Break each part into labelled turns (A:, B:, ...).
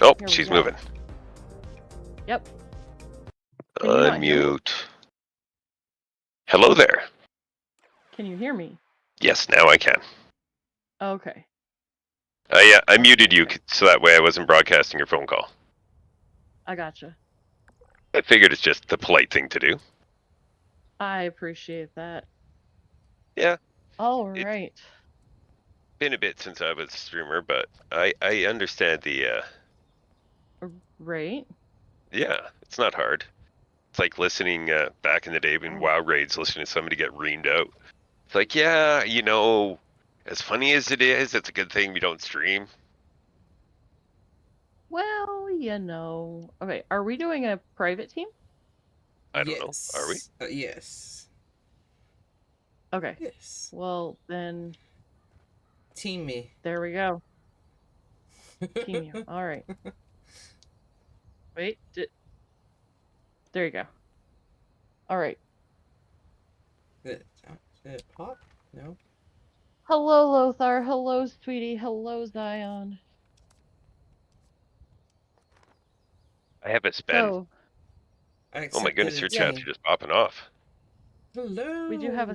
A: Oh,
B: Here we
A: she's
B: go.
A: moving.
B: Yep. Can you not hear me?
A: Unmute. Hello there.
B: Can you hear me?
A: Yes, now I can.
B: Okay.
A: Yeah, I muted you so that way I wasn't broadcasting your phone call.
B: I gotcha.
A: I figured it's just the polite thing to do.
B: I appreciate that.
A: Yeah.
B: All
A: It's
B: right.
A: been a bit since I was a streamer, but I understand the,
B: Right.
A: yeah, it's not hard. It's like listening back in the day when WoW raids, listening to somebody get reamed out. It's like, yeah, you know, as funny as it is, it's a good thing we don't stream.
B: Well, you know. Okay, are we doing a private team?
A: I don't know. Are we?
C: Yes.
B: Okay.
C: Yes.
B: Well, then
C: Team me.
B: there we go. Team you. All right. Wait. There you go. All right.
C: Did it pop? No.
B: Hello, Lothar. Hello, sweetie. Hello, Zion.
A: I have a spin.
B: So,
A: Oh my goodness, your chats
C: team.
A: are just popping off.
C: Hello.
B: we do have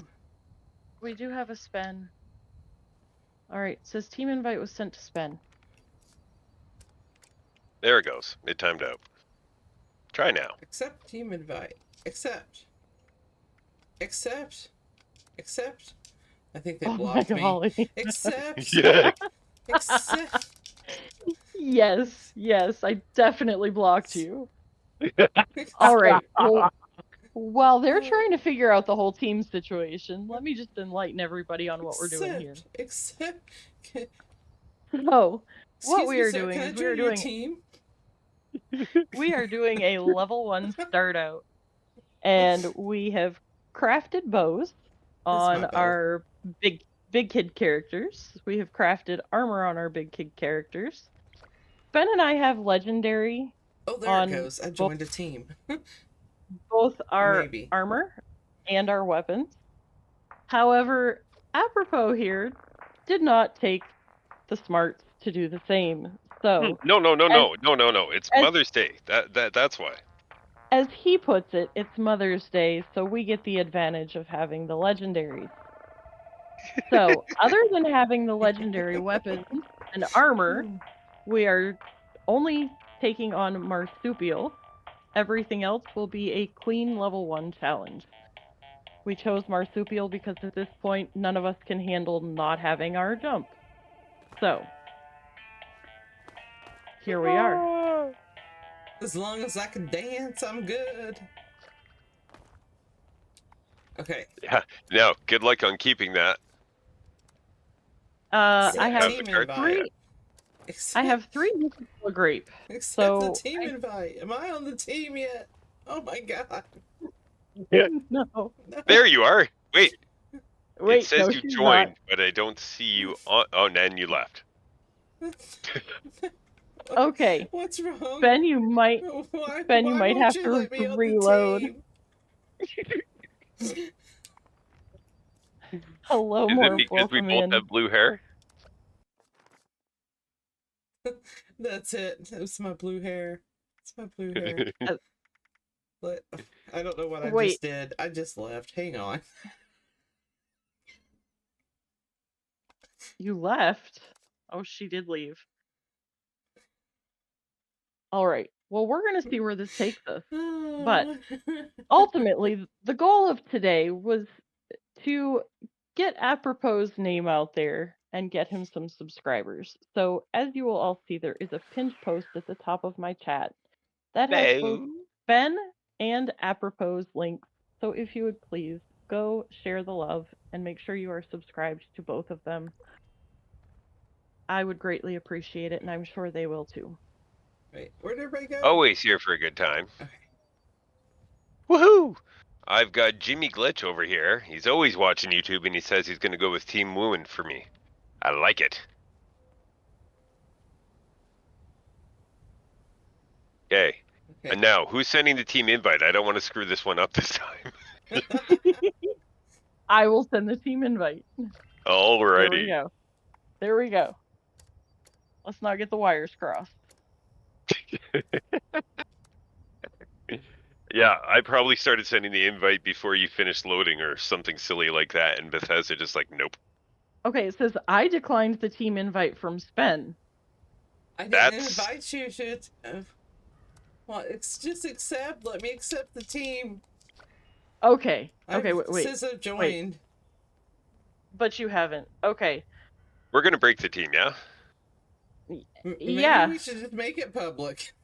B: a Spen. All right. Says team invite was sent to Spen.
A: There it goes. It timed out. Try now.
C: Accept team invite. Accept. Accept. Accept. I think they blocked me.
B: Golly.
C: Accept.
A: Yeah.
C: Accept.
B: Yes, I definitely blocked you. All right. Well, while they're trying to figure out the whole team situation, let me just enlighten everybody on what we're doing here.
C: Accept.
B: So, what we
C: Excuse me,
B: are
C: sir,
B: doing
C: can I
B: is we are
C: join your
B: doing
C: team?
B: we are doing a level 1 start out, and we have crafted bows on our big kid characters. We have crafted armor on our big kid characters. Ben and I have legendary
C: Oh, there it goes. I joined a team.
B: both our
C: Maybe.
B: armor and our weapons. However, apropos here did not take the smarts to do the same. So
A: No. It's Mother's Day. That's why.
B: as he puts it, it's Mother's Day, so we get the advantage of having the legendaries. So, other than having the legendary weapons and armor, we are only taking on Marsupial. Everything else will be a clean level 1 challenge. We chose Marsupial because at this point, none of us can handle not having our jump. So, here we are.
C: As long as I can dance, I'm good. Okay.
A: Yeah. Now, good luck on keeping that.
B: I have
C: team
B: three. I have 3 Nuka grape.
C: Accept the
B: So
C: team invite. Am I on the team yet? Oh my god.
A: Yeah.
B: No.
A: There you are. Wait. It says
B: no,
A: you
B: she's
A: joined,
B: not.
A: but I don't see you on. Oh, and then you left.
B: Okay.
C: What's wrong?
B: Ben, you might.
C: Why
B: might
C: won't
B: have
C: you
B: to
C: let me on the
B: reload.
C: team?
B: Hello,
A: Is
B: more
A: it because we
B: welcome
A: both
B: in.
A: have blue hair?
C: That's it. It's my blue hair. It's my blue hair. But I don't know what I just did. I just left. Hang on.
B: You left? Oh, she did leave. All right. Well, we're going to see where this takes us. But ultimately, the goal of today was to get Apropos' name out there and get him some subscribers. So, as you will all see, there is a pinned post at the top of my chat that has both Ben and Apropos links. So, if you would please go share the love and make sure you are subscribed to both of them. I would greatly appreciate it, and I'm sure they will too.
C: Wait, where'd everybody go?
A: Always here for a good time.
C: Okay.
A: Woohoo! I've got Jimmy Glitch over here. He's always watching YouTube, and he says he's going to go with Team Wooin for me. I like it. Okay. And now, who's sending the team invite? I don't want to screw this one up this time.
B: I will send the team invite.
A: Alrighty.
B: There we go. Let's not get the wires crossed.
A: Yeah, I probably started sending the invite before you finished loading or something silly like that, and Bethesda just like, nope.
B: Okay, it says I declined the team invite from Spen.
C: I didn't invite you to. Well, it's just accept. Let me accept the team.
B: Okay. Okay. Wait.
C: Says I've joined.
B: Wait. But you haven't. Okay.
A: We're gonna break the team, yeah.
C: Maybe we should just make it public.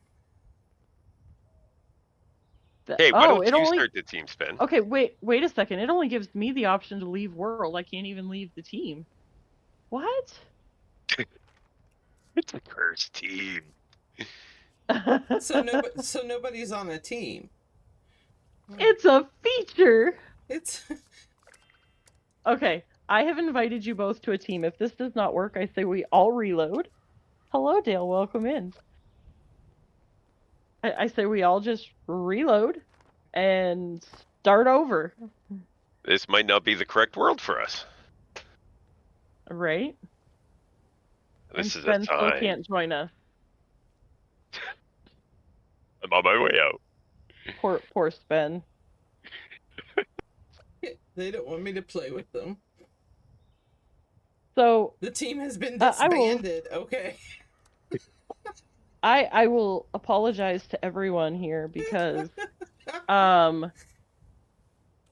A: Hey, why don't you start the team, Spen?
B: Okay, wait a second. It only gives me the option to leave world. I can't even leave the team. What?
A: It's a cursed team.
C: So nobody's on a team.
B: It's a feature.
C: It's
B: okay. I have invited you both to a team. If this does not work, I say we all reload. Hello, Dale. Welcome in. I say we all just reload and start over.
A: This might not be the correct world for us.
B: Right?
A: This is
B: Spen
A: a time.
B: still can't join us.
A: I'm on my way out.
B: Poor Spen.
C: They don't want me to play with them.
B: So
C: the team has been disbanded. Okay.
B: I will apologize to everyone here because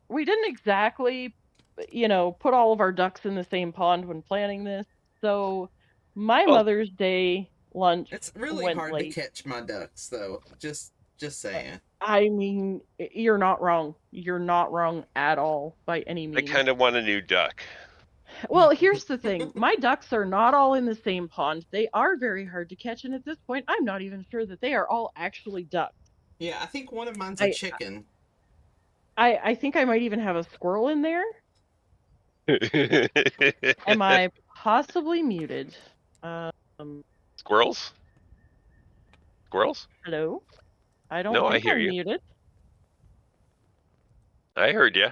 B: we didn't exactly, put all of our ducks in the same pond when planning this. So my Mother's Day lunch.
C: It's really hard to catch my ducks, though. Just saying.
B: I mean, you're not wrong. You're not wrong at all by any means.
A: I kind of want a new duck.
B: Well, here's the thing. My ducks are not all in the same pond. They are very hard to catch, and at this point, I'm not even sure that they are all actually ducks.
C: Yeah, I think one of mine's a chicken.
B: I think I might even have a squirrel in there. Am I possibly muted?
A: Squirrels? Squirrels?
B: Hello? I don't think
A: I hear
B: I'm
A: you.
B: muted.
A: I heard you.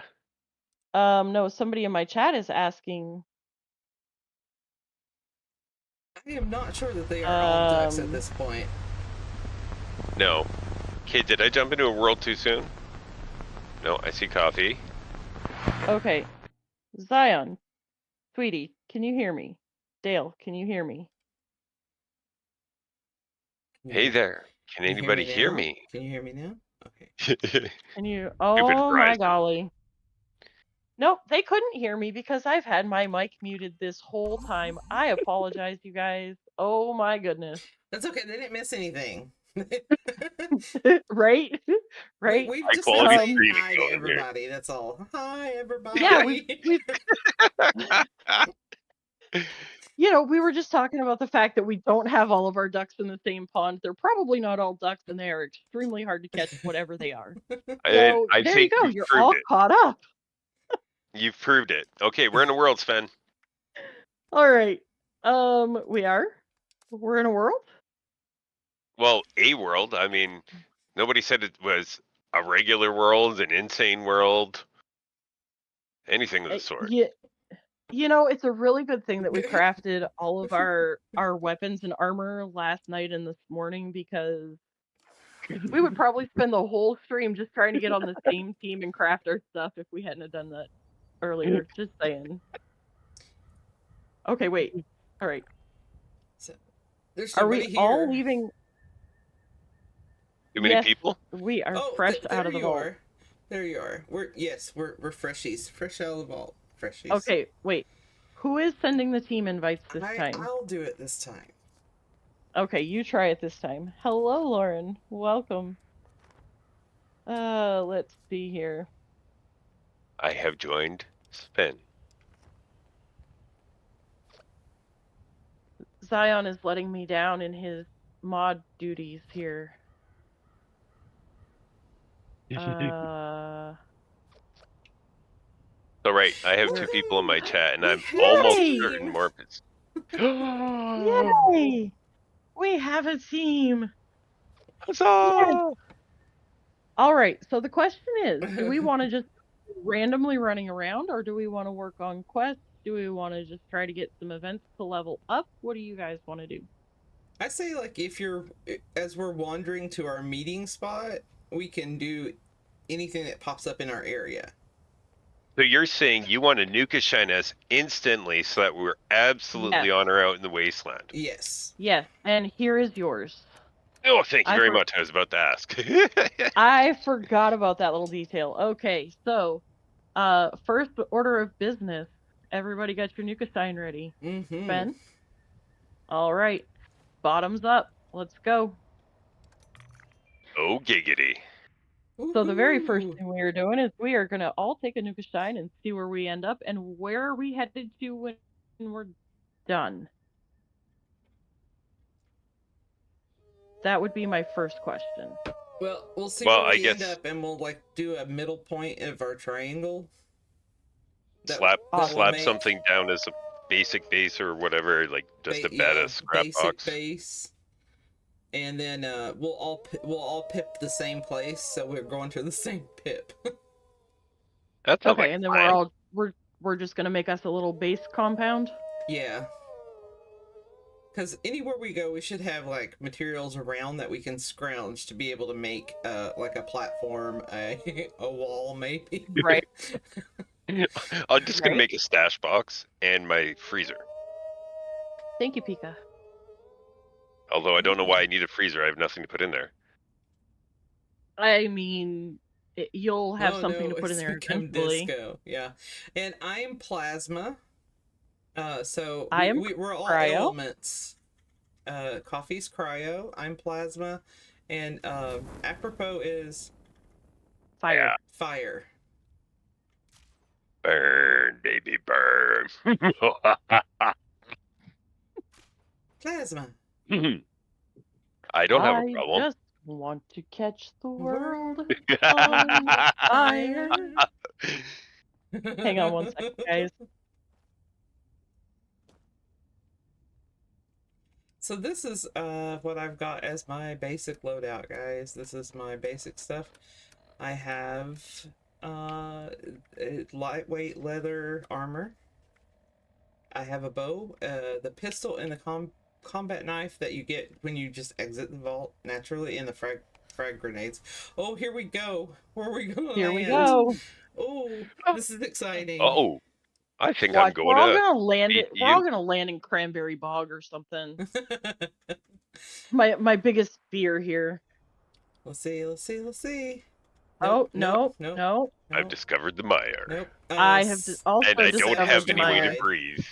B: No, somebody in my chat is asking.
C: I am not sure that they are all ducks at this point.
A: No. Kid, did I jump into a world too soon? No, I see coffee.
B: Okay. Zion, sweetie, can you hear me? Dale, can you hear me?
A: Hey there. Can anybody hear me?
C: Can you hear me now? Okay.
B: Can you? Oh my golly. Nope, they couldn't hear me because I've had my mic muted this whole time. I apologize, you guys. Oh my goodness.
C: That's okay. They didn't miss anything.
B: Right? Right?
C: We've just been saying hi to everybody. Here. That's all. Hi, everybody.
B: Yeah, we've we were just talking about the fact that we don't have all of our ducks in the same pond. They're probably not all ducks, and they are extremely hard to catch, whatever they are. So
A: I
B: there you go. You're all caught up.
A: You've proved it. Okay, we're in a world, Sven.
B: All right. We are? We're in a world?
A: Well, a world. I mean, nobody said it was a regular world, an insane world, anything of the sort.
B: Yeah. It's a really good thing that we crafted all of our weapons and armor last night and this morning, because we would probably spend the whole stream just trying to get on the same team and craft our stuff if we hadn't have done that earlier. Just saying. Okay, wait. All right.
C: So, there's
B: are we
C: here.
B: all leaving?
A: Too many people?
B: We are fresh out of the vault.
C: There you are. We're freshies. Fresh out of the vault. Freshies.
B: Okay, wait. Who is sending the team invites this time?
C: I'll do it this time.
B: Okay, you try it this time. Hello, Lauren. Welcome. Let's see here.
A: I have joined Sven.
B: Zion is letting me down in his mod duties here.
A: So right, I have 2 people in my chat, and I'm almost certain Morpus.
B: Yay! We have a team.
A: Huzzah!
B: All right. So the question is, do we want to just randomly running around, or do we want to work on quests? Do we want to just try to get some events to level up? What do you guys want to do?
C: I say, like, as we're wandering to our meeting spot, we can do anything that pops up in our area.
A: So you're saying you want to nuke shine us instantly so that we're absolutely on our out in the wasteland?
C: Yes.
B: Yes, and here is yours.
A: Oh, thank you very much. I was about to ask.
B: I forgot about that little detail. Okay, so, first order of business. Everybody got your nuke sign ready.
C: Mm-hmm.
B: Ben? All right. Bottoms up. Let's go.
A: Oh, giggity.
B: So the very first thing we are doing is we are going to all take a nuke shine and see where we end up and where are we headed to when we're done. That would be my first question.
C: Well, we'll see where we end up, and we'll, like, do a middle point of our triangle.
A: Slap something down as a basic base or whatever, like just a bed, a scrap box.
C: Base. And then we'll all pip the same place, so we're going to the same pip.
A: That's
B: okay, and then we're just gonna make us a little base compound.
C: Yeah. Because anywhere we go, we should have, like, materials around that we can scrounge to be able to make, like, a platform, a wall, maybe.
B: Right.
A: I'm just gonna make a stash box and my freezer.
B: Thank you, Pika.
A: Although I don't know why I need a freezer. I have nothing to put in there.
B: I mean, you'll have something to put in there eventually.
C: Disco. Yeah. And I'm plasma. So we're all
B: cryo.
C: elements. Coffee's cryo. I'm plasma. And apropos is
B: fire.
A: Yeah.
C: Fire.
A: Burn, baby, burn.
C: Plasma.
A: I don't have a problem.
B: I just want to catch the world on fire. Hang on one second, guys.
C: So this is what I've got as my basic loadout, guys. This is my basic stuff. I have lightweight leather armor. I have a bow, the pistol, and the combat knife that you get when you just exit the vault naturally, and the frag grenades. Oh, here we go. Where are we going to land?
B: Here we go.
C: Oh, this is exciting.
A: Oh, I think I'm going to.
B: We're all gonna land in Cranberry Bog or something. my biggest fear here.
C: Let's see.
B: Nope, no.
A: I've discovered the mire.
C: Nope.
B: I have also
A: and I don't have any way to breathe.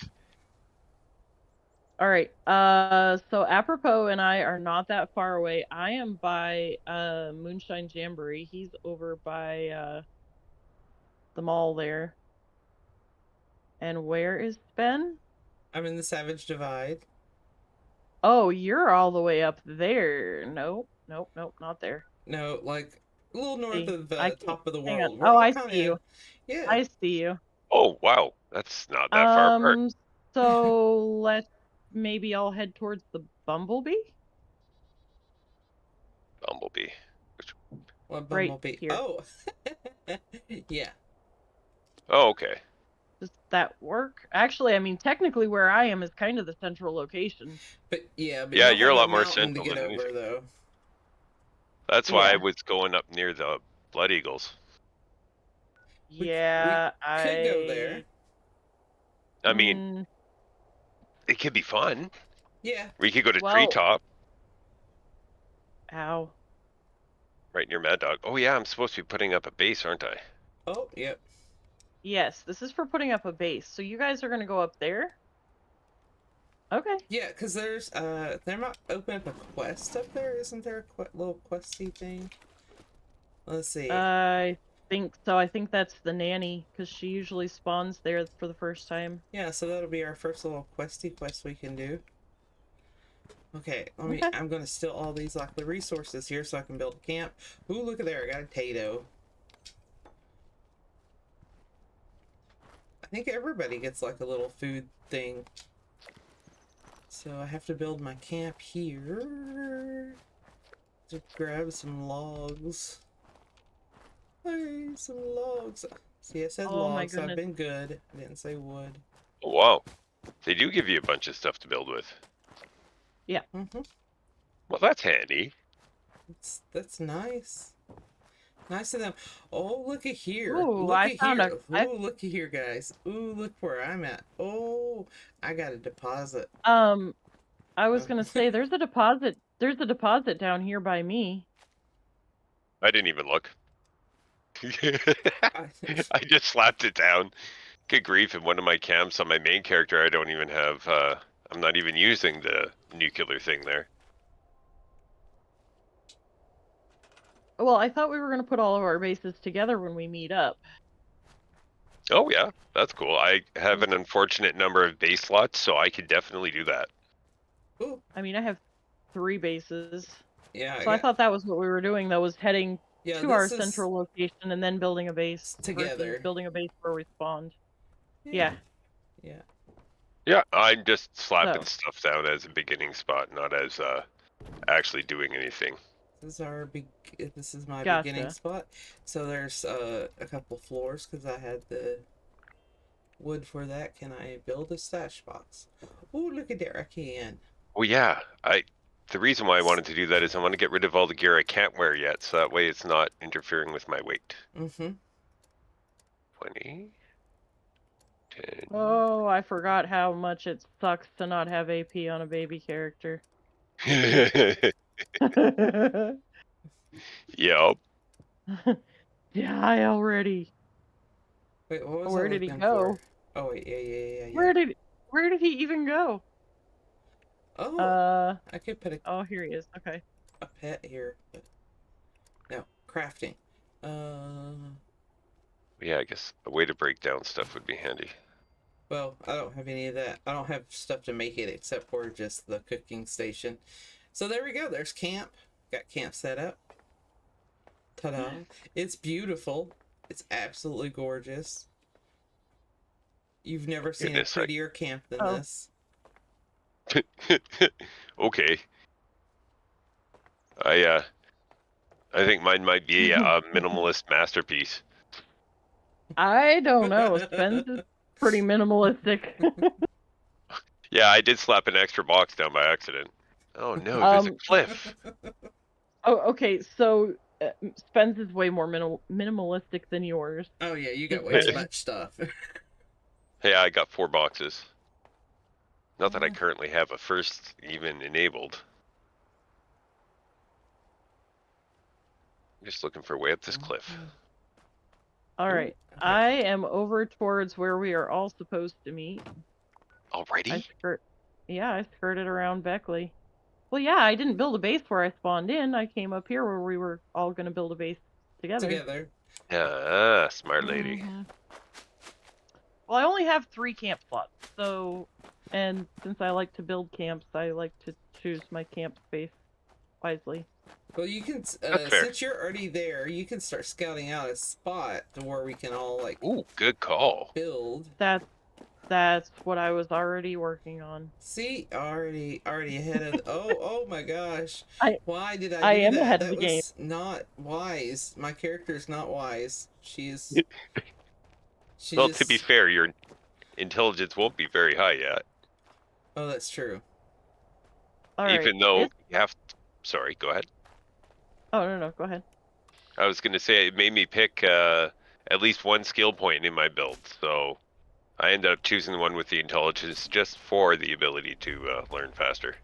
B: All right. So apropos and I are not that far away. I am by Moonshine Jamboree. He's over by the mall there. And where is Ben?
C: I'm in the Savage Divide.
B: Oh, you're all the way up there. Nope, not there.
C: No, like a little north of the top of the world.
B: Oh, I see you.
C: Yeah.
B: I see you.
A: Oh, wow. That's not that far apart.
B: So let's maybe I'll head towards the Bumblebee.
A: Bumblebee.
C: What Bumblebee?
B: Right here.
C: Oh. Yeah.
A: Oh, okay.
B: Does that work? Actually, I mean, technically where I am is kind of the central location.
C: But yeah,
A: you're a lot more central
C: than anything. Though.
A: That's why I was going up near the Blood Eagles.
B: Yeah,
C: we could go there.
A: I mean, it could be fun.
C: Yeah.
A: We could go to Treetop.
B: Ow.
A: Right near Mad Dog. Oh yeah, I'm supposed to be putting up a base, aren't I?
C: Oh, yep.
B: Yes, this is for putting up a base. So you guys are going to go up there? Okay.
C: Yeah, because there's, they're not open up a quest up there? Isn't there a little questy thing? Let's see.
B: I think so. I think that's the nanny, because she usually spawns there for the first time.
C: Yeah, so that'll be our first little quest we can do. Okay, I'm going to steal all these likely resources here so I can build a camp. Ooh, look at there, I got a potato. I think everybody gets like a little food thing. So I have to build my camp here. Just grab some logs. Hey, some logs. See, I said logs, so I've been good. I didn't say wood.
A: Oh, wow. They do give you a bunch of stuff to build with.
B: Yeah.
A: Well, that's handy.
C: That's nice. Nice of them. Oh, look at here.
B: Ooh,
C: Look
B: I
C: at
B: found
C: here.
B: a.
C: Ooh, look at here, guys. Ooh, look where I'm at. Oh, I got a deposit.
B: I was gonna say there's a deposit. There's a deposit down here by me.
A: I didn't even look.
C: I-
A: I just slapped it down. Good grief, in one of my camps on my main character, I don't even have, I'm not even using the nuclear thing there.
B: Well, I thought we were gonna put all of our bases together when we meet up.
A: Oh yeah, that's cool. I have an unfortunate number of base slots, so I could definitely do that.
C: Ooh,
B: I mean, I have 3 bases.
C: yeah.
B: So I thought that was what we were doing, though, was heading to our
C: this is
B: central location and then building a base
C: together.
B: versus building a base where we spawned. Yeah.
C: Yeah.
A: Yeah, I'm just slapping
B: So.
A: stuff down as a beginning spot, not as actually doing anything.
C: This is my
B: Gotcha.
C: beginning spot. So there's a couple floors because I had the wood for that. Can I build a stash box? Oh, look at there, I can.
A: Well, yeah, the reason why I wanted to do that is I want to get rid of all the gear I can't wear yet, so that way it's not interfering with my weight. 20, 10.
B: Oh, I forgot how much it sucks to not have AP on a baby character.
A: Yep.
B: Die already.
C: Wait, what was
B: Where
C: I
B: did he
C: looking
B: go?
C: for? Oh wait, yeah.
B: Where did he even go?
C: Oh, I could put
B: Oh, here he is. Okay.
C: a pet here. But no, crafting.
A: Yeah, I guess a way to break down stuff would be handy.
C: Well, I don't have any of that. I don't have stuff to make it except for just the cooking station. So there we go. There's camp. Got camp set up. Ta-da. It's beautiful. It's absolutely gorgeous. You've never seen a prettier camp than this.
A: Okay. I think mine might be a minimalist masterpiece.
B: I don't know. Spence is pretty minimalistic.
A: Yeah, I did slap an extra box down by accident. Oh no, there's a cliff.
B: Oh, okay. So Spence is way more minimalistic than yours.
C: Oh yeah, you got way too much stuff.
A: Yeah, I got 4 boxes. Not that I currently have a first even enabled. I'm just looking for a way up this cliff.
B: All right. I am over towards where we are all supposed to meet.
A: Already?
B: I skirted around Beckley. Well, yeah, I didn't build a base where I spawned in. I came up here where we were all going to build a base together.
A: Yeah, smart lady.
B: Mm-hmm. Well, I only have 3 camp slots, so, and since I like to build camps, I like to choose my camp space wisely.
C: Well, you can, since you're already there, you can start scouting out a spot to where we can all, like...
A: Ooh, good call.
C: Build.
B: That's what I was already working on.
C: See? Already ahead of... oh my gosh. Why did I do that?
B: I am ahead of the game.
C: That was not wise. My character's not wise. She's...
A: Well, to be fair, your intelligence won't be very high yet.
C: Oh, that's true.
B: Even
A: though you have... Sorry, go ahead.
B: Oh, no, go ahead.
A: I was going to say it made me pick at least 1 skill point in my build, so I ended up choosing the one with the intelligence just for the ability to learn faster.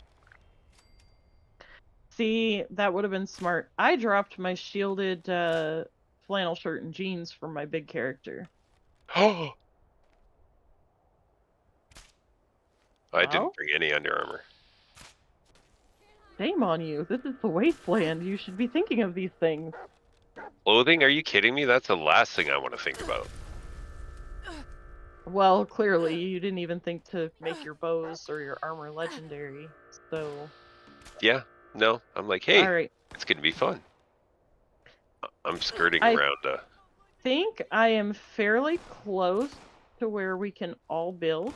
B: See, that would have been smart. I dropped my shielded flannel shirt and jeans for my big character.
A: Oh! I didn't bring any Under Armour.
B: Shame on you. This is the wasteland. You should be thinking of these things.
A: Clothing? Are you kidding me? That's the last thing I want to think about.
B: Well, clearly, you didn't even think to make your bows or your armor legendary, so...
A: Yeah, no. I'm like, hey,
B: right.
A: It's going to be fun. I'm skirting around.
B: I think I am fairly close to where we can all build.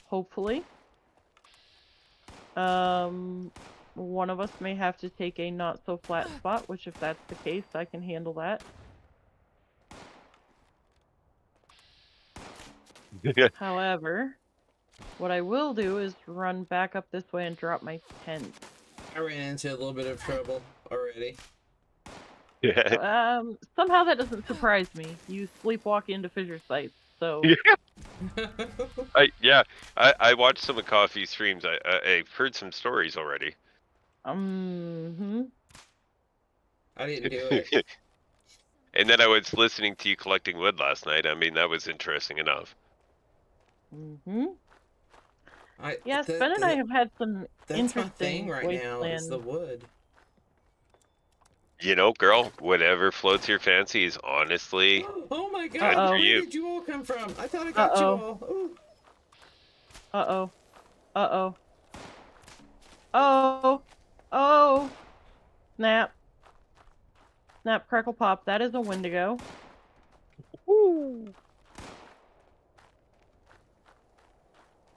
B: Hopefully. One of us may have to take a not so flat spot, which if that's the case, I can handle that. However, What I will do is run back up this way and drop my tent.
C: I ran into a little bit of trouble already.
A: Yeah.
B: Somehow that doesn't surprise me. You sleepwalk into fissure sites, so...
A: I watched some of Coffee's streams. I've heard some stories already.
C: I didn't do it.
A: And then I was listening to you collecting wood last night. I mean, that was interesting enough.
B: Yes, Ben and I have had some
C: that's
B: interesting
C: my thing right now is the wood.
A: You know, girl, whatever floats your fancy is honestly.
C: Oh my god,
B: Uh-oh.
C: where did you all come from? I thought I got you all. Ooh.
B: Uh-oh. Uh-oh. Oh! Oh! Snap. Snap, crackle, pop. That is a Wendigo. Woo!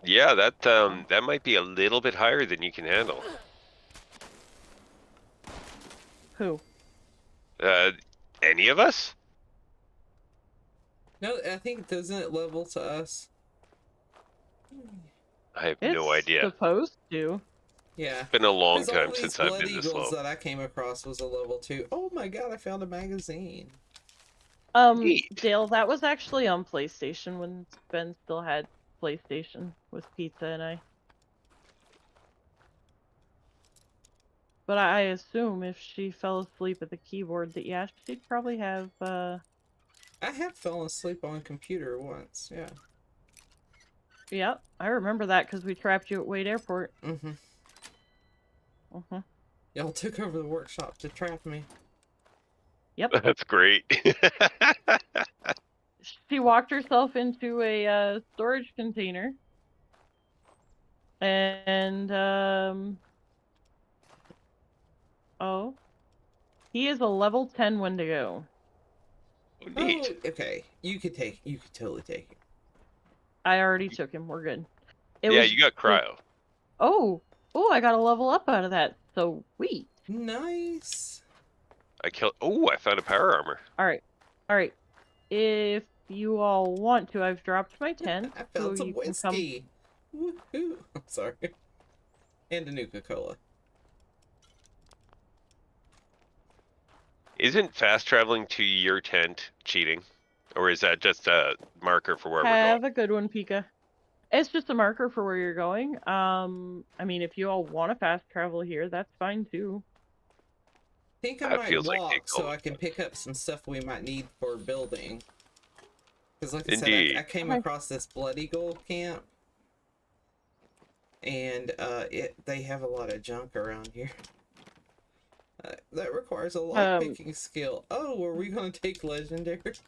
A: Yeah, that might be a little bit higher than you can handle.
B: Who?
A: Any of us?
C: No, I think doesn't it level to us?
A: I have no idea.
B: It's supposed to.
C: Yeah.
A: It's been a long
C: 'Cause all
A: time
C: these
A: since I've
C: Blood
A: been this
C: Eagles
A: low.
C: that I came across was a level 2. Oh my god, I found a magazine.
A: Neat.
B: Dale, that was actually on PlayStation when Ben still had PlayStation with Pizza and I. But I assume if she fell asleep at the keyboard that, yeah, she'd probably have,
C: I have fallen asleep on a computer once, yeah.
B: Yep, I remember that because we trapped you at Wade Airport.
C: Y'all took over the workshop to trap me.
B: Yep.
A: That's great.
B: She walked herself into a storage container. And, oh. He is a level 10 Wendigo.
A: Neat.
C: Oh, okay. You could totally take it.
B: I already took him. We're good.
A: You got cryo.
B: Oh, I got a level up out of that. So sweet.
C: Nice.
A: I found a power armor.
B: All right. If you all want to, I've dropped my tent.
C: I found
B: so
C: some
B: you can
C: whiskey. Woohoo! I'm sorry. And a Nuka-Cola.
A: Isn't fast traveling to your tent cheating? Or is that just a marker for where we're
B: Have
A: going?
B: a good one, Pika. It's just a marker for where you're going. I mean, if you all want to fast travel here, that's fine too.
C: I think I
A: That
C: might
A: feels like
C: walk so
A: Nicola.
C: I can pick up some stuff we might need for building. Because like I
A: Indeed.
C: said, I came across this Blood Eagle camp. And they have a lot of junk around here. That requires a lot picking skill. Oh, are we going to take legendaries?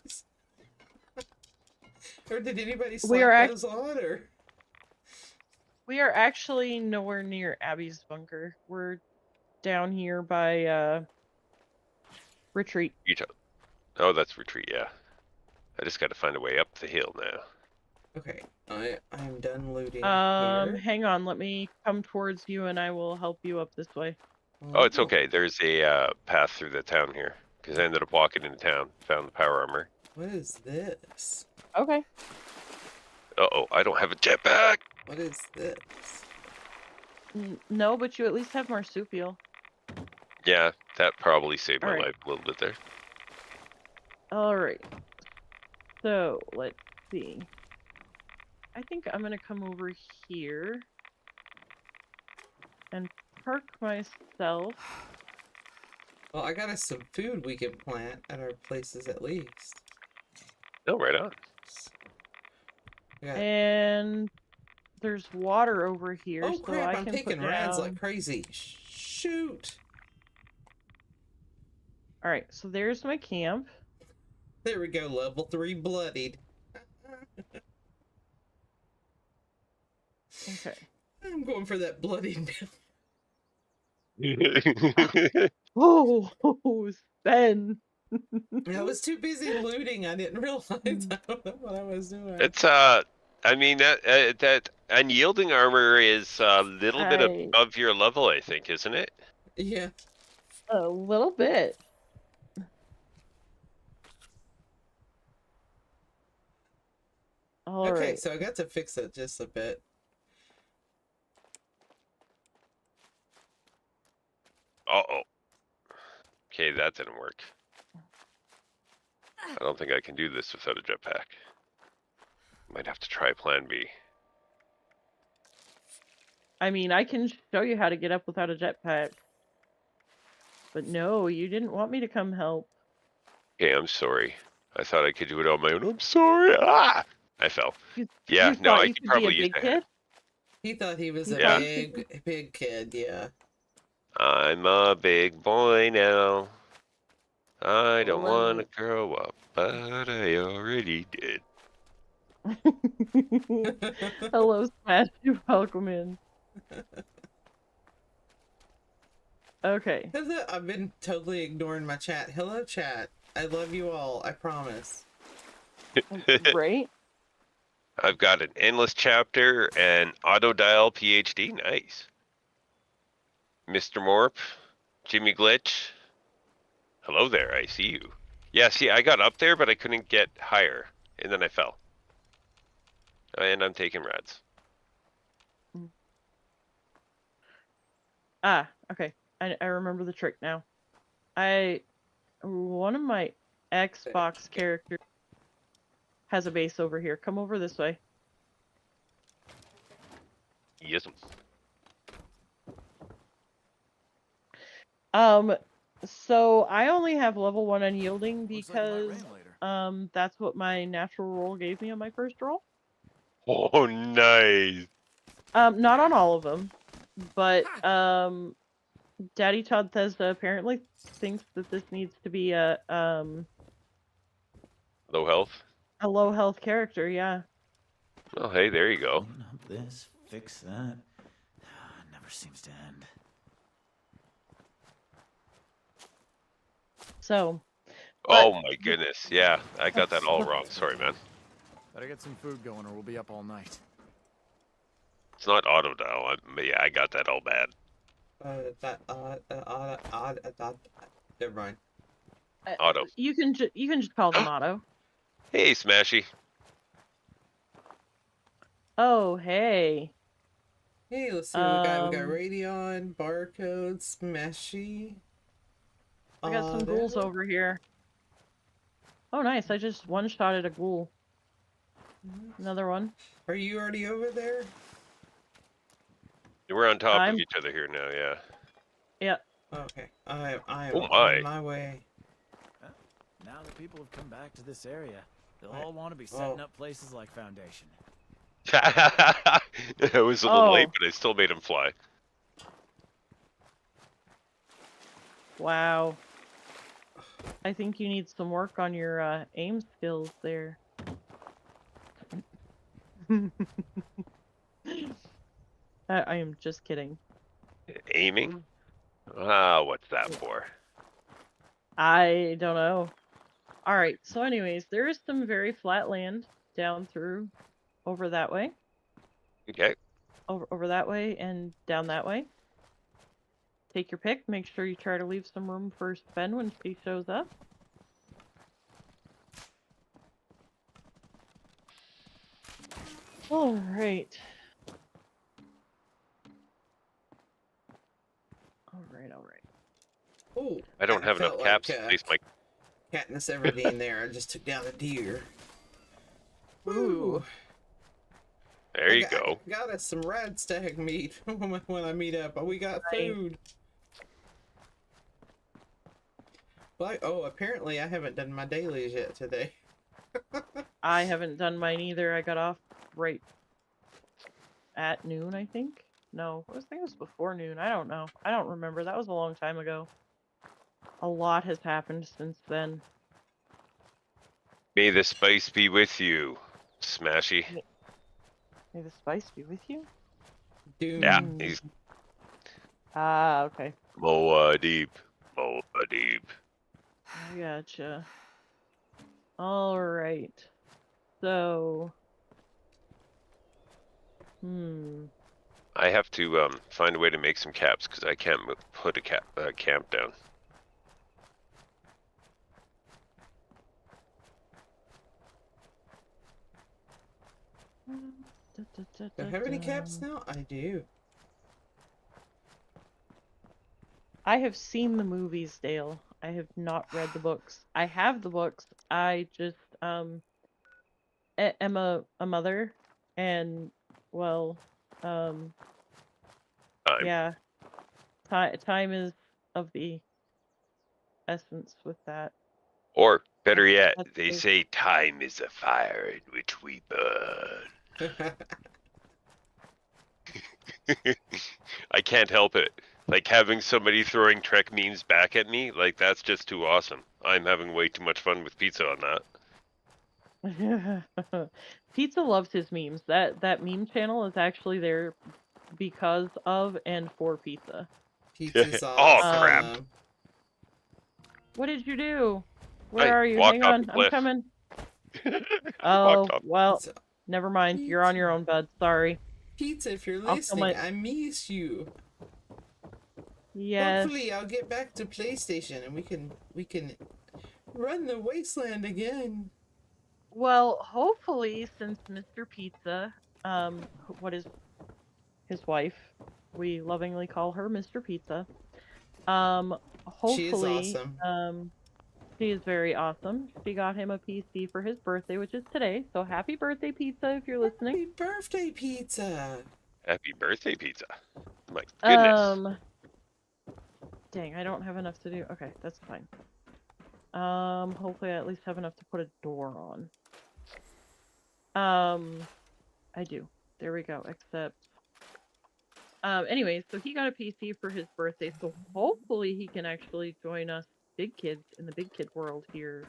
C: Or did anybody slap those on? Or?
B: We are actually nowhere near Abby's bunker. We're down here by Retreat.
A: Oh, that's Retreat, yeah. I just got to find a way up the hill now.
C: Okay, I'm done looting
B: here. Hang on, let me come towards you and I will help you up this way.
A: Oh, it's okay. There's a path through the town here. Because I ended up walking into town. Found the power armor.
C: What is this?
B: Okay.
A: Uh-oh, I don't have a jetpack!
C: What is this?
B: No, but you at least have marsupial.
A: Yeah, that probably saved my life a little bit there.
B: Alright. So, let's see. I think I'm gonna come over here and park myself.
C: Well, I got us some food we can plant at our places at least.
A: Oh, right on.
C: Yeah.
B: And there's water over here.
C: Oh
B: so
C: crap,
B: I
C: I'm
B: can
C: taking
B: put
C: rads
B: down...
C: like crazy. Shoot!
B: Alright, so there's my camp.
C: There we go, level 3 bloodied.
B: Okay.
C: I'm going for that bloodied
A: now.
B: Oh, Ben.
C: I was too busy looting. I didn't realize. I don't know what I was doing.
A: It's I mean that unyielding armor is a little bit above your level, I think, isn't it?
C: Yeah.
B: A little bit.
C: Okay, so I got to fix it just a bit.
A: Uh-oh. Okay, that didn't work. I don't think I can do this without a jetpack. Might have to try plan B.
B: I mean, I can show you how to get up without a jetpack. But no, you didn't want me to come help.
A: Okay, I'm sorry. I thought I could do it on my own. I'm sorry. Ah! I fell. Yeah,
B: You
A: no,
B: thought
A: I
B: you
A: could
B: could be a
A: probably use
B: big
A: a
B: kid?
A: hand.
C: He thought he was
B: You
C: a
B: thought you
C: big kid, yeah.
A: I'm a big boy now. I don't want to
B: Well,
A: grow up, but I already did.
B: hello, Smash. You welcome in. Okay.
C: Hello, I've been totally ignoring my chat. Hello, chat. I love you all. I promise.
B: Right?
A: I've got an endless chapter and auto dial PhD. Nice. Mr. Morp, Jimmy Glitch. Hello there. I see you. Yeah, see, I got up there, but I couldn't get higher, and then I fell. And I'm taking rats.
B: Ah, okay. I remember the trick now. One of my Xbox characters has a base over here. Come over this way.
A: Yes.
B: So I only have level 1 unyielding
D: Looks like it might
B: because
D: rain later.
B: that's what my natural roll gave me on my first roll.
A: Oh, nice.
B: Not on all of them, but Daddy Todd says apparently thinks that this needs to be
A: Low health.
B: a low health character, yeah.
A: Oh, hey, there you go.
D: Clean up this, fix that. Never seems to end.
B: So
A: Oh my goodness. Yeah, I got that all wrong. Sorry, man.
D: Better get some food going or we'll be up all night.
A: It's not auto dial. Yeah, I got that all bad.
C: Never mind.
A: Auto.
B: you can just call them auto.
A: Hey, Smashy.
B: Oh, hey.
C: Hey, let's see what we got. We got Radeon, Barcode, Smashy.
B: I got some ghouls over here. Oh, nice. I just one-shotted a ghoul. Another one.
C: Are you already over there?
A: We're on top of each other here now, yeah.
B: Yeah.
C: Okay. I am
A: Oh my.
C: on my way.
D: Now that people have come back to this area, they'll all want to be setting up places like Foundation.
A: It was a little late, but I still made him fly.
B: Wow. I think you need some work on your aim skills there. I am just kidding.
A: Aiming? Ah, what's that for?
B: I don't know. Alright, so anyways, there is some very flat land down through over that way.
A: Okay.
B: Over that way and down that way. Take your pick. Make sure you try to leave some room for Sven when she shows up. Alright. Alright.
C: Oh,
A: I don't have enough caps to place my...
C: Katniss Everdeen there. I just took down a deer.
B: Ooh.
A: There you go.
C: Got us some rad stag meat when I meet up. We got food. But, oh, apparently I haven't done my dailies yet today.
B: I haven't done mine either. I got off right at noon, I think. No, I think it was before noon. I don't know. I don't remember. That was a long time ago. A lot has happened since then.
A: May the spice be with you, Smashy.
B: May the spice be with you?
C: Doom.
A: Yeah, he's...
B: Ah, okay.
A: Moadib. Moadib.
B: I gotcha. Alright. So...
A: I have to find a way to make some caps because I can't put a camp down.
C: Do I have any caps now? I do.
B: I have seen the movies, Dale. I have not read the books. I have the books. I just am a mother, and well,
A: Time.
B: yeah, time is of the essence with that.
A: Or better yet,
B: That's
A: they
B: the-
A: say time is a fire in which we burn. I can't help it. Like having somebody throwing Trek memes back at me, like that's just too awesome. I'm having way too much fun with pizza on that.
B: Pizza loves his memes. That meme channel is actually there because of and for Pizza.
C: Pizza's
A: Oh crap!
C: awesome.
B: What did you do? Where
A: I
B: are you?
A: walked
B: Hang
A: off
B: on,
A: the
B: I'm
A: cliff.
B: coming.
A: Walked
B: Oh,
A: off.
B: well,
C: Pizza.
B: never mind. You're on your own, bud. Sorry.
C: Pizza, if you're
B: I'll
C: listening,
B: come
C: I miss you.
B: Yes.
C: Hopefully, I'll get back to PlayStation and we can run the wasteland again.
B: Well, hopefully, since Mr. Pizza, what is his wife? We lovingly call her Mr. Pizza. Hopefully,
C: She is awesome.
B: She is very awesome. She got him a PC for his birthday, which is today. So happy birthday, Pizza, if you're listening.
C: Happy birthday, Pizza.
A: Happy birthday, pizza! My goodness.
B: Dang, I don't have enough to do. Okay, that's fine. Hopefully I at least have enough to put a door on. I do. There we go. Except, anyways, so he got a PC for his birthday, so hopefully he can actually join us big kids in the big kid world here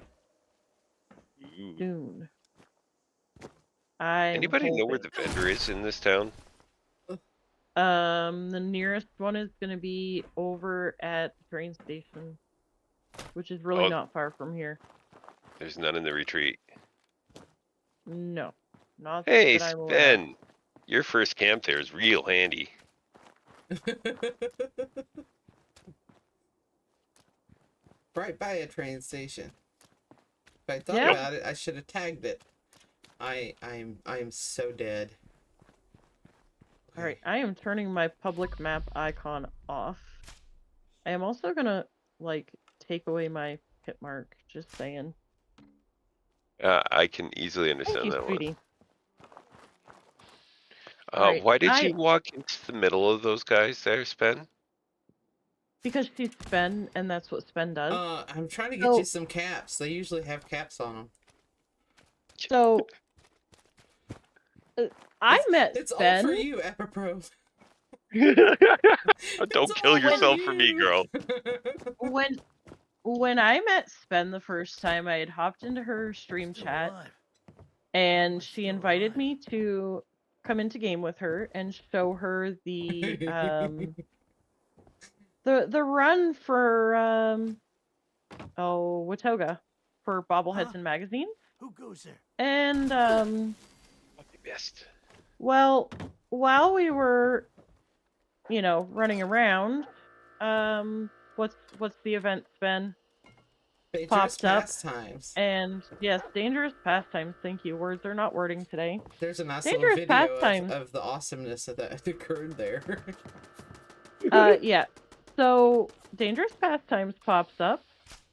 A: Ooh.
B: soon.
A: Anybody know where the vendor is in this town?
B: The nearest one is gonna be over at the train station, which is really not far from here.
A: There's none in the retreat.
B: No, not
A: Hey,
B: that I'm aware of.
A: Sven! Your first camp there is real handy.
C: Right by a train station. If I thought
B: Yeah.
C: about it, I should have tagged it. I am so dead.
B: All right, I am turning my public map icon off. I am also gonna like take away my hit mark. Just saying.
A: I can easily
B: Thank
A: understand
B: you,
A: that
B: sweetie.
A: one.
B: Alright,
A: Why did you walk into the middle of those guys there, Sven?
B: Because she's Sven, and that's what Sven does.
C: I'm trying to get you some caps. They usually have caps on them.
B: So, I met
C: It's
B: Sven.
C: all for you, Epipro.
A: Don't kill yourself for me, girl.
B: When I met Sven the first time, I had hopped into her stream chat, and she invited me to come into game with her and show her the the run for Watoga for bobbleheads and magazines.
D: Who goes there?
B: And
A: Best.
B: well, while we were, running around, what's the event, Sven?
C: Dangerous
B: Popped up.
C: Pastimes.
B: And yes, dangerous pastimes. Thank you. Words are not wording today.
C: There's a nice
B: Dangerous
C: little video
B: pastimes.
C: of the awesomeness that occurred there.
B: Yeah. So dangerous pastimes pops up,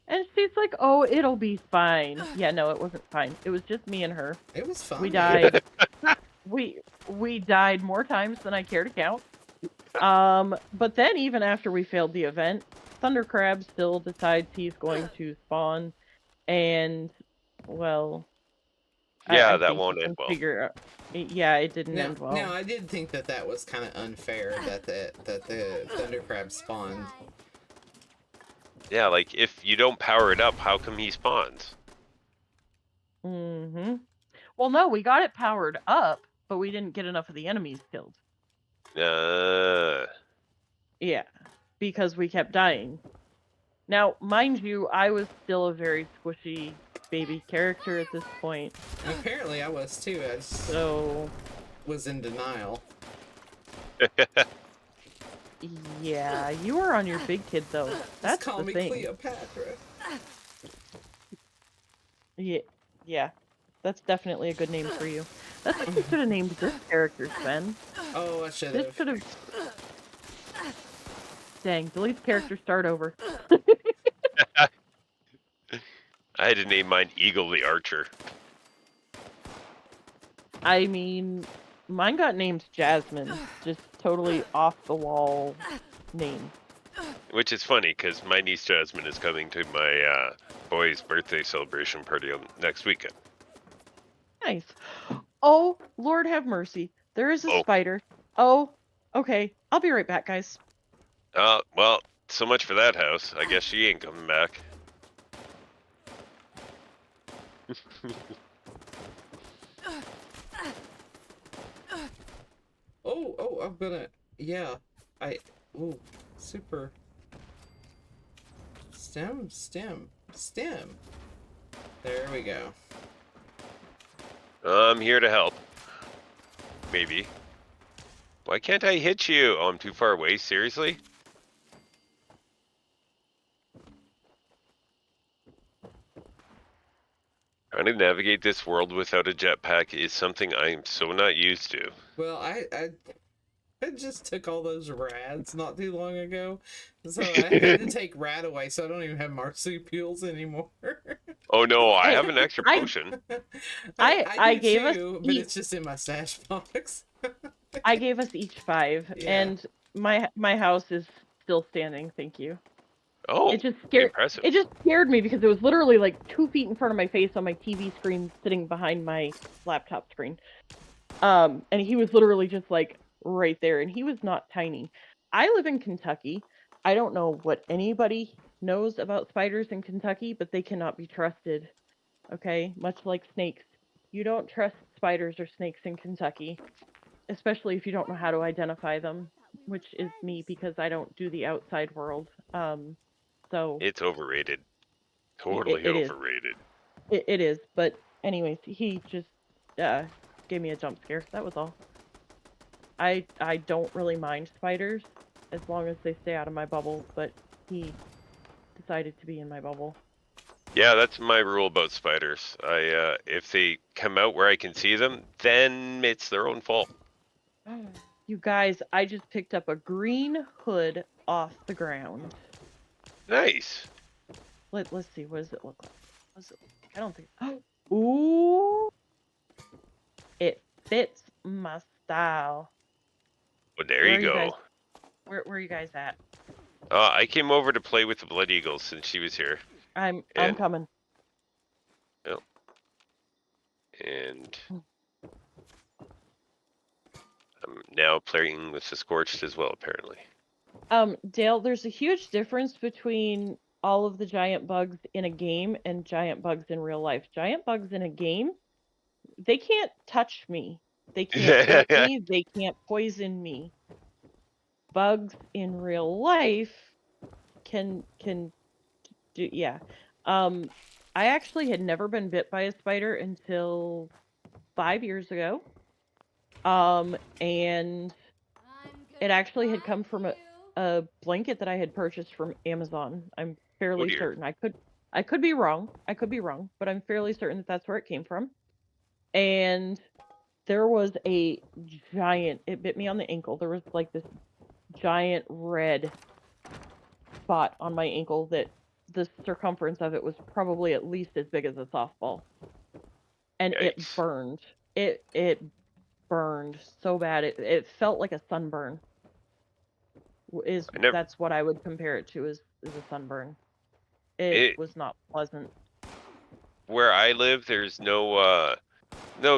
B: and she's like, "Oh, it'll be fine." Yeah, no, it wasn't fine. It was just me and her.
C: It was fun.
B: We died. we died more times than I care to count. But then even after we failed the event, Thundercrab still decides he's going to spawn, and well,
A: Yeah,
B: I
A: that
B: think
A: won't
B: you
A: end
B: can
A: well.
B: figure out. Yeah, it didn't end well.
C: No, I did think that was kind of unfair that the Thundercrab spawned.
A: Yeah, like if you don't power it up, how come he spawns?
B: Mm-hmm. Well, no, we got it powered up, but we didn't get enough of the enemies killed. Yeah, because we kept dying. Now, mind you, I was still a very squishy baby character at this point.
C: And apparently I was too. I just was in denial.
B: Yeah, you were on your big kid though. That's
C: Just call
B: the
C: me
B: thing.
C: Cleopatra.
B: Yeah. That's definitely a good name for you. That's what you should have named this character, Sven.
C: Oh, I should
B: This
C: have.
B: could have. Dang, delete the character, start over.
A: I had to name mine Eagle the Archer.
B: I mean, mine got named Jasmine. Just totally off the wall name.
A: Which is funny, because my niece Jasmine is coming to my boy's birthday celebration party next weekend.
B: Nice. Oh, Lord have mercy. There is a spider. Oh, okay. I'll be right back, guys.
A: Well, so much for that house. I guess she ain't coming back.
C: Oh, I'm gonna, yeah, super. Stem. There we go.
A: I'm here to help. Maybe. Why can't I hit you? Oh, I'm too far away, seriously? Trying to navigate this world without a jetpack is something I am so not used to.
C: Well, I just took all those rads not too long ago, so I had to take rad away, so I don't even have marsupials anymore.
A: Oh no, I have an extra potion.
B: I
C: do
B: gave
C: too,
B: us
C: but it's just in my stash box.
B: I gave us each 5,
C: Yeah.
B: and my house is still standing. Thank you.
A: Oh,
B: it just scared.
A: impressive.
B: It just scared me because it was literally like 2 feet in front of my face on my TV screen, sitting behind my laptop screen. And he was literally just like right there, and he was not tiny. I live in Kentucky. I don't know what anybody knows about spiders in Kentucky, but they cannot be trusted. Okay, much like snakes. You don't trust spiders or snakes in Kentucky, especially if you don't know how to identify them, which is me because I don't do the outside world. So
A: it's overrated. Totally
B: it
A: overrated.
B: It is, but anyways, he just gave me a jump scare. That was all. I don't really mind spiders as long as they stay out of my bubble, but he decided to be in my bubble.
A: Yeah, that's my rule about spiders. If they come out where I can see them, then it's their own fault.
B: You guys, I just picked up a green hood off the ground.
A: Nice.
B: Let's see. What does it look like? What does it look like? I don't think. Ooh. It fits my style.
A: Well, there you go.
B: Where are you guys at?
A: I came over to play with the Blood Eagles since she was here.
B: I'm coming.
A: Oh. And I'm now playing with the Scorched as well, apparently.
B: Dale, there's a huge difference between all of the giant bugs in a game and giant bugs in real life. Giant bugs in a game, they can't touch me. They can't hurt me. They can't poison me. Bugs in real life can do, yeah. I actually had never been bit by a spider until 5 years ago. And it actually had come from a blanket that I had purchased from Amazon. I'm fairly certain. I could be wrong. But I'm fairly certain that that's where it came from. And there was a giant, it bit me on the ankle. There was like this giant red spot on my ankle that the circumference of it was probably at least as big as a softball. And
A: Yikes.
B: it burned. It burned so bad. It felt like a sunburn. That's what I would compare it to, is a sunburn. It was not pleasant.
A: Where I live, there's no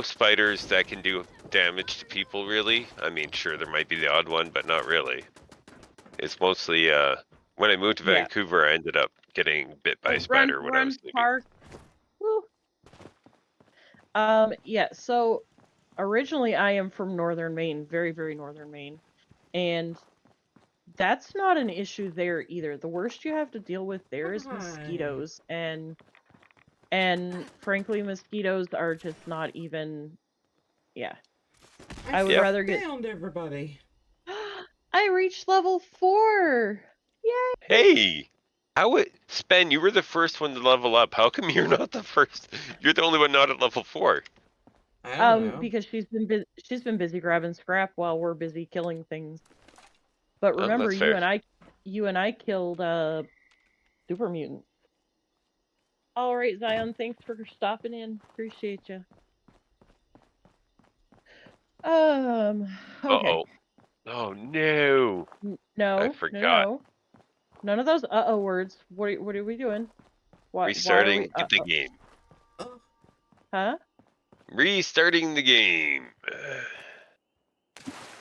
A: spiders that can do damage to people, really. I mean, sure, there might be the odd one, but not really. It's mostly, when I moved to Vancouver, I ended up getting bit by a spider when I was sleeping.
B: Yeah, so originally I am from northern Maine, very, very northern Maine. And that's not an issue there either. The worst you have to deal with there is mosquitoes, and frankly, mosquitoes are just not even. Yeah, I would rather get.
C: Found everybody.
B: I reached level 4. Yay!
A: Hey, Spen? You were the first one to level up. How come you're not the first? You're the only one not at level 4.
C: I don't know.
B: Because she's been busy grabbing scrap while we're busy killing things. But remember, you you and I killed super mutants. All right, Zion, thanks for stopping in. Appreciate you. Okay.
A: Uh-oh. Oh, no.
B: No,
A: I forgot.
B: no. None of those uh-oh words. What are we doing? Why are
A: Restarting
B: we
A: the game.
C: Oh,
B: Huh?
A: Restarting the game.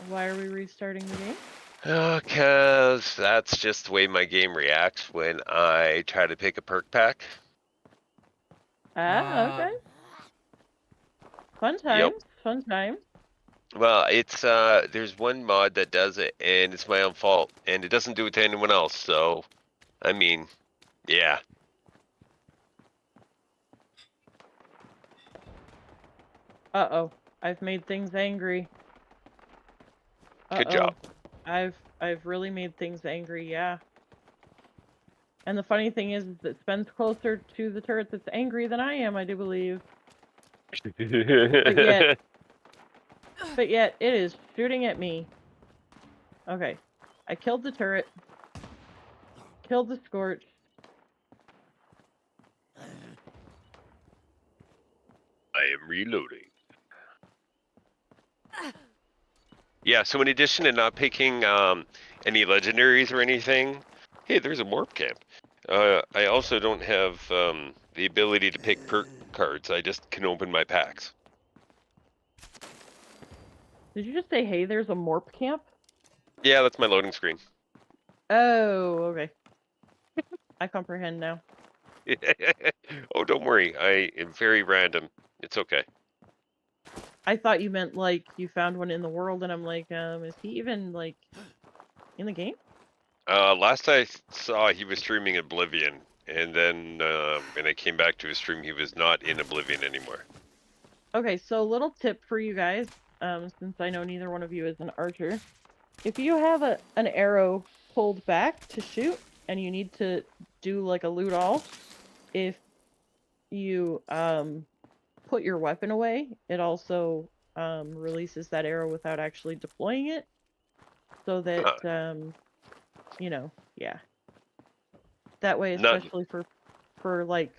B: Why are we restarting the game?
A: Because that's just the way my game reacts when I try to pick a perk pack.
B: Okay. Fun times.
A: Yep.
B: Fun times.
A: Well, it's there's one mod that does it, and it's my own fault, and it doesn't do it to anyone else. So, I mean, yeah.
B: Uh-oh. I've made things angry.
A: Good job.
B: I've really made things angry, yeah. And the funny thing is that Spen's closer to the turret that's angry than I am, I do believe. But yet it is shooting at me. Okay. I killed the turret. Killed the Scorch.
A: I am reloading. Yeah, so in addition to not picking any legendaries or anything, hey, there's a morph camp. I also don't have the ability to pick perk cards. I just can open my packs.
B: Did you just say, hey, there's a morp camp?
A: Yeah, that's my loading screen.
B: Oh, okay. I comprehend now.
A: Oh, don't worry. I am very random. It's okay.
B: I thought you meant, like, you found one in the world, and I'm like, is he even, like, in the game?
A: Last I saw, he was streaming Oblivion, and then when I came back to his stream, he was not in Oblivion anymore.
B: Okay, so little tip for you guys, since I know neither one of you is an archer. If you have an arrow pulled back to shoot, and you need to do, like, a loot all, if you, put your weapon away, it also, releases that arrow without actually deploying it, so that, you know, yeah. That way, especially for like,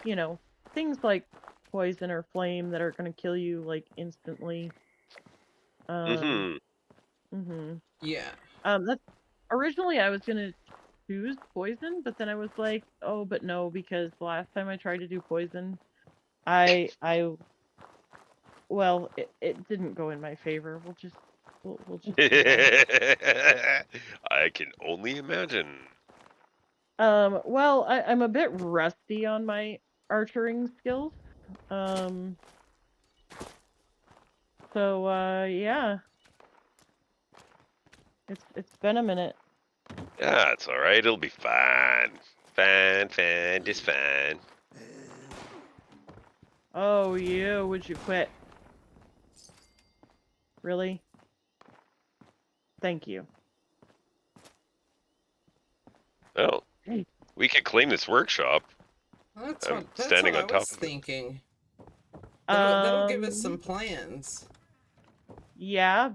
B: you know, things like poison or flame that are gonna kill you like instantly.
C: yeah.
B: That's originally I was gonna choose poison, but then I was like, oh, but no, because the last time I tried to do poison, well, it didn't go in my favor. We'll just
A: I can only imagine.
B: Well, I'm a bit rusty on my archering skills. So, yeah. It's been a minute.
A: Yeah, it's alright. It'll be fine. Fine, just fine.
B: Oh, you, would you quit? Really? Thank you.
A: Well, we could claim this workshop.
C: That's
A: I'm
C: what
A: standing
C: I
A: on top
C: was
A: of it.
C: thinking. That'll give us
B: Um,
C: some plans.
B: Yeah,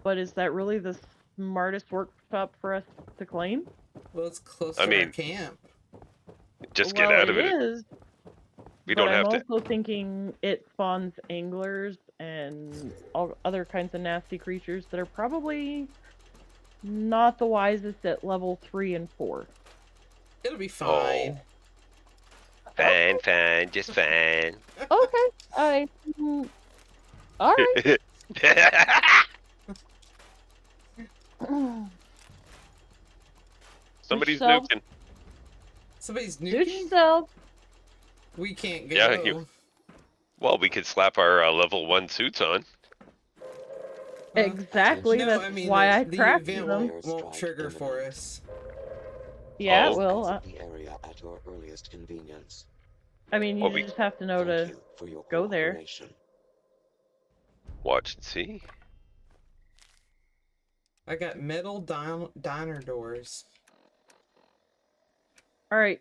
B: but is that really the smartest workshop for us to claim?
C: Well, it's close
A: I
C: to
A: mean,
C: our camp.
A: Just get out of it.
B: It is.
A: We
B: But
A: don't have
B: I'm
A: to.
B: also thinking it spawns anglers and all other kinds of nasty creatures that are probably not the wisest at level 3 and 4.
C: It'll be fine.
A: Fine, just fine.
B: Okay, all right.
A: Somebody's
B: Yourself.
A: nuking.
C: Somebody's
B: Do
C: nuking?
B: yourself.
C: We can't go.
A: Yeah, well, we could slap our level 1 suits on.
B: Exactly,
C: No,
B: that's
C: I mean,
B: why I
C: the
B: crafted
C: event
B: them.
C: won't trigger for us.
B: Yeah,
A: Oh.
B: it will.
E: Exit the area at your earliest convenience.
B: I mean, you
A: Well, we-
B: just have to know
E: Thank
B: to
E: you for your
B: go there.
E: cooperation.
A: Watch and see.
C: I got metal diner doors.
B: All right.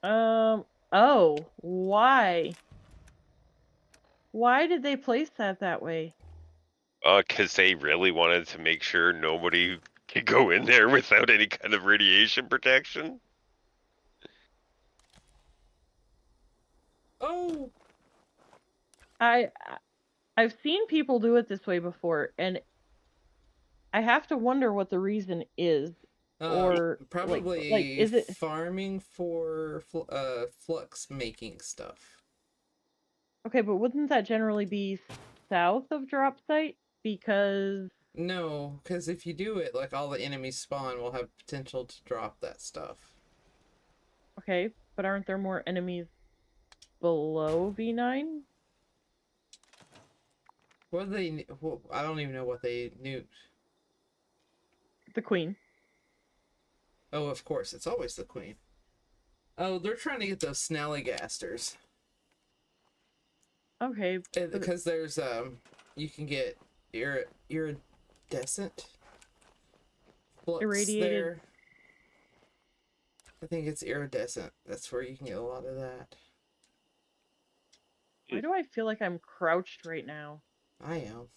B: Oh, why? Why did they place that way?
A: 'Cause they really wanted to make sure nobody You go in there without any kind of radiation protection?
C: Oh,
B: I've seen people do it this way before, and I have to wonder what the reason is. Or
C: probably
B: is it
C: farming for flux making stuff.
B: okay? But wouldn't that generally be south of drop site? Because
C: No, because if you do it, like all the enemies spawn will have potential to drop that stuff.
B: okay, but aren't there more enemies below V9?
C: What do they? Well, I don't even know what they nuked.
B: The queen.
C: Oh, of course, it's always the queen. Oh, they're trying to get those snallygasters.
B: Okay.
C: Because there's you can get iridescent flux
B: Irradiated.
C: there. I think it's iridescent. That's where you can get a lot of that.
B: Why do I feel like I'm crouched right now?
C: I am.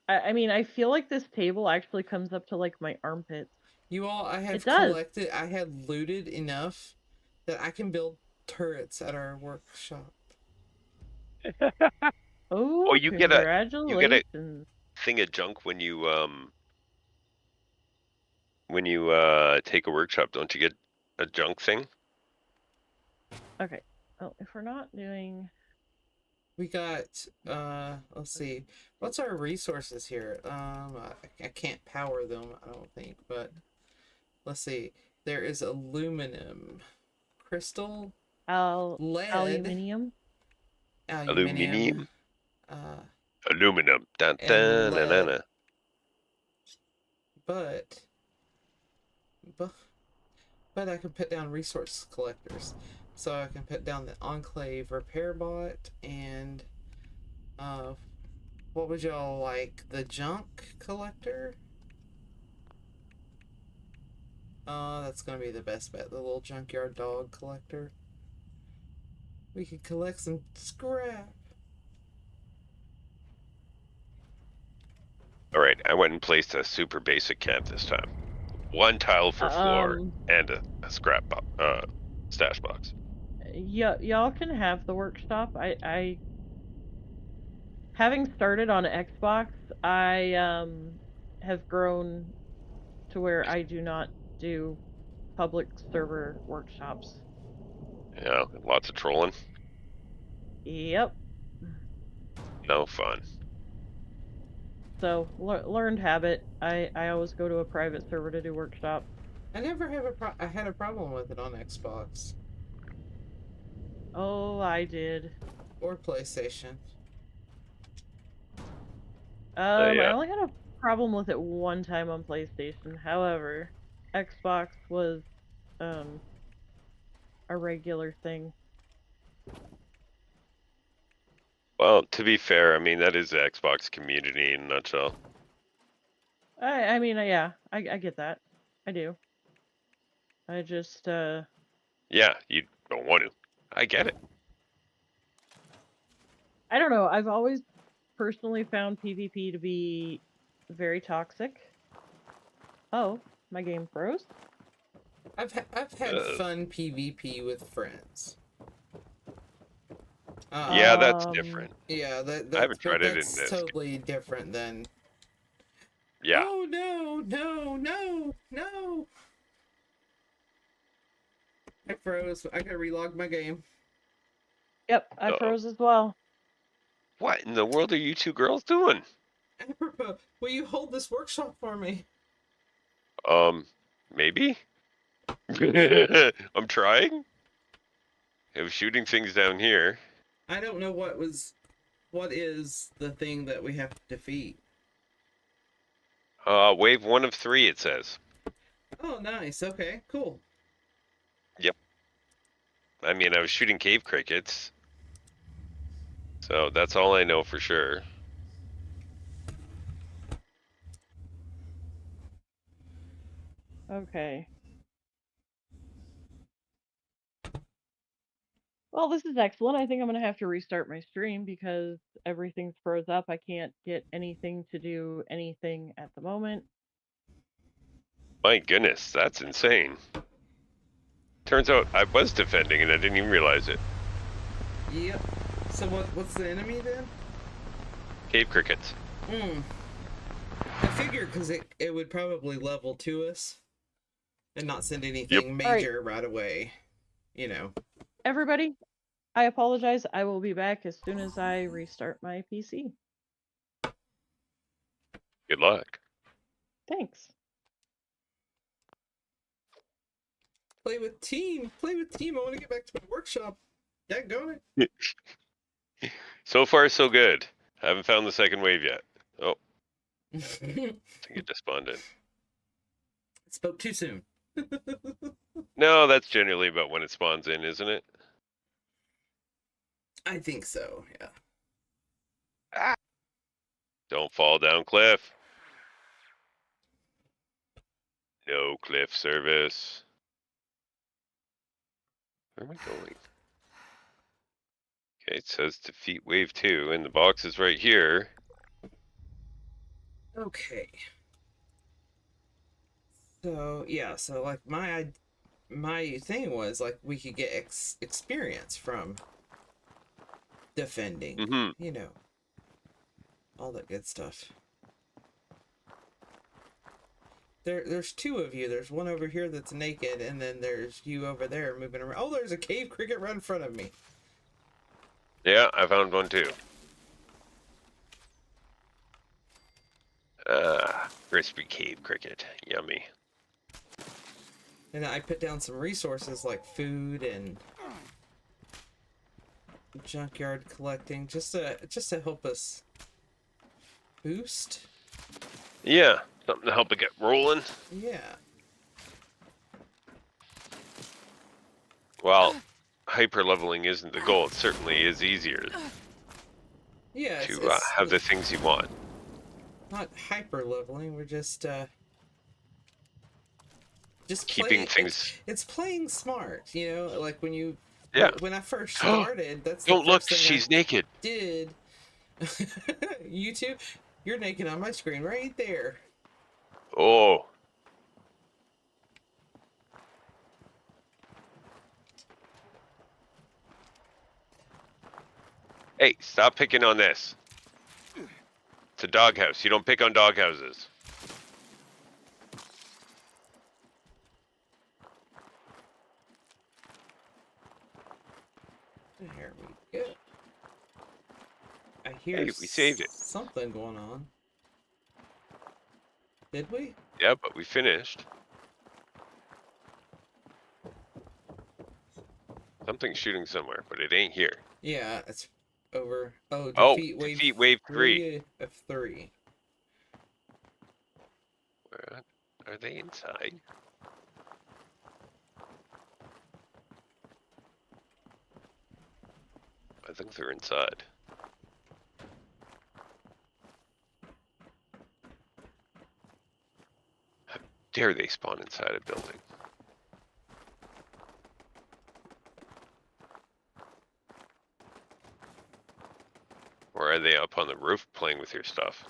B: I mean, I feel like this table actually comes up to like my armpits.
C: You all, I have
B: It does.
C: collected, I had looted enough that I can build turrets at our workshop.
B: Oh,
A: you get a
B: congratulations.
A: thing of junk when you take a workshop, don't you get a junk thing?
B: Okay. Well, if we're not doing...
C: We got, let's see, what's our resources here? I can't power them, I don't think, but let's see. There is aluminum, crystal, lead,
B: aluminium.
A: Aluminium.
C: uh,
A: Aluminum. Dun,
C: and
A: dun,
C: lead.
A: na, na, na.
C: But I can put down resource collectors. So I can put down the Enclave Repair Bot and what would y'all like? The Junk Collector? That's gonna be the best bet. The little junkyard dog collector. We could collect some scrap.
A: Alright, I went and placed a super basic camp this time. One tile for floor and a scrap stash box.
B: Y'all can have the workshop. I having started on Xbox, I have grown to where I do not do public server workshops.
A: Yeah, lots of trolling.
B: Yep.
A: No fun.
B: So learned habit. I always go to a private server to do workshop.
C: I never have I had a problem with it on Xbox.
B: Oh, I did.
C: Or PlayStation.
B: I only had a problem with it one time on PlayStation. However, Xbox was a regular thing.
A: Well, to be fair, I mean, that is the Xbox community in a nutshell.
B: I mean, yeah, I get that. I do. I just,
A: Yeah, you don't want to. I get it.
B: I don't know. I've always personally found PvP to be very toxic. Oh, my game froze?
C: I've had fun PvP with friends.
A: Yeah, that's different.
C: Yeah,
A: I haven't tried it in
C: that's
A: this.
C: totally different than...
A: Yeah.
C: Oh, no! I froze. I gotta relog my game.
B: Yep, I froze as well.
A: What in the world are you two girls doing?
C: Apropos, will you hold this workshop for me?
A: Maybe? I'm trying? I was shooting things down here.
C: I don't know what is the thing that we have to defeat.
A: Wave 1 of 3, it says.
C: Oh, nice. Okay, cool.
A: Yep. I mean, I was shooting cave crickets. So that's all I know for sure.
B: Okay. Well, this is excellent. I think I'm going to have to restart my stream because everything's froze up. I can't get anything to do anything at the moment.
A: My goodness, that's insane. Turns out I was defending and I didn't even realize it.
C: Yep. So what's the enemy then?
A: Cave crickets.
C: I figured because it would probably level to us and not send anything major right away. You know.
B: Everybody, I apologize. I will be back as soon as I restart my PC.
A: Good luck.
B: Thanks.
C: Play with team. Play with team. I want to get back to my workshop. Daggone it.
A: So far, so good. I haven't found the second wave yet. Oh, I think it just spawned in.
C: Spoke too soon.
A: No, that's generally about when it spawns in, isn't it?
C: I think so, yeah.
A: Ah. Don't fall down cliff. No cliff service. Where am I going? Okay, it says defeat wave 2, and the box is right here.
C: Okay. So, yeah, so like my thing was like we could get experience from defending, you know, all that good stuff. There's two of you. There's one over here that's naked, and then there's you over there moving around. Oh, there's a cave cricket right in front of me.
A: Yeah, I found one too. Crispy cave cricket. Yummy.
C: And I put down some resources like food and junkyard collecting just to help us boost.
A: Yeah, something to help it get rolling.
C: Yeah.
A: Well, hyper leveling isn't the goal. It certainly is easier
C: Yeah,
A: to have the things you want.
C: Not hyper leveling. We're just
A: keeping
C: playing,
A: things.
C: It's playing smart, you know. Like when you, when I first started, that's the
A: don't look.
C: first thing
A: She's
C: I
A: naked.
C: did. You too. You're naked on my screen right there.
A: Oh. Hey, stop picking on this. It's a doghouse. You don't pick on doghouses.
C: There we go. I hear
A: Hey, we saved it.
C: Something going on. Did we?
A: Yeah, but we finished. Something's shooting somewhere, but it ain't here.
C: Yeah, it's over. Oh,
A: defeat wave 3
C: of 3.
A: Where are they inside? I think they're inside. How dare they spawn inside a building? Or are they up on the roof playing with your stuff?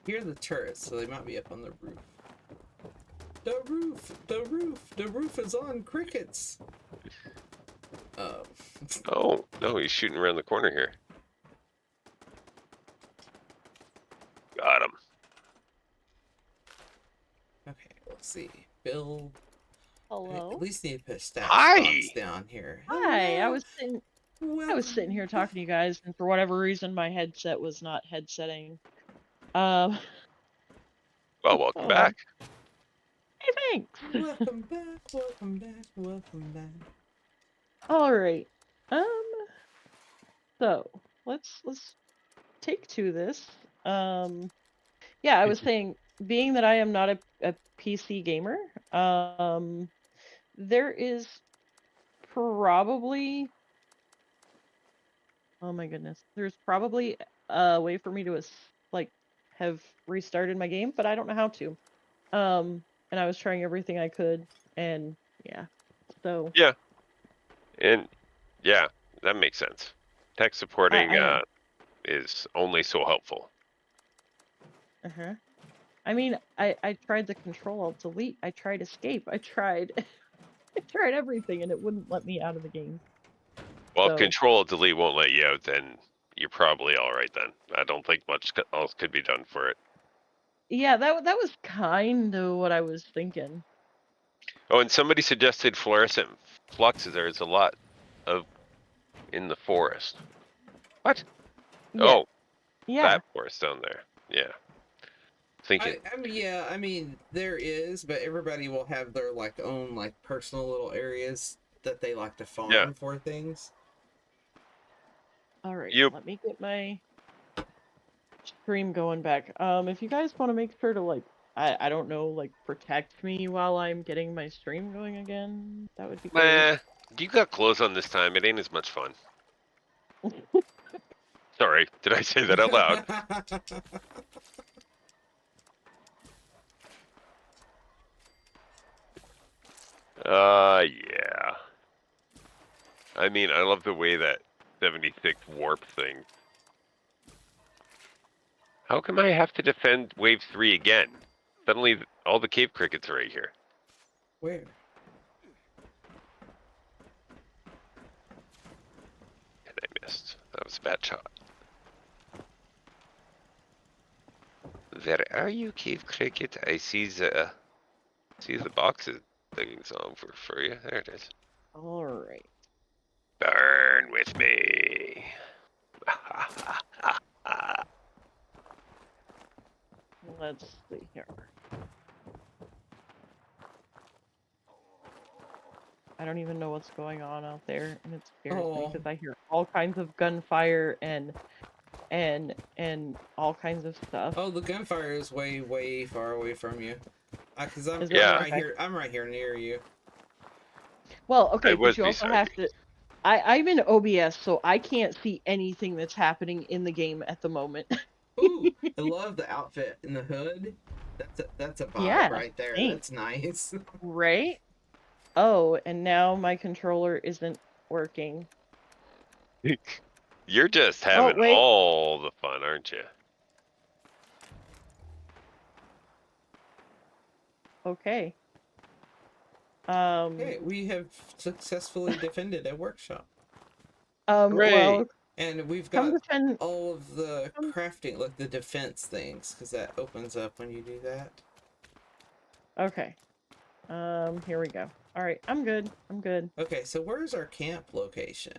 C: Hear the turrets, so they might be up on the roof. The roof! The roof! The roof is on crickets!
A: Oh, no, he's shooting around the corner here. Got him.
C: Okay, let's see. Build.
B: Hello.
C: At least need to put stats
A: Hi.
C: down here.
B: Hi. I
C: Hello.
B: was sitting here talking to you guys, and for whatever reason, my headset was not headsetting.
A: Well, welcome back.
B: Hey, thanks.
C: Welcome back. Welcome back. Welcome back.
B: All right. So let's take to this. Yeah, I was saying, being that I am not a PC gamer, there is probably, oh my goodness, there's probably a way for me to have restarted my game, but I don't know how to. And I was trying everything I could, and yeah, so
A: Yeah. And yeah, that makes sense. Tech supporting is only so helpful.
B: I I mean, I tried the Control-Alt-Delete. I tried escape. I tried I tried everything, and it wouldn't let me out of the game.
A: Well,
B: So-
A: if Control-Delete won't let you out, then you're probably all right then. I don't think much else could be done for it.
B: Yeah, that was kind of what I was thinking.
A: Oh, and somebody suggested fluorescent fluxes. There's a lot of in the forest. What?
B: Yeah.
A: Oh,
B: Yeah.
A: that forest down there. Yeah. Thinking.
C: I mean, yeah, I mean, there is, but everybody will have their, like, own, like, personal little areas that they like to farm for things.
B: All right.
A: Yep.
B: Let me get my stream going back. If you guys want to make sure to, like, I don't know, like, protect me while I'm getting my stream going again, that would be great.
A: You got clothes on this time. It ain't as much fun. Sorry, did I say that out loud? Yeah. I mean, I love the way that 76 warp thing. How come I have to defend wave 3 again? Suddenly, all the cave crickets are right here.
C: Where?
A: And I missed. That was a bad shot. Where are you, cave cricket? I see the boxes things on for you. There it is.
B: All right.
A: Burn with me.
B: Let's see here. I don't even know what's going on out there, and it scares me because I hear all kinds of gunfire and all kinds of stuff.
C: Oh, the gunfire is way, way far away from you. Because I'm right here. I'm right here near you.
B: Well, okay, but you also have to. I'm in OBS, so I can't see anything that's happening in the game at the moment.
C: Ooh, I love the outfit and the hood. That's a vibe right there.
B: Thanks.
C: That's nice.
B: Right? Oh, and now my controller isn't working.
A: You're just having all the fun, aren't you?
B: Okay.
C: Okay, we have successfully defended a workshop.
B: Well,
C: and we've got all of the crafting, like the defense things, because that opens up when you do that.
B: Okay. Here we go. All right, I'm good. I'm good.
C: Okay, so where's our camp location?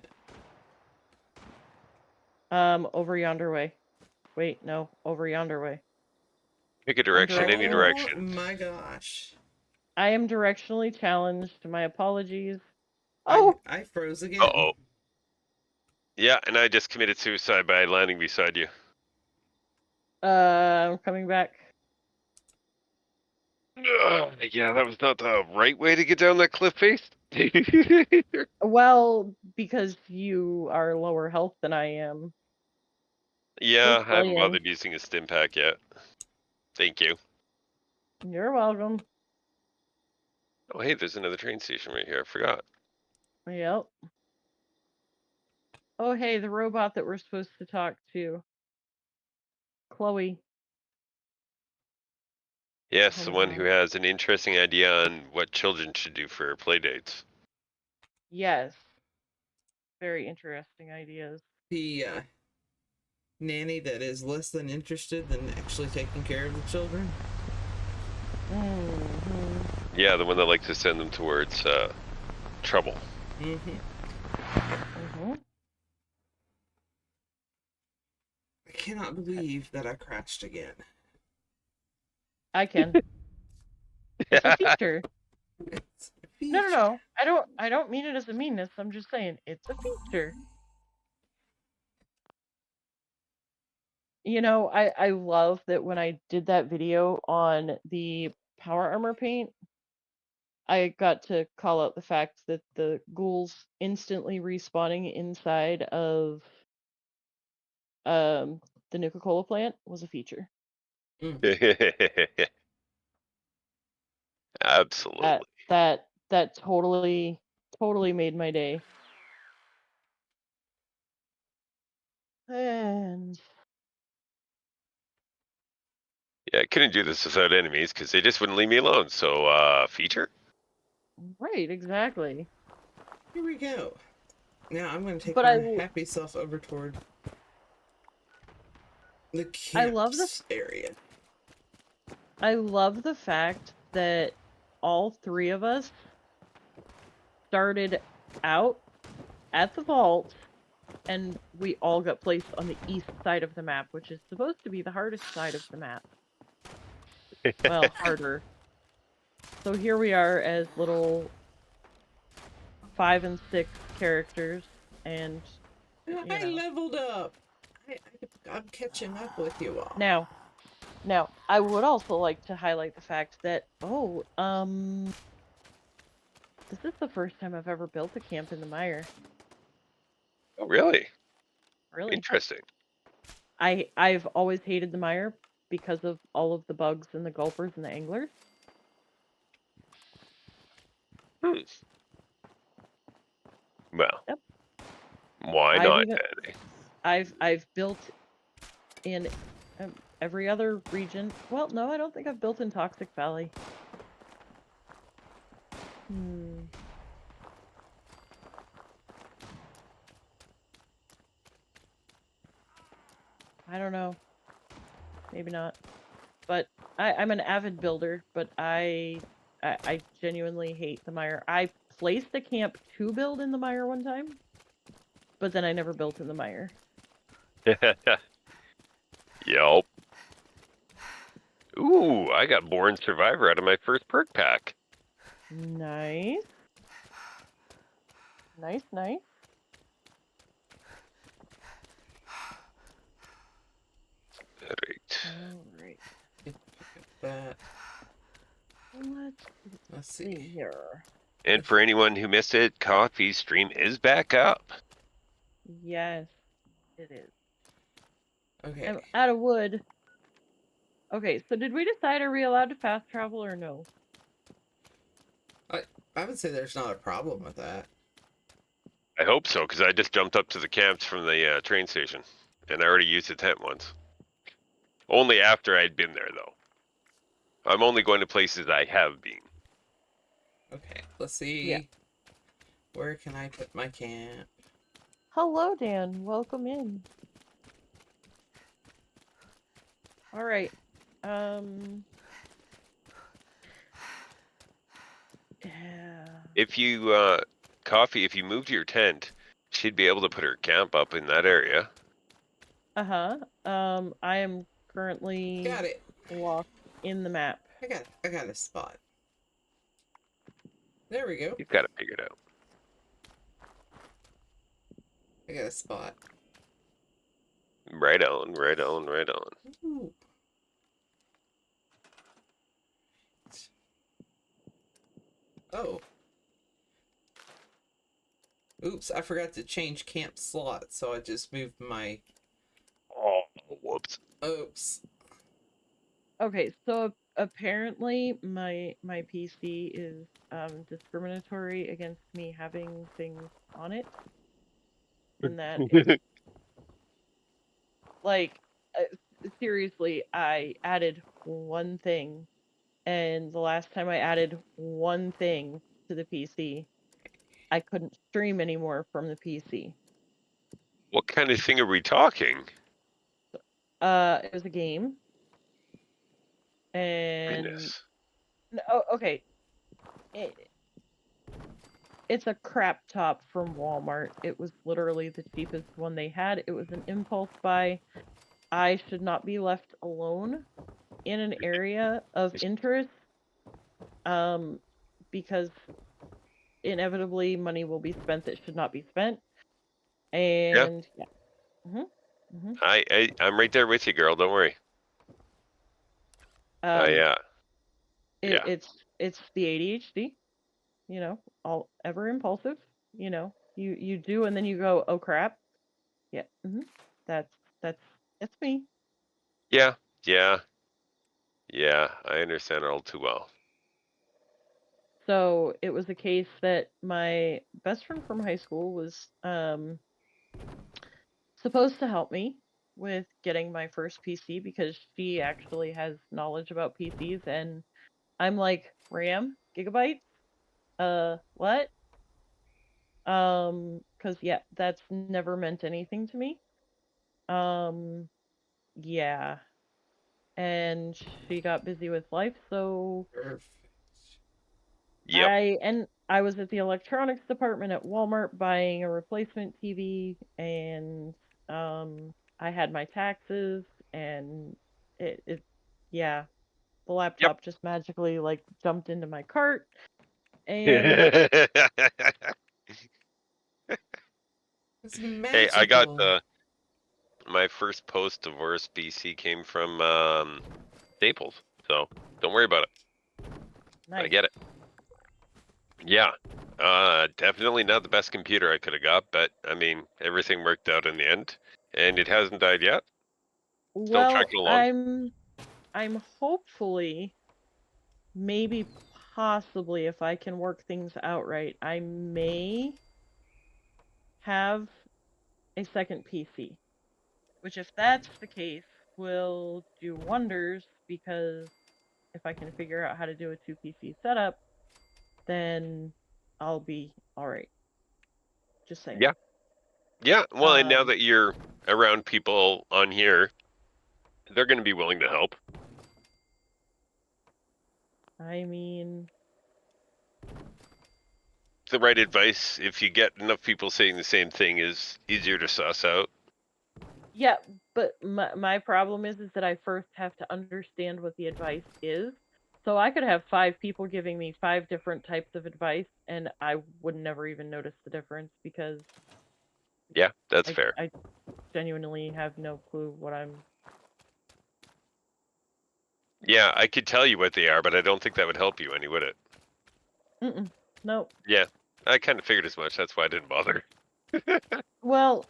B: Over yonder way. Wait, no, over yonder way.
A: Pick a direction, any direction.
C: Oh my gosh.
B: I am directionally challenged. My apologies.
C: Oh! I froze again.
A: Uh-oh. Yeah, and I just committed suicide by landing beside you.
B: I'm coming back.
A: Yeah, that was not the right way to get down that cliff face.
B: Well, because you are lower health than I am.
A: Yeah, I haven't bothered using a stim pack yet. Thank you.
B: You're welcome.
A: Oh, hey, there's another train station right here. I forgot.
B: Yep. Oh, hey, the robot that we're supposed to talk to. Chloe.
A: Yes, the one who has an interesting idea on what children should do for play dates.
B: Yes. Very interesting ideas.
C: The nanny that is less than interested than actually taking care of the children.
B: Mm-hmm.
A: Yeah, the one that likes to send them towards trouble.
C: Mm-hmm.
B: Mm-hmm.
C: I cannot believe that I crashed again.
B: I can. It's a feature.
C: It's a feature.
B: No. I don't mean it as a meanness. I'm just saying it's a feature. You know, I love that when I did that video on the power armor paint, I got to call out the fact that the ghouls instantly respawning inside of the Nuka-Cola plant was a feature.
A: Absolutely.
B: That totally made my day. And
A: Yeah, I couldn't do this without enemies because they just wouldn't leave me alone. So, feature?
B: Right, exactly.
C: Here we go. Now I'm going to take
B: But
C: my happy self over toward the
B: I love
C: camps area.
B: I love the fact that all three of us started out at the vault, and we all got placed on the east side of the map, which is supposed to be the hardest side of the map. Well, harder. So here we are as little 5 and 6 characters, and
C: I leveled up. I'm catching up with you all.
B: Now, I would also like to highlight the fact that this is the first time I've ever built a camp in the mire.
A: Oh, really?
B: Really?
A: Interesting.
B: I've always hated the mire because of all of the bugs and the gulpers and the anglers.
A: Well,
B: Yep.
A: why not, Danny?
B: I've built in every other region. Well, no, I don't think I've built in Toxic Valley. I don't know. Maybe not. But I'm an avid builder, but I genuinely hate the mire. I placed a camp to build in the mire one time, but then I never built in the mire.
A: Yup. Ooh, I got Born Survivor out of my first perk pack.
B: Nice. Nice, nice.
A: Alright.
C: That.
B: Let's see here.
A: And for anyone who missed it, Coffee Stream is back up.
B: Yes, it is.
C: Okay.
B: I'm out of wood. Okay, so did we decide, are we allowed to fast travel or no?
C: I would say there's not a problem with that.
A: I hope so, because I just jumped up to the camps from the train station. And I already used the tent once. Only after I'd been there, though. I'm only going to places I have been.
C: Okay, let's see.
B: Yeah.
C: Where can I put my camp?
B: Hello, Dan. Welcome in. All right. Yeah.
A: If you, Coffee, if you move to your tent, she'd be able to put her camp up in that area.
B: Uh-huh. I am currently
C: Got it.
B: locked in the map.
C: I got a spot. There we go.
A: You've got to figure it out.
C: I got a spot.
A: Right on, right on, right on.
C: Ooh. Oh. Oops, I forgot to change camp slots, so I just moved my...
A: Oh, whoops.
C: Oops.
B: Okay, so apparently my PC is discriminatory against me having things on it. And that is, like, seriously, I added one thing, and the last time I added one thing to the PC, I couldn't stream anymore from the PC.
A: What kind of thing are we talking?
B: It was a game. And
A: Goodness.
B: oh, okay. It's a crap top from Walmart. It was literally the cheapest one they had. It was an impulse buy. I should not be left alone in an area of interest, because inevitably money will be spent that should not be spent. And yeah.
A: I'm right there with you, girl. Don't worry. Yeah.
B: It's the ADHD, all ever impulsive. You do, and then you go, oh crap. Yeah. That's me.
A: Yeah. I understand it all too well.
B: So it was a case that my best friend from high school was supposed to help me with getting my first PC because she actually has knowledge about PCs, and I'm like, RAM, gigabytes, what? Because yeah, that's never meant anything to me. Yeah, and she got busy with life, so
C: Perfect.
A: Yep.
B: I was at the electronics department at Walmart buying a replacement TV, and I had my taxes, and it yeah, the
A: Yep.
B: laptop just magically like jumped into my cart, and
A: Hey,
C: It's
A: I got
C: magical.
A: my first post-divorce PC came from Staples, so don't worry about it. I
B: nice.
A: get it. Yeah. Definitely not the best computer I could have got, but I mean, everything worked out in the end, and it hasn't died yet. Still
B: Well,
A: trucking along.
B: I'm hopefully, maybe possibly, if I can work things out right, I may have a second PC. Which, if that's the case, will do wonders, because if I can figure out how to do a 2 PC setup, then I'll be alright. Just saying.
A: Yeah. Yeah. Well, and now
B: Um,
A: that you're around people on here, they're going to be willing to help.
B: I mean,
A: The right advice, if you get enough people saying the same thing, is easier to suss out.
B: yeah, but my problem is that I first have to understand what the advice is. So I could have 5 people giving me 5 different types of advice, and I would never even notice the difference, because
A: Yeah, that's fair.
B: I genuinely have no clue what I'm...
A: Yeah, I could tell you what they are, but I don't think that would help you any, would it?
B: Nope.
A: Yeah, I kind of figured as much. That's why I didn't bother.
B: Well,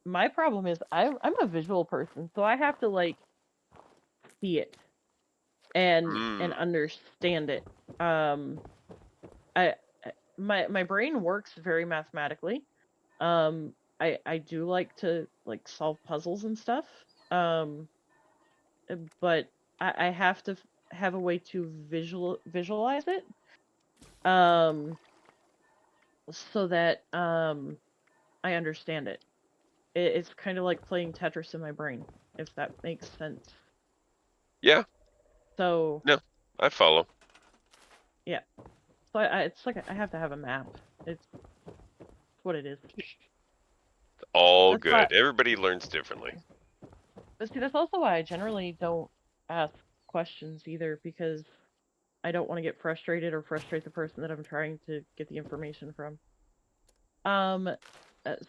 B: my problem is I'm a visual person, so I have to like see it and understand it. I my brain works very mathematically. I do like to like solve puzzles and stuff. But I have to have a way to visualize it. So that I understand it. It's kind of like playing Tetris in my brain, if that makes sense.
A: Yeah.
B: So
A: No, I follow.
B: yeah, so it's like I have to have a map. It's what it is.
A: All
B: That's why.
A: good. Everybody learns differently.
B: But see, that's also why I generally don't ask questions either, because I don't want to get frustrated or frustrate the person that I'm trying to get the information from.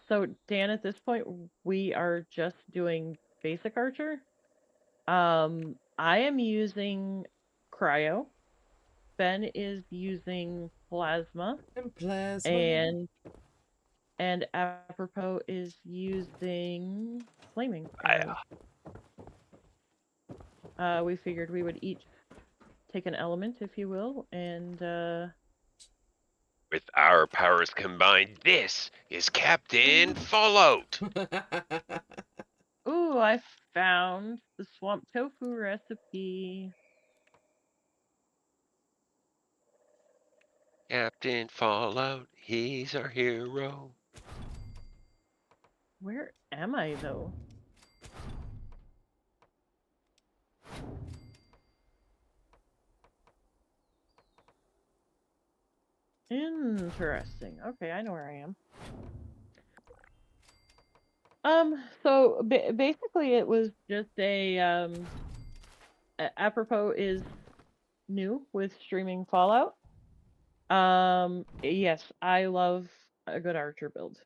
B: So Dan, at this point, we are just doing basic Archer. I am using Cryo. Ben is using Plasma.
C: And plasma.
B: And Apropos is using Flaming. We figured we would each take an element, if you will, and
A: With our powers combined, this is Captain Fallout.
B: ooh, I found the swamp tofu recipe.
A: Captain Fallout, he's our hero.
B: Where am I, though? Interesting. Okay, I know where I am. So basically it was just a, Apropos is new with streaming Fallout. Yes, I love a good Archer build.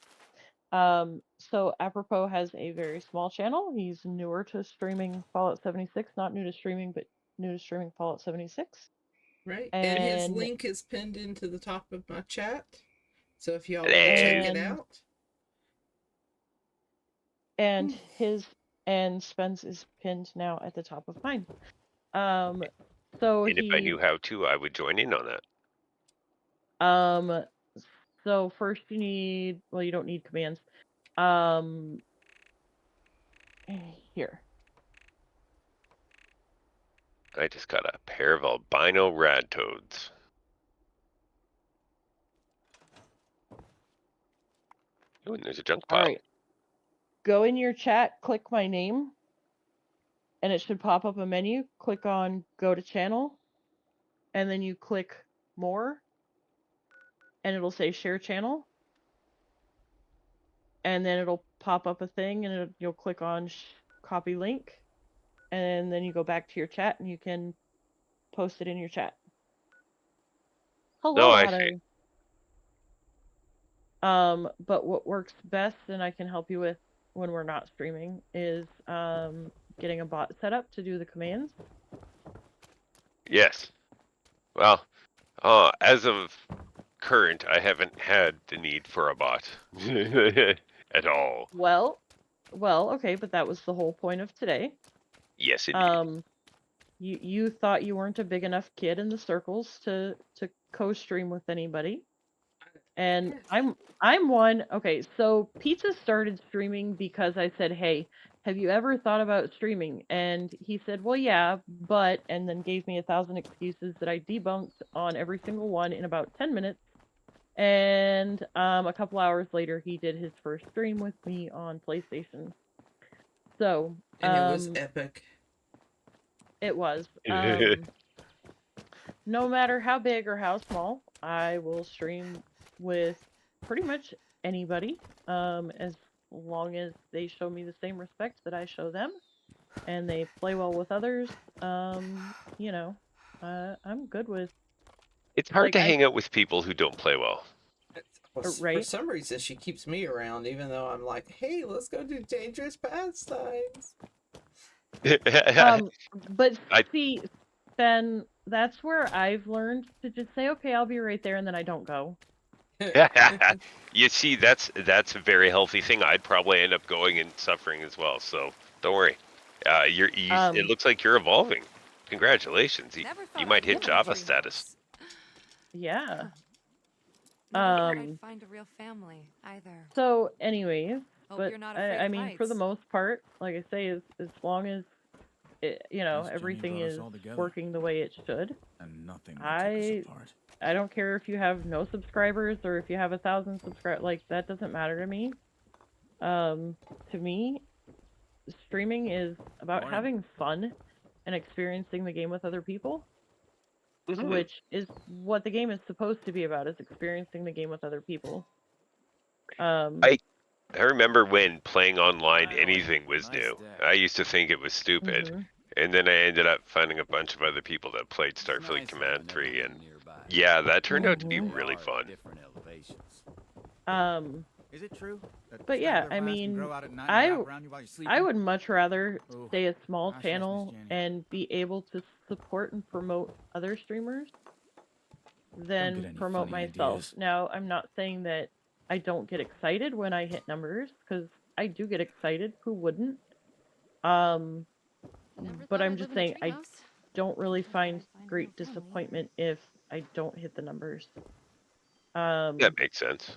B: So Apropos has a very small channel. He's newer to streaming Fallout 76, not new to streaming, but new to streaming Fallout 76.
C: Right. And his link is pinned into the top of my chat. So if y'all want to check it out.
B: And and Spence is pinned now at the top of mine. So
A: and if I knew how to, I would join in on
B: that. So first you need, well, you don't need commands. Here.
A: I just got a pair of albino rad toads. Oh, and there's a junk pile.
B: All right. Go in your chat, click my name, and it should pop up a menu. Click on Go to Channel, and then you click More, and it'll say Share Channel. And then it'll pop up a thing, and you'll click on Copy Link, and then you go back to your chat, and you can post it in your chat. Hello,
A: No, I
B: Otto.
A: see.
B: But what works best, and I can help you with when we're not streaming, is getting a bot set up to do the commands.
A: Yes. Well, as of current, I haven't had the need for a bot at all.
B: Well, okay, but that was the whole point of today.
A: Yes, indeed.
B: You thought you weren't a big enough kid in the circles to co-stream with anybody. And I'm one. Okay, so Pizza started streaming because I said, "Hey, have you ever thought about streaming?" And he said, "Well, yeah, but," and then gave me 1,000 excuses that I debunked on every single one in about 10 minutes. And a couple hours later, he did his first stream with me on PlayStation. So,
C: And it was epic.
B: It was. No matter how big or how small, I will stream with pretty much anybody, as long as they show me the same respect that I show them, and they play well with others. You know, I'm good with.
A: It's hard to hang out with people who don't play well.
B: Right?
C: For some reason, she keeps me around, even though I'm like, "Hey, let's go do dangerous pastimes."
B: But see, then that's where I've learned to just say, "Okay, I'll be right there," and then I don't go.
A: You see, that's a very healthy thing. I'd probably end up going and suffering as well. So don't worry. It looks like you're evolving. Congratulations. You might hit Java status.
B: Yeah.
F: I'd find a real family either.
B: So, anyways,
F: Hope
B: but
F: you're not afraid
B: I
F: of
B: mean, for the
F: heights.
B: most part, like I say, as long as it, you know,
D: Miss Jenny
B: everything
D: brought us
B: is
D: all together.
B: working the way it should,
D: And nothing will take us apart.
B: I don't care if you have no subscribers or if you have 1,000 subscribers. Like, that doesn't matter to me. To me, streaming is about
D: Morning.
B: having fun and experiencing the game with other people,
A: Mhm.
B: which is what the game is supposed to be about, is experiencing the game with other people.
A: I remember when playing online
D: Finally,
A: anything was
D: nice
A: new.
D: day.
A: I used to think it was stupid.
B: Mhm.
A: And then I ended up finding a bunch of other people that played
D: It's
A: Starfleet
D: nice
A: Command
D: having
A: 3,
D: everyone
A: and
D: nearby.
A: yeah, that turned out to be
B: Mhm.
A: really
D: They are
A: fun.
D: Different elevations.
B: Is
D: it true?
B: But yeah, I mean, I would much rather
D: Ooh,
B: stay a small
D: gosh, yes, Miss
B: channel
D: Jenny.
B: and be able to support and promote other streamers than
D: any
B: promote
D: funny
B: myself.
D: ideas.
B: Now, I'm not saying that I don't get excited when I hit numbers, because I do get excited. Who wouldn't? But I'm just saying I don't really find great disappointment if I don't hit the numbers.
A: That makes sense.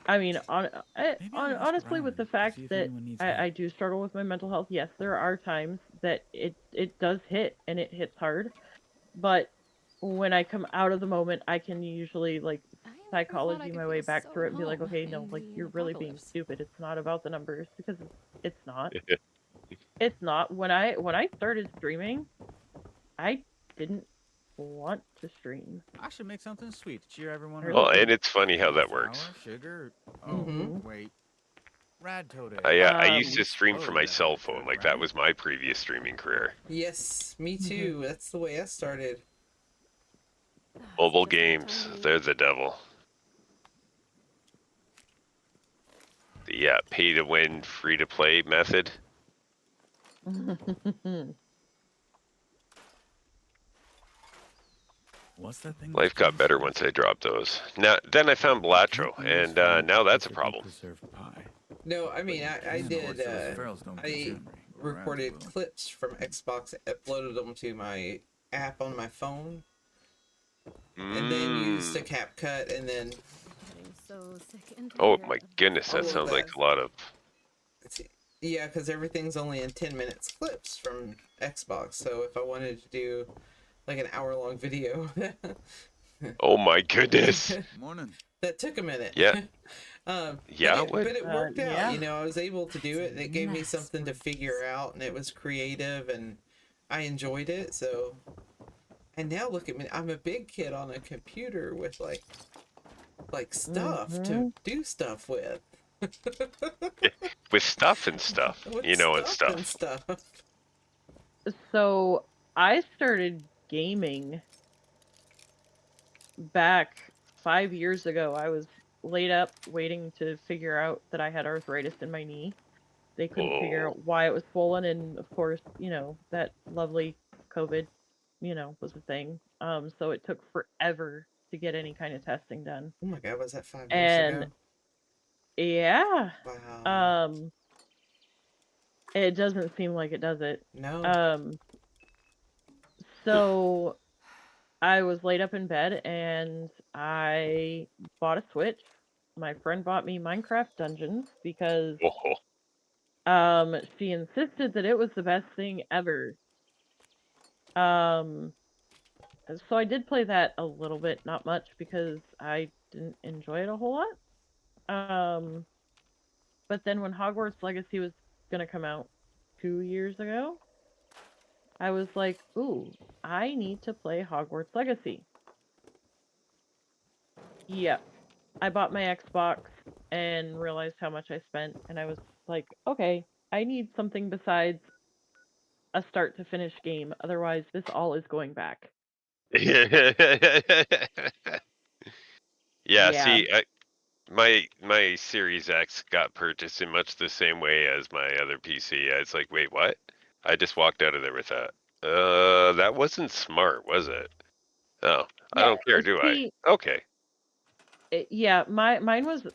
B: I mean,
D: Maybe I'll ask
B: honestly,
D: around
B: with the
D: and
B: fact
D: see if
B: that
D: anyone needs
B: I do struggle with my mental health, yes, there are times that it does hit, and it hits hard. But when I come out of the moment, I can usually, like, psychology my way back through it and be like, okay, no, like, you're really being stupid. It's not about the numbers, because it's not. It's not. When I started streaming, I didn't want to stream.
D: I should make something sweet to cheer everyone
B: Really?
A: Well,
D: up.
A: and it's funny how that
D: Flour,
A: works.
D: sugar. Oh,
C: Mhm.
D: wait. Rad toad egg.
A: I used to stream
D: Oh,
A: from my
D: that's
A: cell
D: good,
A: phone. Like,
D: right?
A: that was my previous streaming career.
C: Yes, me too. That's the way I started.
A: Mobile games, they're the devil. The pay-to-win, free-to-play method.
D: What's that thing?
A: Life got better once I dropped those. Then I found Blatro, and now that's a problem.
C: No, I mean, I did, I recorded clips from Xbox, uploaded them to my app on my phone, and then used a CapCut, and then...
A: Oh my goodness, that sounds like a lot of...
C: Let's see. Yeah, because everything's only in 10 minutes clips from Xbox. So if I wanted to do like an hour-long video,
A: Oh my goodness.
D: Morning.
C: that took a minute.
A: Yeah.
C: but
A: Yeah, it would.
C: it worked out.
B: Yeah.
C: You know, I was able to do it, and it gave me
F: Mess
C: something to
F: with
C: figure out, and it was creative, and I enjoyed it. So, and now look at me. I'm a big kid on a computer with like stuff to do stuff with.
A: With stuff and stuff,
C: With
A: you know, and
C: stuff and
A: stuff.
C: stuff.
B: So I started gaming back 5 years ago. I was laid up waiting to figure out that I had arthritis in my knee. They couldn't figure
A: Oh.
B: out why it was swollen, and of course, that lovely COVID, was a thing. So it took forever to get any kind of testing done.
C: Oh my God, was that 5 years
B: And
C: ago?
B: yeah,
C: Wow.
B: it doesn't seem like it, does it?
C: No.
B: So I was laid up in bed and I bought a Switch. My friend bought me Minecraft Dungeons because she insisted that it was the best thing ever. So I did play that a little bit, not much, because I didn't enjoy it a whole lot. But then when Hogwarts Legacy was gonna come out 2 years ago, I was like, ooh, I need to play Hogwarts Legacy. Yep. I bought my Xbox and realized how much I spent, and I was like, okay, I need something besides a start to finish game. Otherwise, this all is going back.
A: Yeah,
B: Yeah.
A: see, my Series X got purchased in much the same way as my other PC. I was like, wait, what? I just walked out of there with that. That wasn't smart, was it? Oh, I
B: Yeah.
A: don't care, do I?
B: See,
A: Okay.
B: yeah, mine was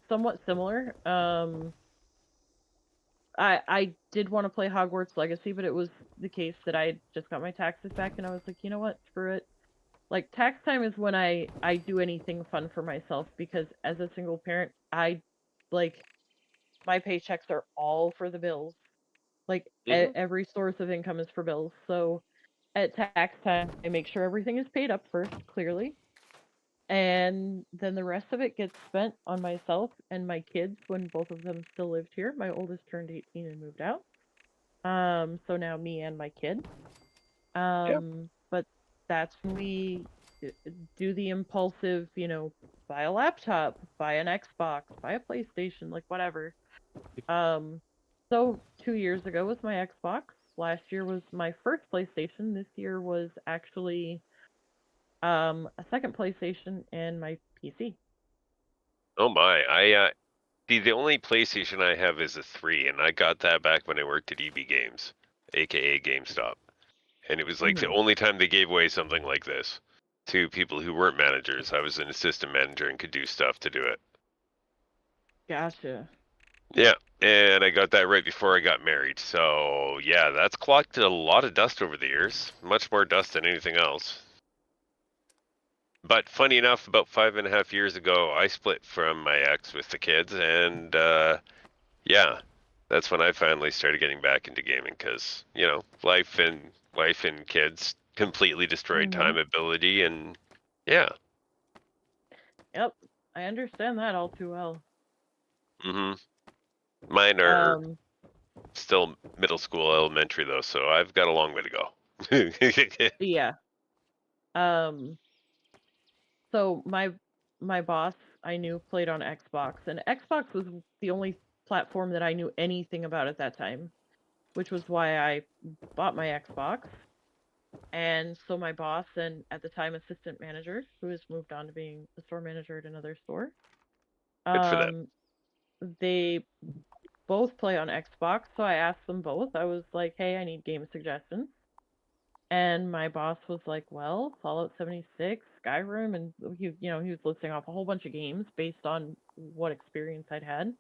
B: somewhat similar. I did want to play Hogwarts Legacy, but it was the case that I had just got my taxes back, and I was like, you know what, screw it. Like, tax time is when I do anything fun for myself, because as a single parent, like, my paychecks are all for the bills. Like,
A: Mhm.
B: every source of income is for bills. So at tax time, I make sure everything is paid up first, clearly. And then the rest of it gets spent on myself and my kids when both of them still lived here. My oldest turned 18 and moved out. So now me and my kid.
A: Yeah.
B: But that's when we do the impulsive, buy a laptop, buy an Xbox, buy a PlayStation, like whatever. So 2 years ago was my Xbox. Last year was my first PlayStation. This year was actually a second PlayStation and my PC.
A: Oh my, see, the only PlayStation I have is a 3, and I got that back when I worked at EB Games, aka GameStop. And it was like the only time they gave away something like this to people who weren't managers. I was an assistant manager and could do stuff to do it.
B: Gotcha.
A: Yeah, and I got that right before I got married. So yeah, that's clocked a lot of dust over the years. Much more dust than anything else. But funny enough, about 5.5 years ago, I split from my ex with the kids, and yeah, that's when I finally started getting back into gaming, because life and kids completely destroyed time, ability, and yeah.
B: Yep, I understand that all too well.
A: Mine are still middle school, elementary though, so I've got a long way to go.
B: Yeah. So my boss, I knew, played on Xbox, and Xbox was the only platform that I knew anything about at that time, which was why I bought my Xbox. And so my boss, and at the time assistant manager, who has moved on to being a store manager at another store,
A: Good for them.
B: they both play on Xbox. So I asked them both. I was like, hey, I need game suggestions. And my boss was like, well, Fallout 76, Skyrim, and he was listing off a whole bunch of games based on what experience I'd had.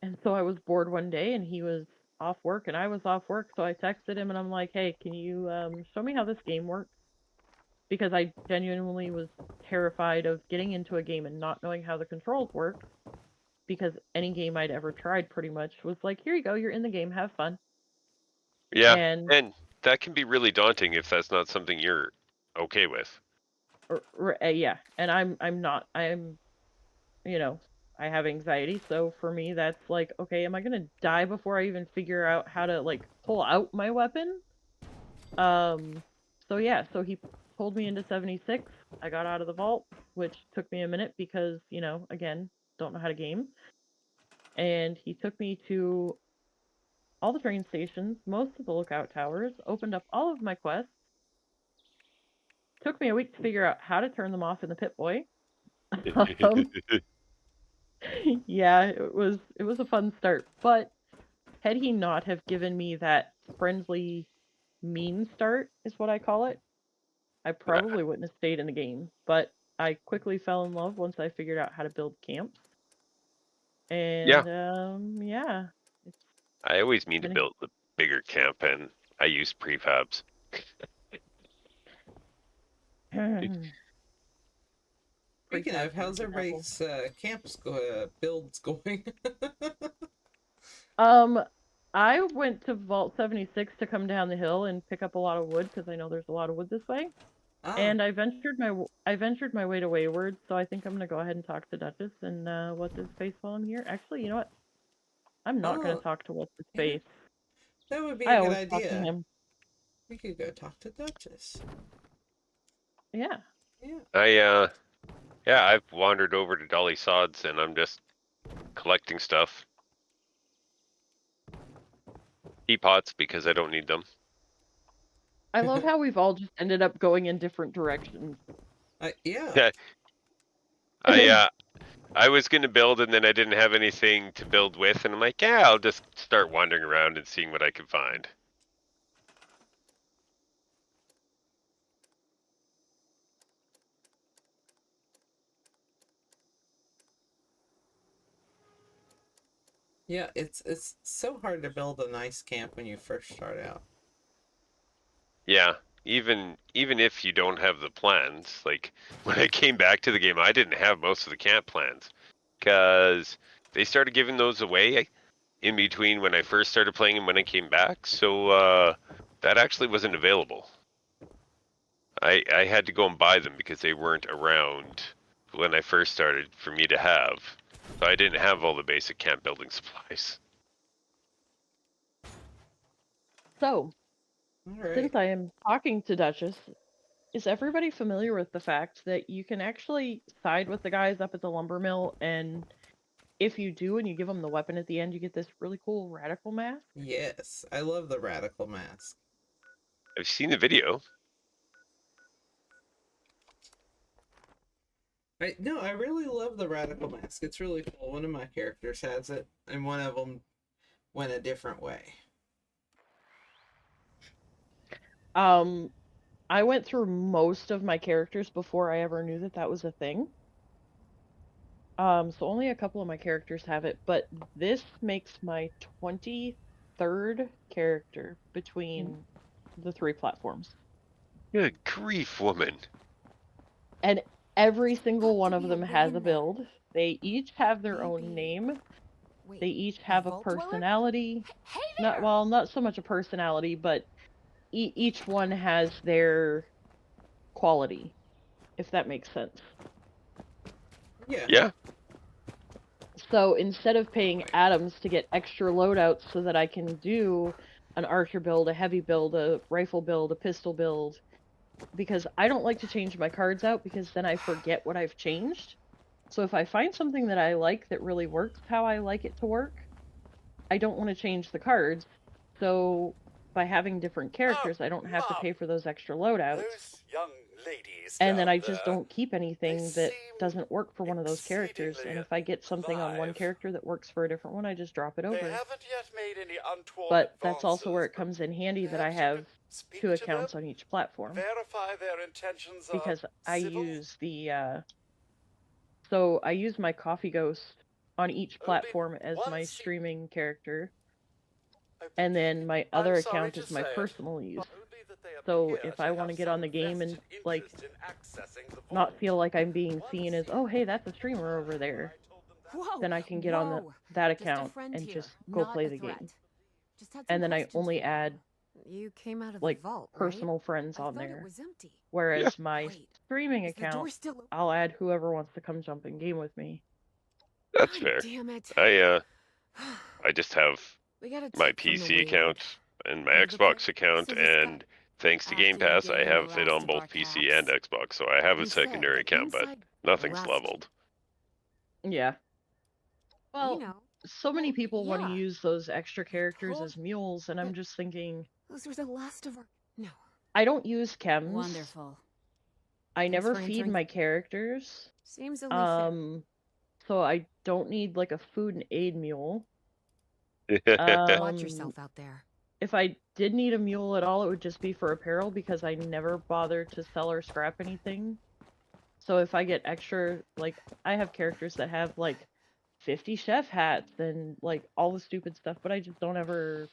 B: And so I was bored one day, and he was off work, and I was off work, so I texted him, and I'm like, hey, can you show me how this game works? Because I genuinely was terrified of getting into a game and not knowing how the controls work. because any game I'd ever tried pretty much was like, here you go, you're in the game, have fun.
A: Yeah,
B: And
A: and that can be really daunting if that's not something you're okay with.
B: yeah, and I'm not. You know, I have anxiety, so for me that's like, okay, am I gonna die before I even figure out how to like pull out my weapon? So yeah, so he pulled me into 76. I got out of the vault, which took me a minute because, you know, again, don't know how to game. And he took me to all the train stations, most of the lookout towers, opened up all of my quests. Took me a week to figure out how to turn them off in the Pip-Boy. Yeah, it was a fun start, but had he not have given me that friendly mean start is what I call it, I probably wouldn't have stayed in the game. But I quickly fell in love once I figured out how to build camps. And yeah.
A: I always mean to build the bigger camp, and I use prefabs.
C: Speaking of, how's everybody's builds going?
B: I went to Vault 76 to come down the hill and pick up a lot of wood because I know there's a lot of wood this way. And I ventured my way to Wayward, so I think I'm gonna go ahead and talk to Duchess and what's his face while I'm here. Actually, you know what? I'm not gonna talk to what's his face.
C: That would be a good idea.
B: Talk to him.
C: We could go talk to Duchess.
B: Yeah.
C: Yeah.
A: I've wandered over to Dolly Sods and I'm just collecting stuff. Teapots because I don't need them.
B: I love how we've all just ended up going in different directions.
C: Yeah.
A: I was gonna build and then I didn't have anything to build with, and I'm like, yeah, I'll just start wandering around and seeing what I can find.
C: Yeah, it's so hard to build a nice camp when you first start out.
A: Yeah, even if you don't have the plans, like when I came back to the game, I didn't have most of the camp plans because they started giving those away in between when I first started playing and when I came back. So that actually wasn't available. I had to go and buy them because they weren't around when I first started for me to have. So I didn't have all the basic camp building supplies.
B: So,
C: Right.
B: since I am talking to Duchess, is everybody familiar with the fact that you can actually side with the guys up at the lumber mill, and if you do and you give them the weapon at the end, you get this really cool radical mask?
C: Yes, I love the radical mask.
A: I've seen the video.
C: I really love the radical mask. It's really cool. One of my characters has it, and one of them went a different way.
B: I went through most of my characters before I ever knew that that was a thing. So only a couple of my characters have it, but this makes my 23rd character between the 3 platforms.
A: Good grief, woman.
B: And every single one of them has a build. They each have their own name. They each have a personality. Not so much a personality, but each one has their quality, if that makes sense.
A: Yeah.
B: So instead of paying atoms to get extra loadouts so that I can do an archer build, a heavy build, a rifle build, a pistol build, because I don't like to change my cards out because then I forget what I've changed. So if I find something that I like that really works how I like it to work, I don't want to change the cards. So by having different characters, I don't have to pay for those extra loadouts. And then I just don't keep anything that doesn't work for one of those characters. And if I get something on one character that works for a different one, I just drop it over. But that's also where it comes in handy that I have 2 accounts on each platform. Because I use the so I use my CoffeeGhost on each platform as my streaming character. And then my other account is my personal use. So if I want to get on the game and like not feel like I'm being seen as, oh hey, that's a streamer over there,
F: Whoa,
B: then I can get on
F: whoa.
B: that
F: Just a
B: account
F: friend
B: and
F: here,
B: just go
F: not
B: play
F: a
B: the
F: threat.
B: game.
F: Just had some
B: And then I
F: questions
B: only
F: for you.
B: add
F: You came out of
B: like
F: the vault,
B: personal friends
F: right? I
B: on
F: thought
B: there.
F: it was empty.
B: Whereas my
F: Wait,
B: streaming
F: is the door
B: account,
F: still open?
B: I'll add whoever wants to come jump in game with me.
A: That's
F: God
A: fair.
F: damn it.
A: I just have
F: We got a
A: my
F: tip from the
A: PC
F: Wayward.
A: account and my
F: Heard the
A: Xbox
F: place
A: account,
F: is a
A: and thanks to
F: After
A: Game
F: you
A: Pass,
F: gave
A: I
F: him
A: have
F: the
A: it
F: last
A: on
F: of
A: both
F: our
A: PC
F: cats,
A: and Xbox, so I have a
F: he said
A: secondary
F: that
A: account, but
F: inside
A: nothing's
F: last-
A: leveled.
B: Yeah.
F: You
B: Well,
F: know,
B: so many people want to
F: yeah.
B: use those extra characters
F: told
B: as mules, and I'm
F: that-
B: just thinking,
F: those were the last of our... No.
B: I don't use chems.
F: Wonderful.
B: I
F: Thanks
B: never
F: for
B: feed
F: answering.
B: my characters.
F: Seems only fair.
B: So I don't need like a food and aid mule.
F: Watch yourself out there.
B: If I did need a mule at all, it would just be for apparel because I never bother to sell or scrap anything. So if I get extra, like, I have characters that have like 50 chef hats and like all the stupid stuff, but I just don't ever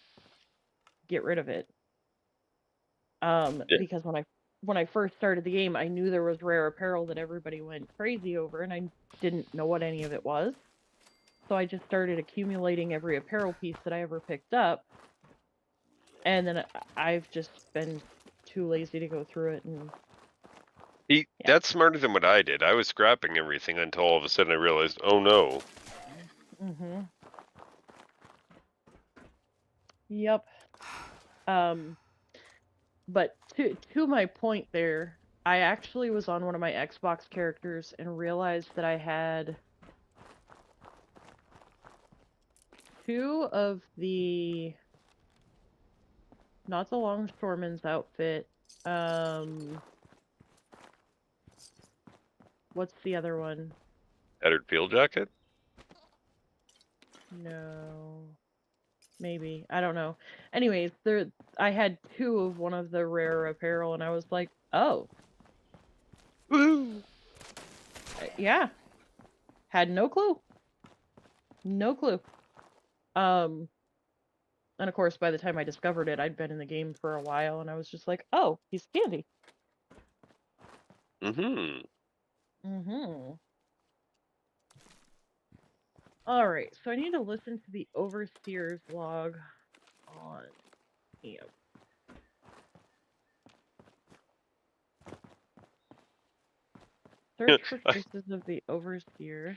B: get rid of it. Because when I first started the game, I knew there was rare apparel that everybody went crazy over, and I didn't know what any of it was. So I just started accumulating every apparel piece that I ever picked up, and then I've just been too lazy to go through it. And
A: That's smarter than what I did. I was scrapping everything until all of a sudden I realized, oh no.
B: Yep. But to my point there, I actually was on one of my Xbox characters and realized that I had 2 of the, not the longshoreman's outfit, what's the other one?
A: Tattered field jacket?
B: No. Maybe. I don't know. Anyways, I had 2 of one of the rare apparel, and I was like, oh.
A: Woo!
B: Yeah. Had no clue. No clue. And of course, by the time I discovered it, I'd been in the game for a while, and I was just like, oh, he's Candy. Alright, so I need to listen to the Overseer's log on camp. Search for traces of the Overseer.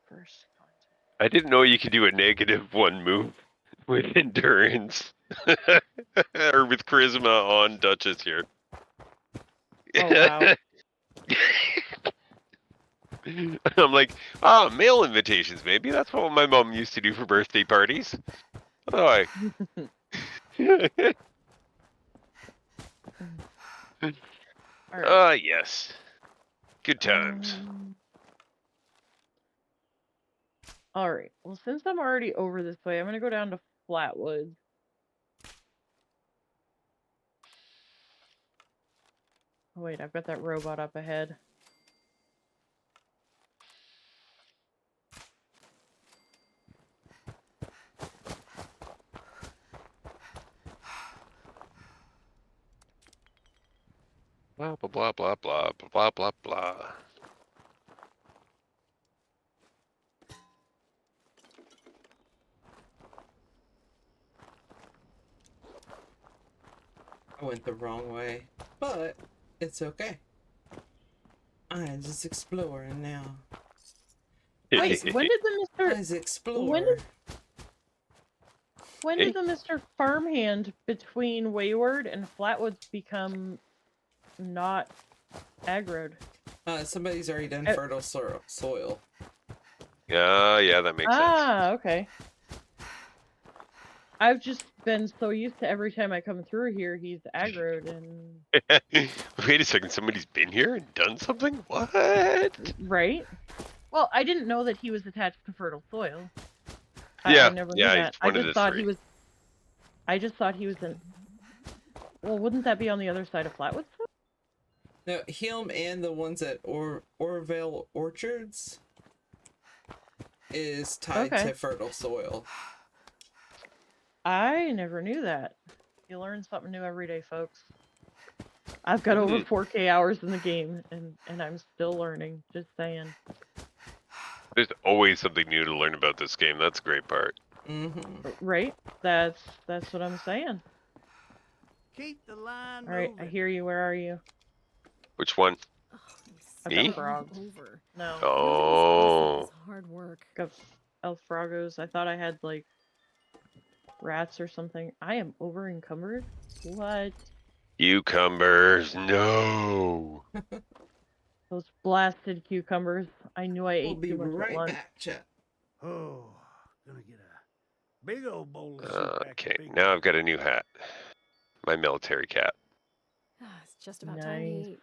B: First contact.
A: I didn't know you could do a -1 move with endurance. Or with charisma on Duchess here.
B: Oh, wow.
A: I'm like, mail invitations, maybe? That's what my mom used to do for birthday parties. Oh,
B: Alright.
A: yes. Good times.
B: Alright, well, since I'm already over this way, I'm gonna go down to Flatwoods. Oh, wait, I've got that robot up ahead.
A: Blah, blah, blah, blah, blah, blah, blah, blah.
C: I went the wrong way, but it's okay. I'm just exploring now.
B: Wait, when did the Mr.
C: As explorer.
B: When did the Mr. Farmhand between Wayward and Flatwoods become not aggroed?
C: Somebody's already done fertile soil.
A: Yeah, that makes sense.
B: Okay. I've just been so used to every time I come through here, he's aggroed and...
A: Wait a second, somebody's been here and done something? What?
B: Right? Well, I didn't know that he was attached to fertile soil.
A: Yeah,
B: I never knew that. I just thought he was... I just thought he was in... Well, wouldn't that be on the other side of Flatwoods?
C: No, him and the ones at Orville Orchards is tied to fertile soil.
B: I never knew that. You learn something new every day, folks. I've got over 4K hours in the game, and I'm still learning. Just saying.
A: There's always something new to learn about this game. That's a great part.
B: Right? That's what I'm saying.
D: Keep the line
B: All right, I
D: moving.
B: hear you. Where are you?
A: Which one?
B: I've
A: Me?
B: got frogs. No.
A: Oh.
F: Hard work.
B: Got frogos. I thought I had like rats or something. I am over encumbered. What?
A: Cucumbers, no.
B: Those blasted cucumbers. I knew I
C: We'll
B: ate
C: be
B: too much at
C: right
B: lunch.
C: back, chat.
D: Oh, gonna get a big old bowl of soup back
A: Okay,
D: to Big
A: now
D: Daddy.
A: I've got a new hat. My military cap.
F: It's just about time to
B: Nice.
F: eat.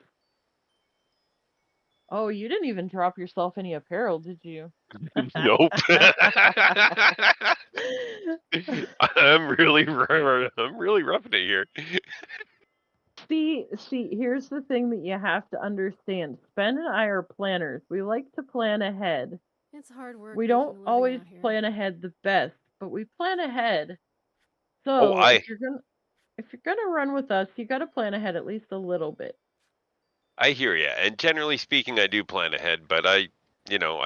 B: Oh, you didn't even drop yourself any apparel, did you?
A: Nope. I'm really roughing it here.
B: See, here's the thing that you have to understand. Spen and I are planners. We like to plan ahead.
F: It's hard work.
B: We
F: making a
B: don't
F: living
B: always
F: out here.
B: plan ahead the best, but we plan ahead. So
A: Oh,
B: if you're gonna run with us, you got to plan ahead at least a little bit.
A: I hear you, and generally speaking, I do plan ahead, but I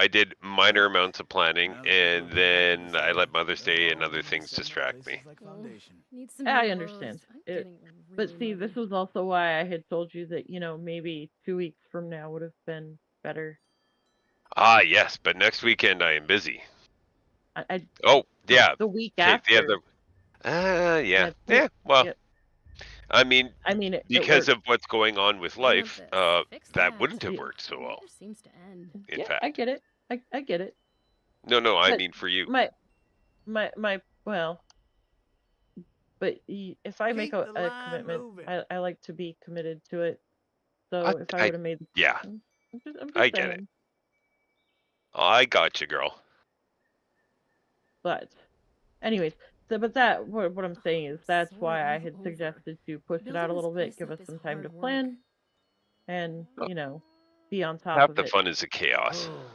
A: did minor amounts of planning, and then I let Mother's Day and other things distract me.
F: Need some
B: I
F: new
B: understand.
F: clothes. I'm
B: It-
F: getting
B: But
F: really
B: see, this
F: muggy.
B: was also why I had told you that, maybe 2 weeks from now would have been better.
A: Ah, yes, but next weekend I am busy.
B: I
A: Oh, yeah.
B: the week
A: Okay,
B: after.
A: Yeah. Well,
B: Yep.
A: I mean,
B: I mean, it
A: because
B: worked.
A: of what's going on with
F: Clean up
A: life,
F: this, fix
A: that wouldn't have
B: Yeah.
A: worked so well.
F: Never seems to end.
A: In
B: Yeah,
A: fact,
B: I get it. I get it.
A: no, I
B: But
A: mean for you.
B: My well, but if I make
D: Keep
B: a
D: the line
B: commitment,
D: moving.
B: I like to be committed to it. So
A: I-
B: if I
A: I-
B: would have made,
A: Yeah,
B: I'm just
A: I get it.
B: saying.
A: I got you, girl.
B: But, anyways, but what I'm saying is that's
F: Sore
B: why I
F: all
B: had
F: over.
B: suggested to push it
F: Building
B: out a
F: this
B: little bit,
F: place
B: give
F: up
B: us
F: is
B: some time to
F: hard work.
B: plan, and
A: Oh.
B: be on top
A: Half
B: of
A: the
B: it.
A: fun is the chaos.
D: Oh,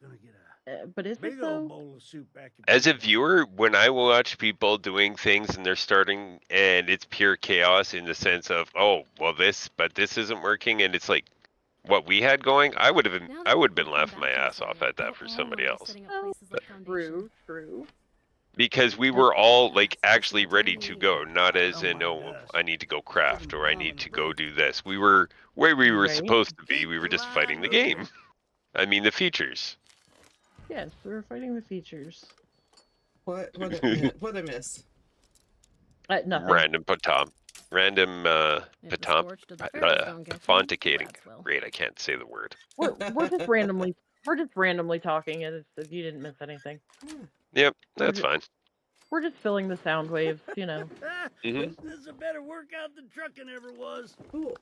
D: gonna get a
B: But is
D: big
B: it
D: old
B: though?
D: bowl of soup back to
A: As
D: Big
A: a
D: Daddy.
A: viewer, when I watch people doing things and they're starting and it's pure chaos in the sense of, oh, well, this isn't working, and it's like what we had going, I would have
F: Now that
A: been
F: people have
A: laughing
F: come
A: my
F: back to
A: ass
F: this
A: off
F: area,
A: at that
F: they'll
A: for
F: all
A: somebody
F: wanna be
A: else.
F: setting up
B: Oh,
F: places like Foundation.
B: true.
A: Because we
B: Yep.
A: were all like
F: Especially
A: actually
F: the time
A: ready
F: we
A: to
F: need.
A: go, not as
D: Oh
A: in,
D: my
A: oh,
D: gosh.
A: I need to go
D: Give 'em
A: craft or I
D: bomb
A: need
D: and
A: to go
D: break.
A: do this. We were where we were
B: Right.
A: supposed to be.
D: Keep
A: We were
D: the
A: just
D: line
A: fighting the
D: moving.
A: game. I mean, the features.
B: Yes, we're fighting the features.
C: What I miss?
B: Nothing.
A: Random patom. Random
F: If the
A: patom.
F: scorched of the fairies don't get to me, the
A: Ponticating.
F: rats will.
A: Great, I can't say the word.
B: We're just randomly talking as if you didn't miss anything.
A: Yep, that's
B: ju-
A: fine.
B: We're just filling the sound waves,
A: Mhm.
D: This is a better workout than trucking ever was.
C: Cool.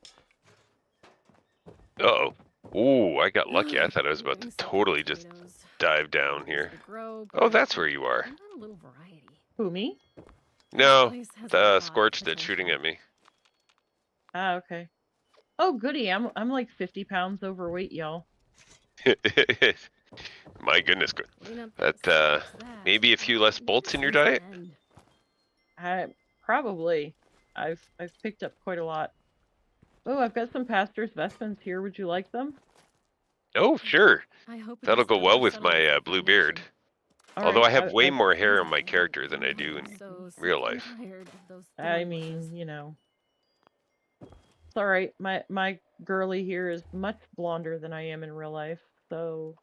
A: Uh-oh. Ooh, I got lucky. I thought I was about to
F: Getting sick of
A: totally just
F: potatoes.
A: dive down
F: Easy
A: here.
F: to grow,
A: Oh,
F: but
A: that's where you are.
F: I want a little variety.
B: Who, me?
A: No,
F: This place has a
A: the
F: lot of
A: Scorch that's shooting
F: potential.
A: at me.
B: Ah, okay. Oh, goody. I'm like 50 pounds overweight, y'all.
A: My goodness,
F: Clean up
A: that
F: this, fix that.
A: maybe a few less
F: It
A: bolts in
F: never
A: your
F: seems to
A: diet.
F: end.
B: I probably. I've picked up quite a lot. Oh, I've got some pastor's vestments here. Would you like them?
A: Oh, sure.
F: I hope it
A: That'll
F: is
A: go
F: time
A: well
F: to
A: with
F: settle this
A: my
F: at
A: blue beard.
F: Foundation.
A: Although I have
B: Alright,
A: way more hair
F: Things
A: on
F: are
A: my
F: hard.
A: character than I
F: I'm
A: do in
F: so sick
A: real
F: and
A: life.
F: tired of those
B: I
F: thorn bushes.
B: mean, it's alright. My girly here is much blonder than I am in real life, so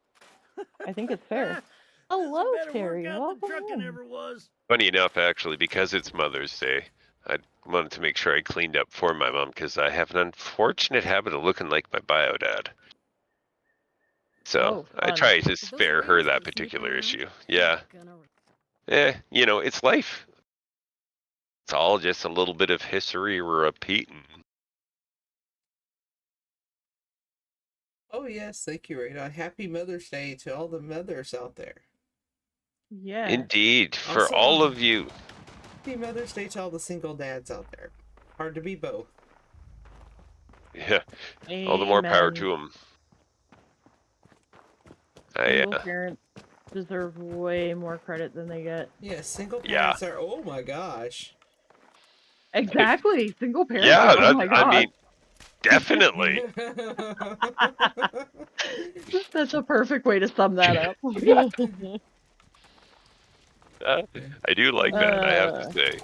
B: I think it's fair.
D: This is
B: Hello,
D: a better
B: Terry.
D: workout
B: Welcome
D: than trucking
B: in.
D: ever was.
A: Funny enough, actually, because it's Mother's Day, I wanted to make sure I cleaned up for my mom because I have an unfortunate habit of looking like my bio dad. So
B: Oh,
A: I
B: fun.
A: try to
F: If those
A: spare her
F: raiders
A: that
F: come snooping
A: particular
F: around,
A: issue.
F: I'm
A: Yeah.
F: gonna
A: It's life. It's all just a little bit of history repeating.
C: Oh yes, thank you, Rita. Happy Mother's Day to all the mothers out there.
B: Yeah.
A: Indeed, for
C: Also,
A: all of you.
C: Happy Mother's Day to all the single dads out there. Hard to be both.
A: Yeah, all the more power
B: Amen.
A: to them.
B: Single parents deserve way more credit than they get.
C: Yeah, single
A: Yeah.
C: parents are. Oh my gosh.
B: Exactly. Single parents
A: Yeah,
B: are, oh my
A: I
B: god.
A: mean, Definitely.
B: That's a perfect way to sum that up.
A: I do like that, I have to say.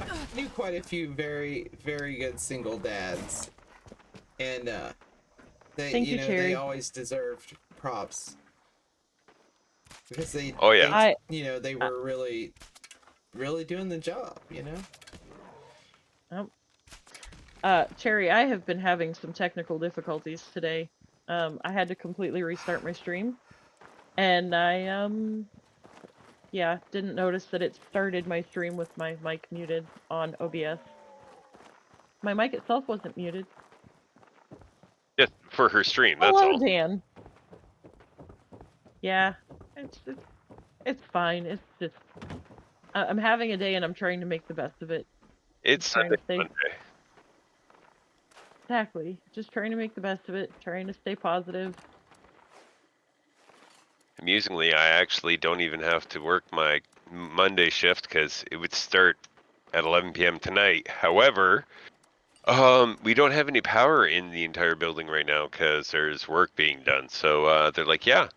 C: I knew quite a few very, very good single dads. And they,
B: Thank you,
C: they
B: Cherry.
C: always deserved props. Because they,
A: Oh, yeah.
C: they were really, really doing the job,
B: Cherry, I have been having some technical difficulties today. I had to completely restart my stream. And I, didn't notice that it started my stream with my mic muted on OBS. My mic itself wasn't muted.
A: Just for her stream, that's
B: Hello,
A: all.
B: Dan. Yeah, it's fine. It's just I'm having a day and I'm trying to make the best of it.
A: It's
B: trying to
A: Sunday,
B: stay
A: Monday.
B: Exactly. Just trying to make the best of it. Trying to stay positive.
A: Amusingly, I actually don't even have to work my Monday shift because it would start at 11 p.m. tonight. However, we don't have any power in the entire building right now because there's work being done. So they're like, yeah,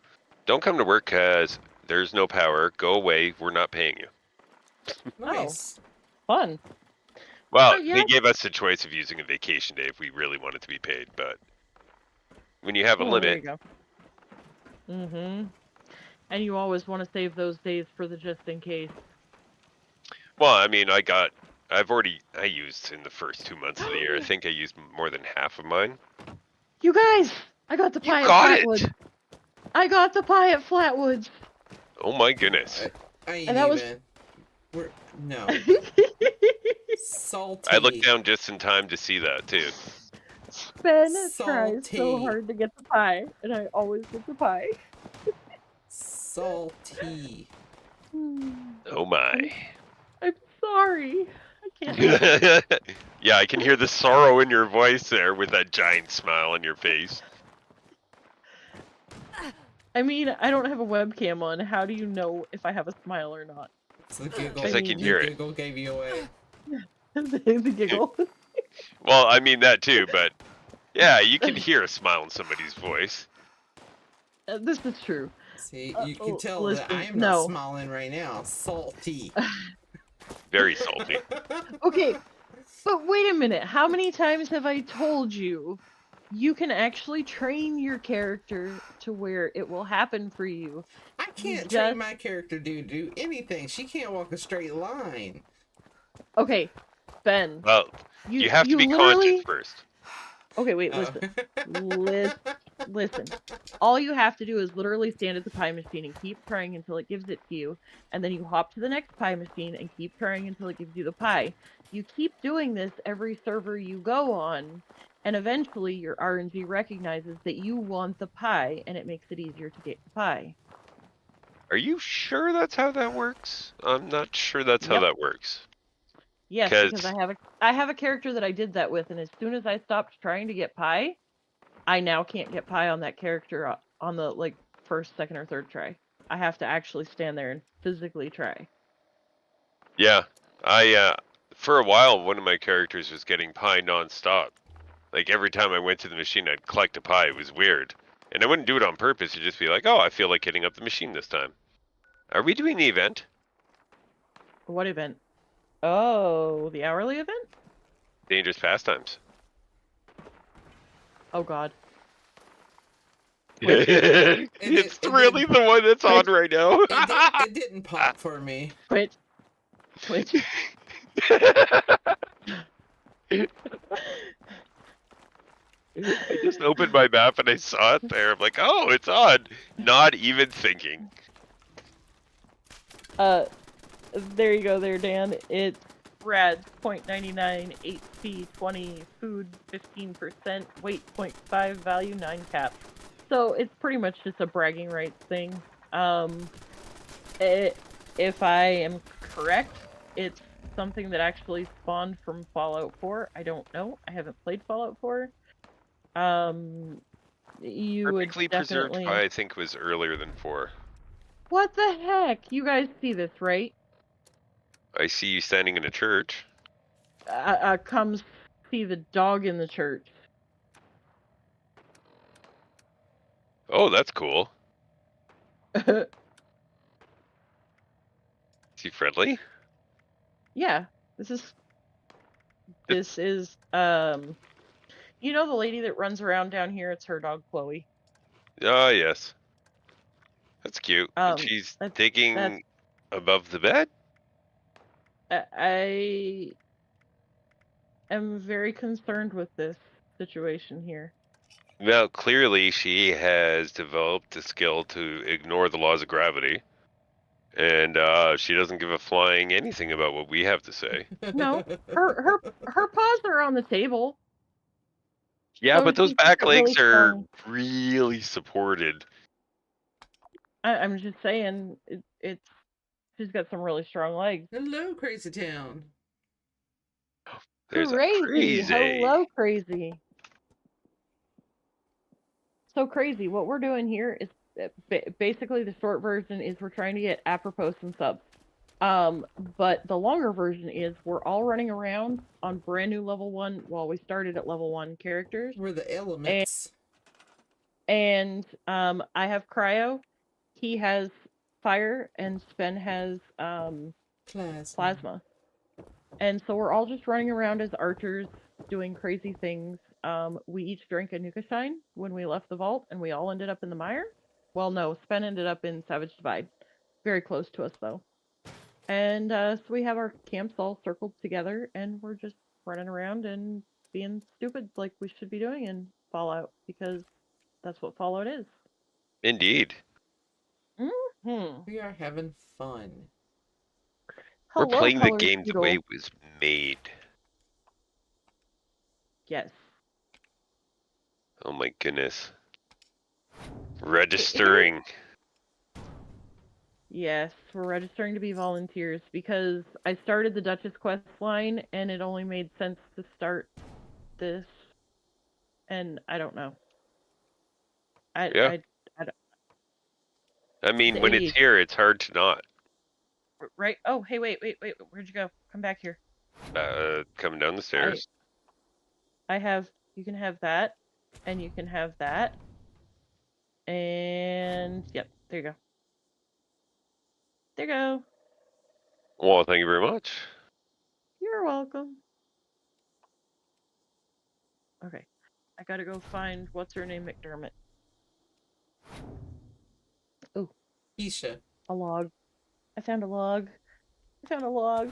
A: don't come to work because there's no power. Go away. We're not paying you.
C: Nice.
B: Fun.
A: Well,
B: Oh, yeah.
A: they gave us the choice of using a vacation day if we really wanted to be paid, but when you have a
B: Well, there
A: limit,
B: you go. Mm-hmm. And you always want to save those days for the just in case.
A: well, I mean, I used in the first 2 months of the year. I think I used more than half of mine.
B: You guys, I got the
A: You
B: pie
A: got
B: at
A: it!
B: Flatwoods. I got the pie at Flatwoods.
A: Oh my goodness.
C: I ain't
B: And that
C: even. No. Salty.
A: I looked down just in time to see that too.
B: Ben tries so
C: Salty.
B: hard to get the pie, and I always get the pie.
C: Salty.
A: Oh my.
B: I'm sorry. I can't help it.
A: Yeah, I can hear the sorrow in your voice there with that giant smile on your face.
B: I mean, I don't have a webcam on. How do you know if I have a smile or not?
C: It's the giggle.
A: 'Cause I can hear
C: the
A: it.
C: giggle gave you away.
B: The giggle.
A: Well, I mean that too, but yeah, you can hear a smile in somebody's voice.
B: This is true.
C: See, you can tell
B: listen,
C: that I am
B: no.
C: not smiling right now. Salty.
A: Very salty.
B: Okay, but wait a minute. How many times have I told you you can actually train your character to where it will happen for you?
C: I can't train my character to do anything. She can't walk a straight line.
B: Okay, Ben.
A: Well, you have to be conscious first.
B: Okay, wait, listen. All you have to do is literally stand at the pie machine and keep trying until it gives it to you, and then you hop to the next pie machine and keep trying until it gives you the pie. You keep doing this every server you go on, and eventually your RNG recognizes that you want the pie, and it makes it easier to get the pie.
A: Are you sure that's how that works? I'm not sure that's how that works.
B: Yes, because I have a character that I did that with, and as soon as I stopped trying to get pie, I now can't get pie on that character on the first, second, or third try. I have to actually stand there and physically try.
A: Yeah, for a while one of my characters was getting pie nonstop. Like every time I went to the machine, I'd collect a pie. It was weird, and I wouldn't do it on purpose. It'd just be like, oh, I feel like hitting up the machine this time. Are we doing the event?
B: What event? Oh, the hourly event?
A: Dangerous Pastimes.
B: Oh God.
A: It's really the one that's on right now.
C: It didn't pop for me.
B: Twitch.
A: I just opened my map and I saw it there. I'm like, oh, it's on. Not even thinking.
B: There you go there, Dan. It's Rads 0.99, HP 20, food 15%, weight 0.5, value 9 cap. So it's pretty much just a bragging rights thing. If I am correct, it's something that actually spawned from Fallout 4. I don't know. I haven't played Fallout 4. You
A: Perfectly
B: would definitely...
A: preserved pie, I think, was earlier than 4.
B: What the heck? You guys see this, right?
A: I see you standing in a church.
B: Come see the dog in the church.
A: Oh, that's cool. Is he friendly?
B: Yeah, this is you know the lady that runs around down here? It's her dog Chloe.
A: Oh, yes. That's cute. And she's
B: That's
A: digging above the bed?
B: I am very concerned with this situation here.
A: Well, clearly she has developed the skill to ignore the laws of gravity. And she doesn't give a flying anything about what we have to say.
B: No, her paws are on the table.
A: Yeah,
B: So
A: but those
B: she's
A: back
B: got really
A: legs are
B: strong-
A: really supported.
B: I'm just saying, it's she's got some really strong legs.
C: Hello, Crazy Town.
A: There's a
B: Crazy.
A: crazy.
B: Hello, Crazy. So Crazy, what we're doing here is basically the short version is we're trying to get apropos and subs. But the longer version is we're all running around on brand new level 1 while we started at level 1 characters.
C: We're the elements.
B: And I have Cryo, he has Fire, and Sven has Plasma. And so we're all just running around as archers doing crazy things. We each drank a Nuka Shine when we left the vault, and we all ended up in the mire. Well, no, Sven ended up in Savage Divide. Very close to us, though. And so we have our camps all circled together, and we're just running around and being stupid like we should be doing in Fallout, because that's what Fallout is.
A: Indeed.
B: Mm-hmm.
C: We are having fun.
A: We're
B: Hello,
A: playing the
B: Colored
A: game the
B: Doodle.
A: way it was made.
B: Yes.
A: Oh my goodness. Registering.
B: Yes, we're registering to be volunteers because I started the Duchess quest line and it only made sense to start this, and I don't know.
A: Yeah. I mean, when it's here, it's hard to not.
B: Right? Oh, hey, wait, where'd you go? Come back here.
A: Coming down the stairs.
B: I have, you can have that, and you can have that, and yep, there you go. There you go.
A: Well, thank you very much.
B: You're welcome. Okay, I gotta go find what's her name, McDermott. Oh,
C: Keisha.
B: a log. I found a log. I found a log.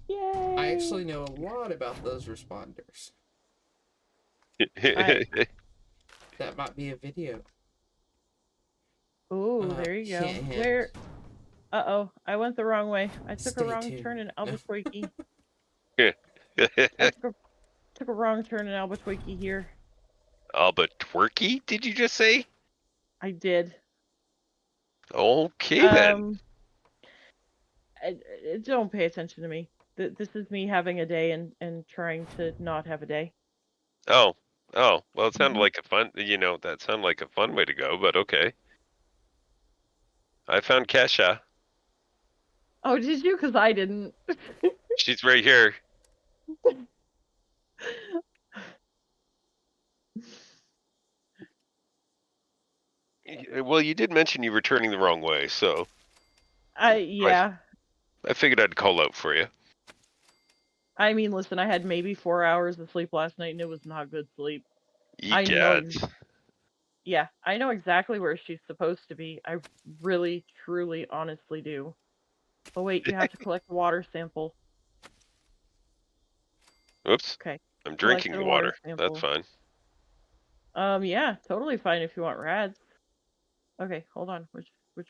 B: Yay!
C: I actually know a lot about those responders. That might be a video.
B: Ooh, there you go.
C: hint.
B: Where? Uh-oh, I went the wrong way. I took
C: Stay
B: a wrong
C: tuned.
B: turn in Albuquerque. I took a wrong turn in Albuquerque here.
A: Albuquerque, did you just say?
B: I did.
A: Okay, then.
B: Don't pay attention to me. This is me having a day and trying to not have a day.
A: Oh, well, it sounded like a fun, that sounded like a fun way to go, but okay. I found Kesha.
B: Oh, did you? Because I didn't.
A: She's right here. Well, you did mention you were turning the wrong way, so.
B: Yeah.
A: I figured I'd call out for you.
B: I mean, listen, I had maybe 4 hours of sleep last night, and it was not good sleep.
A: Egad.
B: Yeah, I know exactly where she's supposed to be. I really, truly, honestly do. Oh wait, you have to collect a water sample.
A: Oops.
B: Okay.
A: I'm drinking
B: Collect a
A: water.
B: sample.
A: That's fine.
B: Yeah, totally fine if you want rads. Okay, hold on. Which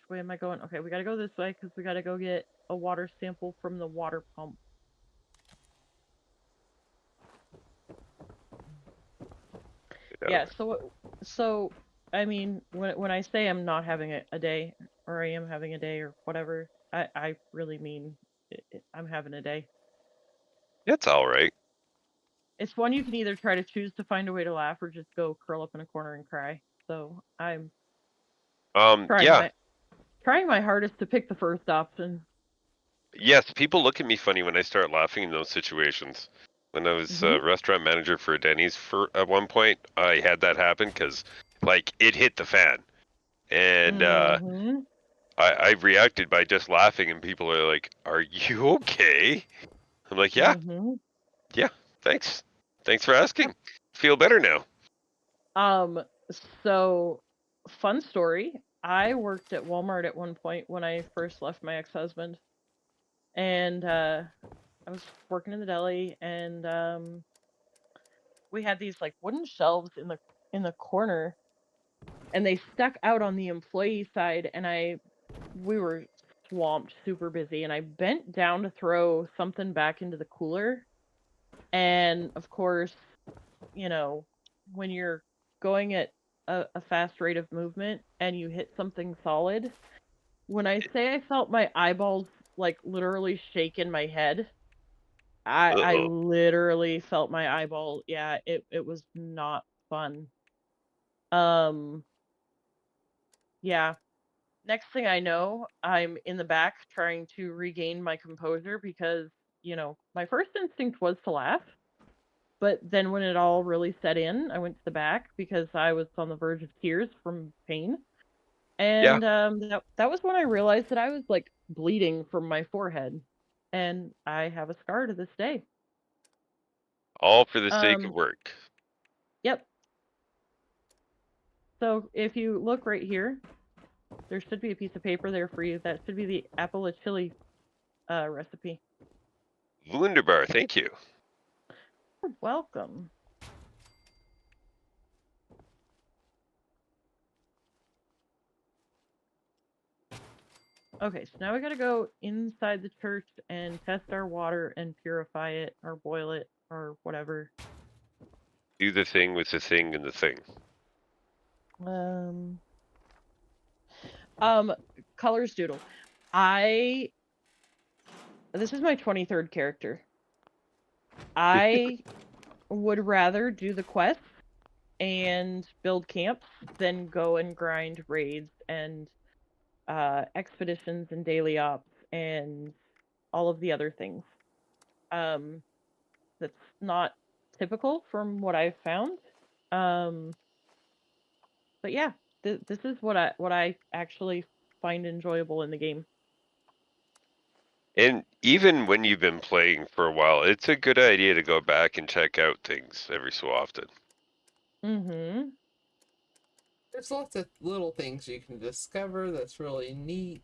B: way am I going? Okay, we gotta go this way because we gotta go get a water sample from the water pump. Yeah, so I mean, when I say I'm not having a day, or I am having a day, or whatever, I really mean I'm having a day.
A: It's all right.
B: It's one you can either try to choose to find a way to laugh or just go curl up in a corner and cry. So I'm trying my hardest to pick the first option.
A: Yes, people look at me funny when I start laughing in those situations. When I was restaurant manager for Denny's at one point, I had that happen because, like, it hit the fan. And
B: Mhm.
A: I reacted by just laughing, and people are like, "Are you okay?" I'm like, "Yeah,
B: Mhm.
A: yeah, thanks for asking. Feel better now."
B: So fun story. I worked at Walmart at one point when I first left my ex-husband. And I was working in the deli, and we had these like wooden shelves in the corner, and they stuck out on the employee side, and we were swamped, super busy, and I bent down to throw something back into the cooler. And of course, you know, when you're going at a fast rate of movement and you hit something solid, when I say I felt my eyeballs like literally shake in my head, I
A: Uh-oh.
B: literally felt my eyeball. Yeah, it was not fun. Um, yeah. Next thing I know, I'm in the back trying to regain my composure because, my first instinct was to laugh. But then when it all really set in, I went to the back because I was on the verge of tears from pain.
A: Yeah,
B: And that was when I realized that I was like bleeding from my forehead. And I have a scar to this day.
A: all for the sake of
B: Um,
A: work.
B: yep. So if you look right here, there should be a piece of paper there for you. That should be the apple chili recipe.
A: Wunderbar, thank you.
B: You're welcome. Okay, so now we gotta go inside the church and test our water and purify it or boil it or whatever.
A: Do the thing with the thing and the thing.
B: Colors doodle. This is my 23rd character. I would rather do the quests and build camps than go and grind raids and expeditions and daily ops and all of the other things. That's not typical from what I've found. But yeah, this is what I actually find enjoyable in the game.
A: And even when you've been playing for a while, it's a good idea to go back and check out things every so often.
B: Mm-hmm.
C: There's lots of little things you can discover that's really neat.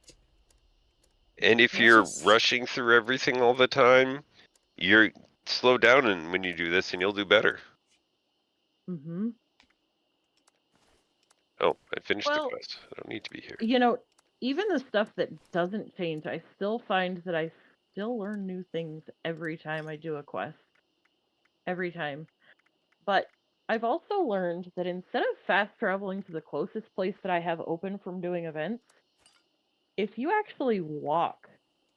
A: And if
C: It's
A: you're
C: just
A: rushing through everything all the time, you're slow down and when you do this and you'll do better.
B: Mm-hmm.
A: Oh, I finished the
B: Well,
A: quest. I don't need to be here.
B: Even the stuff that doesn't change, I still find that I still learn new things every time I do a quest. Every time. But I've also learned that instead of fast traveling to the closest place that I have open from doing events, if you actually walk,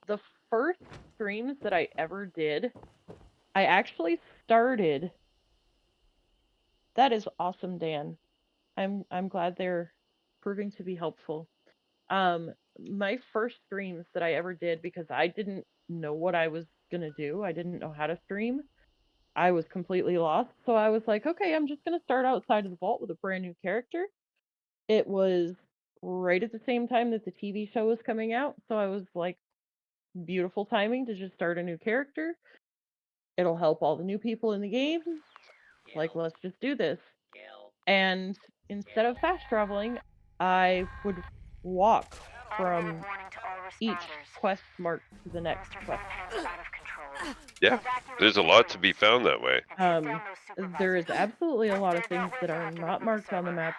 B: the first streams that I ever did, I actually started. That is awesome, Dan. I'm glad they're proving to be helpful. My first streams that I ever did, because I didn't know what I was gonna do, I didn't know how to stream. I was completely lost, so I was like, okay, I'm just gonna start outside of the vault with a brand new character. It was right at the same time that the TV show was coming out, so I was like, beautiful timing to just start a new character. It'll help all the new people in the game. Like, let's just do this. And instead of fast traveling, I would walk from each quest mark to the next quest.
A: Yeah, there's a lot to be found that way.
B: There is absolutely a lot of things that are not marked on the map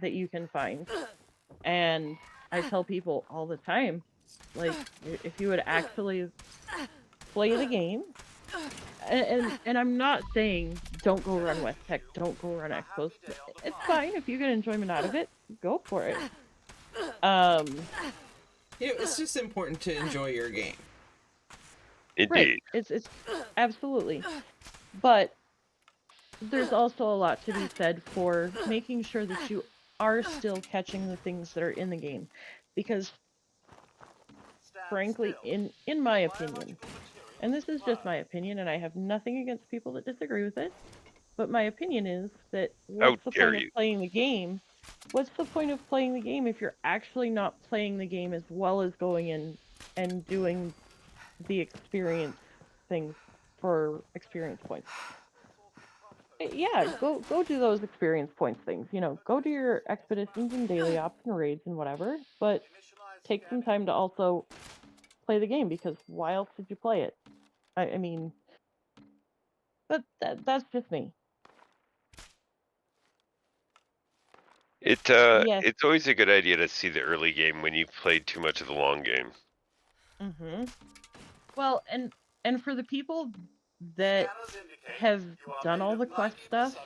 B: that you can find. And I tell people all the time, like, if you would actually play the game, and I'm not saying don't go run West Tech, don't go run Expos. It's fine if you get enjoyment out of it, go for it.
C: it's just important to enjoy your game.
A: Indeed.
B: Right. It's absolutely. But there's also a lot to be said for making sure that you are still catching the things that are in the game. Because frankly, in my opinion, and this is just my opinion, and I have nothing against people that disagree with it, but my opinion is that
A: How
B: what's the
A: dare
B: point of
A: you?
B: playing the game what's the point of playing the game if you're actually not playing the game as well as going in and doing the experience things for experience points? Yeah, go do those experience points things. You know, go do your expeditions and daily ops and raids and whatever, but take some time to also play the game, because why else did you play it? I mean, but that's just me. Yes.
A: It's always a good idea to see the early game when you've played too much of the long game.
B: Well, and for the people that have done all the quest stuff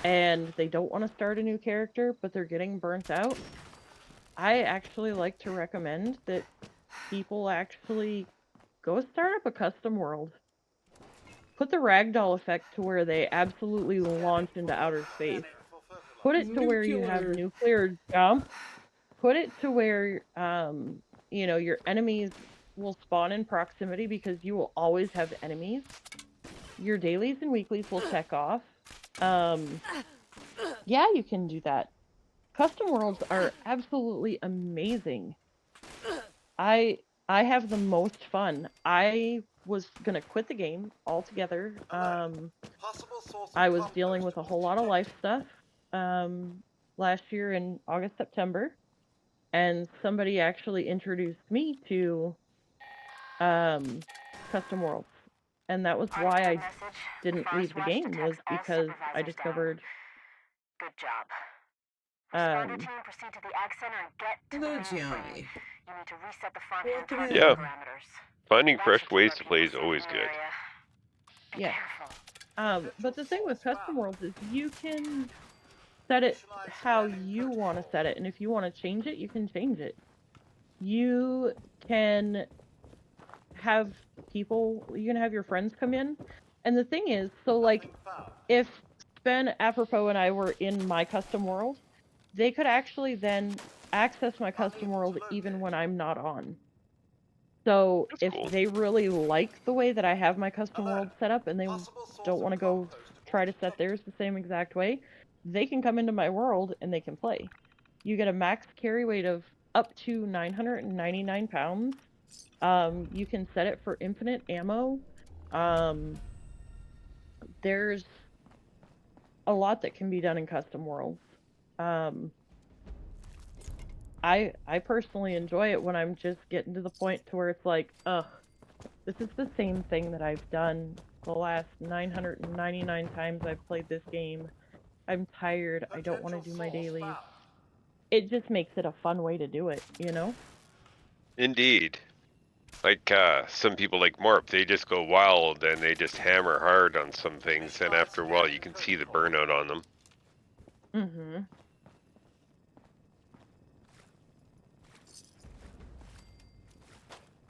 B: and they don't want to start a new character, but they're getting burnt out, I actually like to recommend that people actually go start up a custom world. Put the ragdoll effect to where they absolutely launch into outer space. Put it to where you have nuclear jump. Put it to where, you know, your enemies will spawn in proximity because you will always have enemies. Your dailies and weeklies will check off. Yeah, you can do that. Custom worlds are absolutely amazing. I have the most fun. I was gonna quit the game altogether. I was dealing with a whole lot of life stuff last year in August, September, and somebody actually introduced me to custom worlds, and that was why I didn't leave the game, was because I discovered.
G: Good job.
B: Um,
G: Respond to team, proceed to the ag center, and get to
C: Hello,
G: the
C: Gianni.
G: mainframe. You need to reset the front end
C: Welcome
G: target
C: in.
A: Yeah.
G: parameters.
A: Finding
G: That
A: fresh
G: should keep
A: ways
G: our
A: to
G: people
A: play is
G: safe
A: always
G: in the
A: good.
G: area. Be
B: Yeah.
G: careful.
B: But the thing with custom worlds is you can set it how you want to set it, and if you want to change it, you can change it. You can have you can have your friends come in, and the thing is, so like, if Ben, apropos, and I were in my custom world, they could actually then access my custom world even when I'm not on. So
A: That's
B: if
A: cool.
B: they really like the way that I have my custom world set up and they don't want to go try to set theirs the same exact way, they can come into my world and they can play. You get a max carry weight of up to 999 pounds. You can set it for infinite ammo. There's a lot that can be done in custom worlds. I personally enjoy it when I'm just getting to the point to where it's like, ugh, this is the same thing that I've done the last 999 times I've played this game. I'm tired. I don't want to do my dailies. It just makes it a fun way to do it, you know?
A: Indeed. Like some people like Morp, they just go wild and they just hammer hard on some things, and after a while you can see the burnout on them.
B: Mm-hmm.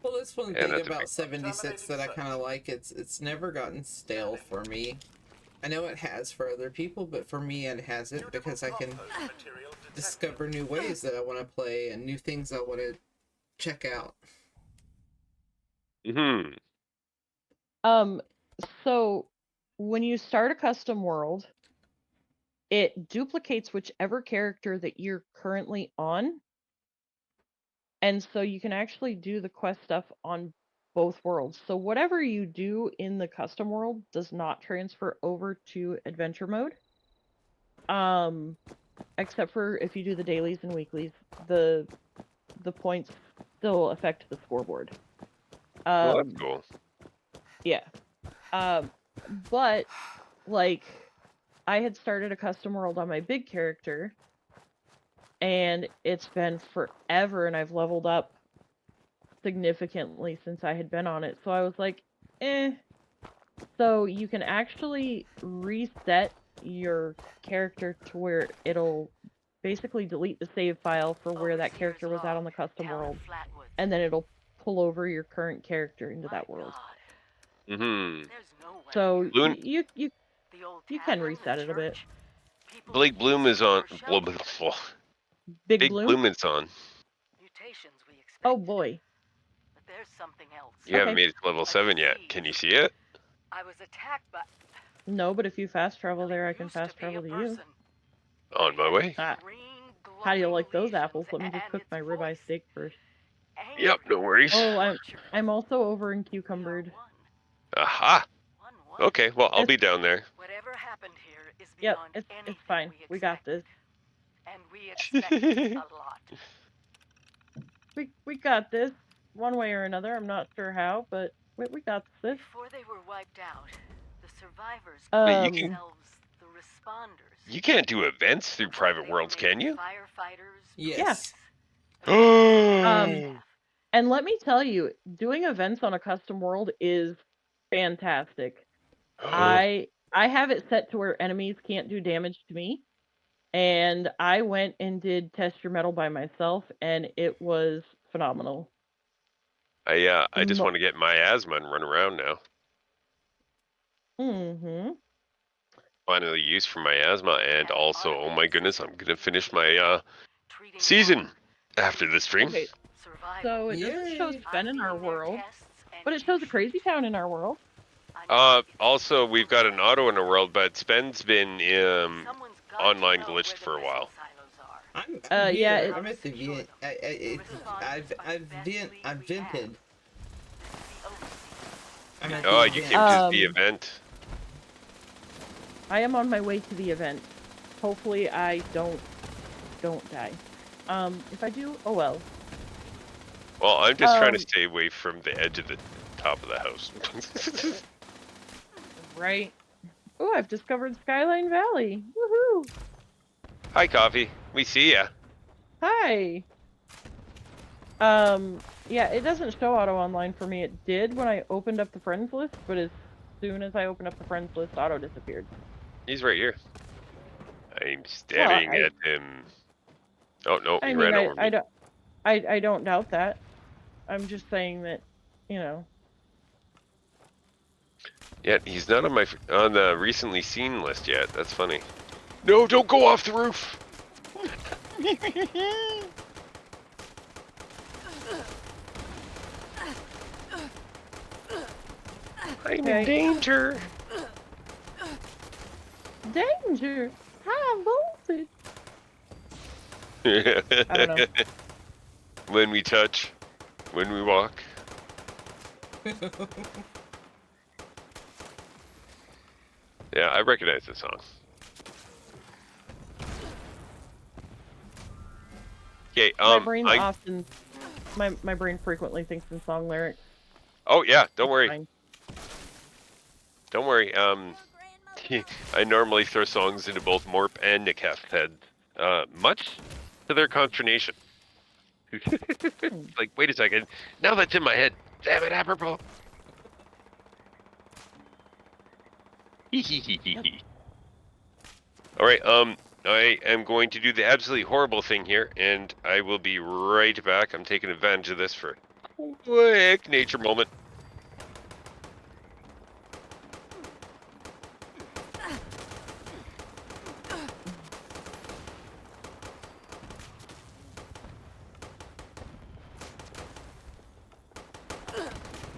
C: Well, that's one
A: Yeah,
C: thing
A: that's a
C: about
A: big-
C: 76 that I kind of like. It's never gotten stale for me. I know it has for other people, but for me it hasn't, because I can discover new ways that I want to play and new things I want to check out.
B: So when you start a custom world, it duplicates whichever character that you're currently on. And so you can actually do the quest stuff on both worlds. So whatever you do in the custom world does not transfer over to adventure mode. Except for if you do the dailies and weeklies, the points still affect the scoreboard.
A: Well, that's cool.
B: Yeah. But like, I had started a custom world on my big character, and it's been forever, and I've leveled up significantly since I had been on it. So I was like, eh. So you can actually reset your character to where it'll basically delete the save file for where that character was at on the custom world, and then it'll pull over your current character into that world. So
A: Bloom,
B: you can reset it a bit.
A: Blake Bloom is on.
B: Big
A: Bloom is on.
B: Oh boy.
G: But there's something else.
A: You haven't made it to level 7 yet. Can you see it?
G: I was attacked by...
B: No, but if you fast travel there, I can fast travel to you.
A: On my way.
B: Ah,
G: Green,
B: how do you
G: glowing
B: like those
G: lesions
B: apples? Let me just
G: and
B: cook
G: its
B: my ribeye
G: voice,
B: steak first.
A: Yep, no worries.
B: Oh,
G: Torture.
B: I'm also over in
G: We are
B: Cucumbered.
G: one.
A: Aha.
G: One.
A: Okay, well, I'll be down there.
G: Whatever happened here is
B: Yep,
G: beyond
B: it's
G: anything
B: fine. We got
G: expected.
B: this.
G: And we expected a lot.
B: We got this. One way or another. I'm not sure how, but we got this.
G: Before they were wiped out, the survivors
A: Wait,
G: called
A: you can-
G: themselves the responders.
A: You can't do events through
G: Looks like
A: private
G: they were
A: worlds,
G: maybe
A: can you?
G: Firefighters.
C: Yes.
B: And let me tell you, doing events on a custom world is fantastic. I have it set to where enemies can't do damage to me. And I went and did test your metal by myself, and it was phenomenal.
A: I just want to get my asthma and run around now.
B: Mm-hmm.
A: Finally use for my asthma, and also, oh my goodness, I'm gonna finish my season after this stream.
B: Okay, so it doesn't show
C: Yay.
B: Sven in our world, but it shows a crazy town in our world.
A: Also, we've got an auto in the world, but Sven's been online glitched for a while.
C: I'm
B: yeah,
C: here. I'm at the vent. I've vented. I'm at
A: Oh,
C: the
A: you
C: event.
A: came to the event.
B: I am on my way to the event. Hopefully I don't die. If I do, oh well.
A: Well, I'm just trying to stay away from the edge of the top of the house.
B: Right. Oh, I've discovered Skyline Valley. Woohoo!
A: Hi, Coffee. We see ya.
B: Hi. Yeah, it doesn't show auto online for me. It did when I opened up the friends list, but as soon as I opened up the friends list, auto disappeared.
A: He's right here. I'm staring at him. Oh no, he ran over me.
B: I don't doubt that. I'm just saying that, you know.
A: Yeah, he's not on the recently seen list yet. That's funny. No, don't go off the roof. I'm in danger.
B: Danger. High voltage. I don't know.
A: When we touch, when we walk. Yeah, I recognize this song. Okay,
B: my brain frequently thinks in song lyrics.
A: Oh yeah, don't worry.
B: Fine.
A: Don't worry. I normally throw songs into both Morp and Nikef's head, much to their consternation. Like, wait a second. Now that's in my head. Damn it, apropos. All right. I am going to do the absolutely horrible thing here, and I will be right back. I'm taking advantage of this for a quick nature moment.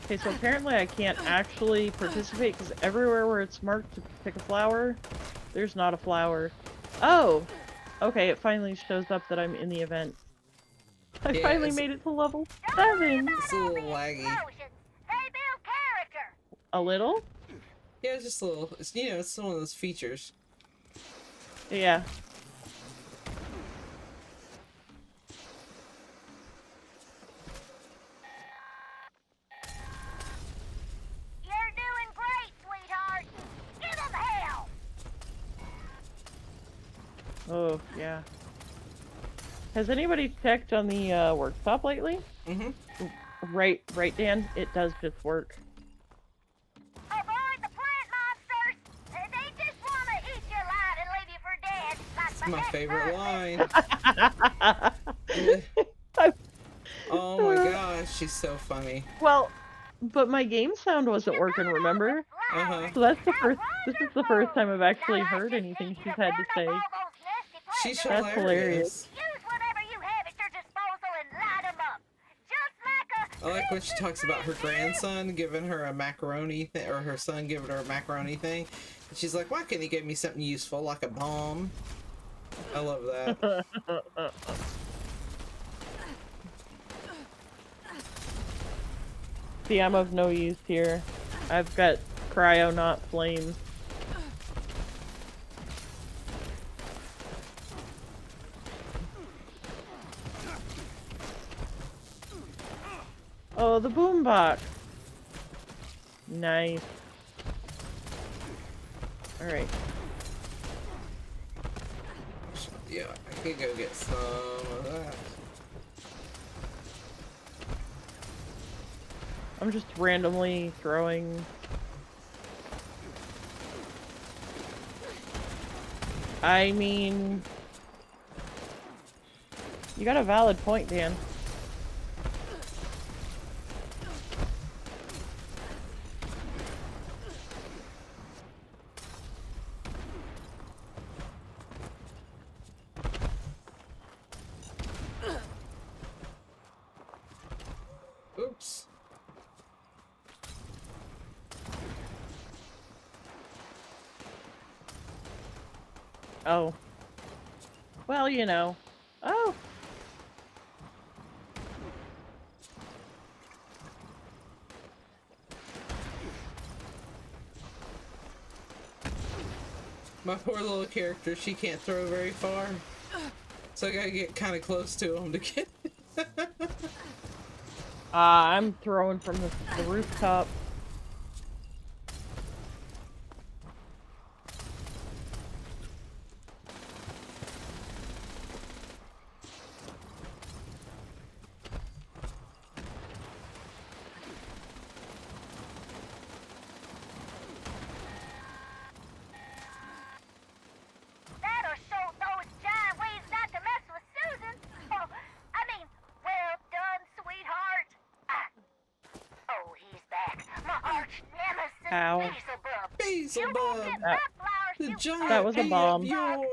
B: Okay, so apparently I can't actually participate because everywhere where it's marked to pick a flower, there's not a flower. Oh! Okay, it finally shows up that I'm in the event. I finally made it to level 7!
C: It's a little laggy.
B: A little?
C: Yeah, it's just a little. It's, you know, it's one of those features.
B: Yeah.
G: You're doing great, sweetheart. Give him hell.
B: Oh, yeah. Has anybody checked on the workshop lately?
C: Mm-hmm.
B: Right, Dan? It does just work.
G: Avoid the plant monsters. They just want to eat you alive and leave you for dead. Like
C: It's my favorite line. Oh my gosh, she's so funny.
B: Well, but my game sound wasn't working, remember?
C: Uh-huh.
B: So that's this is the first time I've actually heard anything she's had to say.
C: She's
B: That's hilarious.
G: Use whatever you have at your disposal and light 'em up. Just like a...
C: I like when she talks about her grandson giving her a macaroni thing, or her son giving her a macaroni thing. And she's like, why can't he give me something useful, like a bomb? I love that.
B: See, I'm of no use here. I've got cryo, not flames. Oh, the boombox. Nice. Alright.
C: Yeah, I could go get some of that.
B: I'm just randomly throwing. I mean, you got a valid point, Dan.
C: Oops.
B: Oh. Well, you know. Oh.
C: My poor little character, she can't throw very far. So I gotta get kind of close to him to get
B: I'm throwing from the rooftop.
G: That'll show those giant waves not to mess with Susan. Oh, I mean, well done, sweetheart. Oh, he's back. My arch nemesis,
B: Ow.
G: Beelzebub.
C: Beelzebub,
G: You won't get my flowers,
C: the
G: you
C: giant
B: That was a
C: bee
B: bomb.
C: of yore.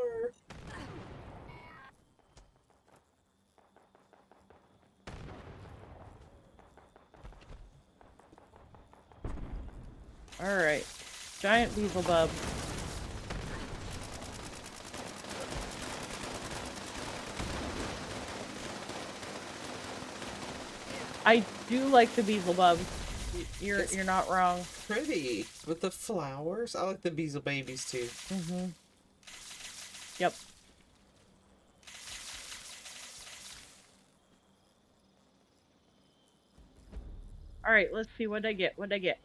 B: Alright. Giant Beelzebub. I do like the Beelzebub. You're not wrong.
C: Pretty with the flowers. I like the Beelzebub babies too.
B: Mm-hmm. Yep. Alright, let's see what I get. What'd I get?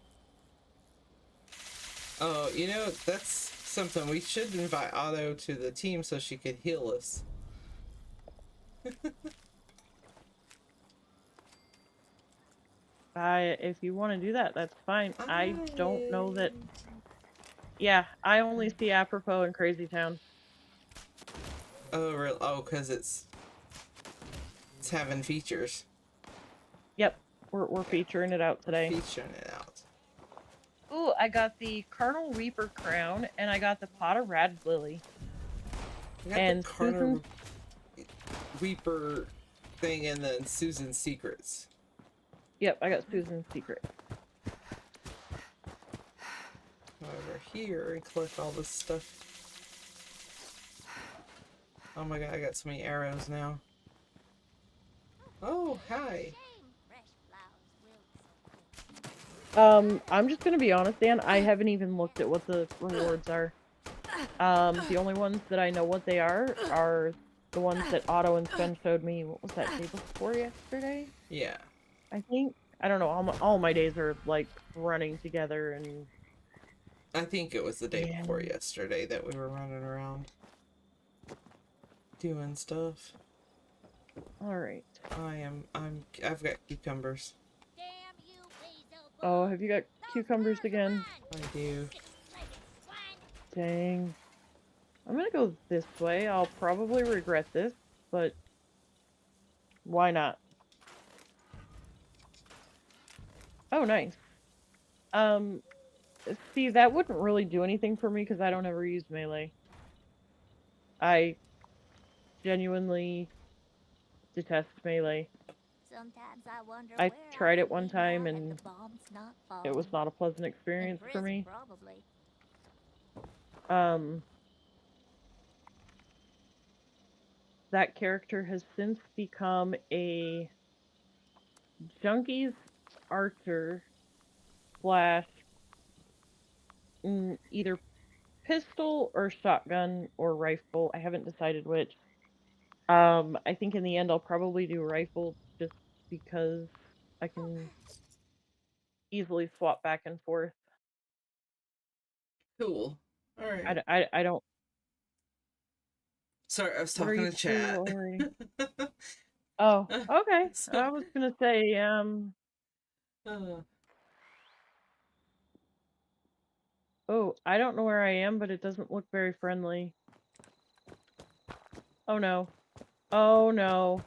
C: Oh, you know, that's something. We should invite Otto to the team so she could heal us.
B: If you want to do that, that's fine. I don't know that. Yeah, I only see Apropos in Crazy Town.
C: Oh, really? Oh, because it's having features.
B: Yep, we're featuring it out today.
C: Featuring it out.
B: Ooh, I got the Carnal Reaper crown, and I got the Pot of Rad Lily.
C: I got
B: And
C: the Carter
B: Susan...
C: Reaper thing and then Susan's Secrets.
B: Yep, I got Susan's Secret.
C: Over here and collect all this stuff. Oh my god, I got so many arrows now. Oh, hi.
B: I'm just gonna be honest, Dan, I haven't even looked at what the rewards are. The only ones that I know what they are the ones that Otto and Sven showed me, what was that, day before yesterday?
C: Yeah.
B: I think. I don't know, all my days are, like, running together, and...
C: I think it was the day before yesterday that we were running around. Doing stuff.
B: Alright.
C: I've got cucumbers.
B: Oh, have you got cucumbers again?
C: I do.
B: Dang. I'm gonna go this way. I'll probably regret this, but why not? Oh, nice. See, that wouldn't really do anything for me because I don't ever use melee. I genuinely detest melee.
G: Sometimes I wonder
B: I
G: where
B: tried
G: I
B: it one
G: could be now
B: time
G: had
B: and
G: the bombs not
B: it was
G: fallen.
B: not a pleasant
G: In
B: experience for
G: prison,
B: me.
G: probably.
B: that character has since become a junkies archer slash either pistol or shotgun or rifle. I haven't decided which. I think in the end I'll probably do rifle just because I can easily swap back and forth.
C: Cool. All right.
B: I don't.
C: Sorry, I was
B: What are
C: talking
B: you
C: to chat.
B: two already? Oh, okay.
C: So-
B: I was gonna say, oh, I don't know where I am, but it doesn't look very friendly. Oh no. Oh no.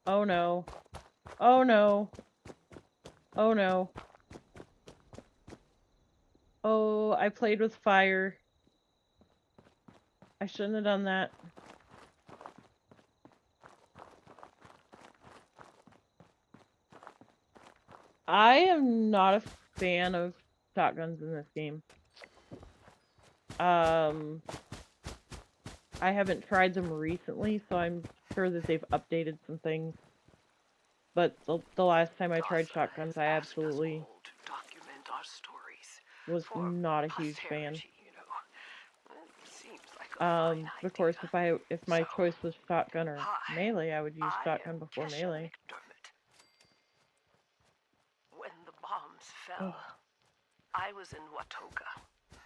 B: Oh no. Oh no. Oh no. Oh, I played with fire. I shouldn't have done that. I am not a fan of shotguns in this game. I haven't tried them recently, so I'm sure that they've updated some things. But the last time I tried shotguns, I absolutely was not a huge fan. Of course, if my choice was shotgun or melee, I would use shotgun before melee.
H: When the bombs fell, I was in Watoga,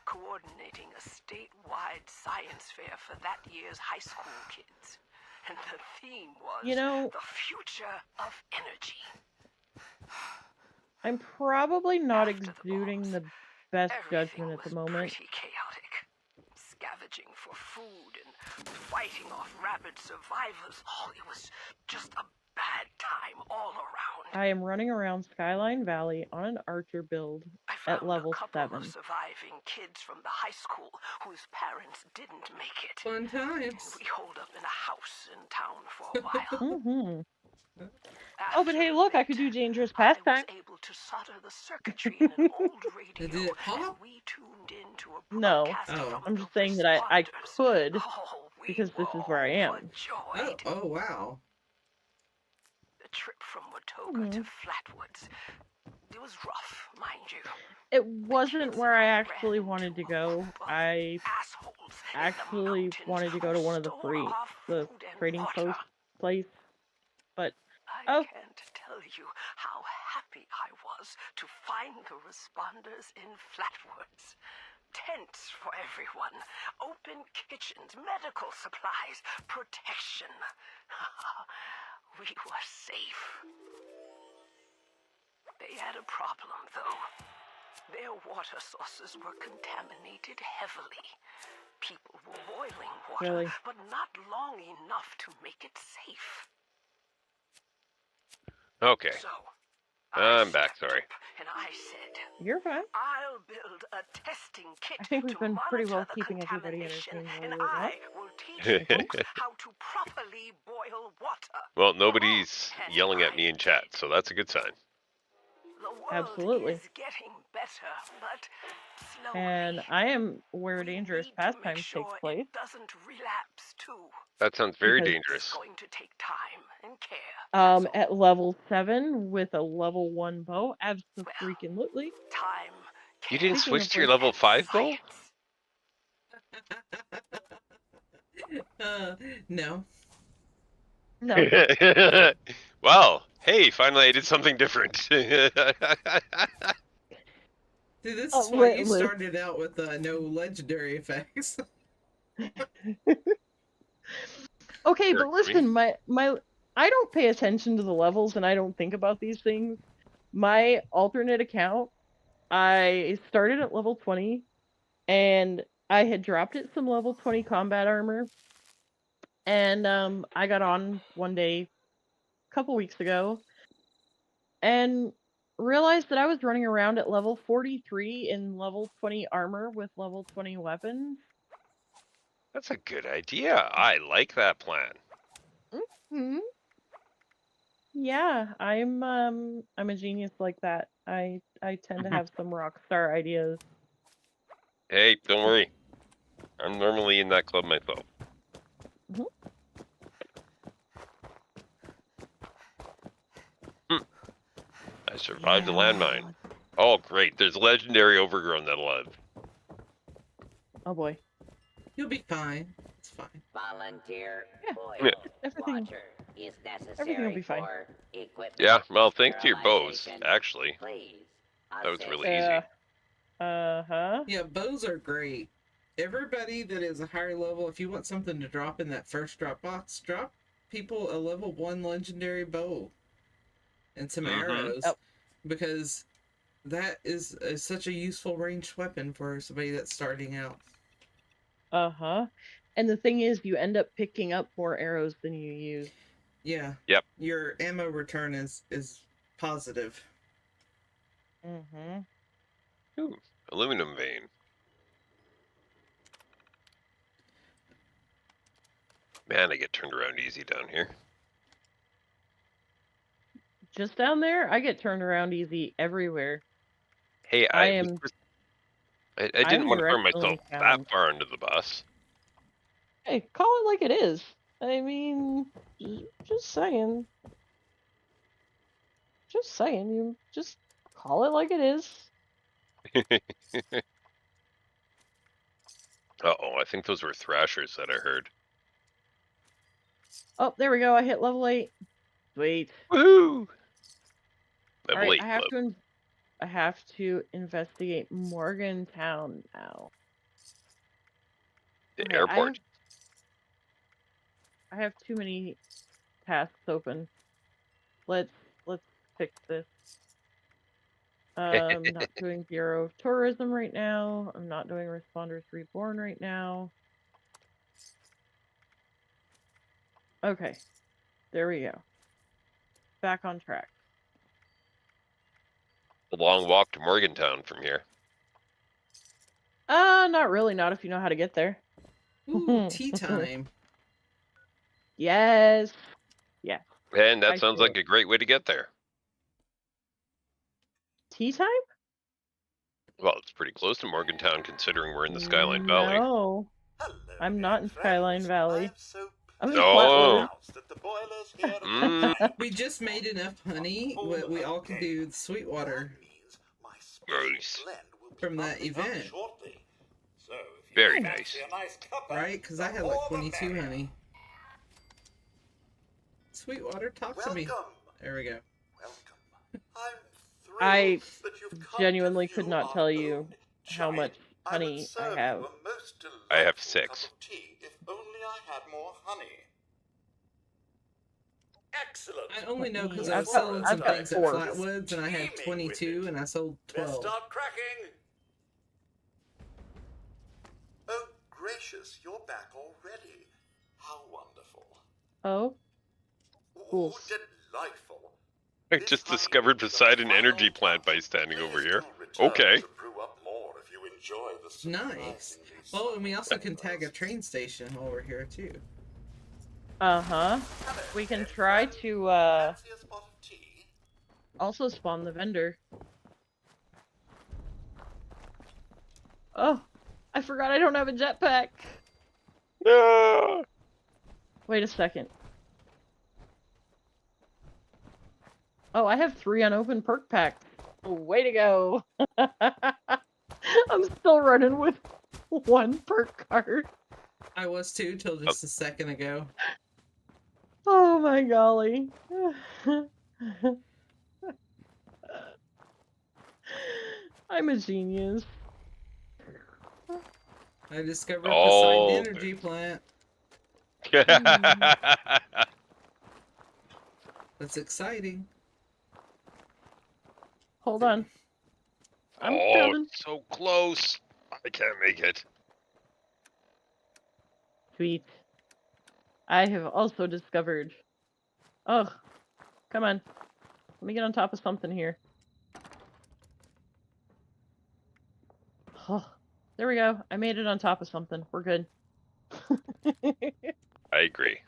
H: coordinating a statewide science fair for that year's high school kids. And the theme was the future of energy.
B: I'm probably not exuding the best judgment at the moment.
H: Pretty chaotic. Scavenging for food and fighting off rabid survivors. Oh, it was just a bad time all around.
B: I am running around Skyline Valley on an archer build at level 7.
H: Of surviving kids from the high school whose parents didn't make it.
C: Fun times.
H: We holed up in a house in town for a while.
B: Oh, but hey, look, I could do dangerous pastime.
H: I was able to solder the circuitry in an old radio.
C: Did it pop?
H: We tuned into a
B: No, I'm just saying that I could, because this is where I am.
C: Oh wow.
H: The trip from Watoga to Flatwoods, it was rough, mind you.
B: It wasn't where I actually wanted to go. I actually wanted to go to one of the trading post place, but
H: I can't tell you how happy I was to find the responders in Flatwoods. Tents for everyone, open kitchens, medical supplies, protection. We were safe. They had a problem, though. Their water sources were contaminated heavily. People were boiling water, but not long enough to make it safe.
A: Okay.
H: So,
A: I'm back, sorry.
H: And I said,
B: you're fine.
H: I'll build a testing kit.
B: I think we've been pretty well keeping everybody entertained.
H: And I will teach folks how to properly boil water.
A: Well, nobody's yelling at me in chat, so that's a good sign.
B: Absolutely.
H: Is getting better, but slowly.
B: And I am where dangerous pastime takes place.
H: It doesn't relapse too.
A: That sounds very dangerous.
H: It's going to take time and care.
B: At level 7 with a level 1 bow, absolutely.
H: Time.
A: You didn't switch to your level 5 bow?
C: No.
B: No.
A: Well, hey, finally I did something different.
C: See, this is why you started out with no legendary effects.
B: Okay, but listen, my I don't pay attention to the levels and I don't think about these things. My alternate account, I started at level 20 and I had dropped it some level 20 combat armor. And I got on one day a couple weeks ago and realized that I was running around at level 43 in level 20 armor with level 20 weapons.
A: That's a good idea. I like that plan.
B: Mm-hmm. Yeah, I'm a genius like that. I tend to have some rock star ideas.
A: Hey, don't worry. I'm normally in that club myself. I survived the
B: Yeah.
A: landmine. Oh, great. There's legendary overgrown that'll live.
B: Oh boy.
C: You'll be fine. It's fine.
I: Volunteer
B: Yeah.
I: oil
B: Everything
I: watcher is necessary
B: everything will be fine.
I: for equipment
A: Yeah, well, thanks to your bows,
I: sterilization.
A: actually.
I: Please
A: That was
I: assist.
A: really easy.
B: Uh-huh.
C: Yeah, bows are great. Everybody that is a higher level, if you want something to drop in that first drop box, drop people a level 1 legendary bow and some arrows.
B: Yep.
C: Because that is such a useful ranged weapon for somebody that's starting out.
B: Uh-huh. And the thing is, you end up picking up more arrows than you use.
C: Yeah.
A: Yep.
C: Your ammo return is positive.
B: Mm-hmm.
A: Ooh, aluminum vein. Man, I get turned around easy down here.
B: Just down there, I get turned around easy everywhere.
A: Hey,
B: I
A: I
B: am-
A: didn't
B: I'm
A: want to throw
B: directionally
A: myself that
B: challenged.
A: far under the bus.
B: Hey, call it like it is. I mean, just saying. Just saying. You just call it like it is.
A: Uh-oh, I think those were thrashers that I heard.
B: Oh, there we go. I hit level 8. Sweet.
A: Woohoo! Level
B: Alright,
A: 8
B: I have to investigate Morgantown now.
A: the
B: Okay,
A: airport.
B: I have too many tasks open. Let's fix this. Not doing Bureau of Tourism right now. I'm not doing Responders Reborn right now. Okay. There we go. Back on track.
A: A long walk to Morgantown from here.
B: Not really, not if you know how to get there.
C: Ooh, tea time.
B: Yes. Yeah.
A: And that
B: I
A: sounds
B: see
A: like a great way to get there.
B: Tea time?
A: Well, it's pretty close to Morgantown considering we're in the Skyline Valley.
B: No. I'm not in Skyline Valley. I'm in
A: Oh.
B: Flatwood.
C: We just made enough honey. We all can do Sweetwater
A: Nice.
C: from that event.
A: Very nice.
C: Right? Because I had like 22 honey. Sweetwater, talk to me. There we go.
B: I genuinely could not tell you how much honey I have.
A: I have 6.
H: Excellent.
C: I only know because
B: Yeah,
C: I was selling some
B: I've got
C: things at
B: 4.
C: Flatwoods, and I had 22, and I sold
H: Let's
C: 12.
H: start cracking. Oh, gracious, you're back already. How wonderful.
B: Oh? Cool.
H: Oh, delightful.
A: I just discovered beside an energy plant by standing over here. Okay.
C: Nice. Well, and we also can tag a train station while we're here, too.
B: Uh-huh. We can try to, also spawn the vendor. Oh, I forgot I don't have a jetpack.
A: No.
B: Wait a second. Oh, I have 3 unopened perk packs. Way to go. I'm still running with 1 perk card.
C: I was too, till just a second ago.
B: Oh my golly. I'm a genius.
C: I discovered
A: Oh.
C: beside the energy plant. That's exciting.
B: Hold on. I'm
A: Oh,
B: coming.
A: so close. I can't make it.
B: Sweet. I have also discovered. Oh, come on. Let me get on top of something here. Oh, there we go. I made it on top of something. We're good.
A: I agree.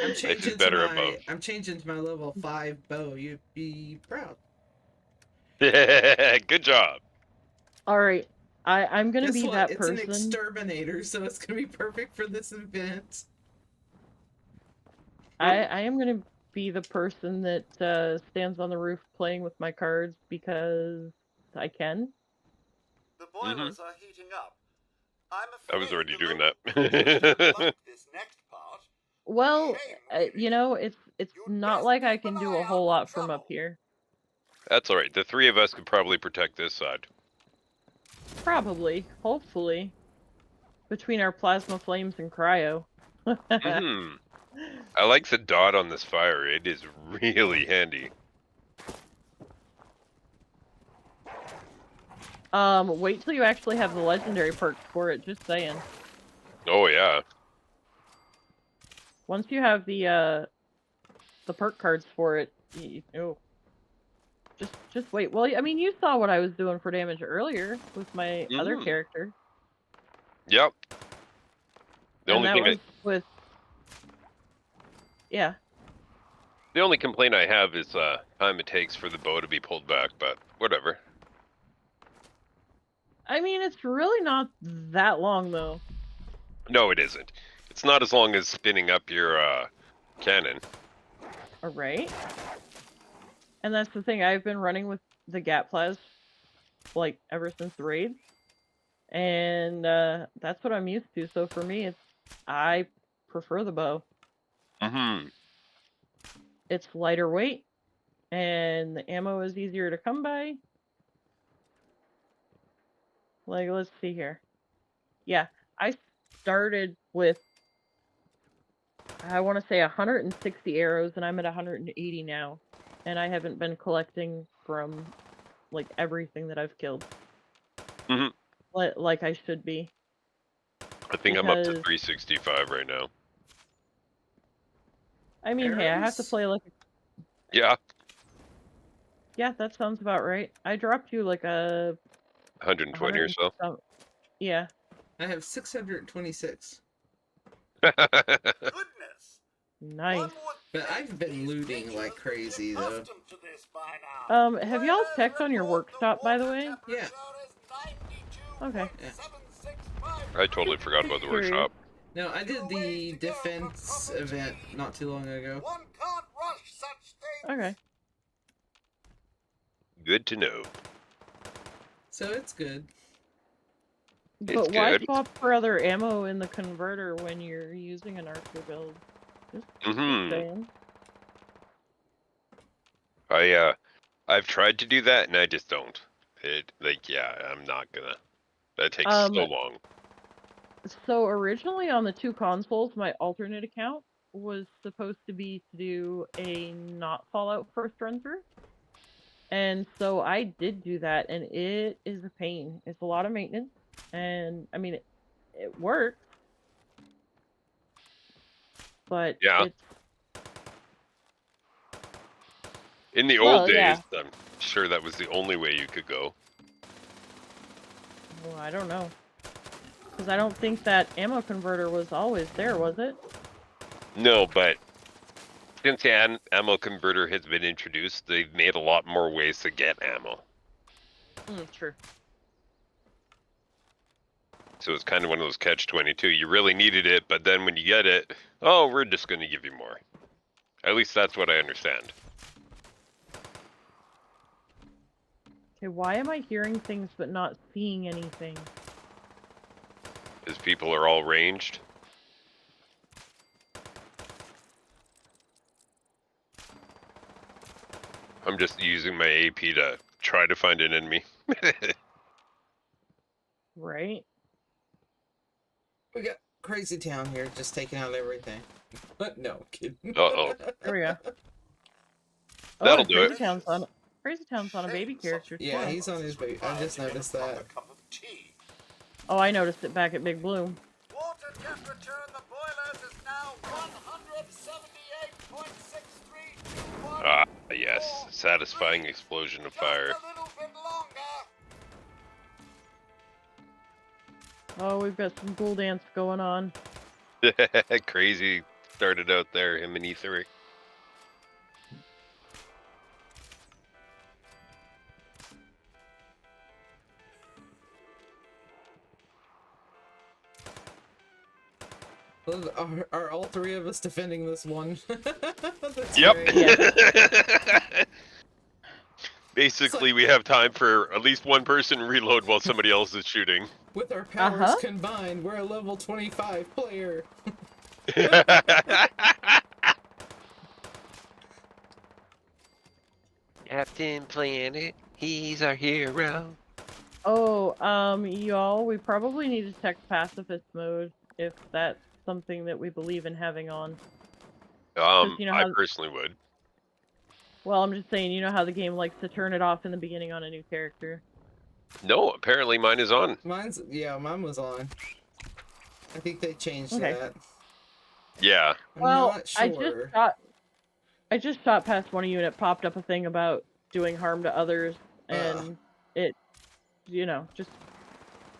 C: I'm
A: Life
C: changing
A: is better
C: to my
A: above.
C: I'm changing to my level 5 bow. You'd be proud.
A: Good job.
B: All right. I'm gonna
C: Guess
B: be
C: what?
B: that
C: It's
B: person.
C: an exterminator, so it's gonna be perfect for this event.
B: I am gonna be the person that stands on the roof playing with my cards because I can.
J: The boilers are heating up. I'm
A: I was
J: afraid
A: already
J: the
A: doing
J: local
A: that.
J: villagers don't like this next part.
B: Well,
J: Shame,
B: you know, it's
J: You'd
B: not
J: best
B: like I
J: keep an
B: can do
J: eye
B: a whole
J: out for
B: lot from up
J: trouble.
B: here.
A: That's alright. The three of us could probably protect this side.
B: Probably, hopefully, between our plasma flames and cryo.
A: Mm-hmm. I like the dot on this fire. It is really handy.
B: Wait till you actually have the legendary perks for it, just saying.
A: Oh yeah.
B: Once you have the perk cards for it, oh, just wait. Well, I mean, you saw what I was doing for damage earlier with my other character.
A: Yep. The
B: And
A: only
B: that
A: thing
B: was with... Yeah.
A: the only complaint I have is time it takes for the bow to be pulled back, but whatever.
B: I mean, it's really not that long, though.
A: No, it isn't. It's not as long as spinning up your cannon.
B: Alright. And that's the thing, I've been running with the Gap Plas, like, ever since the raid. And that's what I'm used to, so for me, I prefer the bow.
A: Mm-hmm.
B: It's lighter weight, and the ammo is easier to come by. Like, let's see here. Yeah, I started with, I want to say 160 arrows, and I'm at 180 now. And I haven't been collecting from, like, everything that I've killed.
A: Mm-hmm.
B: Like I should be.
A: I think I'm up to 365 right now.
B: I mean, hey, I have to play like...
A: Yeah.
B: Yeah, that sounds about right. I dropped you like a...
A: 120 or so.
B: Yeah.
C: I have 626.
J: Goodness.
B: Nice.
C: But I've been looting like crazy, though.
B: Have y'all checked on your workshop, by the way?
C: Yeah.
B: Okay.
C: Yeah.
A: I totally forgot about the workshop.
C: No, I did the defense event not too long ago.
B: Okay.
A: Good to know.
C: So it's good.
B: But why swap for other ammo in the converter when you're using an archer build? Just saying.
A: I've tried to do that and I just don't. I'm not gonna. That takes so long.
B: So originally on the two consoles, my alternate account was supposed to be to do a not Fallout first run through. And so I did do that, and it is a pain. It's a lot of maintenance, and I mean, it works, but it's...
A: In the old days, I'm sure that was the only way you could go.
B: Well, I don't know. Because I don't think that ammo converter was always there, was it?
A: No, but since the ammo converter has been introduced, they've made a lot more ways to get ammo.
B: True.
A: So it's kind of one of those catch-22. You really needed it, but then when you get it, oh, we're just going to give you more. At least that's what I understand.
B: Okay, why am I hearing things but not seeing anything?
A: Because people are all ranged. I'm just using my AP to try to find an enemy.
B: Right.
C: We got Crazy Town here, just taking out everything. But no, kidding.
A: Uh-oh.
B: There we go.
A: That'll do it.
B: Crazy Town's on a baby character, too.
C: Yeah, he's on his baby. I just noticed that.
B: Oh, I noticed it back at Big Bloom.
J: Water temperature in the boilers is now 178.63.
A: Ah, yes. Satisfying explosion of fire.
B: Oh, we've got some ghoul dance going on.
A: Crazy started out there, him and E3.
C: Well, are all three of us defending this one? That's
A: Yep.
C: great.
B: Yeah.
A: Basically, we have time for at least one person to reload while somebody else is shooting.
C: With our powers combined, we're a level 25 player.
A: Captain Planet, he's our hero.
B: Oh, y'all, we probably need to check pacifist mode if that's something that we believe in having on. You know
A: I
B: how,
A: personally would.
B: well, I'm just saying, you know how the game likes to turn it off in the beginning on a new character.
A: No, apparently mine is on.
C: Mine was on. I think they changed that.
A: Yeah.
C: I'm
B: Well,
C: not sure.
B: I just shot past one of you and it popped up a thing about doing harm to others, and it, you know, just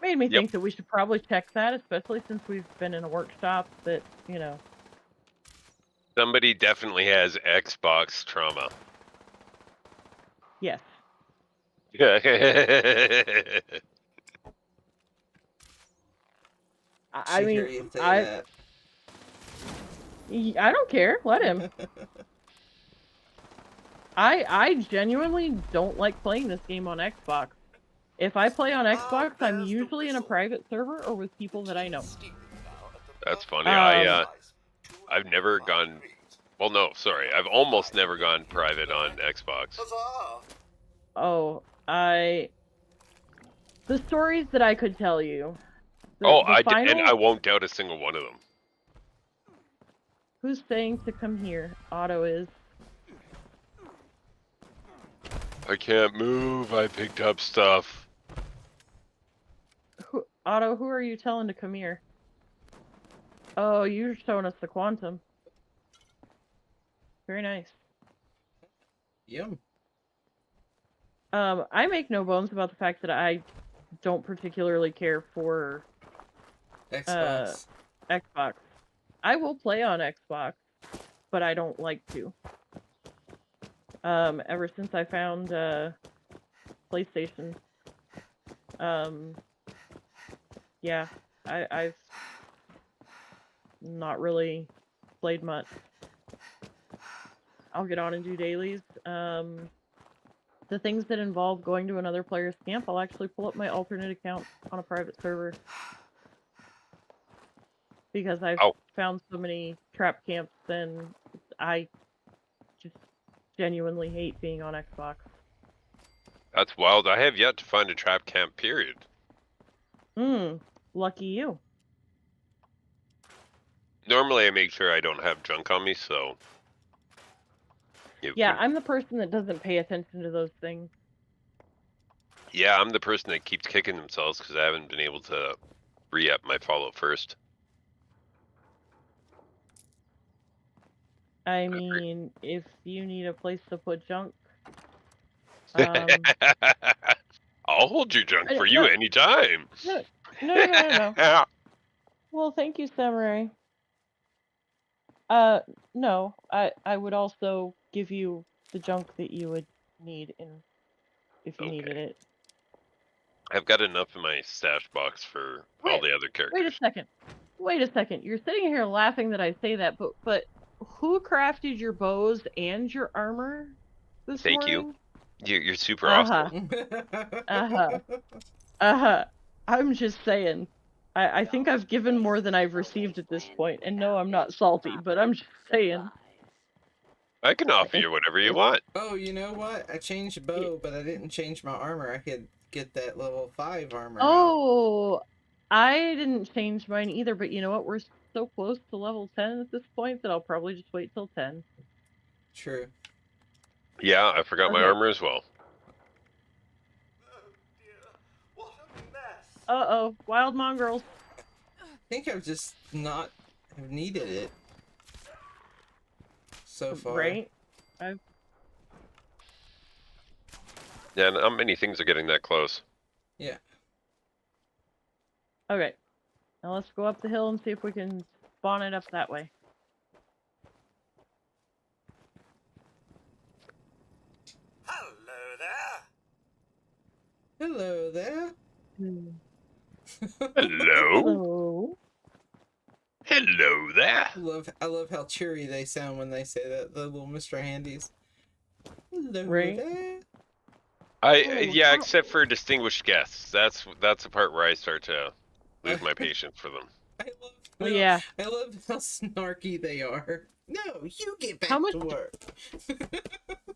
B: made me think that we should probably check that, especially since we've been in a workshop that, you know.
A: Somebody definitely has Xbox trauma.
B: Yes. I mean, I don't care. Let him. I genuinely don't like playing this game on Xbox. If I play on Xbox, I'm usually in a private server or with people that I know.
A: That's funny. I've never gone. Well, no, sorry. I've almost never gone private on Xbox.
B: Oh, the stories that I could tell you.
A: And I won't doubt a single one of them.
B: Who's saying to come here? Otto is.
A: I can't move. I picked up stuff.
B: Otto, who are you telling to come here? Oh, you're showing us the quantum. Very nice.
C: Yum.
B: I make no bones about the fact that I don't particularly care for Xbox. I will play on Xbox, but I don't like to. Ever since I found PlayStation, yeah, I've not really played much. I'll get on and do dailies. The things that involve going to another player's camp, I'll actually pull up my alternate account on a private server. Because I've found so many trap camps, and I just genuinely hate being on Xbox.
A: That's wild. I have yet to find a trap camp, period.
B: Lucky you.
A: Normally I make sure I don't have junk on me, so...
B: Yeah, I'm the person that doesn't pay attention to those things.
A: Yeah, I'm the person that keeps kicking themselves because I haven't been able to re-up my follow first.
B: I mean, if you need a place to put junk...
A: I'll hold your junk for you anytime.
B: No. Well, thank you, Samurai. No, I would also give you the junk that you would need if you needed it.
A: I've got enough in my stash box for all the other characters.
B: Wait a second. You're sitting here laughing that I say that, but who crafted your bows and your armor this morning?
A: Thank you. You're super awesome.
B: I'm just saying. I think I've given more than I've received at this point, and no, I'm not salty, but I'm just saying.
A: I can offer you whatever you want.
C: Oh, you know what? I changed bow, but I didn't change my armor. I could get that level 5 armor.
B: Oh, I didn't change mine either, but you know what? We're so close to level 10 at this point that I'll probably just wait till 10.
C: True.
A: Yeah, I forgot my armor as well.
B: Uh-oh, wild mongrels.
C: I think I've just not have needed it so far.
B: Right?
A: Yeah, not many things are getting that close.
C: Yeah.
B: Okay. Now let's go up the hill and see if we can spawn it up that way.
J: Hello there.
C: Hello there.
A: Hello.
B: Hello.
A: Hello there.
C: I love how cheery they sound when they say that. The little Mr. Handies. Hello
B: Right.
C: there.
A: Yeah, except for distinguished guests. That's the part where I start to lose my patience for them.
B: Yeah.
C: I love how snarky they are. No, you get back
B: How much-
C: to work.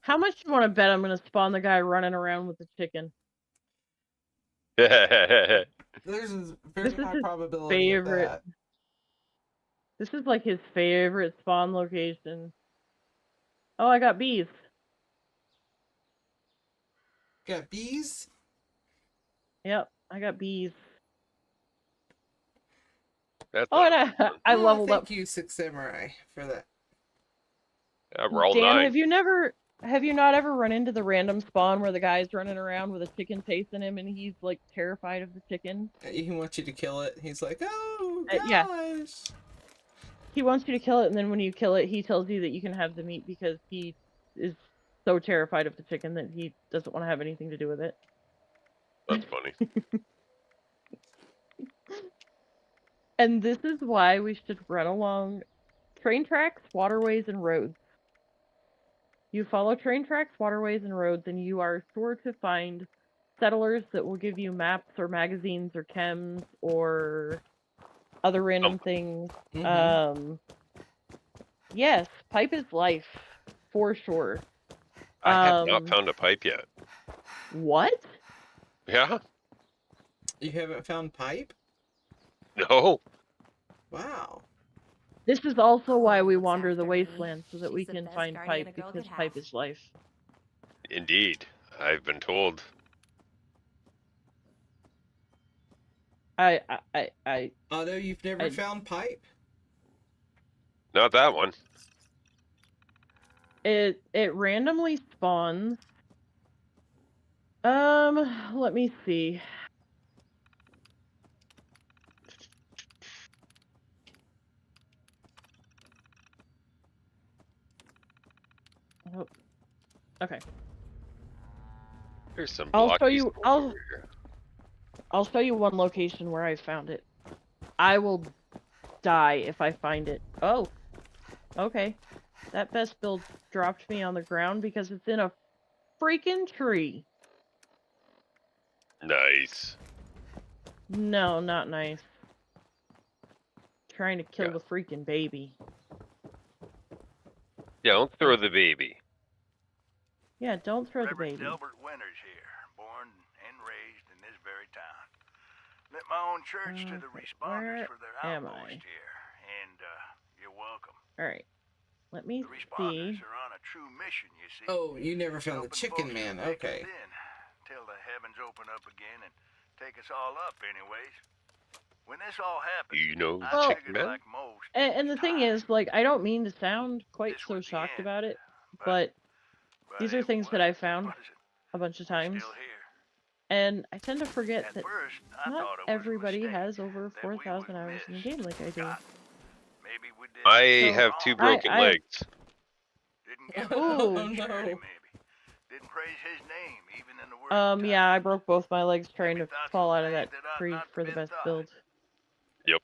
B: How much do you want to bet I'm gonna spawn the guy running around with the chicken?
C: There's a very
B: This is
C: high
B: his
C: probability of
B: favorite.
C: that.
B: This is like his favorite spawn location. Oh, I got bees.
C: Got bees?
B: Yep, I got bees.
A: That's
B: Oh, and I leveled
C: thank
B: up.
C: you, Six Samurai, for that.
A: we're all
B: Dan,
A: 9.
B: have you not ever run into the random spawn where the guy's running around with a chicken chasing him and he's like terrified of the chicken?
C: He wants you to kill it. He's like, oh gosh.
B: Yeah. He wants you to kill it, and then when you kill it, he tells you that you can have the meat because he is so terrified of the chicken that he doesn't want to have anything to do with it.
A: That's funny.
B: And this is why we should run along train tracks, waterways, and roads. You follow train tracks, waterways, and roads, and you are sure to find settlers that will give you maps or magazines or chems or other random things. Yes, pipe is life, for sure.
A: I have not found a pipe yet.
B: What?
A: Yeah?
C: You haven't found pipe?
A: No.
C: Wow.
B: This is also why we wander the wasteland, so that we can find pipe, because pipe is life.
A: Indeed. I've been told.
C: Although you've never found pipe?
A: Not that one.
B: It randomly spawns. Let me see. Oh. Okay.
A: There's some
B: I'll show
A: blocky
B: you.
A: stone over here.
B: I'll show you one location where I found it. I will die if I find it. Oh. Okay. That best build dropped me on the ground because it's in a freaking tree.
A: Nice.
B: No, not nice. Trying to kill the freaking baby.
A: Yeah, don't throw the baby.
B: Yeah, don't throw the
K: Reverend
B: baby.
K: Delbert Winters here, born and raised in this very town. Lit my own church to the responders for their outpost here, and you're welcome.
B: Alright. Let me
K: The responders
B: see.
K: are on a true mission, you see.
C: Oh, you never found the chicken man. Okay.
K: Till the heavens open up again and take us all up anyways. When this all happened,
A: You know the
K: I
A: chicken
K: figured
A: man?
K: like most.
B: And the thing is, like, I don't mean to sound quite so shocked about it, but these are things that I found a bunch of times. And I tend to forget that not everybody has over 4,000 hours in the game like I do.
A: I have 2 broken legs.
B: Oh,
K: Didn't praise his name even in the worst.
B: yeah, I broke both my legs trying to fall out of that tree for the best build.
A: Yep.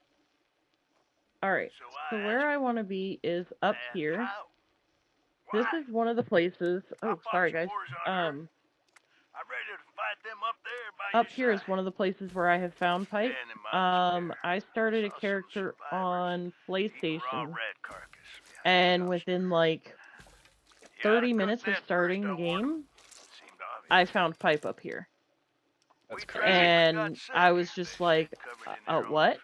B: Alright, so where I want to be is up here. This is one of the places. Oh, sorry guys. Up here is one of the places where I have found pipe. I started a character on PlayStation, and within like 30 minutes of starting the game, I found pipe up here.
A: That's crazy.
B: And I was just like, what?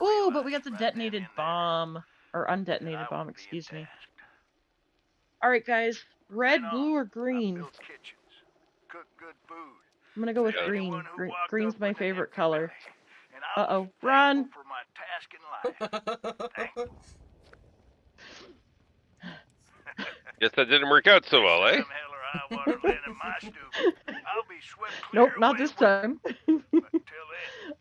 B: Ooh, but we got the detonated bomb. Or undetonated bomb, excuse me. Alright, guys. Red, blue, or green? I'm gonna go with green. Green's my favorite color. Uh-oh. Run!
A: Guess that didn't work out so well, eh?
B: Nope, not this time.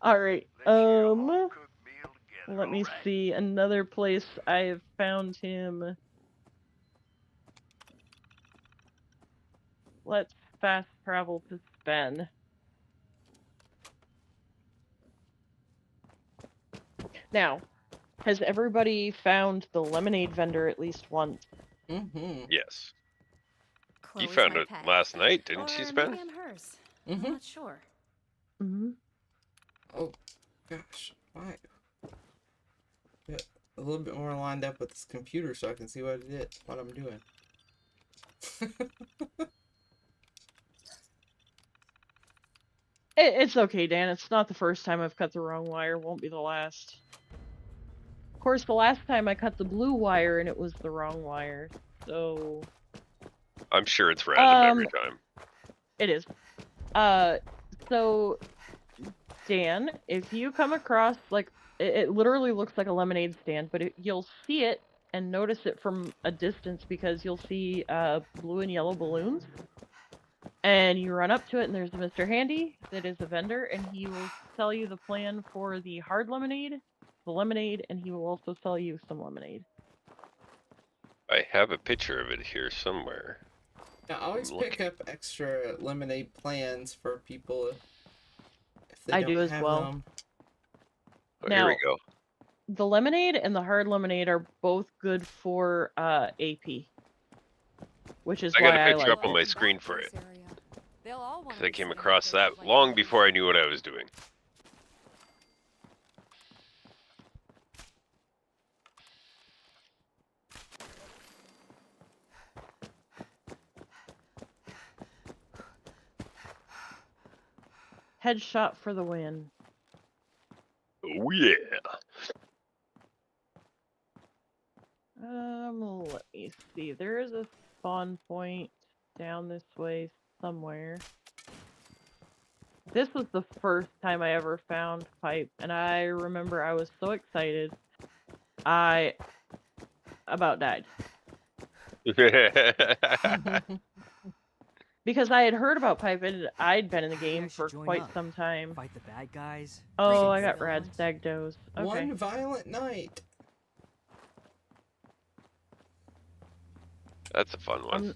B: Alright, let me see. Another place I have found him. Let's fast travel to Sven. Now, Has everybody found the lemonade vendor at least once?
C: Mm-hmm.
A: Yes. You
F: Chloe's
A: found
F: my
A: it
F: pet.
A: last night, didn't
F: Or
A: she,
F: maybe
A: Spen?
F: I'm hers.
C: Mm-hmm.
F: I'm not sure.
B: Mm-hmm.
C: Oh, gosh. Why? Get a little bit more lined up with this computer so I can see what I'm doing.
B: It's okay, Dan. It's not the first time I've cut the wrong wire. Won't be the last. Of course, the last time I cut the blue wire and it was the wrong wire. So...
A: I'm sure it's random every time.
B: It is. So, Dan, if you come across, like, it literally looks like a lemonade stand, but you'll see it and notice it from a distance because you'll see blue and yellow balloons. And you run up to it, and there's a Mr. Handy that is a vendor, and he will sell you the plan for the hard lemonade, the lemonade, and he will also sell you some lemonade.
A: I have a picture of it here somewhere.
C: Now, always pick up extra lemonade plans for people if they
B: I
C: don't
B: do as
C: have
B: well.
C: them.
A: Oh,
B: Now,
A: here we go.
B: the lemonade and the hard lemonade are both good for AP, which is
A: I
B: why
A: got a
B: I
A: picture
B: like
A: up on
B: it.
A: my screen for it.
F: They'll all want
A: Because I came across that long before I knew what I was doing.
B: Headshot for the win.
A: Oh yeah.
B: Let me see. There is a spawn point down this way somewhere. This was the first time I ever found pipe, and I remember I was so excited. I about died. Because I had heard about pipe and I'd been in the game for quite some time.
L: Fight the bad guys.
B: Oh, I got rad stag does. Okay.
C: One violent night.
A: That's a fun one.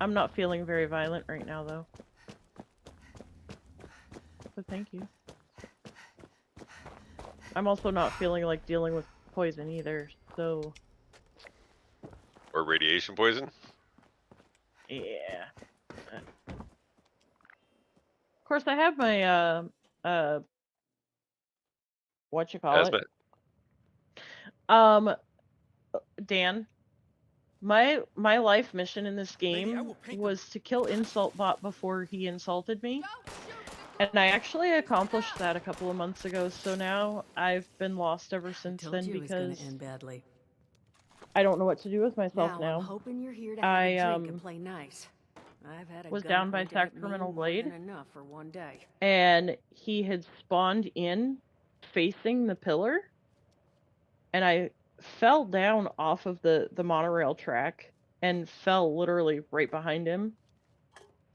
B: I'm not feeling very violent right now though. But thank you. I'm also not feeling like dealing with poison either, so
A: Or radiation poison?
B: yeah. Of course I have my what you call
A: Hazmat?
B: it? Dan, my life mission in this game was to kill Insult Bot before he insulted me. And I actually accomplished that a couple of months ago, so now I've been lost ever since then because
L: end badly.
B: I don't know what to do with myself now.
L: I'm hoping you're here to have a drink and play nice. I've had a
B: was
L: gun
B: down by
L: pointed at me
B: Sacramento
L: more
B: Glade,
L: than enough for one day.
B: and he had spawned in facing the pillar, and I fell down off of the monorail track and fell literally right behind him,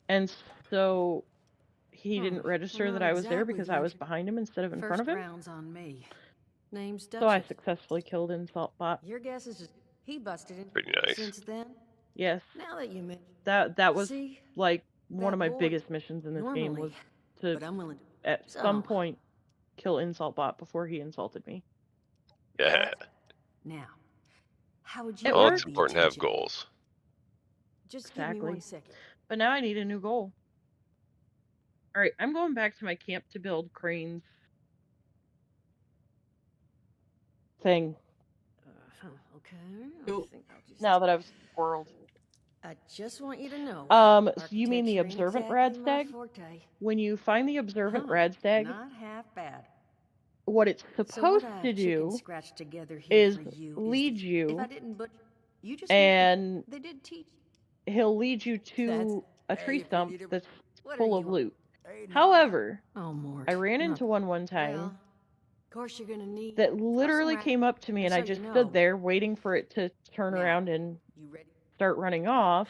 B: and so he didn't register that I was there because I was behind him instead of in front of him.
L: Round's on me. Name's
B: So I successfully killed Insult Bot.
L: Your guess is he busted it.
A: Pretty nice.
L: Since then.
B: Yes.
L: Now that you mention
B: that was like one of my biggest missions in this game was to at some point kill Insult Bot before he insulted me.
A: Yeah.
L: Now, how would you?
A: Well, it's important to have goals.
L: Just give me 1 second.
B: But now I need a new goal. All right, I'm going back to my camp to build cranes thing.
L: Okay.
B: Now that I've squirreled.
L: I just want you to know.
B: So you mean the observant radstag? When you find the observant radstag,
L: not half bad.
B: What it's supposed to do is lead you, and he'll lead you to a tree stump that's full of loot. However, I ran into one time that literally came up to me, and I just stood there waiting for it to turn around and start running off,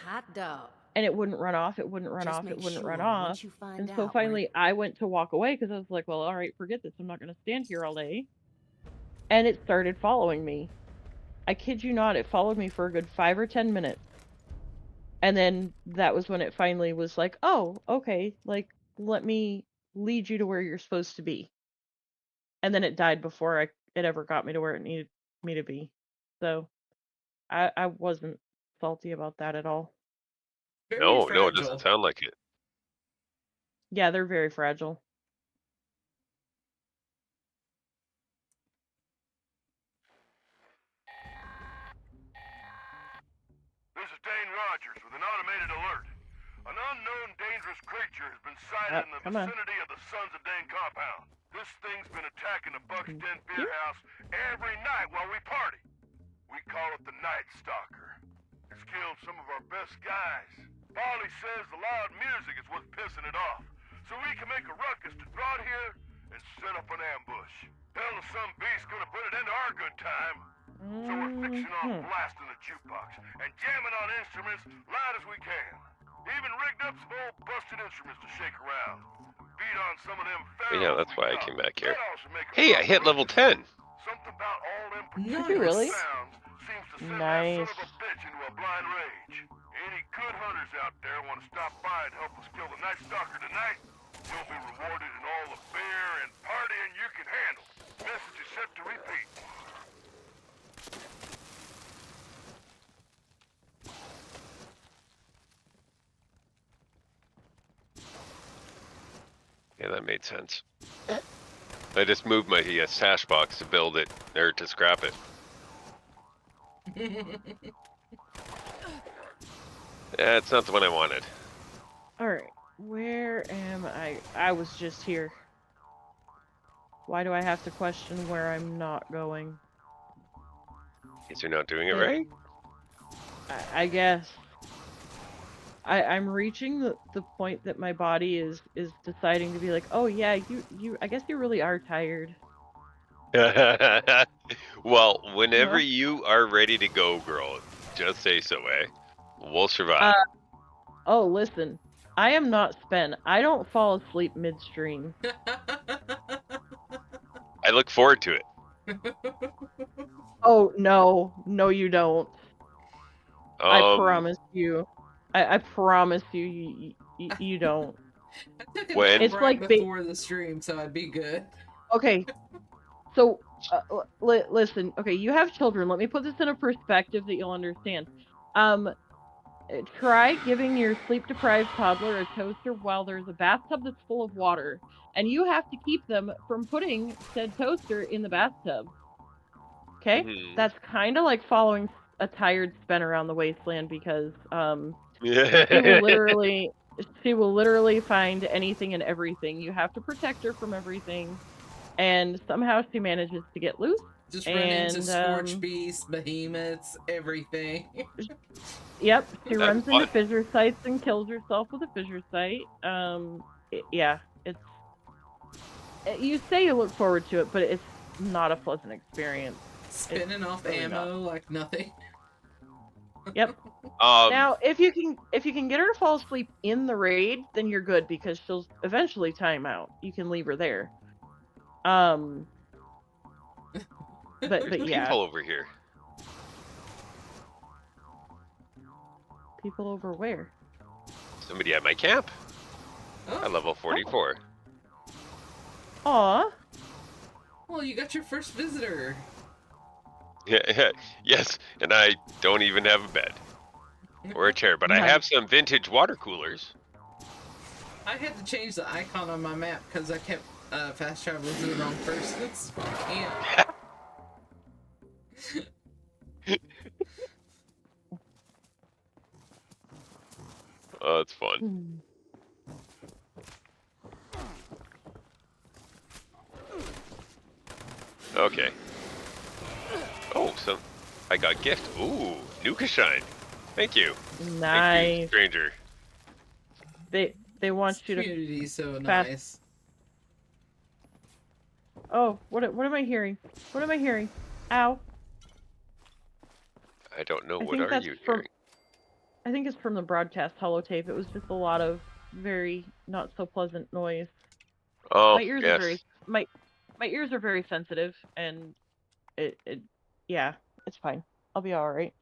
B: and it wouldn't run off, it wouldn't run off, it wouldn't run off. And so finally I went to walk away because I was like, well, all right, forget this. I'm not going to stand here all day. And it started following me. I kid you not, it followed me for a good 5 or 10 minutes. And then that was when it finally was like, oh, okay, like, let me lead you to where you're supposed to be. And then it died before it ever got me to where it needed me to be. So I wasn't salty about that at all.
C: Very
A: No,
C: fragile.
A: it doesn't sound like it.
B: Yeah, they're very fragile.
M: This is Dane Rogers with an automated alert. An unknown dangerous creature has been sighted in the vicinity of the Sons of Dane compound. This thing's been attacking the Buck's Den beer house every night while we party. We call it the Night Stalker. It's killed some of our best guys. Polly says the loud music is what's pissing it off, so we can make a ruckus to draw it here and set up an ambush. Hell, if some beast's gonna put it into our good time. So we're fixing on blasting the jukebox and jamming on instruments loud as we can. Even rigged up some old busted instruments to shake around. Beat on some of them fellas.
A: Yeah, that's why I came back here. Hey, I hit level 10.
M: Something about all them
B: Did you really?
M: sounds seems to send
B: Nice.
M: that son of a bitch into a blind rage. Any good hunters out there want to stop by and help us kill the Night Stalker tonight? You'll be rewarded in all the beer and partying you can handle. Message is set to repeat.
A: Yeah, that made sense. I just moved my stash box to build it, or to scrap it. Yeah, it's not the one I wanted.
B: Alright, where am I? I was just here. Why do I have to question where I'm not going?
A: Guess you're not doing it right?
B: I guess. I'm reaching the point that my body is deciding to be like, oh yeah, I guess you really are tired.
A: Well, whenever you are ready to go, girl, just say so, eh? We'll survive.
B: Oh, listen. I am not spent. I don't fall asleep midstream.
A: I look forward to it.
B: Oh, no. No, you don't. I promise you. I promise you, you don't.
C: I took a
A: When?
C: nap right before the stream, so I'd be good.
B: Okay. So, listen. Okay, you have children. Let me put this in a perspective that you'll understand. Try giving your sleep-deprived toddler a toaster while there's a bathtub that's full of water, and you have to keep them from putting said toaster in the bathtub. Okay?
A: Mm-hmm.
B: That's kind of like following a tired Spen around the wasteland, because she will literally find anything and everything. You have to protect her from everything, and somehow she manages to get loose.
C: Just run into scorch beasts, behemoths, everything.
B: Yep, she runs into fissure sites and kills herself with a fissure site. You say you look forward to it, but it's not a pleasant experience.
C: Spinning off really ammo like nothing.
B: Yep. Now, if you can get her to fall asleep in the raid, then you're good, because she'll eventually time out. You can leave her there. But yeah.
A: People over here.
B: People over where?
A: Somebody at my camp. At level 44.
B: Aw.
C: Well, you got your first visitor.
A: Yeah, yes, and I don't even have a bed or a chair, but I have some vintage water coolers.
C: I had to change the icon on my map because I kept fast traveling to the wrong persons.
A: Oh, it's fun. Okay. Oh, I got gift. Ooh, Nuka Shine. Thank you.
B: Nice.
A: Thank you, stranger.
B: They want you to.
C: Community so nice.
B: Oh, what am I hearing? What am I hearing? Ow.
A: I don't know. What are you hearing?
B: I think it's from the broadcast holotape. It was just a lot of very not so pleasant noise.
A: Oh,
B: my ears are very my ears are very sensitive, and yeah, it's fine. I'll be all right.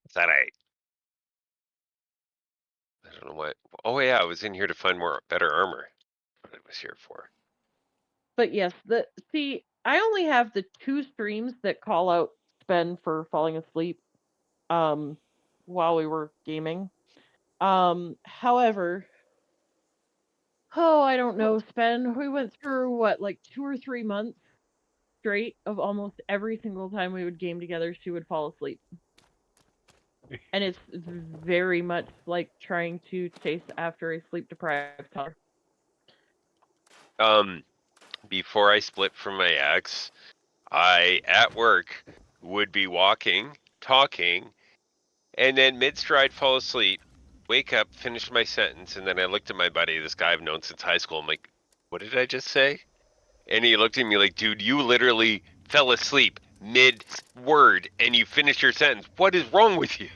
A: It's all right. I don't know what. Oh yeah, I was in here to find better armor. What I was here for.
B: But yes, I only have the 2 streams that call out Spen for falling asleep while we were gaming. However, I don't know, Spen, we went through what, like 2 or 3 months straight of almost every single time we would game together, she would fall asleep. And it's very much like trying to chase after a sleep-deprived toddler.
A: Before I split from my ex, I, at work, would be walking, talking, and then mid-stride fall asleep, wake up, finish my sentence, and then I looked at my buddy, this guy I've known since high school. I'm like, what did I just say? And he looked at me like, dude, you literally fell asleep mid-word and you finished your sentence. What is wrong with you?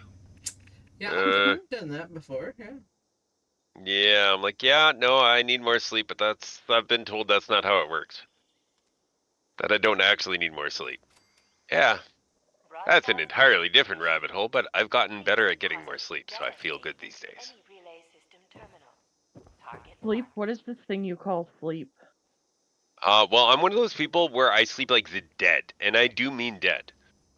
C: Yeah, I've done that before, yeah.
A: Yeah, I'm like, yeah, no, I need more sleep, but I've been told that's not how it works. That I don't actually need more sleep. Yeah, that's an entirely different rabbit hole, but I've gotten better at getting more sleep, so I feel good these days.
B: Sleep? What is this thing you call sleep?
A: Well, I'm one of those people where I sleep like the dead, and I do mean dead.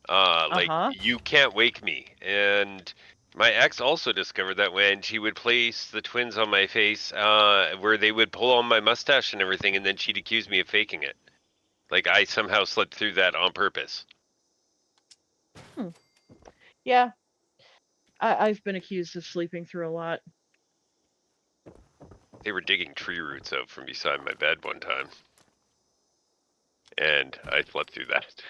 A: Like, you can't wake me. And my ex also discovered that when she would place the twins on my face, where they would pull on my mustache and everything, and then she'd accuse me of faking it. Like, I somehow slipped through that on purpose.
B: Yeah. I've been accused of sleeping through a lot.
A: They were digging tree roots out from beside my bed one time. And I slept through that.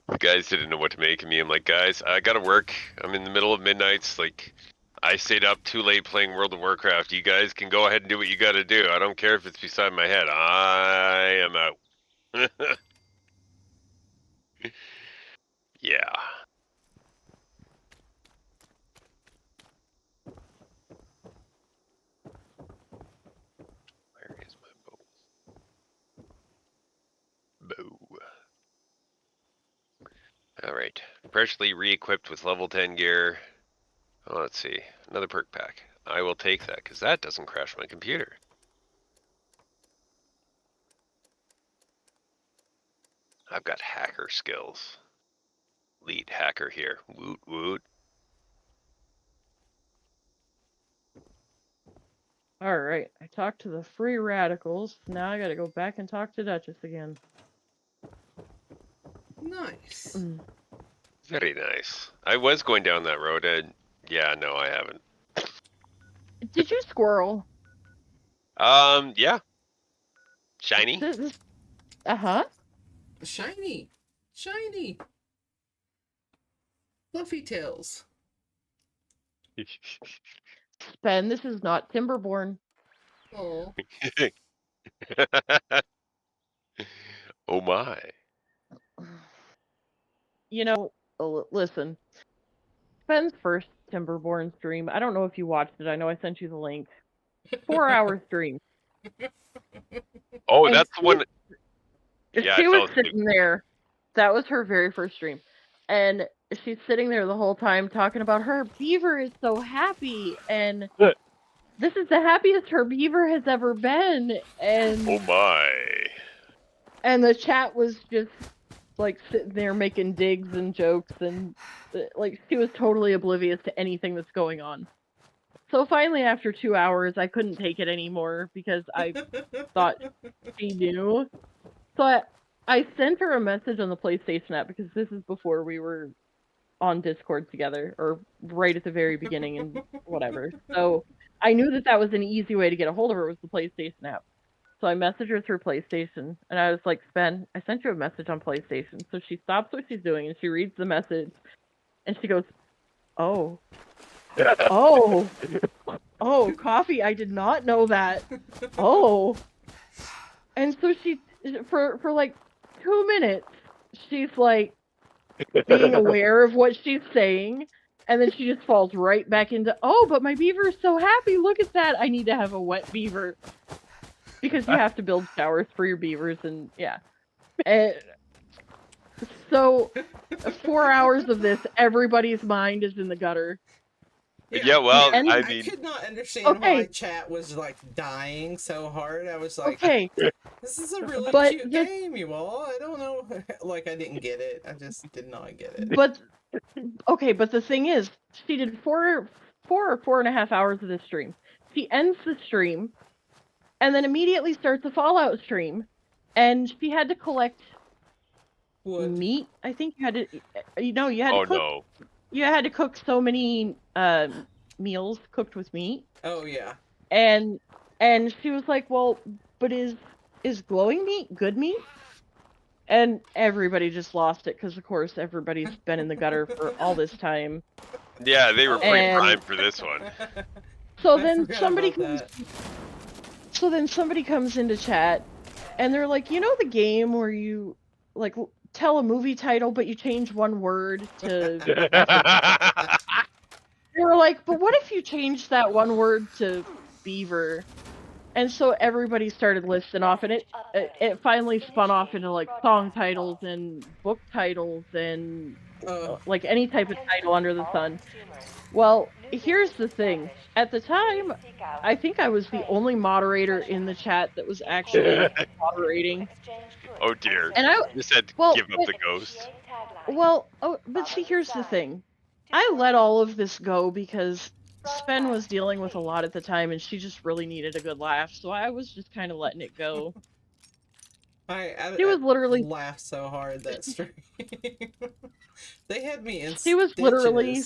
A: The guys didn't know what to make of me. I'm like, guys, I gotta work. I'm in the middle of midnights. Like, I stayed up too late playing World of Warcraft. You guys can go ahead and do what you gotta do. I don't care if it's beside my head. I am out. Yeah. Where is my bow? Alright. Freshly re-equipped with level 10 gear. Oh, let's see. Another perk pack. I will take that, because that doesn't crash my computer. I've got hacker skills. Lead hacker here. Woot woot.
B: Alright, I talked to the free radicals. Now I gotta go back and talk to Duchess again.
C: Nice.
A: Very nice. I was going down that road, and yeah, no, I haven't.
B: Did you squirrel?
A: Yeah. Shiny?
B: Uh-huh.
C: Shiny. Shiny. Fluffy tails.
B: Spen, this is not Timberborn.
C: Oh.
A: Oh my.
B: You know, listen. Spen's first Timberborn stream, I don't know if you watched it. I know I sent you the link. 4-hour stream.
A: Oh,
B: and
A: that's the one. Yeah,
B: she was sitting there. That was her very first stream. And she's sitting there the whole time talking about her beaver is so happy. And this is the happiest her beaver has ever been. And
A: oh my.
B: And the chat was just like sitting there making digs and jokes, and like she was totally oblivious to anything that's going on. So finally, after 2 hours, I couldn't take it anymore because I thought she knew. So I sent her a message on the PlayStation app, because this is before we were on Discord together, or right at the very beginning and whatever. So I knew that was an easy way to get a hold of her, was the PlayStation app. So I messaged her through PlayStation, and I was like, Spen, I sent you a message on PlayStation. So she stops what she's doing, and she reads the message, and she goes, oh. Oh, Coffee, I did not know that. Oh. And so she, for like 2 minutes, she's like being aware of what she's saying, and then she just falls right back into, oh, but my beaver is so happy, look at that, I need to have a wet beaver. Because you have to build showers for your beavers, and yeah. And so, 4 hours of this, everybody's mind is in the gutter.
A: Yeah, well, I
C: I
A: mean,
C: could not understand why chat was like dying so hard. I was like, this is a really cute game, you all. I don't know. Like, I didn't get it. I just did not get it.
B: But but the thing is, she did 4 or 4.5 hours of this stream. She ends the stream, and then immediately starts a Fallout stream, and she had to collect meat. I think you had to, you had to cook. You had to cook so many meals cooked with meat.
C: Oh yeah.
B: And she was like, well, but is glowing meat good meat? And everybody just lost it because, of course, everybody's been in the gutter for all this time.
A: Yeah, they were pre-primed for this one.
B: So then somebody comes into chat, and they're like, you know the game where you like tell a movie title but you change one word to. They were like, but what if you changed that one word to beaver? And so everybody started listing off, and it finally spun off into like song titles and book titles and like any type of title under the sun. Well, here's the thing. At the time, I think I was the only moderator in the chat that was actually moderating.
A: Oh dear.
B: And I
A: just said give up the ghost.
B: Well, but see, here's the thing. I let all of this go because Sven was dealing with a lot at the time, and she just really needed a good laugh, so I was just kind of letting it go.
C: She
B: was literally
C: laughed so hard that stream. They had me in.
B: She was literally.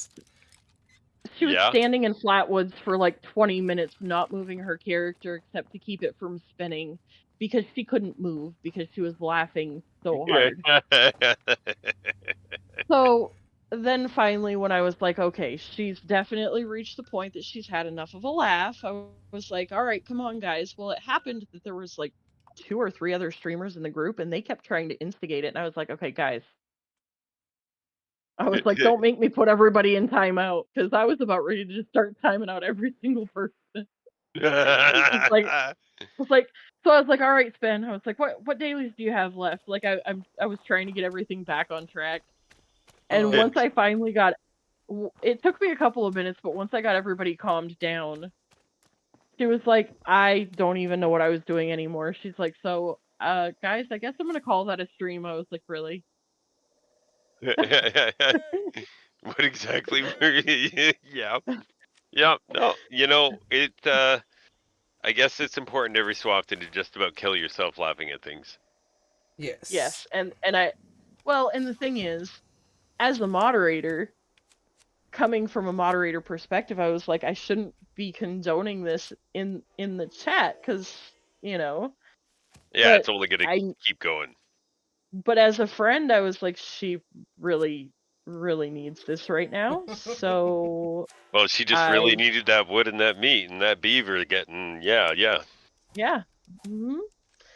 B: She was standing in Flatwoods for like 20 minutes, not moving her character except to keep it from spinning, because she couldn't move because she was laughing so hard. So then finally, when I was like, okay, she's definitely reached the point that she's had enough of a laugh, I was like, all right, come on, guys. Well, it happened that there was like 2 or 3 other streamers in the group, and they kept trying to instigate it, and I was like, okay, guys. I was like, don't make me put everybody in timeout, because I was about ready to just start timing out every single person. So I was like, all right, Sven. I was like, what dailies do you have left? Like, I was trying to get everything back on track. And once I finally got, it took me a couple of minutes, but once I got everybody calmed down, she was like, I don't even know what I was doing anymore. She's like, so, guys, I guess I'm going to call that a stream. I was like, really?
A: What exactly were you? Yeah. No, I guess it's important every so often to just about kill yourself laughing at things.
B: Yes. And the thing is, as a moderator, coming from a moderator perspective, I was like, I shouldn't be condoning this in the chat, because, Yeah,
A: it's only going to keep going.
B: But as a friend, I was like, she really, really needs this right now, so...
A: Well, she just really needed that wood and that meat and that beaver getting, yeah.
B: Yeah. Mm-hmm.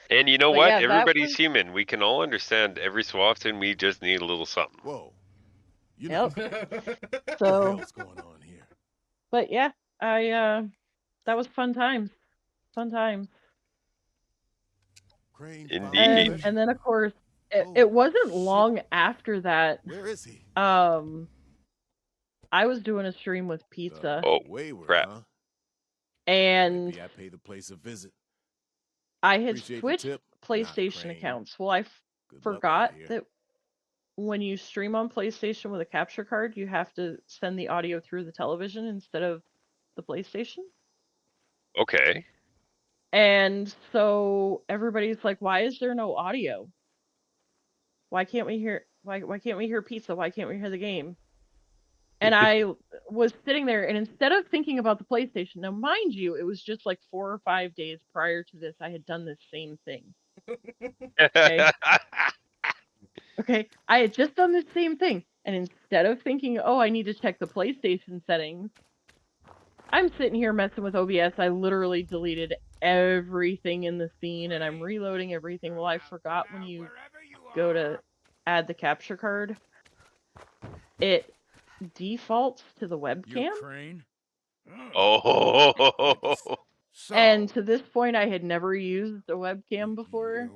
A: And you know what? Everybody's human. We can all understand every so often we just need a little something.
M: Whoa.
B: Yep.
M: So... What's going on here?
B: But yeah, that was fun times.
A: Indeed.
B: And then, of course, it wasn't long after that.
M: Where is he?
B: I was doing a stream with Pizza.
A: Crap.
M: Huh?
B: And
M: maybe I pay the place a visit.
B: I had switched PlayStation accounts. Well, I forgot that when you stream on PlayStation with a capture card, you have to send the audio through the television instead of the PlayStation.
A: Okay.
B: And so everybody's like, why is there no audio? Why can't we hear Pizza? Why can't we hear the game? And I was sitting there, and instead of thinking about the PlayStation, now mind you, it was just like 4 or 5 days prior to this, I had done this same thing. Okay, I had just done the same thing, and instead of thinking, oh, I need to check the PlayStation settings, I'm sitting here messing with OBS. I literally deleted everything in the scene, and I'm reloading everything. Well, I forgot when you go to add the capture card, it defaults to the webcam.
A: Oh.
B: And to this point, I had never used a webcam before.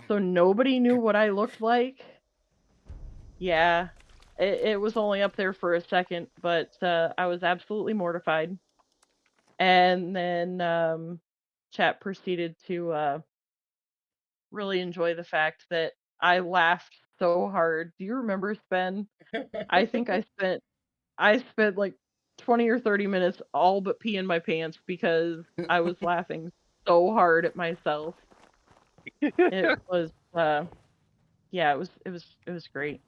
B: So nobody knew what I looked like. Yeah. it was only up there for a second, but I was absolutely mortified. And then chat proceeded to really enjoy the fact that I laughed so hard. Do you remember, Spen? I think I spent like 20 or 30 minutes all but peeing my pants because I was laughing so hard at myself. It was yeah, it was great.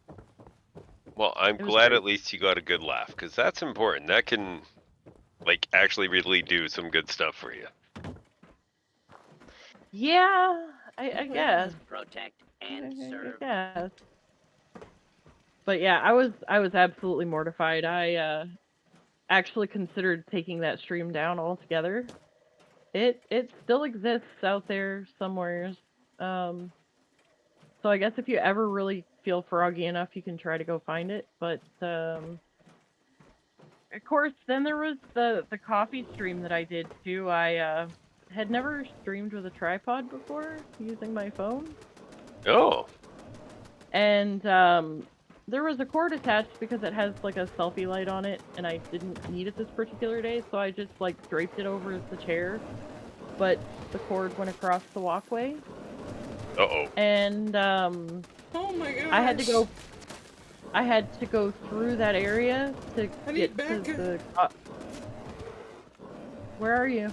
A: Well, I'm glad at least you got a good laugh, because that's important. That can, like, actually really do some good stuff for you.
B: Yeah, I guess.
I: Protect and serve.
B: Yeah. But yeah, I was absolutely mortified. I actually considered taking that stream down altogether. It still exists out there somewheres. So I guess if you ever really feel froggy enough, you can try to go find it. But of course, then there was the coffee stream that I did too. I had never streamed with a tripod before using my phone.
A: Oh.
B: And there was a cord attached because it has like a selfie light on it, and I didn't need it this particular day, so I just like draped it over the chair. But the cord went across the walkway.
A: Uh-oh.
B: And
C: oh my gosh.
B: I had to go through that area to get to the where are you?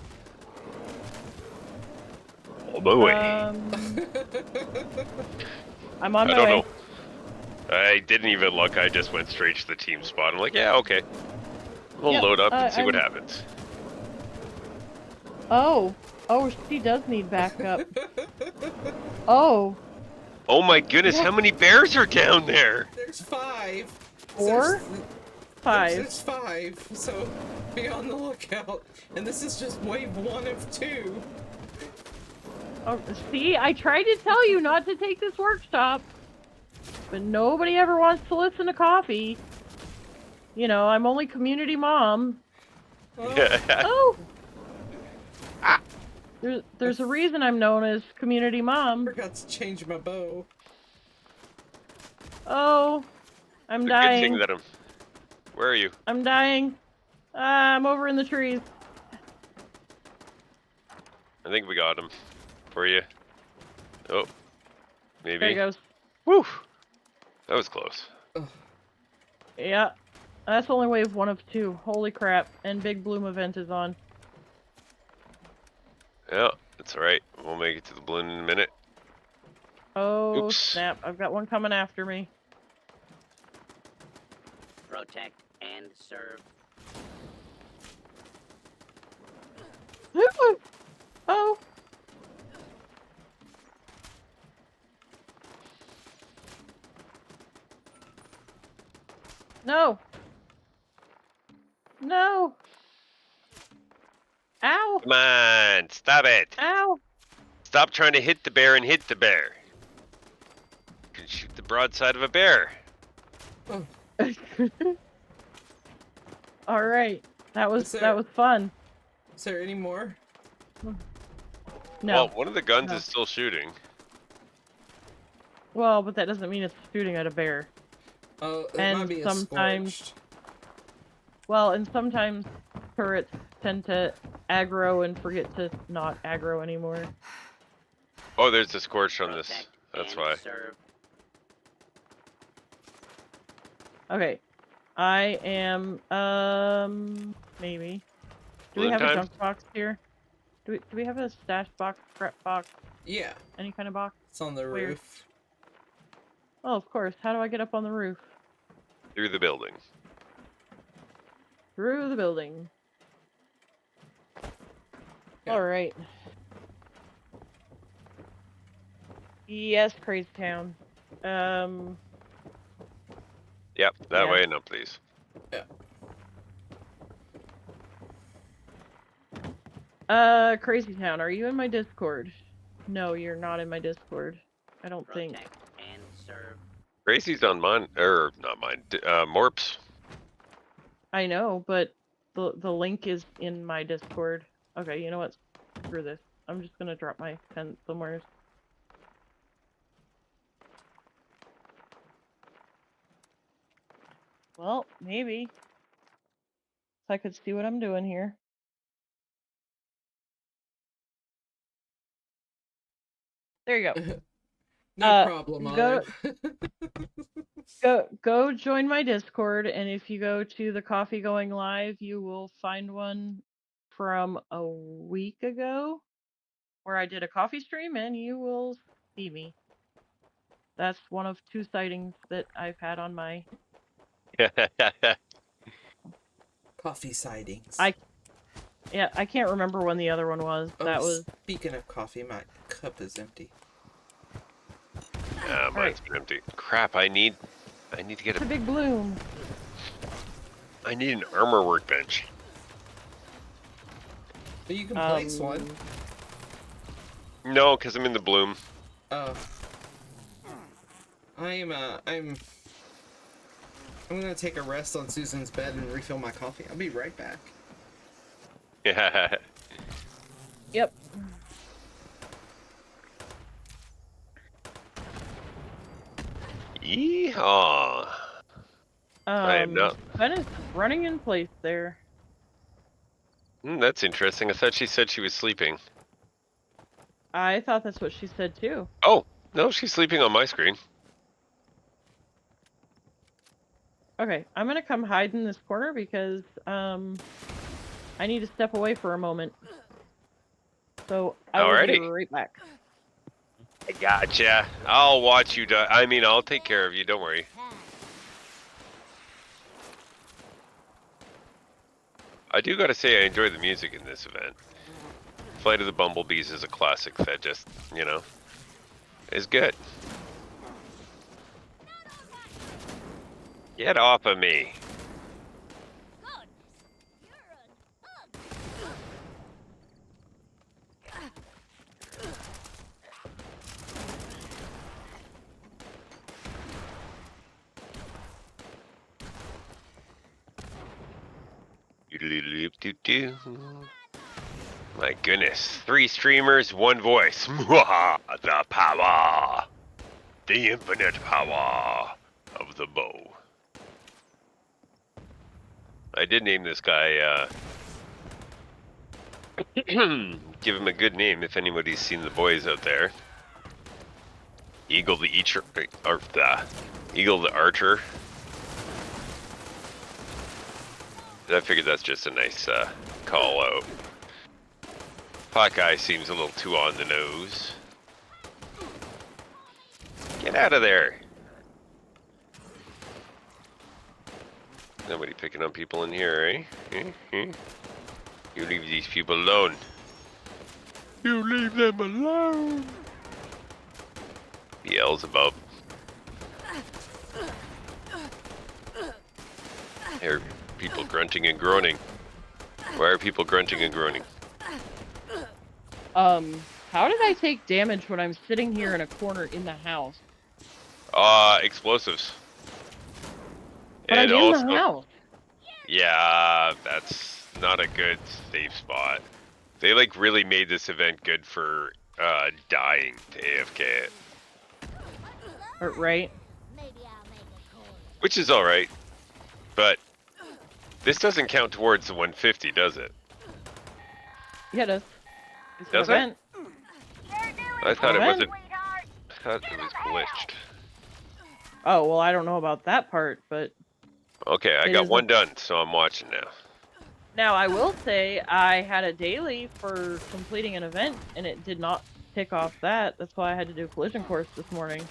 A: On my way.
B: I'm on my way.
A: I don't know. I didn't even look. I just went straight to the team spot. I'm like, yeah, okay. We'll load up and see what happens.
B: Oh, she does need backup. Oh.
A: Oh my goodness, how many bears are down there?
C: There's 5.
B: 4? 5.
C: There's 5, so be on the lookout. And this is just wave 1 of 2.
B: Oh, see, I tried to tell you not to take this workshop, but nobody ever wants to listen to coffee. You know, I'm only community mom. Oh. There's a reason I'm known as community mom.
C: I forgot to change my bow.
B: Oh, I'm dying.
A: Good thing that where are you?
B: I'm dying. I'm over in the trees.
A: I think we got him for you. Oh, maybe.
B: There he goes.
A: Woo! That was close.
B: Yeah, that's only wave 1 of 2. Holy crap! And Big Bloom event is on.
A: Yeah, that's alright. We'll make it to the balloon in a minute.
B: Oh,
A: oops.
B: Snap. I've got one coming after me.
I: Protect and serve.
B: Oh. No. No. Ow!
A: Come on, stop it!
B: Ow!
A: Stop trying to hit the bear and hit the bear. You can shoot the broadside of a bear.
C: Oh.
B: All right, that was fun.
C: Is there any more?
B: No.
A: Well, one of the guns is still shooting.
B: Well, but that doesn't mean it's shooting at a bear.
C: Oh, it
B: and
C: might be
B: sometimes.
C: Scorched.
B: Well, and sometimes turrets tend to aggro and forget to not aggro anymore.
A: Oh, there's a scorch on this. That's why.
B: Okay. I am, maybe. Do we have a junk box here? Do we have a stash box, prep box?
C: Yeah.
B: Any kind of box?
C: It's on the roof.
B: Oh, of course. How do I get up on the roof?
A: Through the building.
B: Through the building.
C: Yeah.
B: Alright. Yes, Crazy Town.
A: Yep, that
B: Yeah.
A: way and up, please.
C: Yeah.
B: Crazy Town, are you in my Discord? No, you're not in my Discord. I don't think.
I: And serve.
A: Crazy's on mine, or not mine, Morp's.
B: I know, but the link is in my Discord. Okay, you know what? Screw this. I'm just gonna drop my tent somewhere. Well, maybe. If I could see what I'm doing here. There you go.
C: No problem,
B: go,
C: Olive.
B: go join my Discord, and if you go to the Coffee Going Live, you will find one from a week ago where I did a coffee stream, and you will see me. That's one of 2 sightings that I've had on my
C: Coffee sightings.
B: I can't remember when the other one was.
C: Oh,
B: that was.
C: Speaking of coffee, my cup is empty.
A: Mine's been empty. Crap! I need to get
B: a big bloom.
A: I need an armor workbench.
C: But you can place one.
A: No, because I'm in the bloom.
C: Oh. I'm gonna take a rest on Susan's bed and refill my coffee. I'll be right back.
A: Yeah.
B: Yep.
A: Yeehaw. I am not.
B: Ben is running in place there.
A: That's interesting. I thought she said she was sleeping.
B: I thought that's what she said too.
A: Oh, no, she's sleeping on my screen.
B: Okay, I'm gonna come hide in this corner because I need to step away for a moment. So I will be right back.
A: I gotcha. I'll watch you die. I mean, I'll take care of you. Don't worry. I do gotta say I enjoy the music in this event. Flight of the Bumblebees is a classic that just, you know, is good. Get off of me. My goodness, 3 streamers, 1 voice. The power. The infinite power of the bow. I did name this guy, give him a good name if anybody's seen the boys out there. Eagle the Eater, or the Eagle the Archer. I figured that's just a nice call out. Pot guy seems a little too on the nose. Get out of there. Nobody picking on people in here, eh? You leave these people alone. You leave them alone. Beelzebub. There are people grunting and groaning. Why are people grunting and groaning?
B: How did I take damage when I'm sitting here in a corner in the house?
A: Explosives.
B: But
A: and
B: I'm
A: also,
B: in the house.
A: Yeah, that's not a good safe spot. They like really made this event good for dying to AFK it.
B: Right.
A: Which is alright. But this doesn't count towards the 150, does it?
B: Yeah, it does. It's
A: does
B: it?
A: I thought it wasn't. I thought it was glitched.
B: Oh, well, I don't know about that part, but...
A: Okay, I got 1 done, so I'm watching now.
B: Now, I will say I had a daily for completing an event, and it did not tick off that. That's why I had to do a collision course this morning.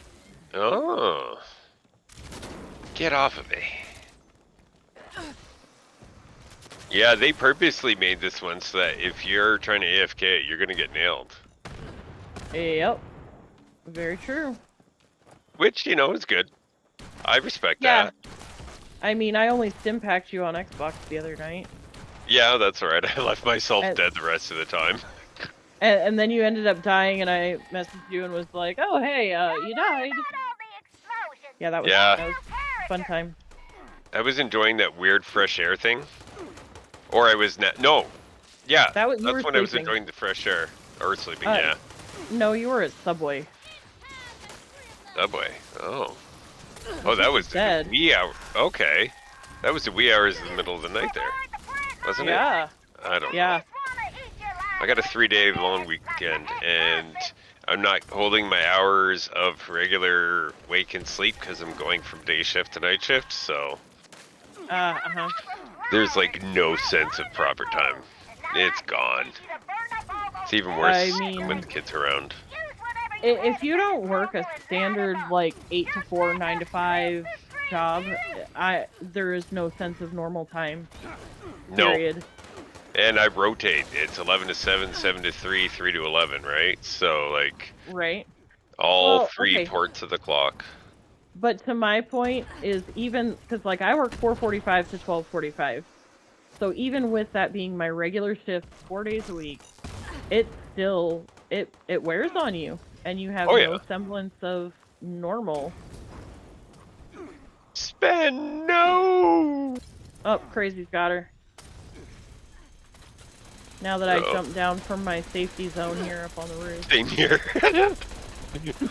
A: Oh. Get off of me. Yeah, they purposely made this one so that if you're trying to AFK, you're gonna get nailed.
B: Yep. Very true.
A: Which, you know, is good. I respect that.
B: I mean, I only stimpacked you on Xbox the other night.
A: Yeah, that's alright. I left myself dead the rest of the time.
B: And then you ended up dying, and I messaged you and was like, oh, hey, you died. Yeah, that was a fun time.
A: I was enjoying that weird fresh air thing. Or I was not. No. Yeah, that's when I was enjoying the fresh air. Or sleeping, yeah.
B: No, you were at Subway.
A: Subway. Oh. Oh, that was
B: dead.
A: Yeah. Okay. That was the wee hours in the middle of the night there, wasn't it?
B: Yeah.
A: I don't know.
B: Yeah.
A: I got a 3-day long weekend, and I'm not holding my hours of regular wake and sleep because I'm going from day shift to night shift, so there's like no sense of proper time. It's gone. It's even worse when the kids are around.
B: If you don't work a standard like 8 to 4, 9 to 5 job, there is no sense of normal time. Period.
A: No. And I rotate. It's 11 to 7, 7 to 3, 3 to 11, right? So like all three ports of the clock.
B: But to my point is even because like I work 4:45 to 12:45, so even with that being my regular shift 4 days a week, it still it wears on you, and you have no semblance of normal.
A: No.
B: Oh, Crazy's got her. Now that I jumped down from my safety zone here up on the roof.
A: Same here.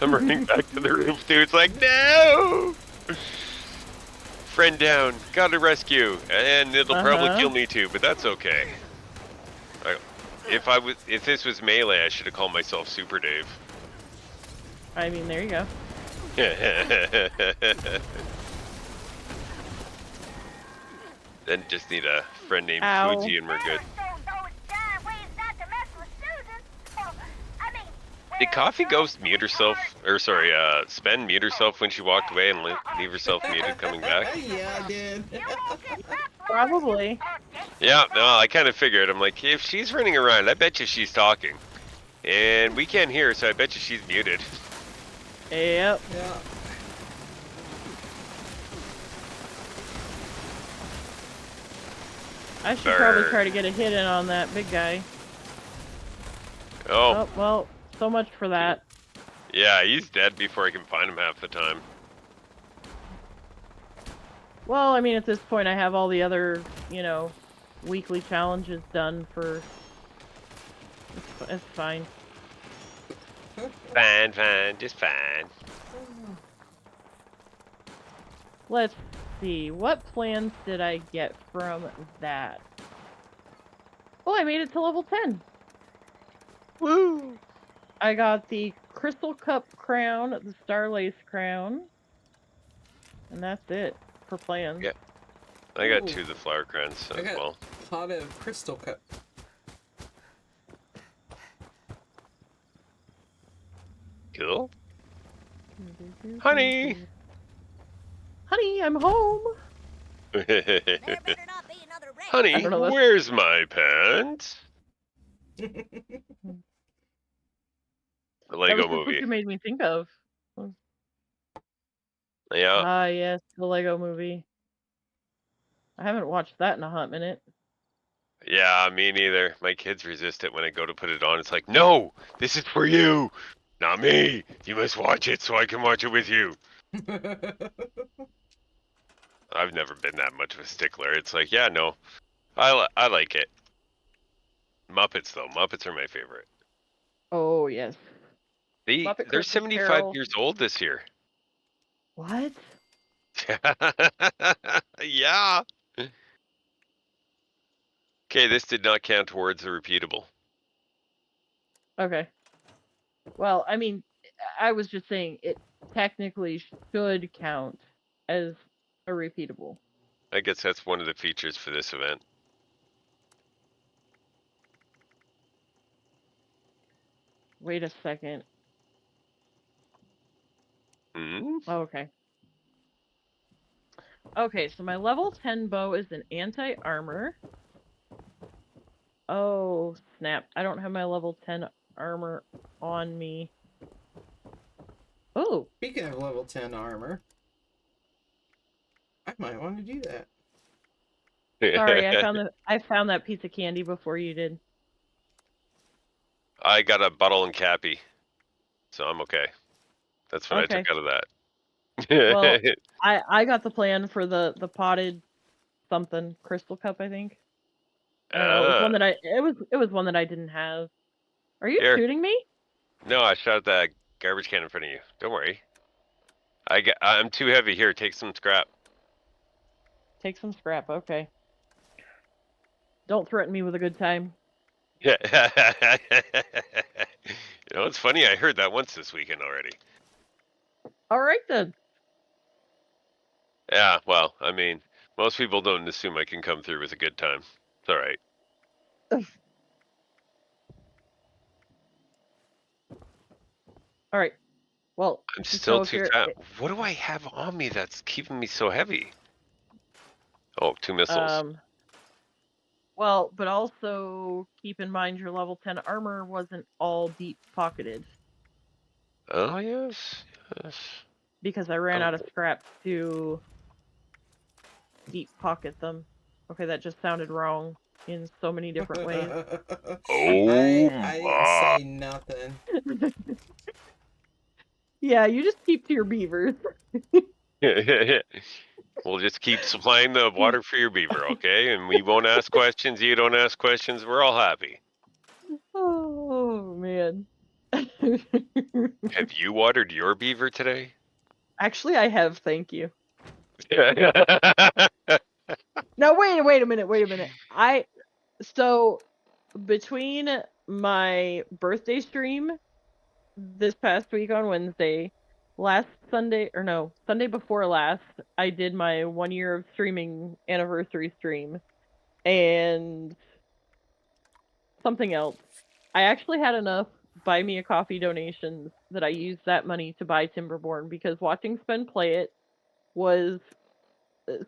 A: I'm running back to the roof, too. It's like, no! Friend down. Gotta rescue. And it'll probably kill me, too, but that's okay. If this was Melee, I should have called myself Super Dave.
B: I mean, there you go.
A: Then just need a friend named Fuji and we're good. Did CoffeeGhost mute herself, or sorry, Spen mute herself when she walked away and leave herself muted coming back?
C: Yeah, I did.
B: Probably.
A: Yeah, no, I kind of figured. I'm like, if she's running around, I bet you she's talking. And we can't hear her, so I bet you she's muted.
B: Yep.
C: Yeah.
B: I should probably try to get a hit in on that big guy.
A: Oh,
B: well, so much for that.
A: Yeah, he's dead before I can find him half the time.
B: Well, I mean, at this point, I have all the other, weekly challenges done for... It's fine.
A: Fine, just fine.
B: Let's see, what plans did I get from that? Well, I made it to level 10.
A: Woo!
B: I got the Crystal Cup crown, the Star Lace crown, and that's it for plans.
A: Yeah, I got 2 of the flower crowns as well.
C: Pot of Crystal Cup.
A: Cool. Honey!
B: Honey, I'm home!
A: Honey, where's my pants? The Lego movie.
B: What you made me think of.
A: Yeah.
B: Ah, yes, the Lego movie. I haven't watched that in a hot minute.
A: Yeah, me neither. My kids resist it when I go to put it on. It's like, no, this is for you, not me. You must watch it so I can watch it with you. I've never been that much of a stickler. It's like, yeah, no, I like it. Muppets, though. Muppets are my favorite.
B: Oh, yes.
A: They're 75 years old this year.
B: What?
A: Yeah. Okay, this did not count towards the repeatable.
B: Okay. Well, I mean, I was just saying it technically should count as a repeatable.
A: I guess that's one of the features for this event.
B: Wait a second.
A: Hmm?
B: Oh, okay. Okay, so my level 10 bow is an anti-armor. Oh, snap. I don't have my level 10 armor on me. Oh.
C: Speaking of level 10 armor, I might want to do that.
B: Sorry, I found that piece of candy before you did.
A: I got a bottle and cappy, so I'm okay. That's what I took out of that.
B: Well, I got the plan for the potted something crystal cup, I think. It was one that it was one that I didn't have. Are you shooting me?
A: No, I shot that garbage can in front of you. Don't worry. I'm too heavy. Here, take some scrap.
B: Take some scrap, okay. Don't threaten me with a good time.
A: Yeah. It's funny. I heard that once this weekend already.
B: All right, then.
A: Yeah, well, I mean, most people don't assume I can come through with a good time. It's all right.
B: All right. Well,
A: I'm
B: so
A: still
B: if
A: too
B: you're-
A: fat. What do I have on me that's keeping me so heavy? Oh, 2 missiles.
B: Well, but also keep in mind your level 10 armor wasn't all deep pocketed.
A: Oh, yes.
B: Because I ran out of scrap to deep pocket them. Okay, that just sounded wrong in so many different ways.
C: I didn't say nothing.
B: Yeah, you just keep to your beavers.
A: We'll just keep supplying the water for your beaver, okay? And we won't ask questions. You don't ask questions. We're all happy.
B: Oh, man.
A: Have you watered your beaver today?
B: Actually, I have, thank you. Now, wait a minute. So, between my birthday stream this past week on Wednesday, Sunday before last, I did my 1 year of streaming anniversary stream, and something else. I actually had enough buy me a coffee donations that I used that money to buy Timberborn, because watching Sven play it was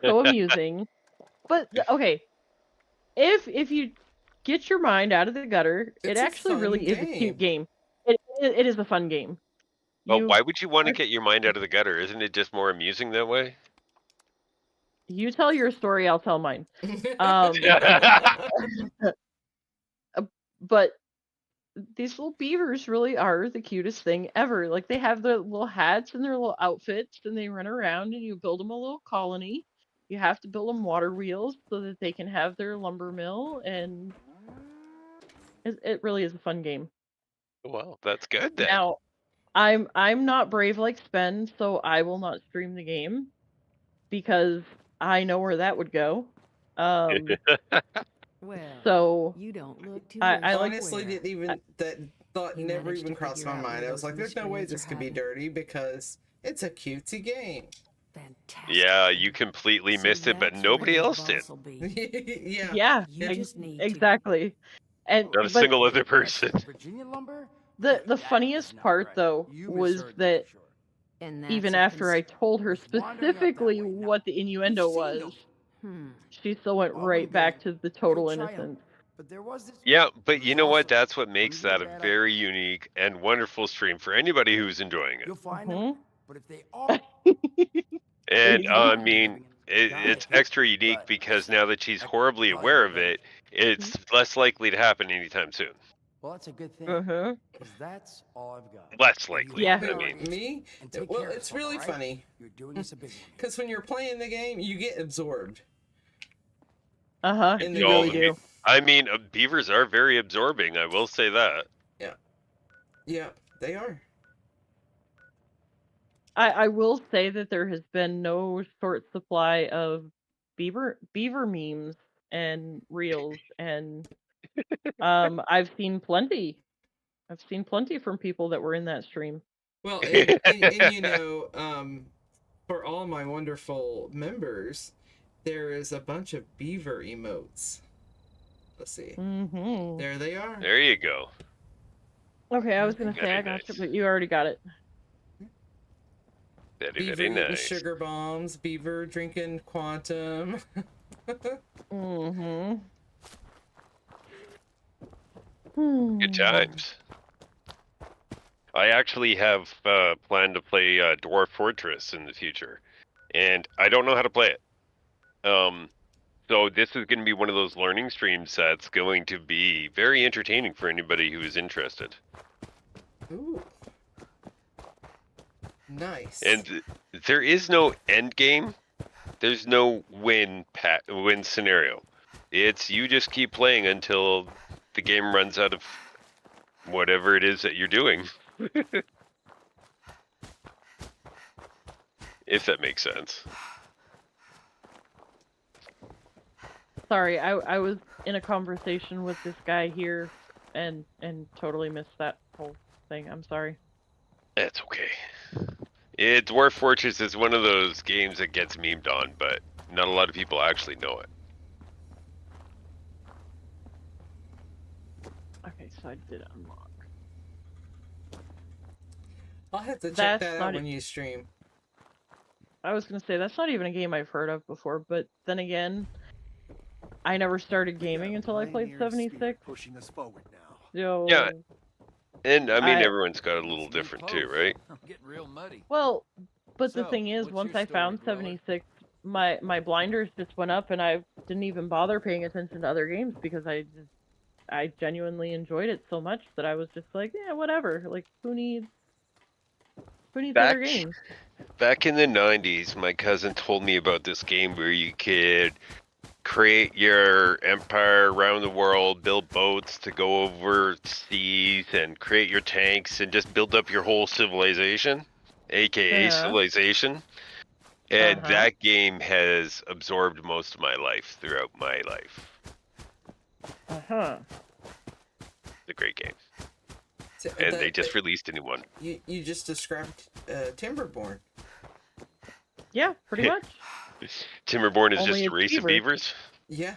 B: so amusing. But okay, if you get your mind out of the gutter, it actually really is a cute game. It is a fun game.
A: Well, why would you want to get your mind out of the gutter? Isn't it just more amusing that way?
B: You tell your story, I'll tell mine. But these little beavers really are the cutest thing ever. Like, they have their little hats and their little outfits, and they run around, and you build them a little colony. You have to build them water wheels so that they can have their lumber mill, and it really is a fun game.
A: Well, that's good then.
B: Now, I'm not brave like Sven, so I will not stream the game because I know where that would go. So
L: you don't look too
C: I honestly didn't even thought never even crossed my mind. I was like, there's no way this could be dirty because it's a cutesy game.
L: Fantastic.
A: Yeah, you completely missed it, but nobody else did.
B: Yeah, exactly. And
A: Not a single other person.
B: The funniest part though was that even after I told her specifically what the innuendo was, she still went right back to the total innocence.
A: Yeah, but you know what? That's what makes that a very unique and wonderful stream for anybody who's enjoying it.
D: But if they are,
A: and I mean, it's extra unique because now that she's horribly aware of it, it's less likely to happen anytime soon.
D: Well, that's a good thing. Because that's all I've got.
A: Less likely.
B: Yeah.
A: I mean,
C: Me? Well, it's really funny.
D: You're doing us a big one.
C: Because when you're playing the game, you get absorbed.
B: You really do.
A: I mean, beavers are very absorbing. I will say that.
C: Yeah, they are.
B: I will say that there has been no short supply of beaver memes and reels, and I've seen plenty. I've seen plenty from people that were in that stream.
C: Well, and you know, for all my wonderful members, there is a bunch of beaver emotes. Let's see. There they are.
A: There you go.
B: Okay, I was gonna say I got you, but you already got it.
A: Very,
C: Beaver
A: very
C: eating
A: nice.
C: sugar bombs, beaver drinking quantum.
A: Good times. I actually have planned to play Dwarf Fortress in the future, and I don't know how to play it. So this is going to be one of those learning streams that's going to be very entertaining for anybody who is interested.
C: Ooh. Nice.
A: And there is no end game. There's no win scenario. It's you just keep playing until the game runs out of whatever it is that you're doing. If that makes sense.
B: Sorry, I was in a conversation with this guy here and totally missed that whole thing. I'm sorry.
A: That's okay. Dwarf Fortress is one of those games that gets memed on, but not a lot of people actually know it.
B: Okay, so I did unlock.
C: I'll have to check that out when you stream.
B: I was gonna say that's not even a game I've heard of before, but then again, I never started gaming until I played 76.
N: Pushing us forward now.
B: So,
A: yeah, and I mean everyone's got a little different too, right?
D: I'm getting real muddy.
B: Well, but the
D: So,
B: thing is,
D: what's
B: once
D: your
B: I found
D: story, Dweller?
B: 76, my blinders just went up, and I didn't even bother paying attention to other games because I genuinely enjoyed it so much that I was just like, yeah, whatever. Like, who needs other games?
A: Back in the 90s, my cousin told me about this game where you could create your empire around the world, build boats to go overseas, and create your tanks, and just build up your whole civilization, aka civilization. And that game has absorbed most of my life throughout my life. It's a great game. And they just released a new one.
C: You just described Timberborn.
B: Yeah, pretty much.
A: Timberborn is
B: Only
A: just a
B: it's
A: race of beavers?
C: Yeah.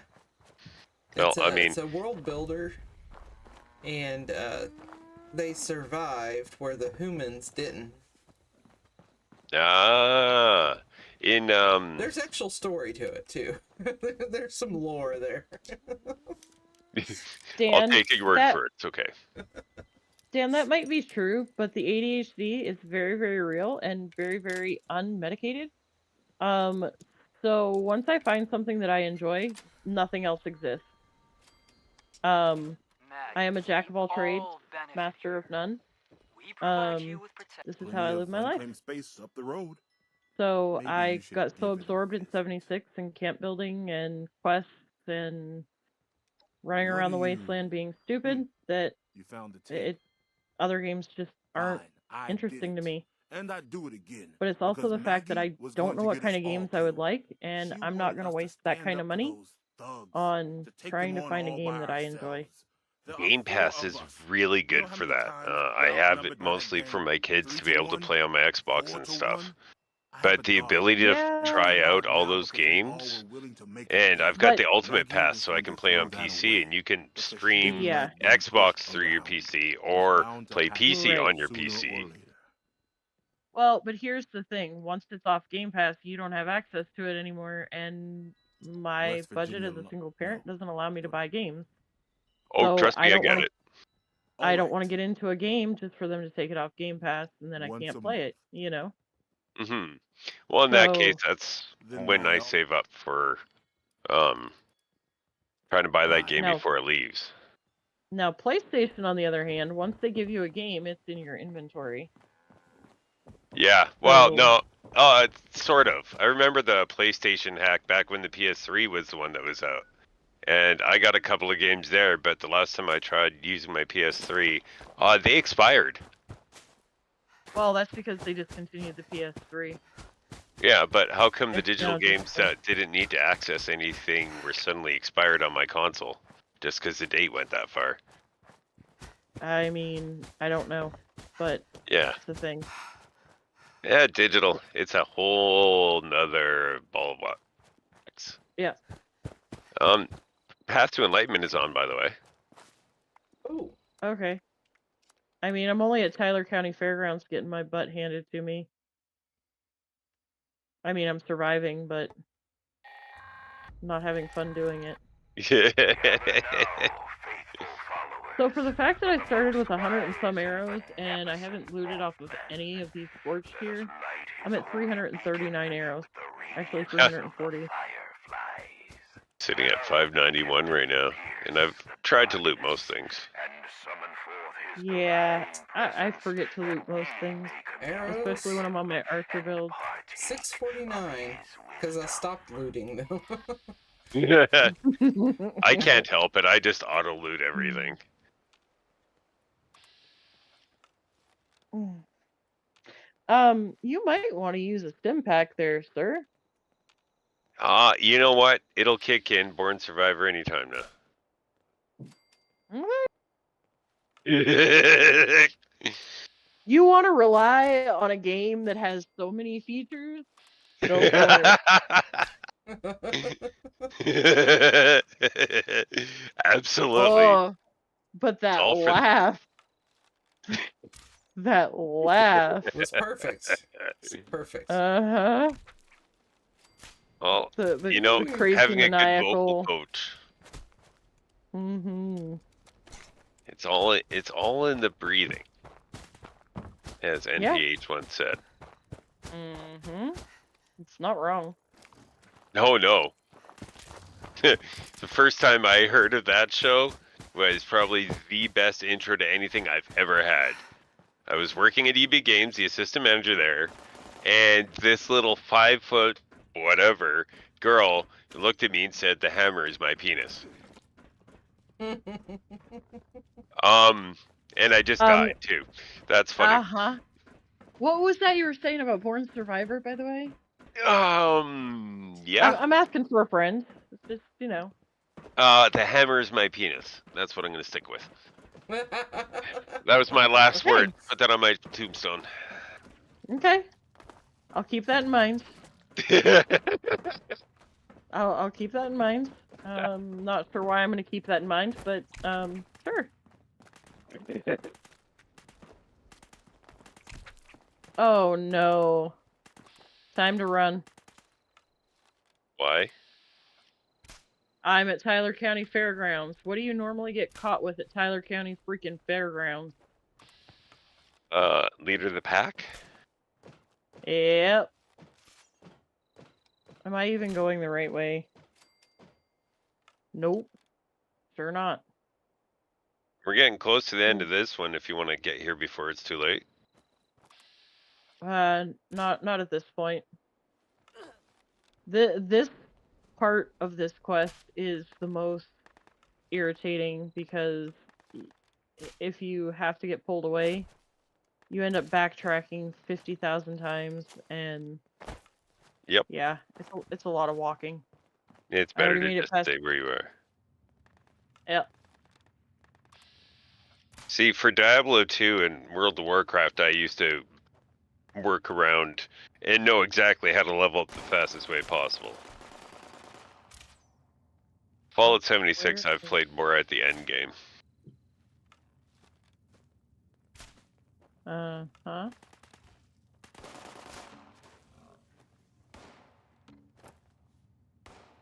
A: Well, I mean...
C: It's a world builder, and they survived where the humans didn't. There's actual story to it, too. There's some lore there.
B: Dan,
A: I'll take your word for it. It's okay.
B: Dan, that might be true, but the ADHD is very, very real and very, very unmedicated. So once I find something that I enjoy, nothing else exists. I am a jack of all trades, master of none. This is how I live my life.
N: Space up the road.
B: So I got so absorbed in 76 and camp building and quests and running around the wasteland being stupid that
N: you found the
B: other games just aren't interesting to me.
N: And I'd do it again.
B: But it's also the fact that I don't know what kind of games I would like, and I'm not going to waste that kind of money on trying to find a game that I enjoy.
A: Game Pass is really good for that. I have it mostly for my kids to be able to play on my Xbox and stuff. But the ability to try out all those games, and I've got the Ultimate Pass so I can play on PC, and you can stream Xbox through your PC or play PC on your PC.
B: Well, but here's the thing. Once it's off Game Pass, you don't have access to it anymore, and my budget as a single parent doesn't allow me to buy games.
A: Oh,
B: so
A: trust me, I get it.
B: I don't want to get into a game just for them to take it off Game Pass, and then I can't play it, you know?
A: Mm-hmm. Well, in that case, that's when I save up for trying to buy that game before it leaves.
B: Now, PlayStation, on the other hand, once they give you a game, it's in your inventory.
A: Yeah, well, no, sort of. I remember the PlayStation hack back when the PS3 was the one that was out. And I got a couple of games there, but the last time I tried using my PS3, they expired.
B: Well, that's because they discontinued the PS3.
A: Yeah, but how come the digital games that didn't need to access anything were suddenly expired on my console? Just because the date went that far?
B: I mean, I don't know, but that's the thing.
A: Yeah, digital. It's a whole nother ball of wax.
B: Yeah.
A: Path to Enlightenment is on, by the way.
C: Oh.
B: Okay. I mean, I'm only at Tyler County Fairgrounds getting my butt handed to me. I mean, I'm surviving, but not having fun doing it. So for the fact that I started with 100 and some arrows, and I haven't looted off of any of these forged here, I'm at 339 arrows. Actually, 340.
A: Sitting at 591 right now, and I've tried to loot most things.
B: Yeah, I forget to loot most things, especially when I'm on my archer build.
C: 649, because I stopped looting them.
A: I can't help it. I just auto loot everything.
B: You might want to use a stim pack there, sir.
A: You know what? It'll kick in. Born Survivor anytime now.
B: You want to rely on a game that has so many features? Go for
A: it. Absolutely.
B: Oh, but that laugh. That laugh.
C: It was perfect. It's perfect.
B: Uh-huh.
A: Well,
B: the crazy
A: having
B: maniacal.
A: a good vocal coach.
B: Mm-hmm.
A: It's all in the breathing, as NPH once said.
B: Mm-hmm. It's not wrong.
A: No. The first time I heard of that show was probably the best intro to anything I've ever had. I was working at EB Games, the assistant manager there, and this little 5-foot whatever girl looked at me and said, "The hammer is my penis." And I just died too. That's funny.
B: Uh-huh. What was that you were saying about Born Survivor, by the way?
A: Yeah.
B: I'm asking for a friend. It's just,
A: The hammer is my penis. That's what I'm gonna stick with. That was my last word. Put that on my tombstone.
B: Okay. I'll keep that in mind. I'll keep that in mind. Not sure why I'm gonna keep that in mind, but sure. Oh no. Time to run.
A: Why?
B: I'm at Tyler County Fairgrounds. What do you normally get caught with at Tyler County freaking Fairgrounds?
A: Leader of the pack?
B: Yep. Am I even going the right way? Nope. Sure not.
A: We're getting close to the end of this one if you want to get here before it's too late.
B: Not at this point. This part of this quest is the most irritating because if you have to get pulled away, you end up backtracking 50,000 times, and
A: yep,
B: yeah, it's a lot of walking.
A: It's better to just stay where you are.
B: Yep.
A: See, for Diablo 2 and World of Warcraft, I used to work around and know exactly how to level up the fastest way possible. Fallout 76, I've played more at the end game.
B: Uh-huh.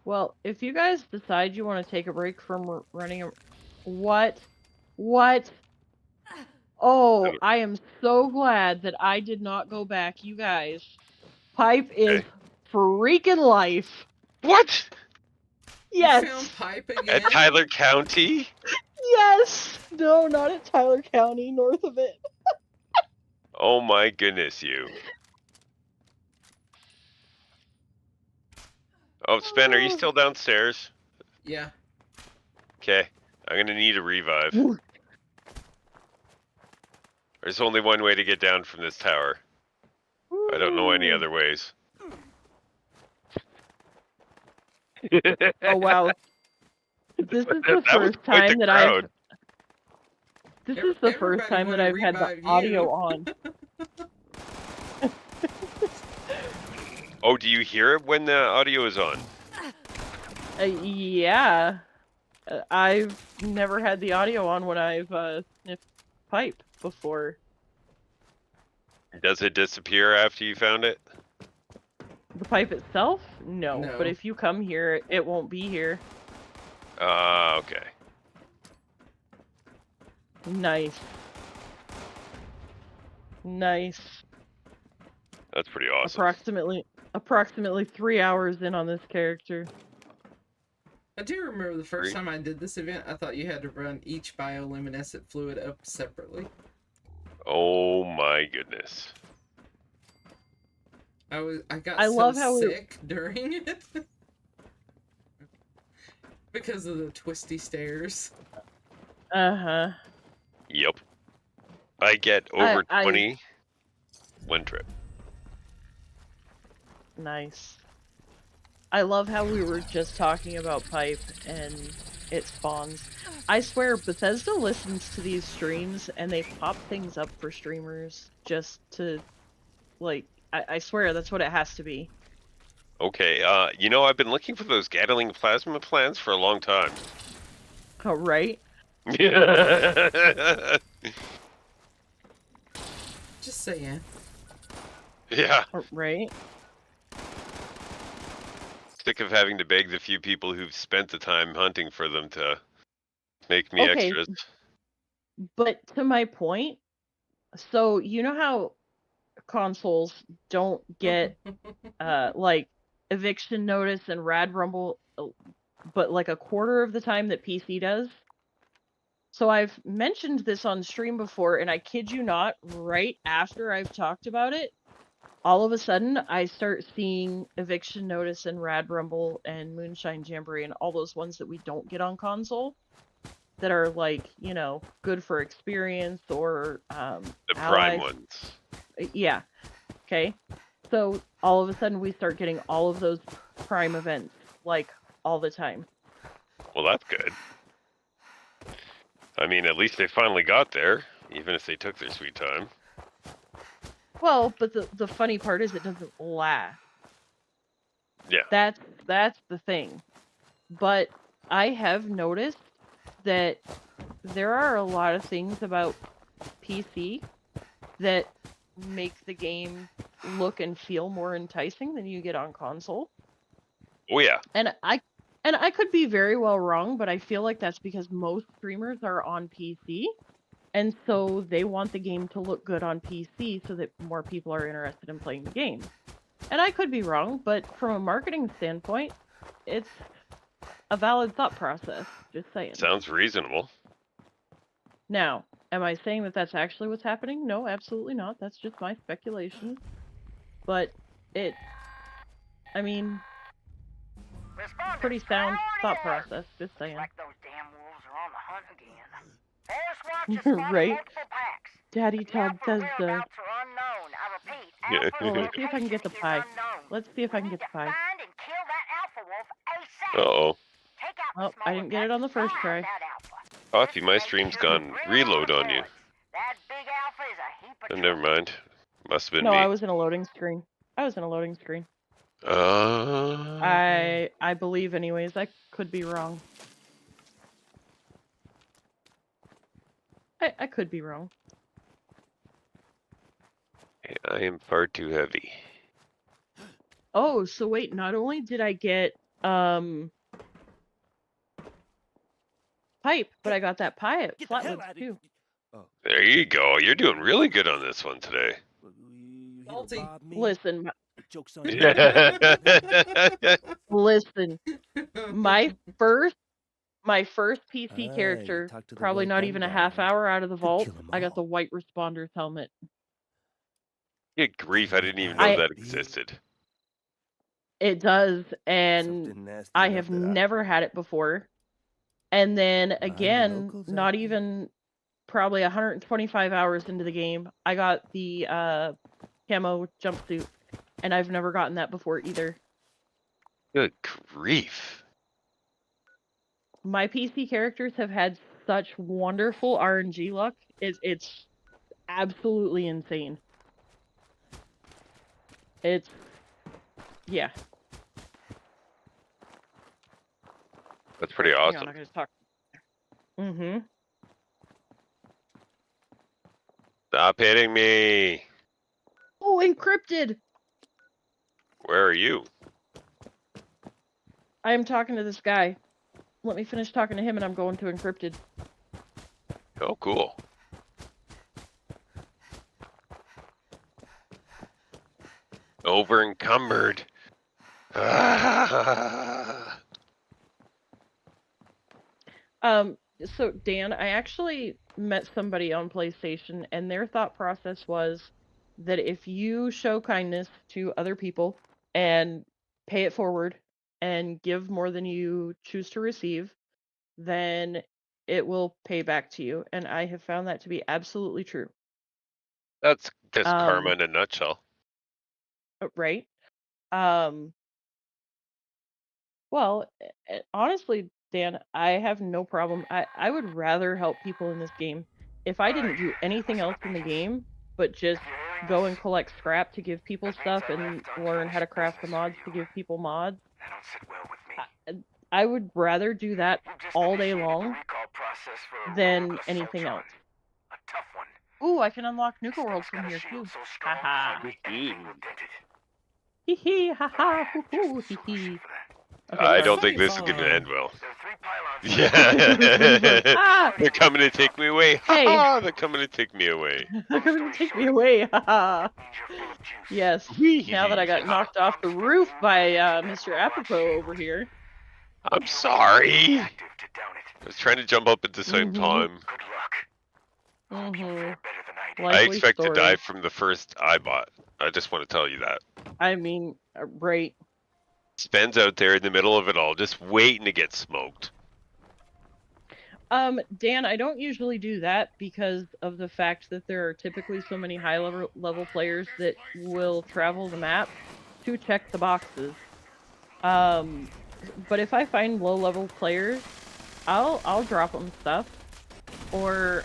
B: Well, if you guys decide you want to take a break from running a... What? Oh, I am so glad that I did not go back, you guys. Pipe is freaking life.
A: What?
B: Yes.
C: You found Pipe again?
A: At Tyler County?
B: Yes. No, not at Tyler County, north of it.
A: Oh my goodness, you. Oh, Spen, are you still downstairs?
C: Yeah.
A: Okay, I'm gonna need a revive. There's only one way to get down from this tower. I don't know any other ways.
B: Oh wow. This is the first time that I've... This is the first time that I've had the audio on.
A: Oh, do you hear it when the audio is on?
B: Yeah. I've never had the audio on when I've sniffed pipe before.
A: Does it disappear after you found it?
B: The pipe itself? No. But if you come here, it won't be here.
A: Okay.
B: Nice. Nice.
A: That's pretty awesome.
B: Approximately 3 hours in on this character.
C: I do remember the first time I did this event, I thought you had to run each bioluminescent fluid up separately.
A: Oh my goodness.
C: I got sick during it. Because of the twisty stairs.
B: Uh-huh.
A: Yep. I get over 20 one trip.
B: Nice. I love how we were just talking about pipe and it spawns. I swear Bethesda listens to these streams and they pop things up for streamers just to, like, I swear that's what it has to be.
A: Okay, I've been looking for those Gatling plasma plants for a long time.
B: Oh, right?
A: Yeah.
C: Just saying.
A: Yeah.
B: Right?
A: Sick of having to beg the few people who've spent the time hunting for them to make me extras.
B: But to my point, so you know how consoles don't get like eviction notice and rad rumble, but like a quarter of the time that PC does? So I've mentioned this on stream before, and I kid you not, right after I've talked about it, all of a sudden I start seeing eviction notice and rad rumble and moonshine jamboree and all those ones that we don't get on console that are, like, good for experience or
A: the
B: allies.
A: prime ones.
B: Yeah. Okay. So all of a sudden we start getting all of those prime events, like, all the time.
A: Well, that's good. I mean, at least they finally got there, even if they took their sweet time.
B: Well, but the funny part is it doesn't last.
A: Yeah.
B: That's the thing. But I have noticed that there are a lot of things about PC that make the game look and feel more enticing than you get on console.
A: Oh yeah.
B: And I could be very well wrong, but I feel like that's because most streamers are on PC, and so they want the game to look good on PC so that more people are interested in playing the game. And I could be wrong, but from a marketing standpoint, it's a valid thought process. Just saying.
A: Sounds reasonable.
B: Now, am I saying that that's actually what's happening? No, absolutely not. That's just my speculation. But I mean, pretty sound thought process, just saying.
G: Like those damn wolves are on the hunt again. Forest Watch has spotted
B: Right?
G: multiple packs.
B: Daddy Todd says the...
G: Whereabouts are unknown. I repeat, alpha
B: Oh, let's see if I can get the pie. Let's see if I can get the pie.
G: find and kill that alpha wolf ASAP.
A: Uh-oh.
G: Take out the
B: Oh, I didn't get it on the first try.
A: Coffee, my stream's gone reload on you.
G: That big alpha is a heap of
A: Oh, never mind. Must have been
B: No,
A: me.
B: I was in a loading screen. I believe anyways. I could be wrong. I could be wrong.
A: I am far too heavy.
B: Oh, so wait, not only did I get pipe, but I got that pie at Flatwoods too.
A: There you go. You're doing really good on this one today.
B: Listen, listen. My first PC character, probably not even a half hour out of the vault, I got the white responder's helmet.
A: Good grief, I didn't even know that existed.
B: It does, and I have never had it before. And then again, not even probably 125 hours into the game, I got the camo jumpsuit, and I've never gotten that before either.
A: Good grief.
B: My PC characters have had such wonderful RNG luck. It's absolutely insane. Yeah.
A: That's pretty awesome.
B: I'm not gonna talk. Mm-hmm.
A: Stop hitting me.
B: Oh, encrypted!
A: Where are you?
B: I am talking to this guy. Let me finish talking to him and I'm going to encrypted.
A: Oh, cool. Over encumbered.
B: So Dan, I actually met somebody on PlayStation and their thought process was that if you show kindness to other people and pay it forward and give more than you choose to receive, then it will pay back to you. And I have found that to be absolutely true.
A: That's just karma in a nutshell.
B: Right? Well, honestly, Dan, I have no problem. I would rather help people in this game if I didn't do anything else in the game, but just go and collect scrap to give people stuff and learn how to craft the mods to give people mods.
O: That don't sit well with me.
B: I would rather do that all day long than anything else.
O: A tough one.
B: Ooh, I can unlock Nuka World from here too. Haha. Hee hee, haha, hoo hoo, hee hee. Okay,
A: I
B: sorry.
A: don't think this is going to end well. Yeah.
B: Ah!
A: They're coming to take me away.
B: Hey.
A: They're coming to take me away.
B: They're going to take me away. Haha. Yes. Now that I got knocked off the roof by Mr. Apropos over here.
A: I'm sorry. I was trying to jump up at the same time. I expect to die from the first iBot. I just want to tell you that.
B: I mean, right.
A: Spen's out there in the middle of it all, just waiting to get smoked.
B: Dan, I don't usually do that because of the fact that there are typically so many high level players that will travel the map to check the boxes. But if I find low level players, I'll drop them stuff. Or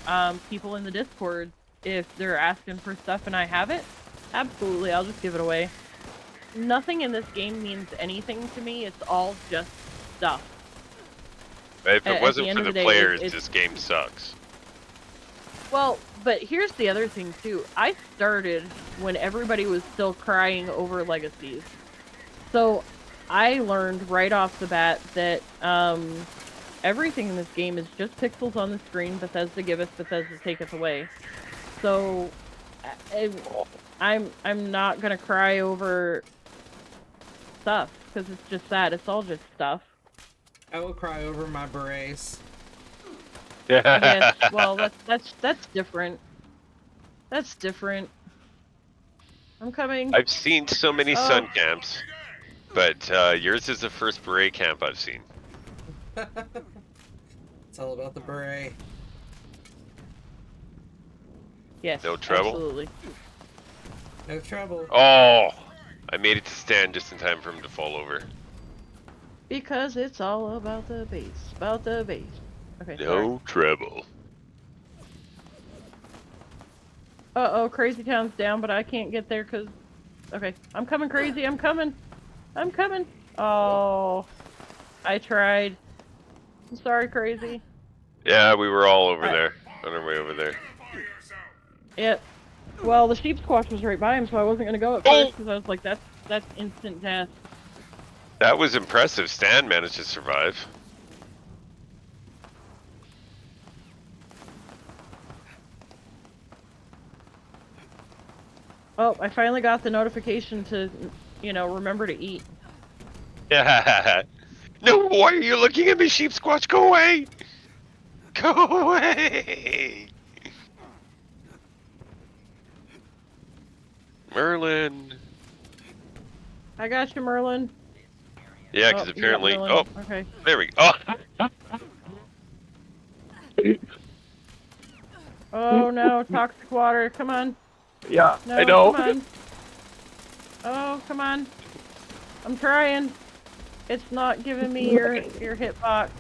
B: people in the Discord, if they're asking for stuff and I have it, absolutely, I'll just give it away. Nothing in this game means anything to me. It's all just stuff.
A: If it wasn't for the players, this game sucks.
B: Well, but here's the other thing too. I started when everybody was still crying over legacies. So I learned right off the bat that everything in this game is just pixels on the screen. Bethesda giveth, Bethesda taketh away. So I'm not gonna cry over stuff because it's just that. It's all just stuff.
C: I will cry over my berets.
B: Yes, well, that's different. That's different. I'm coming.
A: I've seen so many sun camps, but yours is the first beret camp I've seen.
C: It's all about the beret.
B: Yes.
A: No trouble?
B: Absolutely.
C: No trouble.
A: Oh! I made it to stand just in time for him to fall over.
B: Because it's all about the base. About the base. Okay.
A: No trouble.
B: Uh-oh, Crazy Town's down, but I can't get there because... Okay, I'm coming, Crazy, I'm coming! I'm coming! Oh, I tried. I'm sorry, Crazy.
A: Yeah, we were all over there. On our way over there.
B: Yep. Well, the sheep squatch was right by him, so I wasn't going to go at first because I was like, that's instant death.
A: That was impressive. Stan managed to survive.
B: Oh, I finally got the notification to, you know, remember to eat.
A: Yeah. No, why are you looking at me, sheep squatch? Go away! Go away! Merlin.
B: I got you, Merlin.
A: Yeah, because apparently... Oh,
B: okay.
A: There we go.
B: Oh no, toxic water, come on.
A: Yeah,
B: no,
A: I know.
B: Come on. Oh, come on. I'm trying. It's not giving me your hitbox.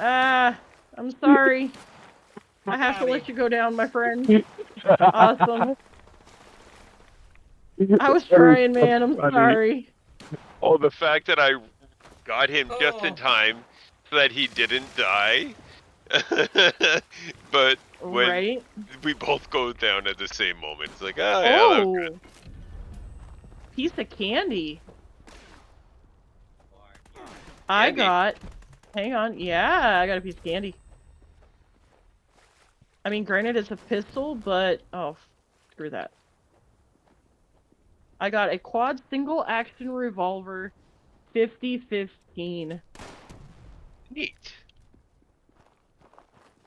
B: Ah, I'm sorry. I have to let you go down, my friend. Awesome. I was trying, man. I'm sorry.
A: Oh, the fact that I got him just in time so that he didn't die. But when we both go down at the same moment, it's like, oh, yeah, that was good.
B: Piece of candy. I got... Hang on. Yeah, I got a piece of candy. I mean, granted, it's a pistol, but... Oh, screw that. I got a quad single action revolver 50-15.
A: Neat.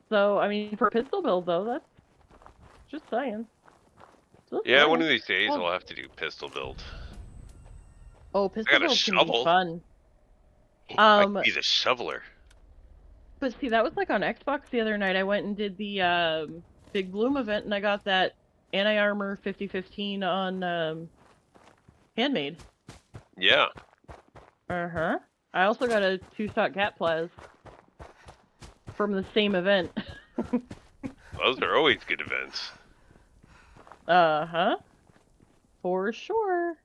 B: So, I mean, for a pistol build, though, that's just saying. Just
A: Yeah,
B: saying.
A: one of these days I'll have to do pistol build.
B: Oh, pistol build can be fun.
A: I could be the shoveler.
B: But see, that was like on Xbox the other night. I went and did the Big Bloom event, and I got that anti-armor 50-15 on handmade.
A: Yeah.
B: Uh-huh. I also got a 2-shot cat plas from the same event.
A: Those are always good events.
B: Uh-huh. For sure.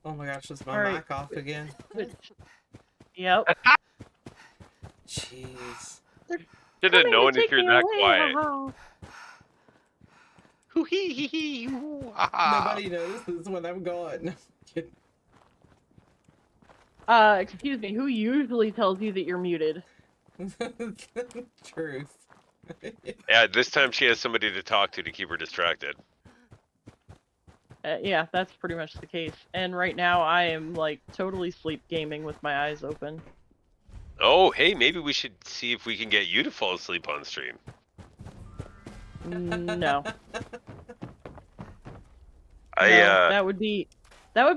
C: Oh my gosh, was my mic off again?
B: Yep.
C: Jeez.
A: Should have known if you're that quiet.
C: Nobody notices when I'm gone.
B: Excuse me, who usually tells you that you're muted?
C: Truth.
A: Yeah, this time she has somebody to talk to keep her distracted.
B: Yeah, that's pretty much the case. And right now I am, like, totally sleep gaming with my eyes open.
A: Oh, hey, maybe we should see if we can get you to fall asleep on stream.
B: No.
A: No,
B: that would be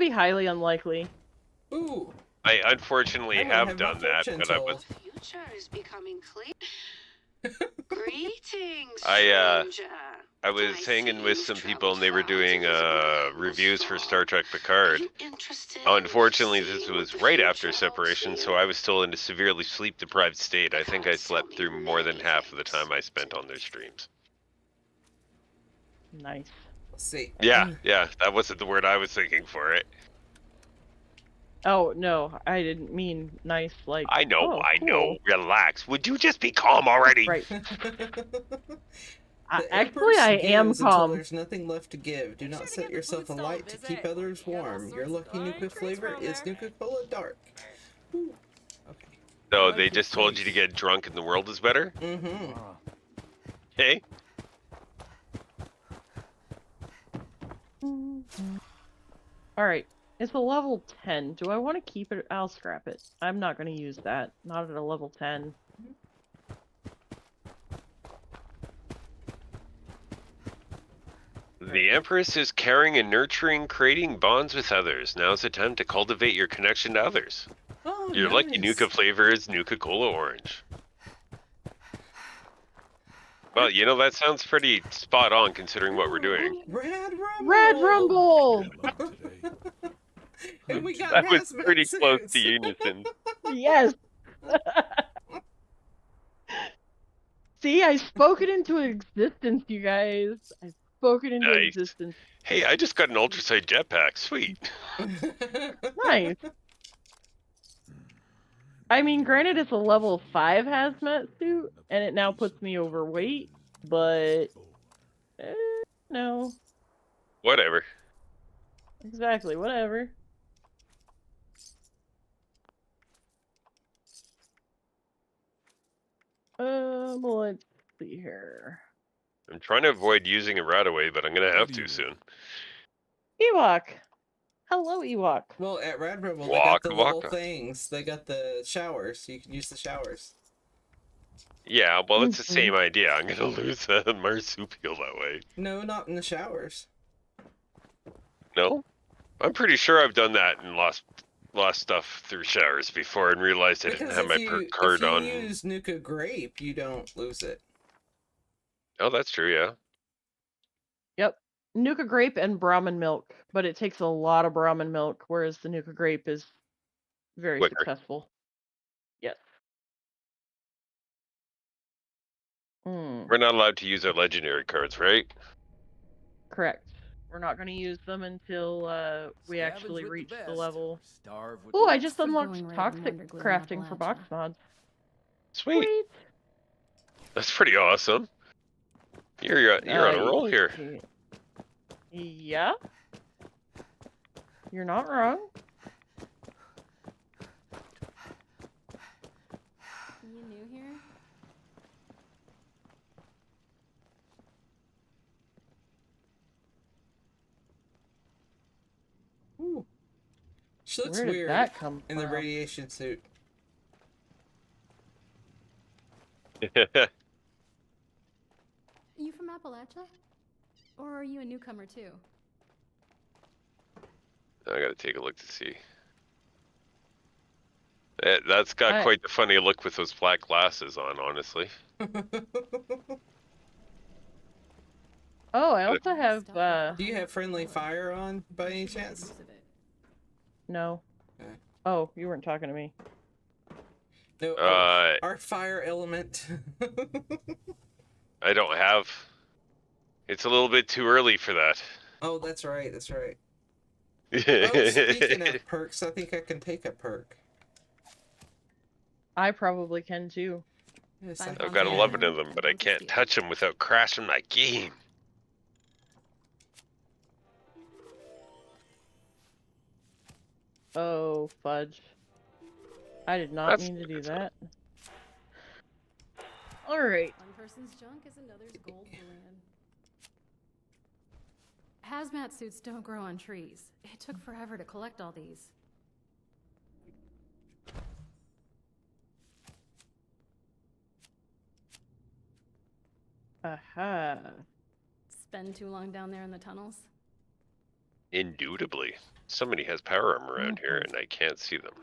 B: highly unlikely.
C: Ooh.
A: I unfortunately have done that, but I was.
L: The future is becoming clear. Greetings,
A: I was hanging with some people and they were doing reviews for Star Trek Picard. Unfortunately, this was right after separation, so I was still in a severely sleep-deprived state. I think I slept through more than half of the time I spent on their streams.
B: Nice.
C: Let's see.
A: Yeah, that wasn't the word I was thinking for it.
B: Oh, no, I didn't mean nice, like...
A: I know,
B: oh,
A: I
B: cool.
A: know. Relax. Would you just be calm already?
B: Right. Actually, I am calm.
C: There's nothing left to give. Do not set yourself alight to keep others warm. Your lucky Nuka flavor is Nuka-Cola Dark. Ooh. Okay.
A: So they just told you to get drunk and the world is better?
C: Mm-hmm.
A: Hey?
B: Alright, it's a level 10. Do I want to keep it? I'll scrap it. I'm not going to use that. Not at a level 10.
A: The Empress is caring and nurturing, creating bonds with others. Now's the time to cultivate your connection to others.
C: Oh,
A: Your
C: nice.
A: lucky Nuka flavor is Nuka-Cola Orange. Well, you know, that sounds pretty spot on considering what we're doing.
C: Red Rumble!
B: Red Rumble!
C: And we got
A: That was
C: hazmat
A: pretty close
C: suits.
A: to unison.
B: Yes! See, I spoke it into existence, you guys. I spoke it into existence.
A: Hey, I just got an ultrasight jetpack. Sweet.
B: Nice. I mean, granted, it's a level 5 hazmat suit, and it now puts me overweight, but... no.
A: Whatever.
B: Exactly, whatever. Let's see here.
A: I'm trying to avoid using it right away, but I'm gonna have to soon.
B: Ewok! Hello, Ewok.
C: Well, at Red Rumble, they got the little things. They got the showers, so you can use the showers.
A: Yeah, well, it's the same idea. I'm gonna lose a marsupial that way.
C: No, not in the showers.
A: No? I'm pretty sure I've done that and lost stuff through showers before and realized I didn't have my perk card on.
C: If you use Nuka Grape, you don't lose it.
A: Oh, that's true, yeah.
B: Yep. Nuka Grape and Brahmin milk, but it takes a lot of Brahmin milk, whereas the Nuka Grape is very successful. Yes.
A: We're not allowed to use our legendary cards, right?
B: Correct. We're not going to use them until we actually reach the level. Oh, I just unlocked toxic crafting for box mods.
A: Sweet. That's pretty awesome. You're on a roll here.
B: Yeah. You're not wrong.
P: You new here?
C: Ooh. She looks
B: Where did
C: weird
B: that come
C: in the
B: from?
C: radiation suit.
P: You from Appalachia? Or are you a newcomer too?
A: I gotta take a look to see. That's got quite the funny look with those black glasses on, honestly.
B: Oh, I also have,
C: Do you have friendly fire on, by any chance?
B: No.
C: Okay.
B: Oh, you weren't talking to me.
C: No, our fire element.
A: I don't have. It's a little bit too early for that.
C: Oh, that's right. That's right. Oh, speaking of perks, I think I can take a perk.
B: I probably can too.
C: Yes,
A: I've got 11 of them, but I can't touch them without crashing my game.
B: Oh, fudge. I did not mean to do that. Alright.
P: One person's junk is another's gold bullion. Hazmat suits don't grow on trees. It took forever to collect all these.
B: Aha.
P: Spend too long down there in the tunnels?
A: Indubitably. Somebody has power armor around here, and I can't see them.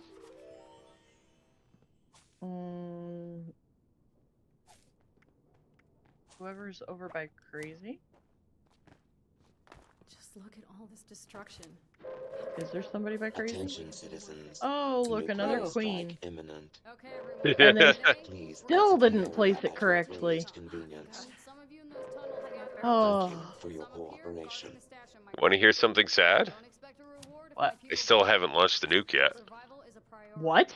B: Whoever's over by Crazy?
P: Just look at all this destruction.
B: Is there somebody by Crazy?
E: Attention, citizens.
B: Oh, look, another queen.
E: Imminent.
B: And they
E: Please
B: still didn't place it correctly. Oh.
E: For your cooperation.
A: Want to hear something sad?
B: What?
A: I still haven't launched the nuke yet.
B: What?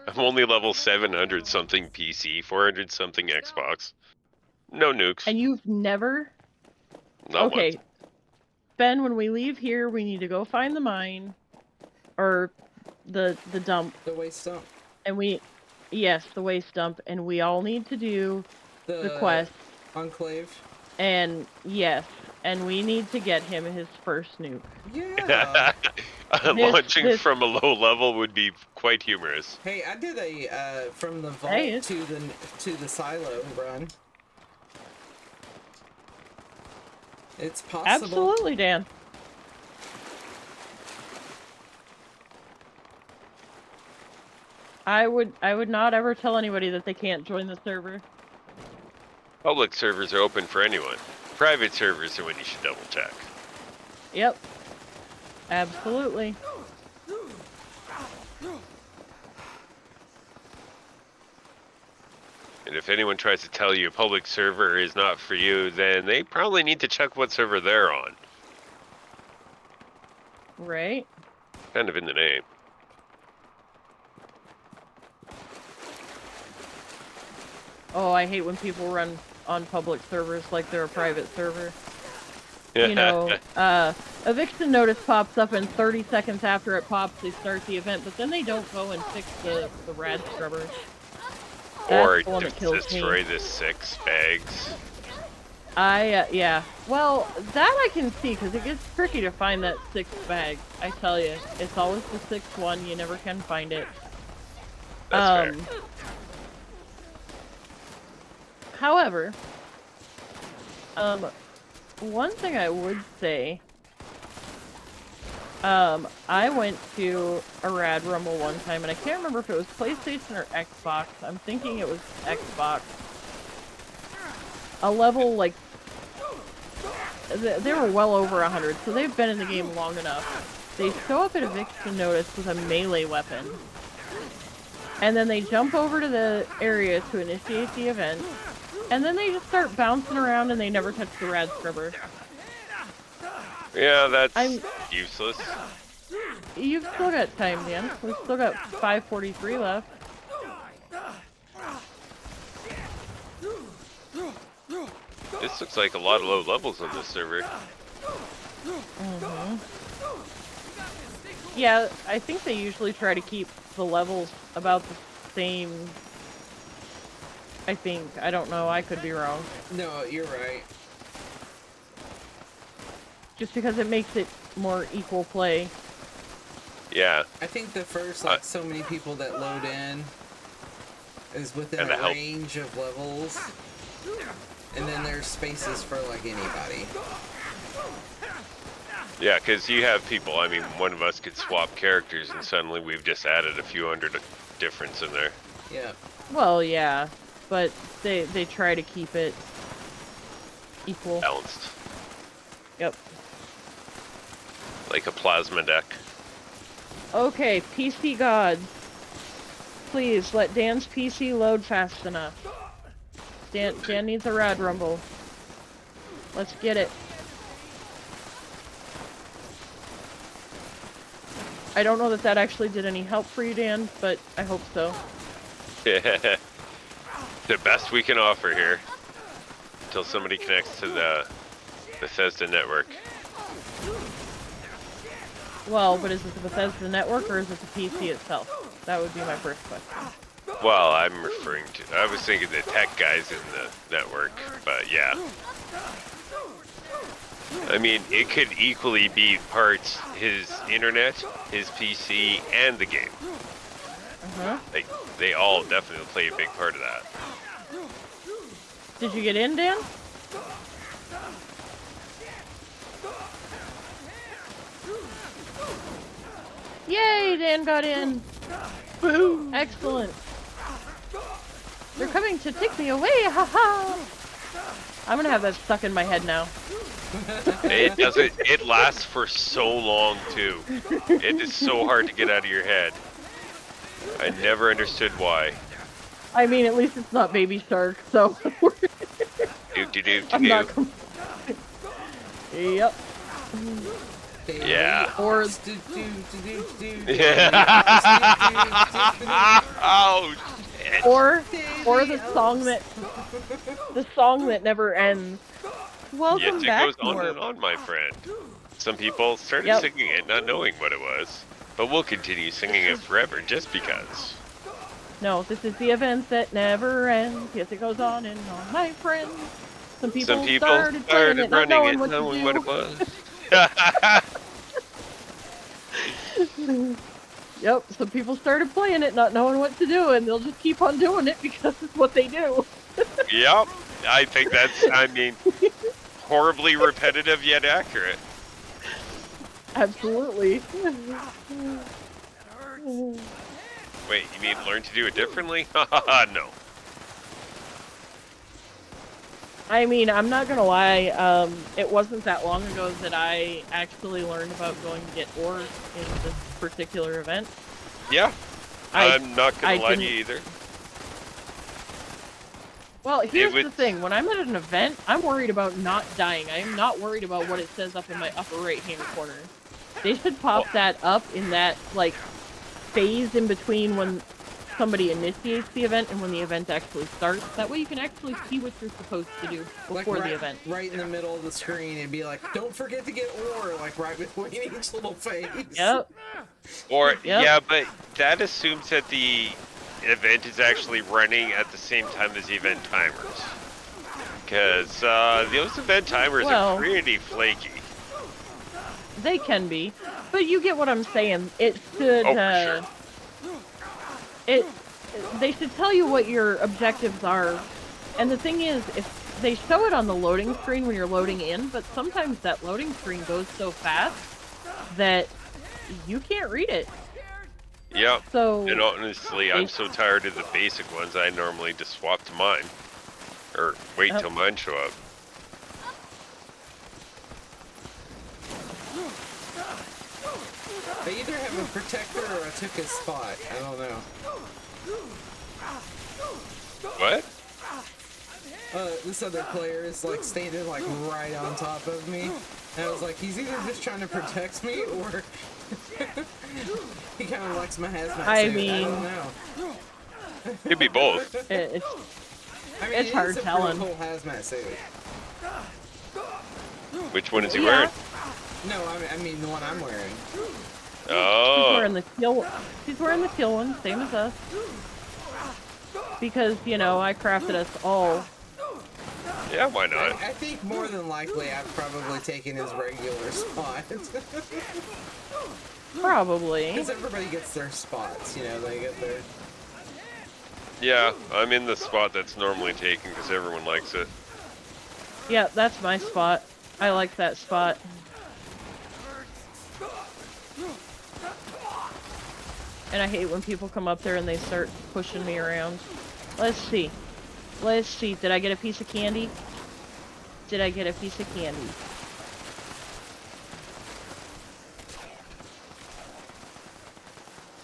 A: I'm only level 700 something PC, 400 something Xbox. No nukes.
B: And you've never?
A: Not
B: okay.
A: once.
B: Ben, when we leave here, we need to go find the mine. Or the dump.
C: The waste dump.
B: And yes, the waste dump. And we all need to do the quest.
C: Enclave.
B: And yes, and we need to get him his first nuke.
C: Yeah.
A: Launching from a low level would be quite humorous.
C: Hey, I did a from the vault to the silo run. It's possible.
B: Absolutely, Dan. I would not ever tell anybody that they can't join the server.
A: Public servers are open for anyone. Private servers are when you should double check.
B: Yep. Absolutely.
A: And if anyone tries to tell you a public server is not for you, then they probably need to check what server they're on.
B: Right.
A: Kind of in the name.
B: Oh, I hate when people run on public servers like they're a private server. You know, eviction notice pops up, and 30 seconds after it pops, they start the event, but then they don't go and fix the rad scrubbers.
A: Or destroy the 6 bags.
B: Yeah. Well, that I can see, because it gets tricky to find that 6th bag. I tell you, it's always the 6th one. You never can find it.
A: That's fair.
B: However, one thing I would say, I went to a Rad Rumble one time, and I can't remember if it was PlayStation or Xbox. I'm thinking it was Xbox. A level, like, they were well over 100, so they've been in the game long enough. They show up at eviction notice with a melee weapon, and then they jump over to the area to initiate the event, and then they just start bouncing around and they never touch the rad scrubber.
A: Yeah, that's useless.
B: You've still got time, Dan. We've still got 5:43 left.
A: This looks like a lot of low levels on this server.
B: Yeah, I think they usually try to keep the levels about the same. I think. I don't know. I could be wrong.
C: No, you're right.
B: Just because it makes it more equal play.
A: Yeah.
C: I think the first, like, so many people that load in is within a range of levels. And then there's spaces for, like, anybody.
A: Yeah, because you have people, I mean, one of us could swap characters and suddenly we've just added a few hundred difference in there.
C: Yeah.
B: Well, yeah. But they try to keep it equal.
A: Balanced.
B: Yep.
A: Like a plasma deck.
B: Okay, PC gods. Please, let Dan's PC load fast enough. Dan needs a rad rumble. Let's get it. I don't know that actually did any help for you, Dan, but I hope so.
A: The best we can offer here. Until somebody connects to the Bethesda network.
B: Well, but is it the Bethesda network or is it the PC itself? That would be my first question.
A: Well, I'm referring to... I was thinking the tech guys in the network, but yeah. I mean, it could equally be parts his internet, his PC, and the game. Like, they all definitely play a big part of that.
B: Did you get in, Dan? Yay, Dan got in. Woohoo! Excellent. They're coming to take me away, haha! I'm gonna have that stuck in my head now.
A: It lasts for so long, too. It is so hard to get out of your head. I never understood why.
B: I mean, at least it's not Baby Shark, so... I'm not... Yep.
A: Yeah.
B: Or...
A: Oh, shit.
B: Or the song that never ends. Welcome back,
A: Yes, it goes on and on, my friend. Some people started singing it not knowing what it was, but we'll continue singing it forever just because.
B: No, this is the event that never ends. Yes, it goes on and on, my friend. Some people started playing it, not knowing what it was. Yep, some people started playing it, not knowing what to do, and they'll just keep on doing it because it's what they do.
A: Yep, I think that's, I mean, horribly repetitive yet accurate.
B: Absolutely.
A: Wait, you mean learn to do it differently? No.
B: I mean, I'm not gonna lie, it wasn't that long ago that I actually learned about going to get ore in this particular event.
A: Yeah, I'm not gonna lie to you either.
B: Well, here's the thing, when I'm at an event, I'm worried about not dying. I am not worried about what it says up in my upper right-hand corner. They should pop that up in that, like, phase in between when somebody initiates the event and when the event actually starts. That way you can actually see what you're supposed to do before the event.
C: Right in the middle of the screen, it'd be like, don't forget to get ore, like right between each little phase.
B: Yep.
A: Or, yeah, but that assumes that the event is actually running at the same time as event timers. Because those event timers are pretty flaky.
B: They can be, but you get what I'm saying. It should,
A: for sure.
B: They should tell you what your objectives are. And the thing is, if they show it on the loading screen when you're loading in, but sometimes that loading screen goes so fast that you can't read it.
A: Yep.
B: So,
A: and honestly, I'm so tired of the basic ones, I normally just swap to mine. Or wait till mine show up.
C: I either have a protector or I took his spot. I don't know.
A: What?
C: This other player is like standing like right on top of me. And I was like, he's either just trying to protect me or he kind of likes my hazmat suit. I don't know.
A: It'd be both.
B: It's hard telling.
C: Whole hazmat suit.
A: Which one is he wearing?
C: No, I mean the one I'm wearing.
A: Oh.
B: She's wearing the teal. She's wearing the teal one, same as us. Because I crafted us all.
A: Yeah, why not?
C: I think more than likely I've probably taken his regular spot.
B: Probably.
C: Because everybody gets their spots, they get their...
A: Yeah, I'm in the spot that's normally taken because everyone likes it.
B: Yeah, that's my spot. I like that spot. And I hate when people come up there and they start pushing me around. Let's see. Let's see. Did I get a piece of candy? Did I get a piece of candy?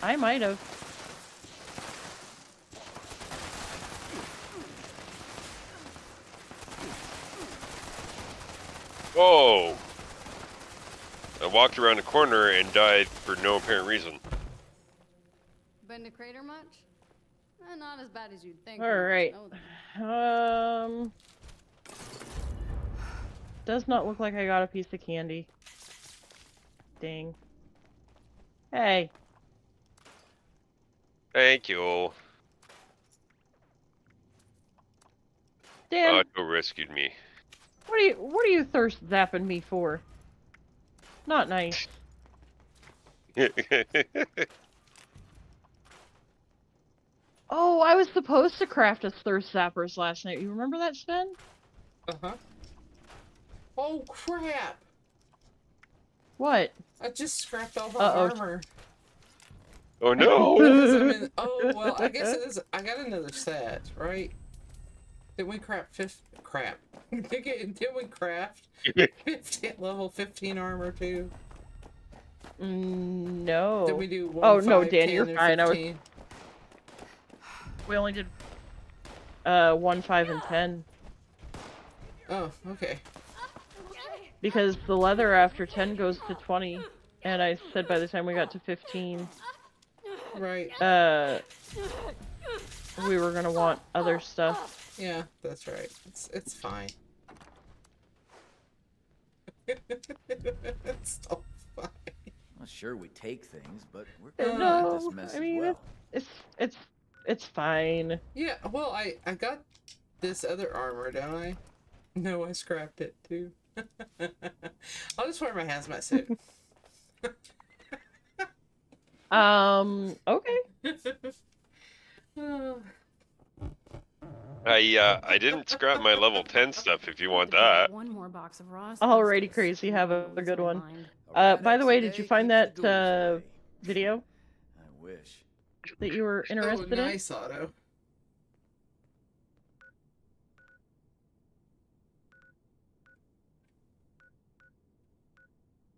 B: I might have.
A: Whoa! I walked around a corner and died for no apparent reason.
P: Been to Crater much? Not as bad as you'd think.
B: All right. Does not look like I got a piece of candy. Dang. Hey.
A: Thank you.
B: Dan,
A: Otto rescued me.
B: what are you thirst zapping me for? Not nice. Oh, I was supposed to craft us thirst zappers last night. You remember that, Sven?
C: Uh-huh. Oh, crap!
B: What?
C: I just scrapped all my armor.
A: Oh, no!
C: Oh, well, I guess it is. I got another set, right? Did we craft Did we craft level 15 armor too?
B: No.
C: Did we do 1,
B: oh
C: 5,
B: no, Dan,
C: 10,
B: you're
C: and
B: fine.
C: 15?
B: We only did 1, 5, and 10.
C: Oh, okay.
B: Because the leather after 10 goes to 20, and I said by the time we got to 15,
C: right?
B: We were gonna want other stuff.
C: Yeah, that's right. It's fine. It's so fine.
D: Not sure we take things, but we're gonna
B: No,
D: this mess
B: I mean
D: as well.
B: it's fine.
C: Yeah, well, I got this other armor, don't I? No, I scrapped it too. I'll just wear my hazmat suit.
B: Okay.
A: I didn't scrap my level 10 stuff if you want that.
P: One more box of raw.
B: Alrighty, Crazy, have a good one. By the way, did you find that video?
D: I wish.
B: That you were interested in?
C: Oh, nice, Otto.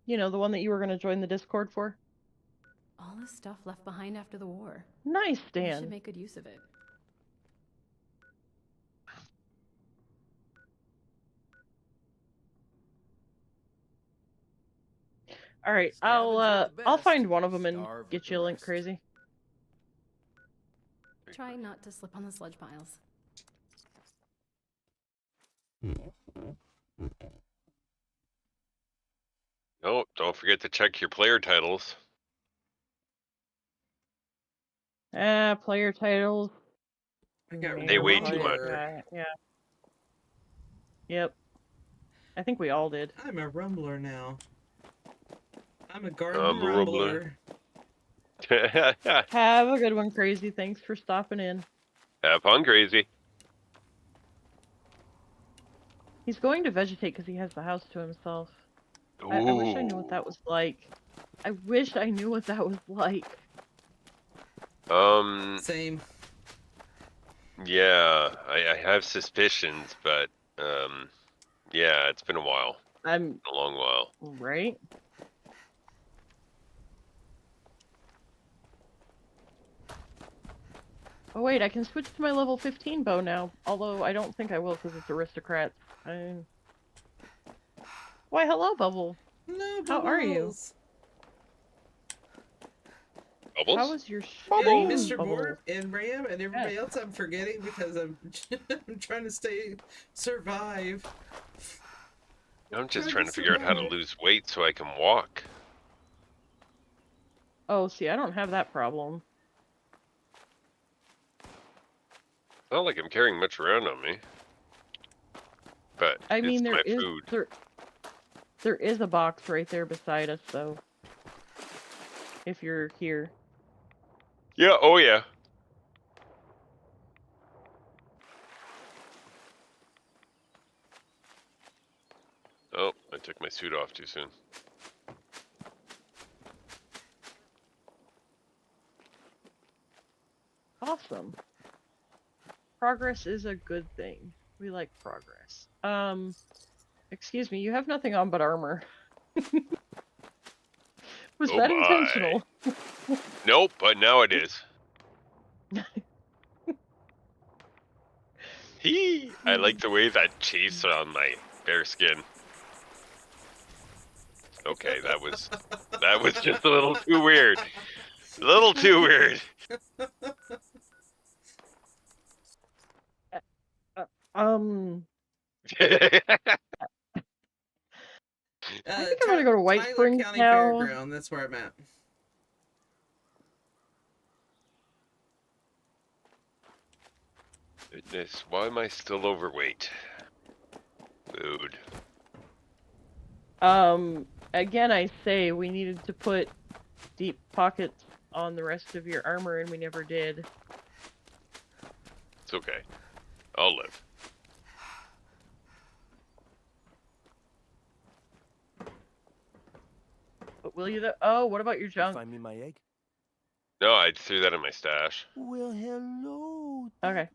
B: You know, the one that you were going to join the Discord for?
P: All this stuff left behind after the war.
B: Nice,
P: We
B: Dan.
P: should make good use of it.
B: All right, I'll find one of them and get you a link, Crazy.
P: Try not to slip on the sludge piles.
A: Oh, don't forget to check your player titles.
B: Player titles.
A: They weigh too much.
B: Yeah. Yep. I think we all did.
C: I'm a rumbler now. I'm a garden
A: rumbler.
B: Have a good one, Crazy. Thanks for stopping in.
A: Have fun, Crazy.
B: He's going to vegetate because he has the house to himself. I wish I knew what that was like. I wish I knew what that was like.
C: Same.
A: Yeah, I have suspicions, but yeah, it's been a while. A long while.
B: Right? Oh wait, I can switch to my level 15 bow now. Although I don't think I will because it's aristocrats. Why, hello, Bubble.
C: No,
B: How are you?
A: Bubbles?
B: How was your
C: Hey,
B: stream,
C: Mr.
B: Bubble?
C: Moore and Ram and everybody else I'm forgetting because I'm trying to survive.
A: I'm just trying to figure out how to lose weight so I can walk.
B: Oh, see, I don't have that problem.
A: Not like I'm carrying much around on me. But
B: I mean,
A: it's my food.
B: There is a box right there beside us, though. If you're here.
A: Yeah, oh yeah. Oh, I took my suit off too soon.
B: Awesome. Progress is a good thing. We like progress. Excuse me, you have nothing on but armor. Was that intentional?
A: Nope, but now it is. I like the way that chafes on my bare skin. Okay, that was just a little too weird. A little too weird.
B: I think I'm gonna go to White
C: Tyler
B: Springs
C: County
B: now.
C: Fairground, that's where I'm at.
A: Goodness, why am I still overweight? Food.
B: Again, I say we needed to put deep pockets on the rest of your armor, and we never did.
A: It's okay. I'll live.
B: But will you? Oh, what about your junk?
N: Find me my egg.
A: No, I threw that in my stash.
N: Well, hello.
B: Okay.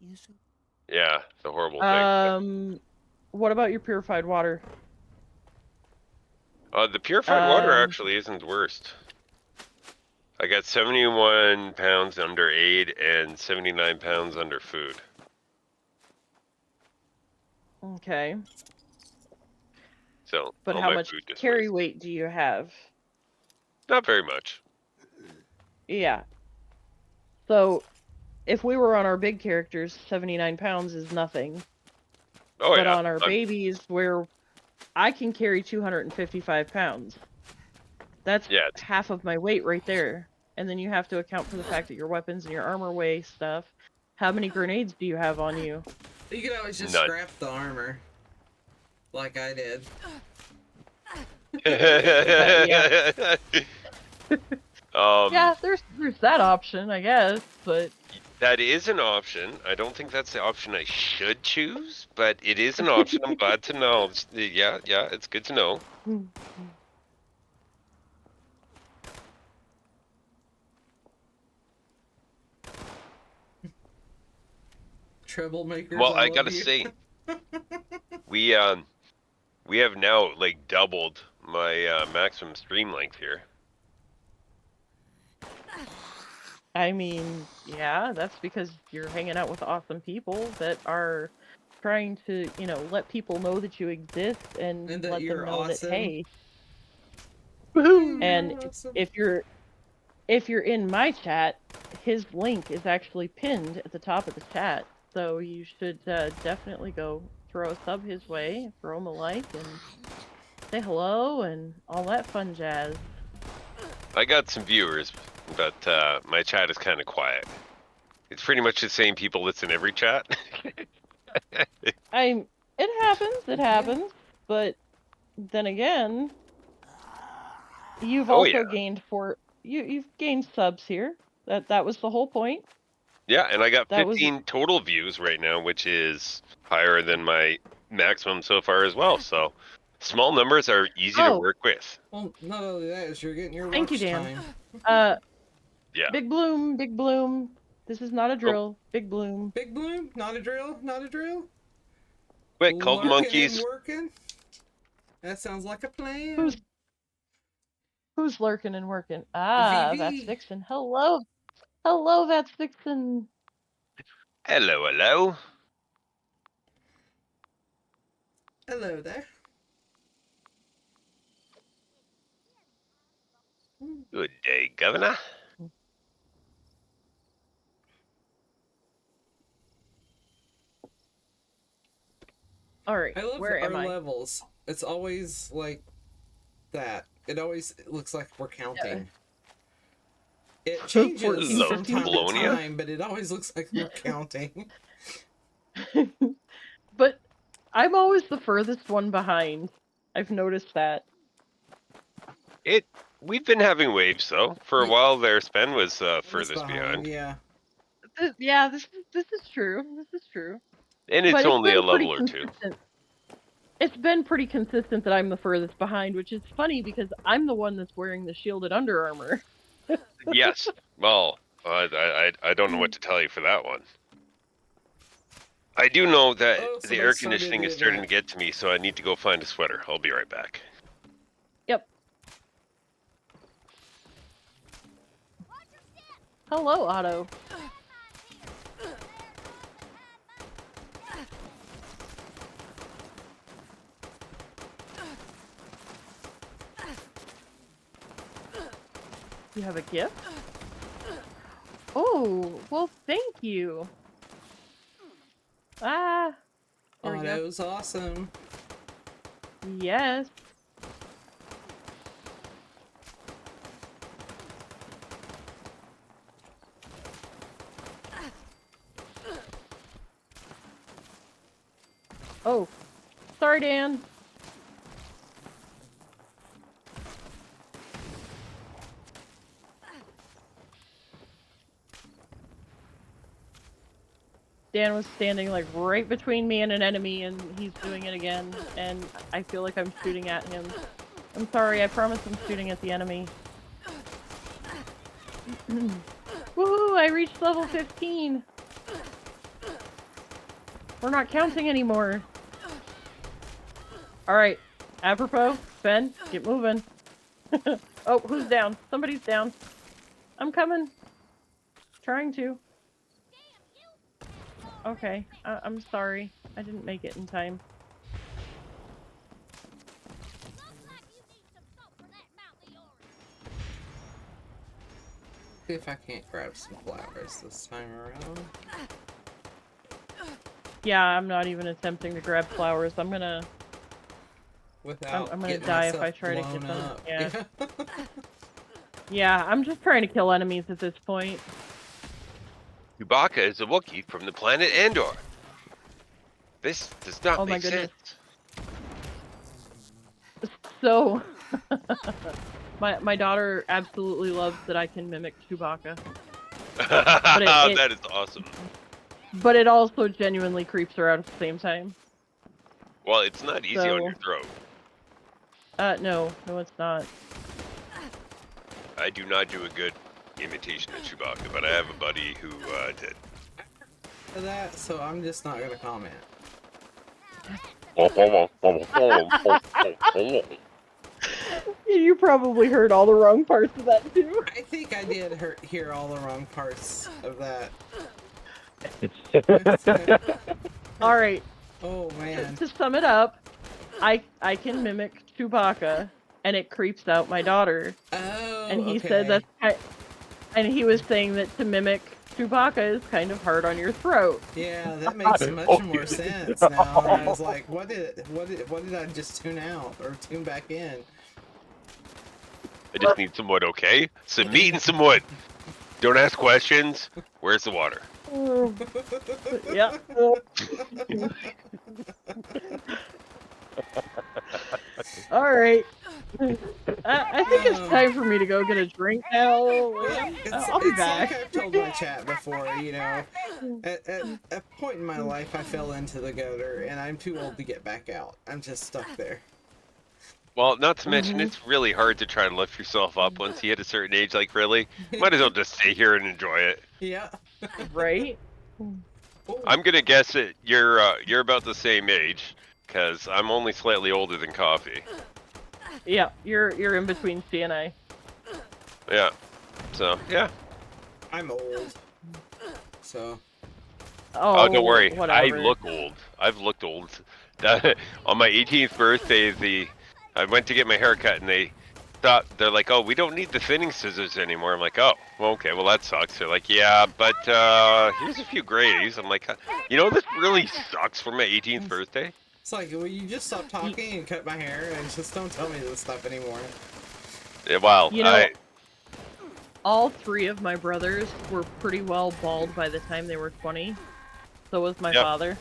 A: Yeah, the horrible thing.
B: What about your purified water?
A: The purified water actually isn't worst. I got 71 pounds under aid and 79 pounds under food.
B: Okay.
A: So,
B: but how much carry weight do you have?
A: Not very much.
B: Yeah. So, if we were on our big characters, 79 pounds is nothing.
A: Oh,
B: but
A: yeah.
B: on our babies, where I can carry 255 pounds. That's half of my weight right there. And then you have to account for the fact that your weapons and your armor weigh stuff. How many grenades do you have on you?
C: You can always just scrap the armor. Like I did.
B: Yeah, there's that option, I guess, but...
A: That is an option. I don't think that's the option I should choose, but it is an option. I'm glad to know. Yeah, it's good to know.
C: Troublemakers.
A: Well, I gotta say, we have now like doubled my maximum stream length here.
B: I mean, yeah, that's because you're hanging out with awesome people that are trying to, you know, let people know that you exist and
C: that
B: let
C: you're
B: them know
C: awesome.
B: that, hey.
C: Woohoo,
B: and
C: awesome.
B: if you're in my chat, his link is actually pinned at the top of the chat, so you should definitely go throw a sub his way, throw him a like, and say hello and all that fun jazz.
A: I got some viewers, but my chat is kind of quiet. It's pretty much the same people that's in every chat.
B: It happens, but then again, you've also gained you've gained subs here. That was the whole point.
A: Yeah, and I got 15 total views right now, which is higher than my maximum so far as well. So small numbers are easy to work with.
C: Well, not only that, is you're getting your
B: Thank you,
C: watch
B: Dan.
C: time.
A: Yeah.
B: Big Bloom. This is not a drill. Big Bloom.
C: Big Bloom, not a drill, not a drill.
A: Quick, call the monkeys.
C: Working. That sounds like a plan.
B: Who's lurking and working? Ah, that's Vixen. Hello, that's Vixen.
A: Hello.
C: Hello there.
A: Good day, Governor.
B: All right,
C: I love
B: where am I?
C: levels. It's always like that. It always looks like we're counting. Yeah. It changes from time to time, but it always looks like we're counting.
B: But I'm always the furthest one behind. I've noticed that.
A: We've been having waves though. For a while there, Spen was furthest behind.
C: Yeah.
B: Yeah, this is true. This is true.
A: And it's only a level or two.
B: It's been pretty consistent that I'm the furthest behind, which is funny because I'm the one that's wearing the shielded under armor.
A: Yes. Well, I don't know what to tell you for that one. I do know that the air conditioning is starting to get to me, so I need to go find a sweater. I'll be right back.
B: Yep. Hello, Otto. You have a gift? Oh, well, thank you. Ah. There we go.
C: Otto's awesome.
B: Yes. Oh, sorry, Dan. Dan was standing like right between me and an enemy, and he's doing it again, and I feel like I'm shooting at him. I'm sorry, I promise I'm shooting at the enemy. Woohoo, I reached level 15! We're not counting anymore. Alright, apropos, Ben, get moving. Oh, who's down? Somebody's down. I'm coming. Trying to. Okay, I'm sorry. I didn't make it in time.
C: See if I can't grab some flowers this time around.
B: Yeah, I'm not even attempting to grab flowers. I'm gonna die if I try to get them.
C: Up.
B: Yeah. Yeah, I'm just trying to kill enemies at this point.
A: Chewbacca is a Wookiee from the planet Andor. This does not make sense.
B: So, my daughter absolutely loves that I can mimic Chewbacca.
A: That is awesome.
B: But it also genuinely creeps her out at the same time.
A: Well, it's not easy on your throat.
B: No, it's not.
A: I do not do a good imitation of Chewbacca, but I have a buddy who did.
C: For that, so I'm just not gonna comment.
B: You probably heard all the wrong parts of that too.
C: I think I did hear all the wrong parts of that.
B: Alright.
C: Oh man.
B: To sum it up, I can mimic Chewbacca, and it creeps out my daughter.
C: Oh,
B: and he said that's and he was saying that to mimic Chewbacca is kind of hard on your throat.
C: Yeah, that makes much more sense now. And I was like, what did I just tune out or tune back in?
A: I just need some wood, okay? Some meat and some wood. Don't ask questions. Where's the water?
B: Yeah. All right. I think it's time for me to go get a drink now. I'll be back.
C: Like I've told my chat before, you know, at a point in my life I fell into the gutter and I'm too old to get back out. I'm just stuck there.
A: Well, not to mention, it's really hard to try to lift yourself up once you hit a certain age. Like, really? Might as well just stay here and enjoy it.
C: Yeah.
B: Right?
A: I'm gonna guess that you're about the same age, because I'm only slightly older than Coffee.
B: Yeah, you're in between C and I.
A: Yeah. So, yeah.
C: I'm old. So.
A: Oh, don't worry.
B: Whatever.
A: I look old. I've looked old. On my 18th birthday, I went to get my hair cut, and they're like, oh, we don't need the thinning scissors anymore. I'm like, oh, well, okay, well, that sucks. They're like, yeah, but here's a few grays. I'm like, you know, this really sucks for my 18th birthday.
C: It's like, will you just stop talking and cut my hair and just don't tell me this stuff anymore?
A: Yeah, well,
B: you know, all three of my brothers were pretty well bald by the time they were 20. So was my father.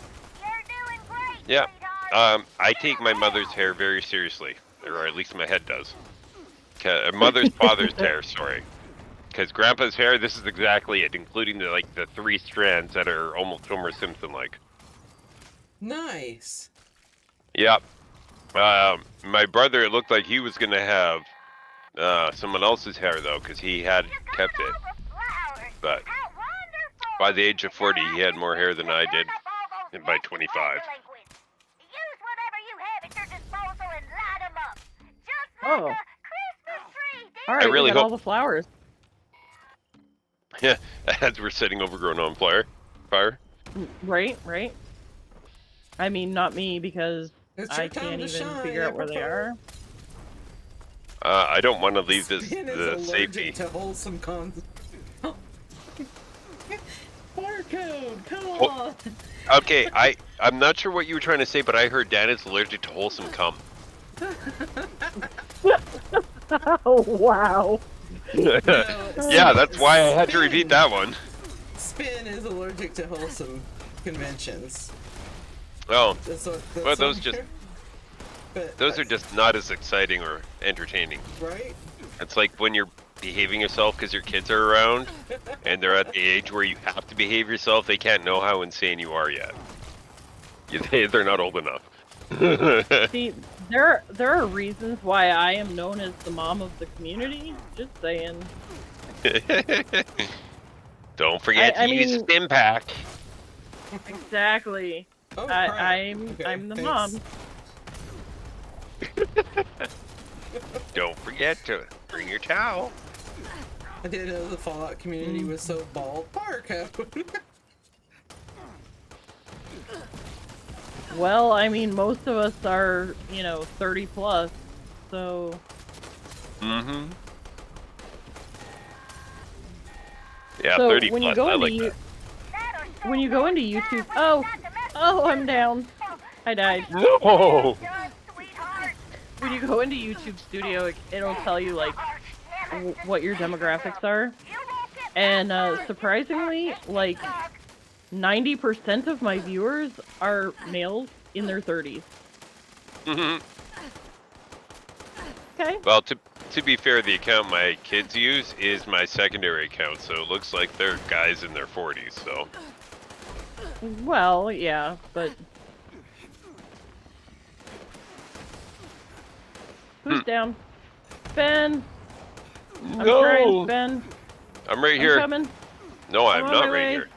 A: Yeah. I take my mother's hair very seriously, or at least my head does. Mother's father's hair, sorry. Because Grandpa's hair, this is exactly it, including the 3 strands that are almost Homer Simpson-like.
C: Nice.
A: Yep. My brother, it looked like he was gonna have someone else's hair though, because he had kept it. But by the age of 40, he had more hair than I did, and by 25.
B: Oh. All right,
A: I really
B: we got
A: hope
B: all the flowers.
A: Yeah, as we're setting overgrown on fire.
B: Right. I mean, not me, because
C: It's
B: I
C: your time
B: can't
C: to
B: even
C: shine,
B: figure out where they are.
A: I don't want to leave the
C: allergic
A: safety.
C: to wholesome cons. Barcode, come
A: Oh,
C: on.
A: Okay, I'm not sure what you were trying to say, but I heard Dan is allergic to wholesome cum.
B: Oh wow.
A: Yeah, that's why I had to repeat that one.
C: Spin is allergic to wholesome conventions.
A: Oh,
C: That's
A: well, those are
C: but,
A: just not as exciting or entertaining.
C: Right?
A: It's like when you're behaving yourself because your kids are around, and they're at the age where you have to behave yourself. They can't know how insane you are yet. They're not old enough.
B: See, there are reasons why I am known as the mom of the community. Just saying.
A: Don't forget to use Stim Pack.
B: Exactly.
C: Oh,
B: I'm the mom.
A: Don't forget to bring your towel.
C: I didn't know the Fallout community was so bald. Barcode.
B: Well, I mean, most of us are, 30 plus, so.
A: Mm-hmm. Yeah,
B: so
A: 30
B: when
A: plus.
B: You go
A: I
B: into
A: like that.
B: When you go into YouTube, oh, I'm down. I died.
A: No.
B: When you go into YouTube Studio, it'll tell you like what your demographics are, and surprisingly, like 90% of my viewers are males in their 30s.
A: Mm-hmm.
B: Okay.
A: Well, to be fair, the account my kids use is my secondary account, so it looks like they're guys in their 40s. So.
B: Well, yeah, but who's down? Ben. I'm trying, Ben.
A: I'm right here.
B: Coming.
A: No, I'm not right here.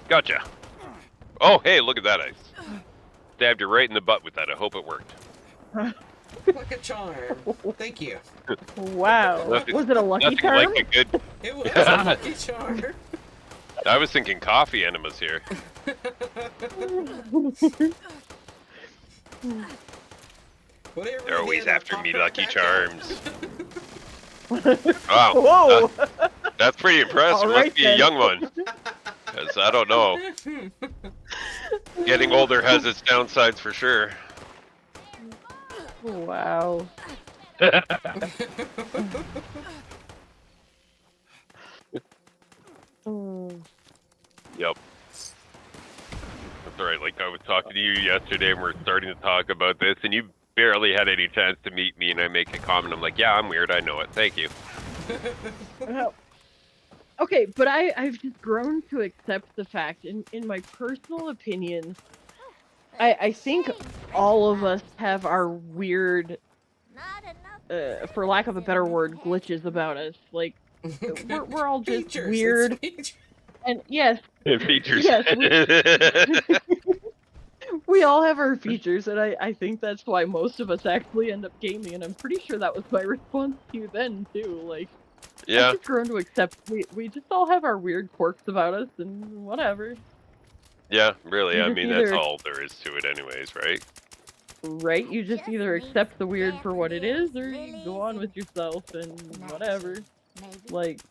A: Gotcha. Oh, hey, look at that. I stabbed you right in the butt with that. I hope it worked.
C: Like a charm. Thank you.
B: Wow. Was it a lucky charm?
A: Like a good...
C: It was a lucky charm.
A: I was thinking coffee enemas here. They're always after me, Lucky Charms. Wow.
B: Whoa.
A: That's pretty impressive.
B: Right,
A: Must be a young one. Because I don't know. Getting older has its downsides for sure.
B: Wow.
A: Yep. That's alright, like I was talking to you yesterday and we're starting to talk about this and you barely had any chance to meet me and I make a comment, I'm like, yeah, I'm weird, I know it, thank you.
B: Okay, but I've just grown to accept the fact, in my personal opinion, I think all of us have our weird, for lack of a better word, glitches about us. Like, we're all just
C: features,
B: weird. And yes,
A: features.
B: Yes, we all have our features, and I think that's why most of us actually end up gaming, and I'm pretty sure that was my response to you then, too. Like,
A: yeah.
B: I've just grown to accept we just all have our weird quirks about us, and whatever.
A: Yeah, really, I mean, that's
B: either...
A: all there is to it anyways, right?
B: Right? You just either accept the weird for what it is, or you go on with yourself, and whatever. Like,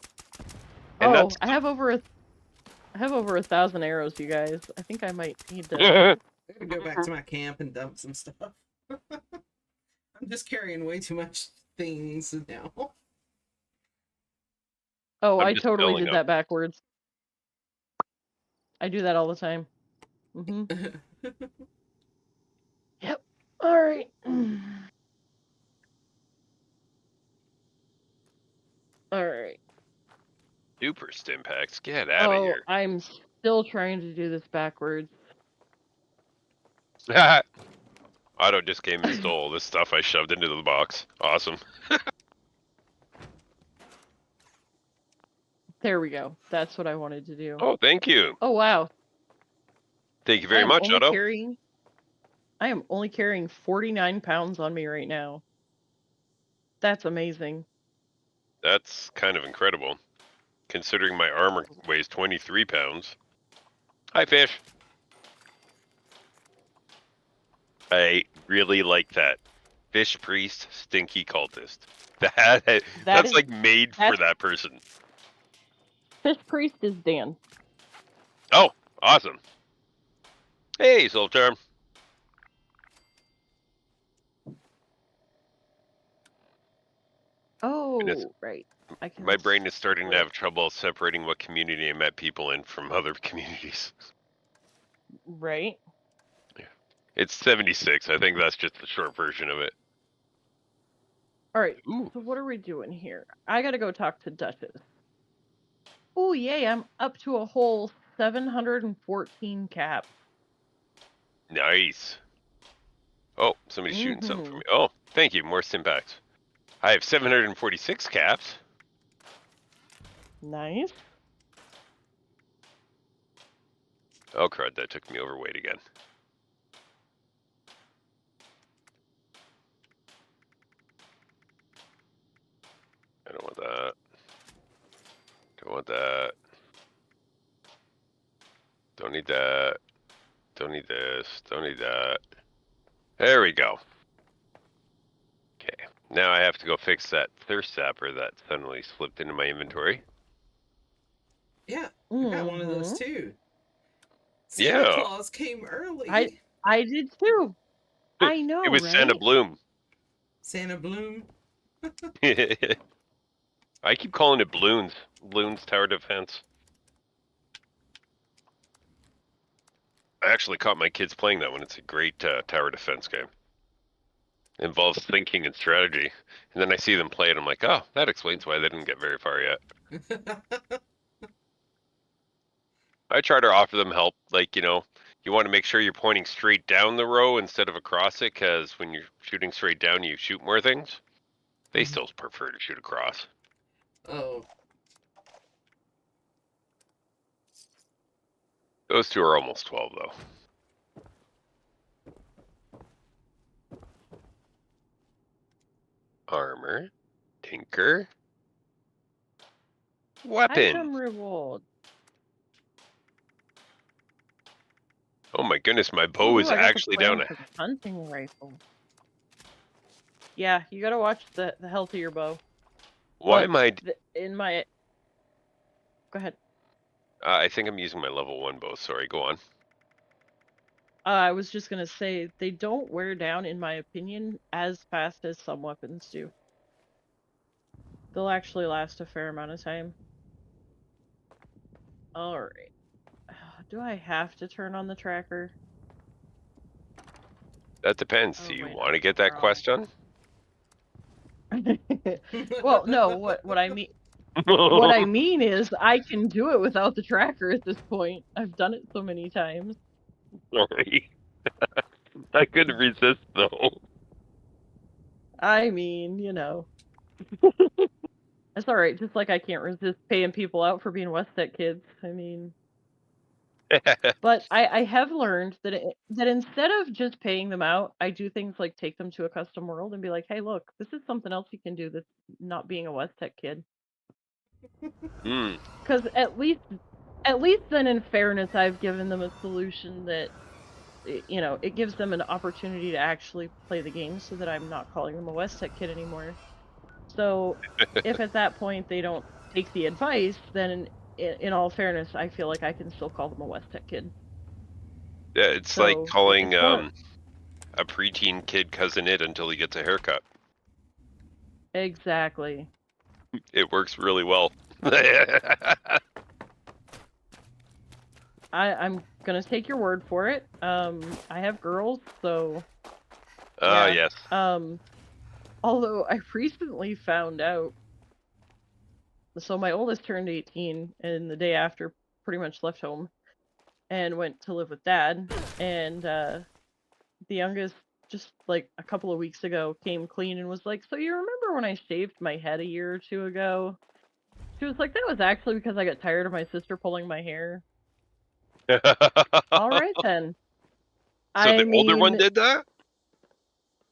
B: and I have over 1,000 arrows, you guys. I think I might need to...
C: I'm gonna go back to my camp and dump some stuff. I'm just carrying way too much things now.
B: Oh, I totally did that backwards. I do that all the time. Yep. Alright. Alright.
A: Super Stimpaks, get out of here.
B: I'm still trying to do this backwards.
A: Auto just came and stole this stuff I shoved into the box. Awesome.
B: There we go. That's what I wanted to do.
A: Oh, thank you.
B: Oh, wow.
A: Thank you very much, Otto.
B: I am only carrying 49 pounds on me right now. That's amazing.
A: That's kind of incredible, considering my armor weighs 23 pounds. Hi, fish. I really like that. Fish priest, stinky cultist. That's like made for that person.
B: Fish priest is Dan.
A: Oh, awesome. Hey, Soul Charm.
B: Oh, right.
A: My brain is starting to have trouble separating what community I met people in from other communities.
B: Right.
A: It's 76. I think that's just the short version of it.
B: All right. So what are we doing here? I gotta go talk to Duchess. Oh, yay. I'm up to a whole 714 caps.
A: Nice. Oh, somebody's shooting something for me. Oh, thank you. More Stimpaks. I have 746 caps.
B: Nice.
A: Oh, crud. That took me overweight again. I don't want that. Don't want that. Don't need that. Don't need this. Don't need that. There we go. Okay. Now I have to go fix that thirst sapper that suddenly slipped into my inventory.
C: Yeah, I got one of those too. Santa
A: Yeah.
C: Claus came early.
B: I did too. I know,
A: It was
B: right?
A: Santa Bloom.
C: Santa Bloom.
A: I keep calling it Bloons. Bloons Tower Defense. I actually caught my kids playing that one. It's a great tower defense game. It involves thinking and strategy. And then I see them play it. I'm like, oh, that explains why they didn't get very far yet. I try to offer them help. Like, you want to make sure you're pointing straight down the row instead of across it, because when you're shooting straight down, you shoot more things. They still prefer to shoot across.
C: Oh.
A: Those two are almost 12, though. Armor. Tinker. Weapon.
B: Item reward.
A: Oh my goodness, my bow is actually down a...
B: hunting rifle. Yeah, you gotta watch the health of your bow.
A: Why am I...
B: Go ahead.
A: I think I'm using my level 1 bow. Sorry, go on.
B: I was just gonna say, they don't wear down, in my opinion, as fast as some weapons do. They'll actually last a fair amount of time. Alright. Do I have to turn on the tracker?
A: That depends. Do you want to get that quest done?
B: Well, no, what I mean... What I mean is, I can do it without the tracker at this point. I've done it so many times.
A: Sorry. I couldn't resist, though.
B: I mean, That's alright, just like I can't resist paying people out for being West Tech kids. I mean... But I have learned that that instead of just paying them out, I do things like take them to a custom world and be like, hey, look, this is something else you can do that's not being a West Tech kid. Because at least then, in fairness, I've given them a solution that, it gives them an opportunity to actually play the game, so that I'm not calling them a West Tech kid anymore. So if at that point they don't take the advice, then in all fairness, I feel like I can still call them a West Tech kid.
A: Yeah, it's like calling a preteen kid cousin it until he gets a haircut.
B: Exactly.
A: It works really well.
B: I'm gonna take your word for it. I have girls, so...
A: Yes.
B: Although I recently found out... So my oldest turned 18, and the day after pretty much left home and went to live with Dad, and the youngest, just like a couple of weeks ago, came clean and was like, so you remember when I shaved my head a year or two ago? She was like, that was actually because I got tired of my sister pulling my hair. Alright then.
A: So the older one did that?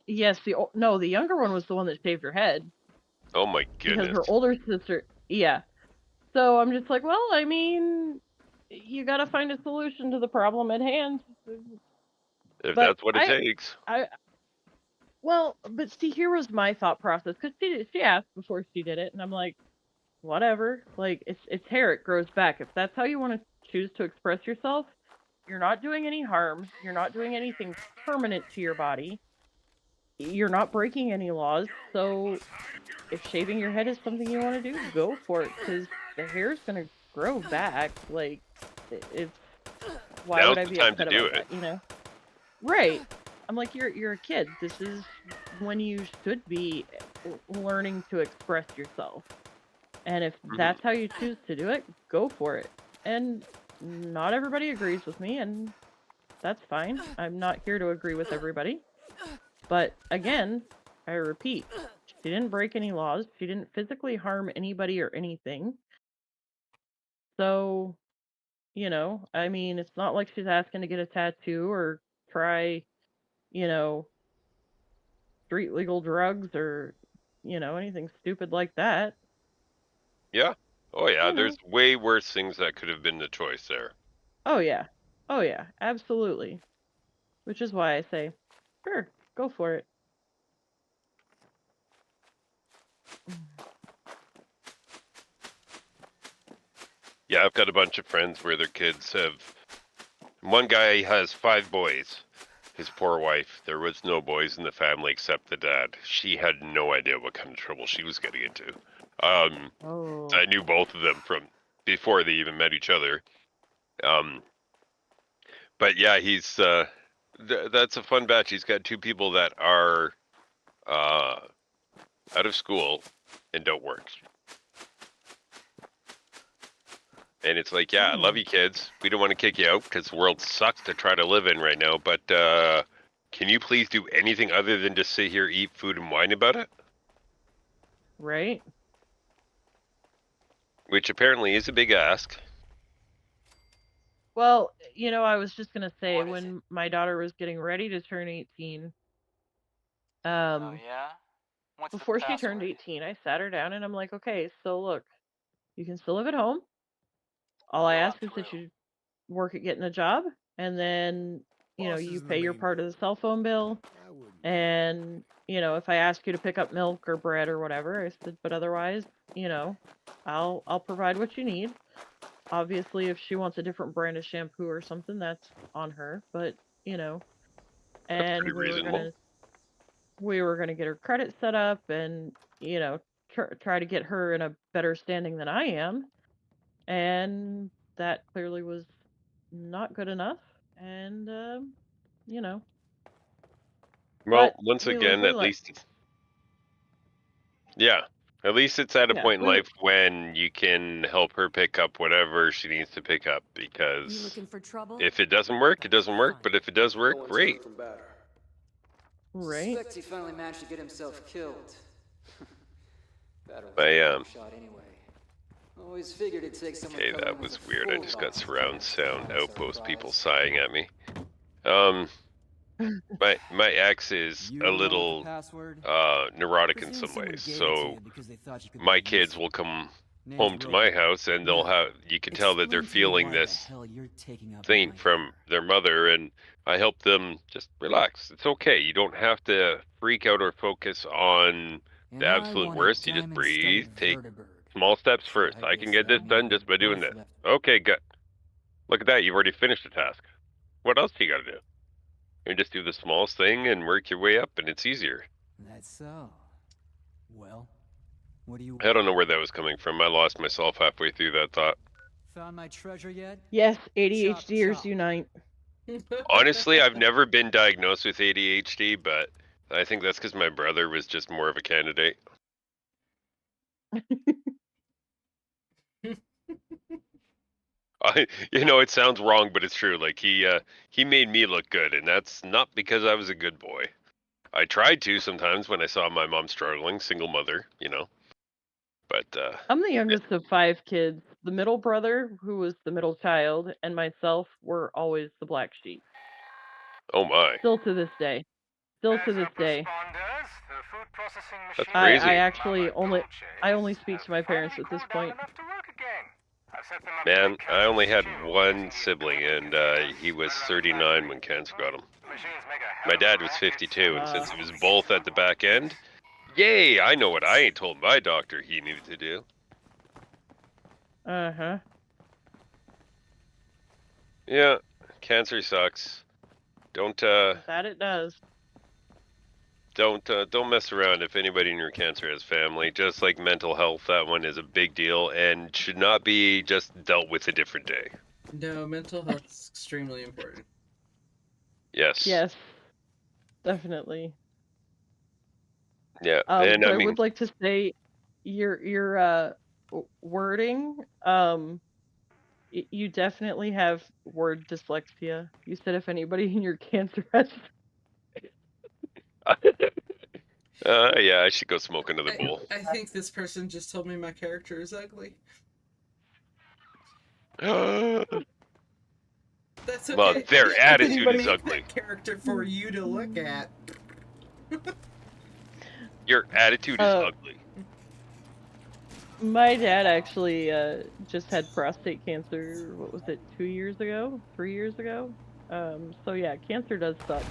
B: Yes, the younger one was the one that shaved her head.
A: Oh my
B: Because
A: goodness.
B: her older sister, yeah. So I'm just like, well, I mean, you got to find a solution to the problem at hand.
A: If
B: But
A: that's what it takes.
B: Well, but see, here was my thought process, because she asked before she did it, and I'm like, whatever. Like, it's hair, it grows back. If that's how you want to choose to express yourself, you're not doing any harm. You're not doing anything permanent to your body. You're not breaking any laws. So if shaving your head is something you want to do, go for it, because the hair's gonna grow back. Like, it's why
A: Now's
B: would I
A: the
B: be
A: time to
B: upset
A: do
B: about
A: it.
B: that? You know? Right. I'm like, you're a kid. This is when you should be learning to express yourself. And if that's how you choose to do it, go for it. And not everybody agrees with me, and that's fine. I'm not here to agree with everybody. But again, I repeat, she didn't break any laws. She didn't physically harm anybody or anything. So, you know, I mean, it's not like she's asking to get a tattoo or try, you know, street legal drugs or, you know, anything stupid like that.
A: Yeah. Oh yeah,
B: You know.
A: there's way worse things that could have been the choice there.
B: Oh yeah. Oh yeah, absolutely. Which is why I say, sure, go for it.
A: Yeah, I've got a bunch of friends where their kids have. One guy has 5 boys. His poor wife. There was no boys in the family except the dad. She had no idea what kind of trouble she was getting into. I knew both of them from before they even met each other. But yeah, he's that's a fun batch. He's got 2 people that are out of school and don't work. And it's like, yeah, I love you kids. We don't want to kick you out because the world sucks to try to live in right now. But can you please do anything other than just sit here, eat food, and whine about it?
B: Right.
A: Which apparently is a big ask.
B: Well, you know, I was just going to say, when my daughter was getting ready to turn 18,
Q: Oh yeah? What's
B: before
Q: the
B: she turned
Q: password?
B: 18, I sat her down and I'm like, okay, so look, you can still live at home. All I ask is that you work at getting a job, and then, you know, you pay your part of the cell phone bill. And, you know, if I ask you to pick up milk or bread or whatever, I said, but otherwise, you know, I'll provide what you need. Obviously, if she wants a different brand of shampoo or something, that's on her. But, you know, and we were gonna get her credit set up, and, you know, try to get her in a better standing than I am. And that clearly was not good enough. And, you know.
A: Well,
B: But
A: once
B: we live,
A: again,
B: we
A: at
B: learn.
A: least at least it's at a
B: Yeah,
A: point in life when you can help her pick up whatever she needs to pick up, because
L: looking for trouble?
A: if it doesn't work, it doesn't work. But if it does work, great.
B: Right.
R: Suspects he finally managed to get himself killed.
A: Shot
R: anyway. Always figured it'd take someone.
A: Okay, that was weird. I just got surround sound outpost people sighing at me. My ex is a little neurotic in some ways, so my kids will come home to my house and you can tell that they're feeling this thing from their mother, and I help them just relax. It's okay. You don't have to freak out or focus on the absolute worst. You just breathe, take small steps first. I can get this done just by doing this. Okay, good. Look at that. You've already finished the task. What else do you got to do? You just do the smallest thing and work your way up, and it's easier.
R: That's so. Well, what do you?
A: I don't know where that was coming from. I lost myself halfway through that thought.
R: Found my treasure yet?
B: Yes, ADHDers unite.
A: Honestly, I've never been diagnosed with ADHD, but I think that's because my brother was just more of a candidate. It sounds wrong, but it's true. Like he made me look good, and that's not because I was a good boy. I tried to sometimes when I saw my mom struggling, single mother, But
B: I'm the youngest of 5 kids. The middle brother, who was the middle child, and myself were always the black sheep.
A: Oh my.
B: Still to this day. Still to this day.
M: The food
A: That's crazy.
B: I actually only speak to my parents at this point.
A: Man, I only had one sibling, and he was 39 when cancer got him. My dad was 52, and since it was both at the back end, yay! I know what I ain't told my doctor he needed to do.
B: Uh-huh.
A: Yeah, cancer sucks. Don't
B: That it does.
A: Don't mess around if anybody in your cancer has family. Just like mental health, that one is a big deal and should not be just dealt with a different day.
C: No, mental health is extremely important.
A: Yes.
B: Yes. Definitely.
A: Yeah,
B: and
A: I
B: I
A: mean,
B: would like to say your wording, you definitely have word dyslexia. You said if anybody in your cancer has.
A: yeah, I should go smoke another bowl.
C: I think this person just told me my character is ugly. That's okay.
A: Well, their attitude is
C: made
A: ugly.
C: that character for you to look at.
A: Your attitude is ugly.
B: My dad actually just had prostate cancer, what was it, 2 years ago? 3 years ago? So yeah, cancer does suck.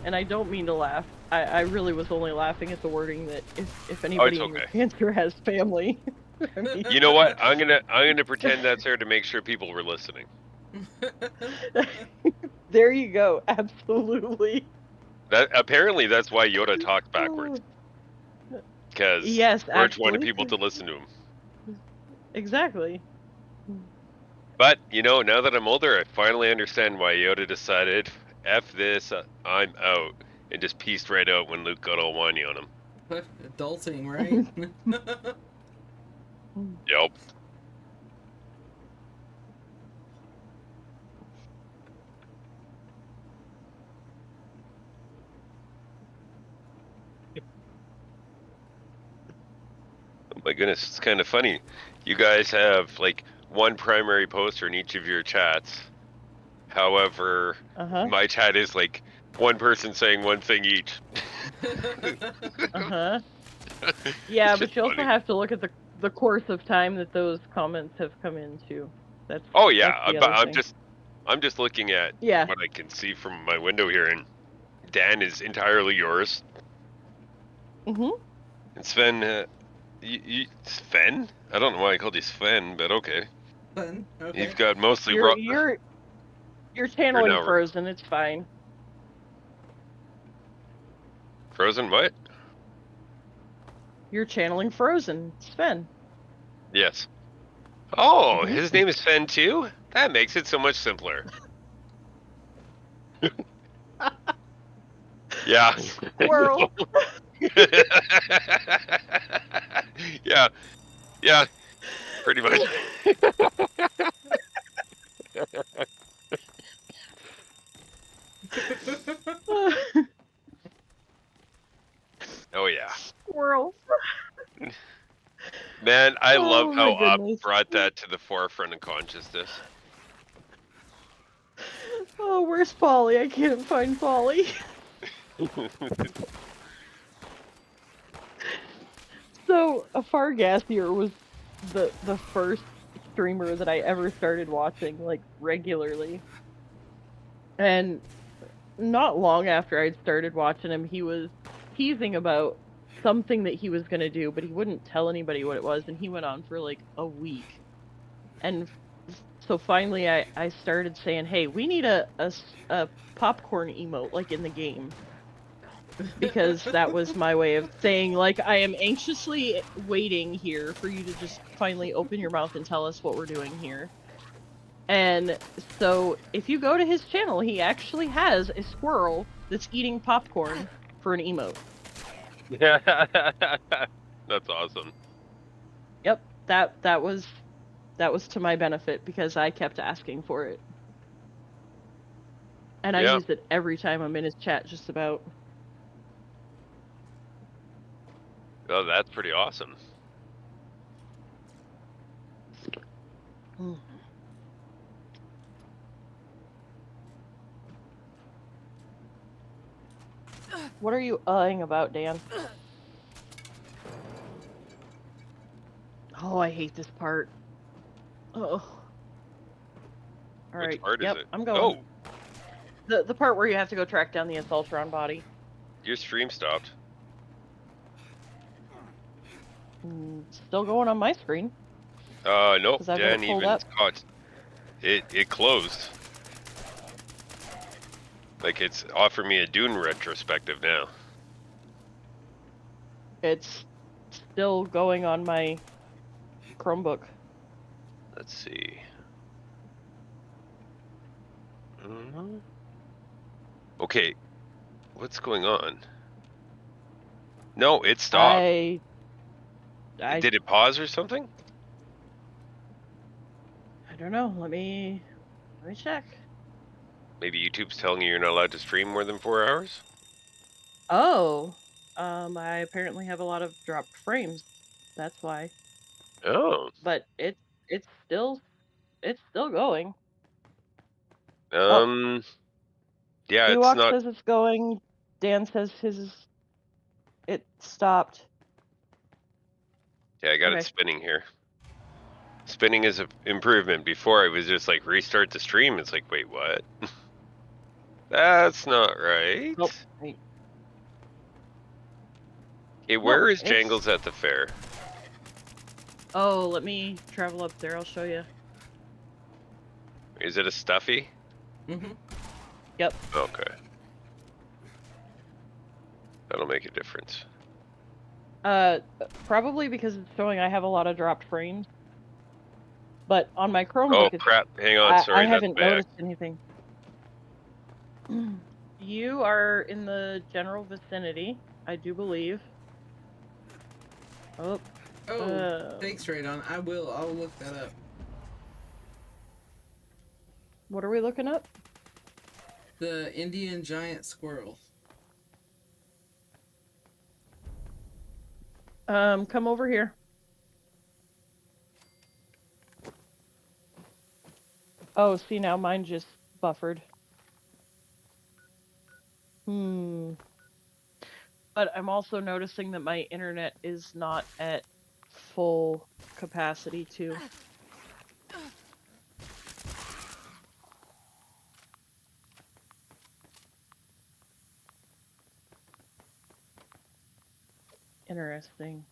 B: And I don't mean to laugh. I really was only laughing at the wording that if anybody in your cancer has family. I mean,
A: You know what? I'm gonna pretend that's there to make sure people were listening.
B: There you go. Absolutely.
A: That apparently that's why Yoda talked backwards. Because George wanted people to listen to him.
B: Exactly.
A: But, you know, now that I'm older, I finally understand why Yoda decided, F this, I'm out, and just pieced right out when Luke got all whiny on him.
C: Adulting, right?
A: Yep. Oh my goodness, it's kind of funny. You guys have, like, one primary poster in each of your chats. However, my chat is, like, one person saying one thing each.
B: Yeah, but you also have to look at the course of time that those comments have come into. That's
A: yeah,
B: that's
A: but I'm just looking at what I can see from my window here, and Dan is entirely yours. And Sven, Sven? I don't know why I called you Sven, but okay.
C: Sven, okay.
A: You've got mostly
B: you're channeling Frozen. It's fine.
A: Frozen what?
B: You're channeling Frozen, Sven.
A: Yes. Oh, his name is Sven too? That makes it so much simpler. Yeah.
B: Squirrel.
A: Yeah. Yeah. Pretty much. Oh yeah.
B: Squirrel.
A: Man, I love how Up brought that to the forefront of consciousness.
B: Oh, where's Polly? I can't find Polly. So, Fargassier was the first streamer that I ever started watching, like, regularly. And not long after I'd started watching him, he was teasing about something that he was going to do, but he wouldn't tell anybody what it was, and he went on for, like, a week. And so finally I started saying, hey, we need a popcorn emote, like, in the game. Because that was my way of saying, like, I am anxiously waiting here for you to just finally open your mouth and tell us what we're doing here. And so, if you go to his channel, he actually has a squirrel that's eating popcorn for an emote.
A: Yeah, that's awesome.
B: Yep, that was to my benefit because I kept asking for it. And I use it every time I'm in his chat, just about.
A: Oh, that's pretty awesome.
B: What are you about, Dan? Oh, I hate this part. Oh. All right.
A: Which part
B: Yep,
A: is it?
B: I'm going. The part where you have to go track down the Assaultron body.
A: Your stream stopped.
B: Still going on my screen.
A: Nope.
B: I've got it
A: Didn't
B: pulled
A: even
B: up.
A: caught. It closed. Like it's offered me a Dune retrospective now.
B: It's still going on my Chromebook.
A: Let's see. Okay, what's going on? No, it stopped. Did it pause or something?
B: I don't know. Let me check.
A: Maybe YouTube's telling you you're not allowed to stream more than 4 hours?
B: Oh. I apparently have a lot of dropped frames. That's why.
A: Oh.
B: But it's still going.
A: Yeah, it's
B: Ewok
A: not.
B: says it's going. Dan says it stopped.
A: Yeah, I got it spinning here. Spinning is an improvement. Before it was just like restart the stream. It's like, wait, what? That's not right.
B: Nope.
A: Okay, where is Jangles at the fair?
B: Oh, let me travel up there. I'll show you.
A: Is it a stuffy?
C: Mm-hmm.
B: Yep.
A: Okay. That'll make a difference.
B: Probably because it's showing I have a lot of dropped frames. But on my Chromebook,
A: Oh crap! Hang on, sorry,
B: I haven't
A: that's
B: noticed anything. You are in the general vicinity, I do believe. Oh.
C: Thanks, Radon. I'll look that up.
B: What are we looking up?
C: The Indian giant squirrel.
B: Come over here. Oh, see, now mine just buffered. But I'm also noticing that my internet is not at full capacity too. Interesting.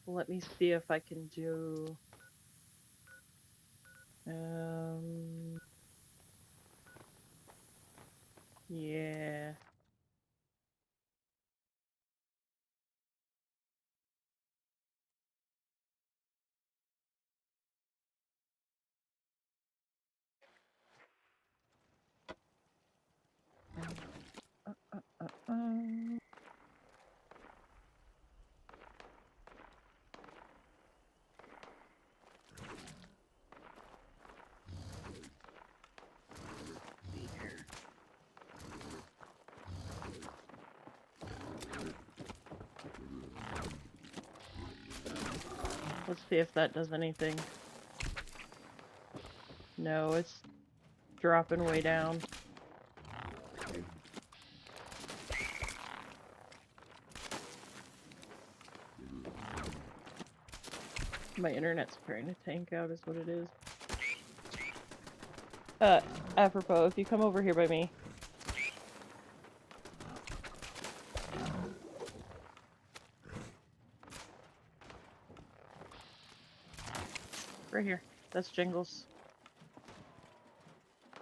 B: Let me see if I can do... yeah. Let's see if that does anything. No, it's dropping way down. My internet's trying to tank out is what it is. Apropos, if you come over here by me. Right here. That's Jingles.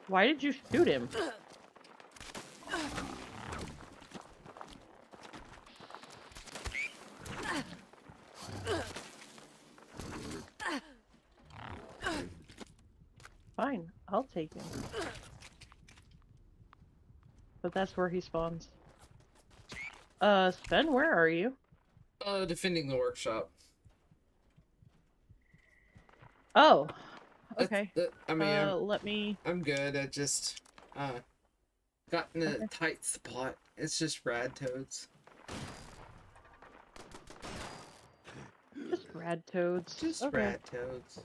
B: Why did you shoot him? Fine, I'll take him. But that's where he spawns. Sven, where are you?
C: Defending the workshop.
B: Oh, okay.
C: I'm good. I just got in a tight spot. It's just rad toads.
B: Just rad toads.
C: Just rad toads.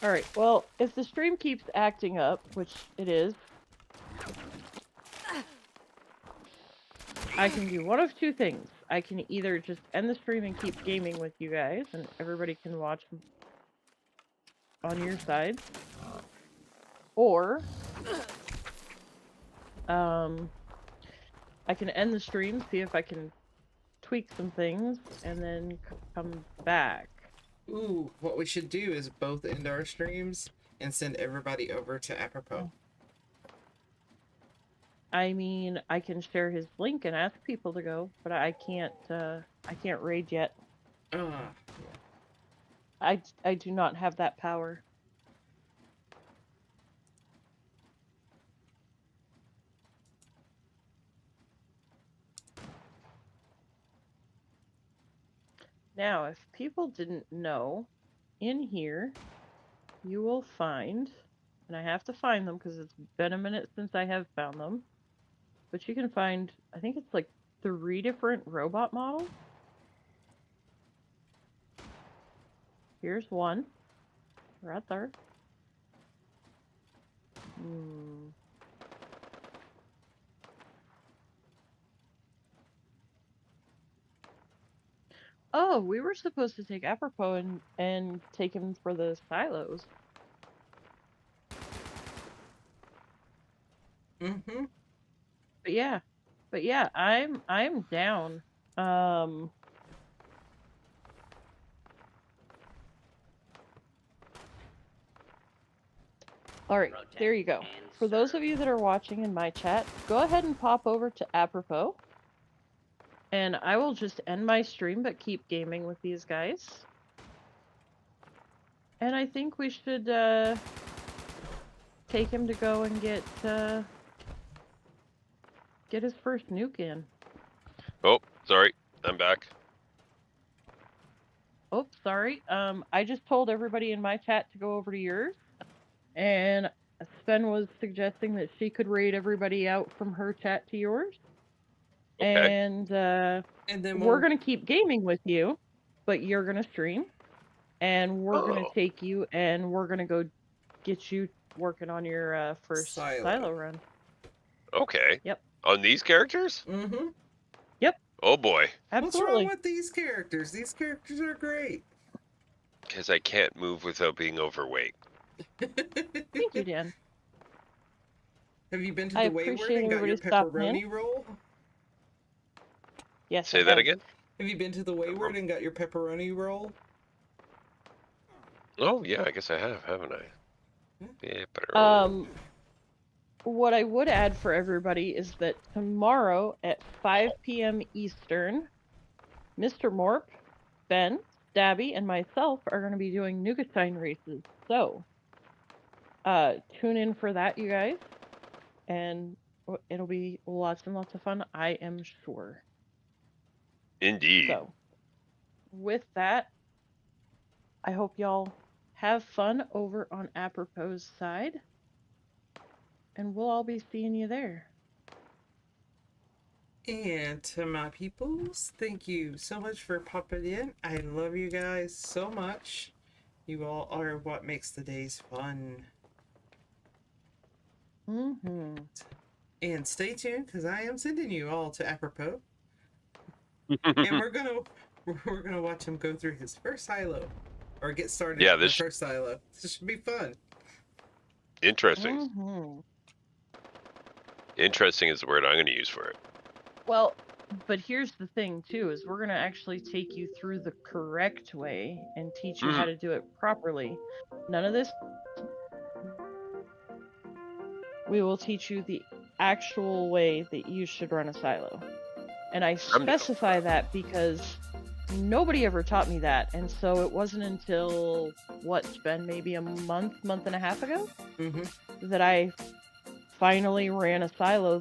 B: Alright, well, if the stream keeps acting up, which it is, I can do one of two things. I can either just end the stream and keep gaming with you guys, and everybody can watch on your side. Or, I can end the stream, see if I can tweak some things, and then come back.
C: Ooh, what we should do is both end our streams and send everybody over to Apropos.
B: I mean, I can share his link and ask people to go, but I can't raid yet. I do not have that power. Now, if people didn't know, in here, you will find, and I have to find them because it's been a minute since I have found them, but you can find, I think it's like 3 different robot models. Here's one, right there. Oh, we were supposed to take Apropos and take him for the silos.
C: Mm-hmm.
B: But yeah, I'm down. Alright, there you go. For those of you that are watching in my chat, go ahead and pop over to Apropos. And I will just end my stream, but keep gaming with these guys. And I think we should take him to go and get his first nuke in.
A: Oh, sorry. I'm back.
B: Oh, sorry. I just told everybody in my chat to go over to yours. And Sven was suggesting that she could raid everybody out from her chat to yours.
A: Okay.
B: And then we're going to keep gaming with you, but you're going to stream. And we're going to take you and we're going to go get you working on your first silo run.
A: Okay.
B: Yep.
A: On these characters?
C: Mm-hmm.
B: Yep.
A: Oh boy.
C: What's wrong with these characters? These characters are great.
A: Because I can't move without being overweight.
B: Thank you, Dan.
C: Have you been to the Wayward and got your pepperoni roll?
B: Yes.
A: Say that again?
C: Have you been to the Wayward and got your pepperoni roll?
A: Oh, yeah, I guess I have, haven't I?
B: Pepperoni. What I would add for everybody is that tomorrow at 5 p.m. Eastern, Mr. Morp, Ben, Stabby, and myself are going to be doing Nugatine races. So, tune in for that, you guys. And it'll be lots and lots of fun, I am sure.
A: Indeed.
B: So, with that, I hope y'all have fun over on Apropos' side. And we'll all be seeing you there.
C: And to my peoples, thank you so much for popping in. I love you guys so much. You all are what makes the days fun.
B: Mm-hmm.
C: And stay tuned, because I am sending you all to Apropos. And we're gonna watch him go through his first silo. Or get started on his first silo. This should be fun.
A: Interesting.
B: Mm-hmm.
A: Interesting is the word I'm going to use for it.
B: Well, but here's the thing, too, is we're going to actually take you through the correct way and teach you how to do it properly. None of this. We will teach you the actual way that you should run a silo. And I specify that because nobody ever taught me that. And so it wasn't until, what's been maybe a month and a half ago, that I finally ran a silo the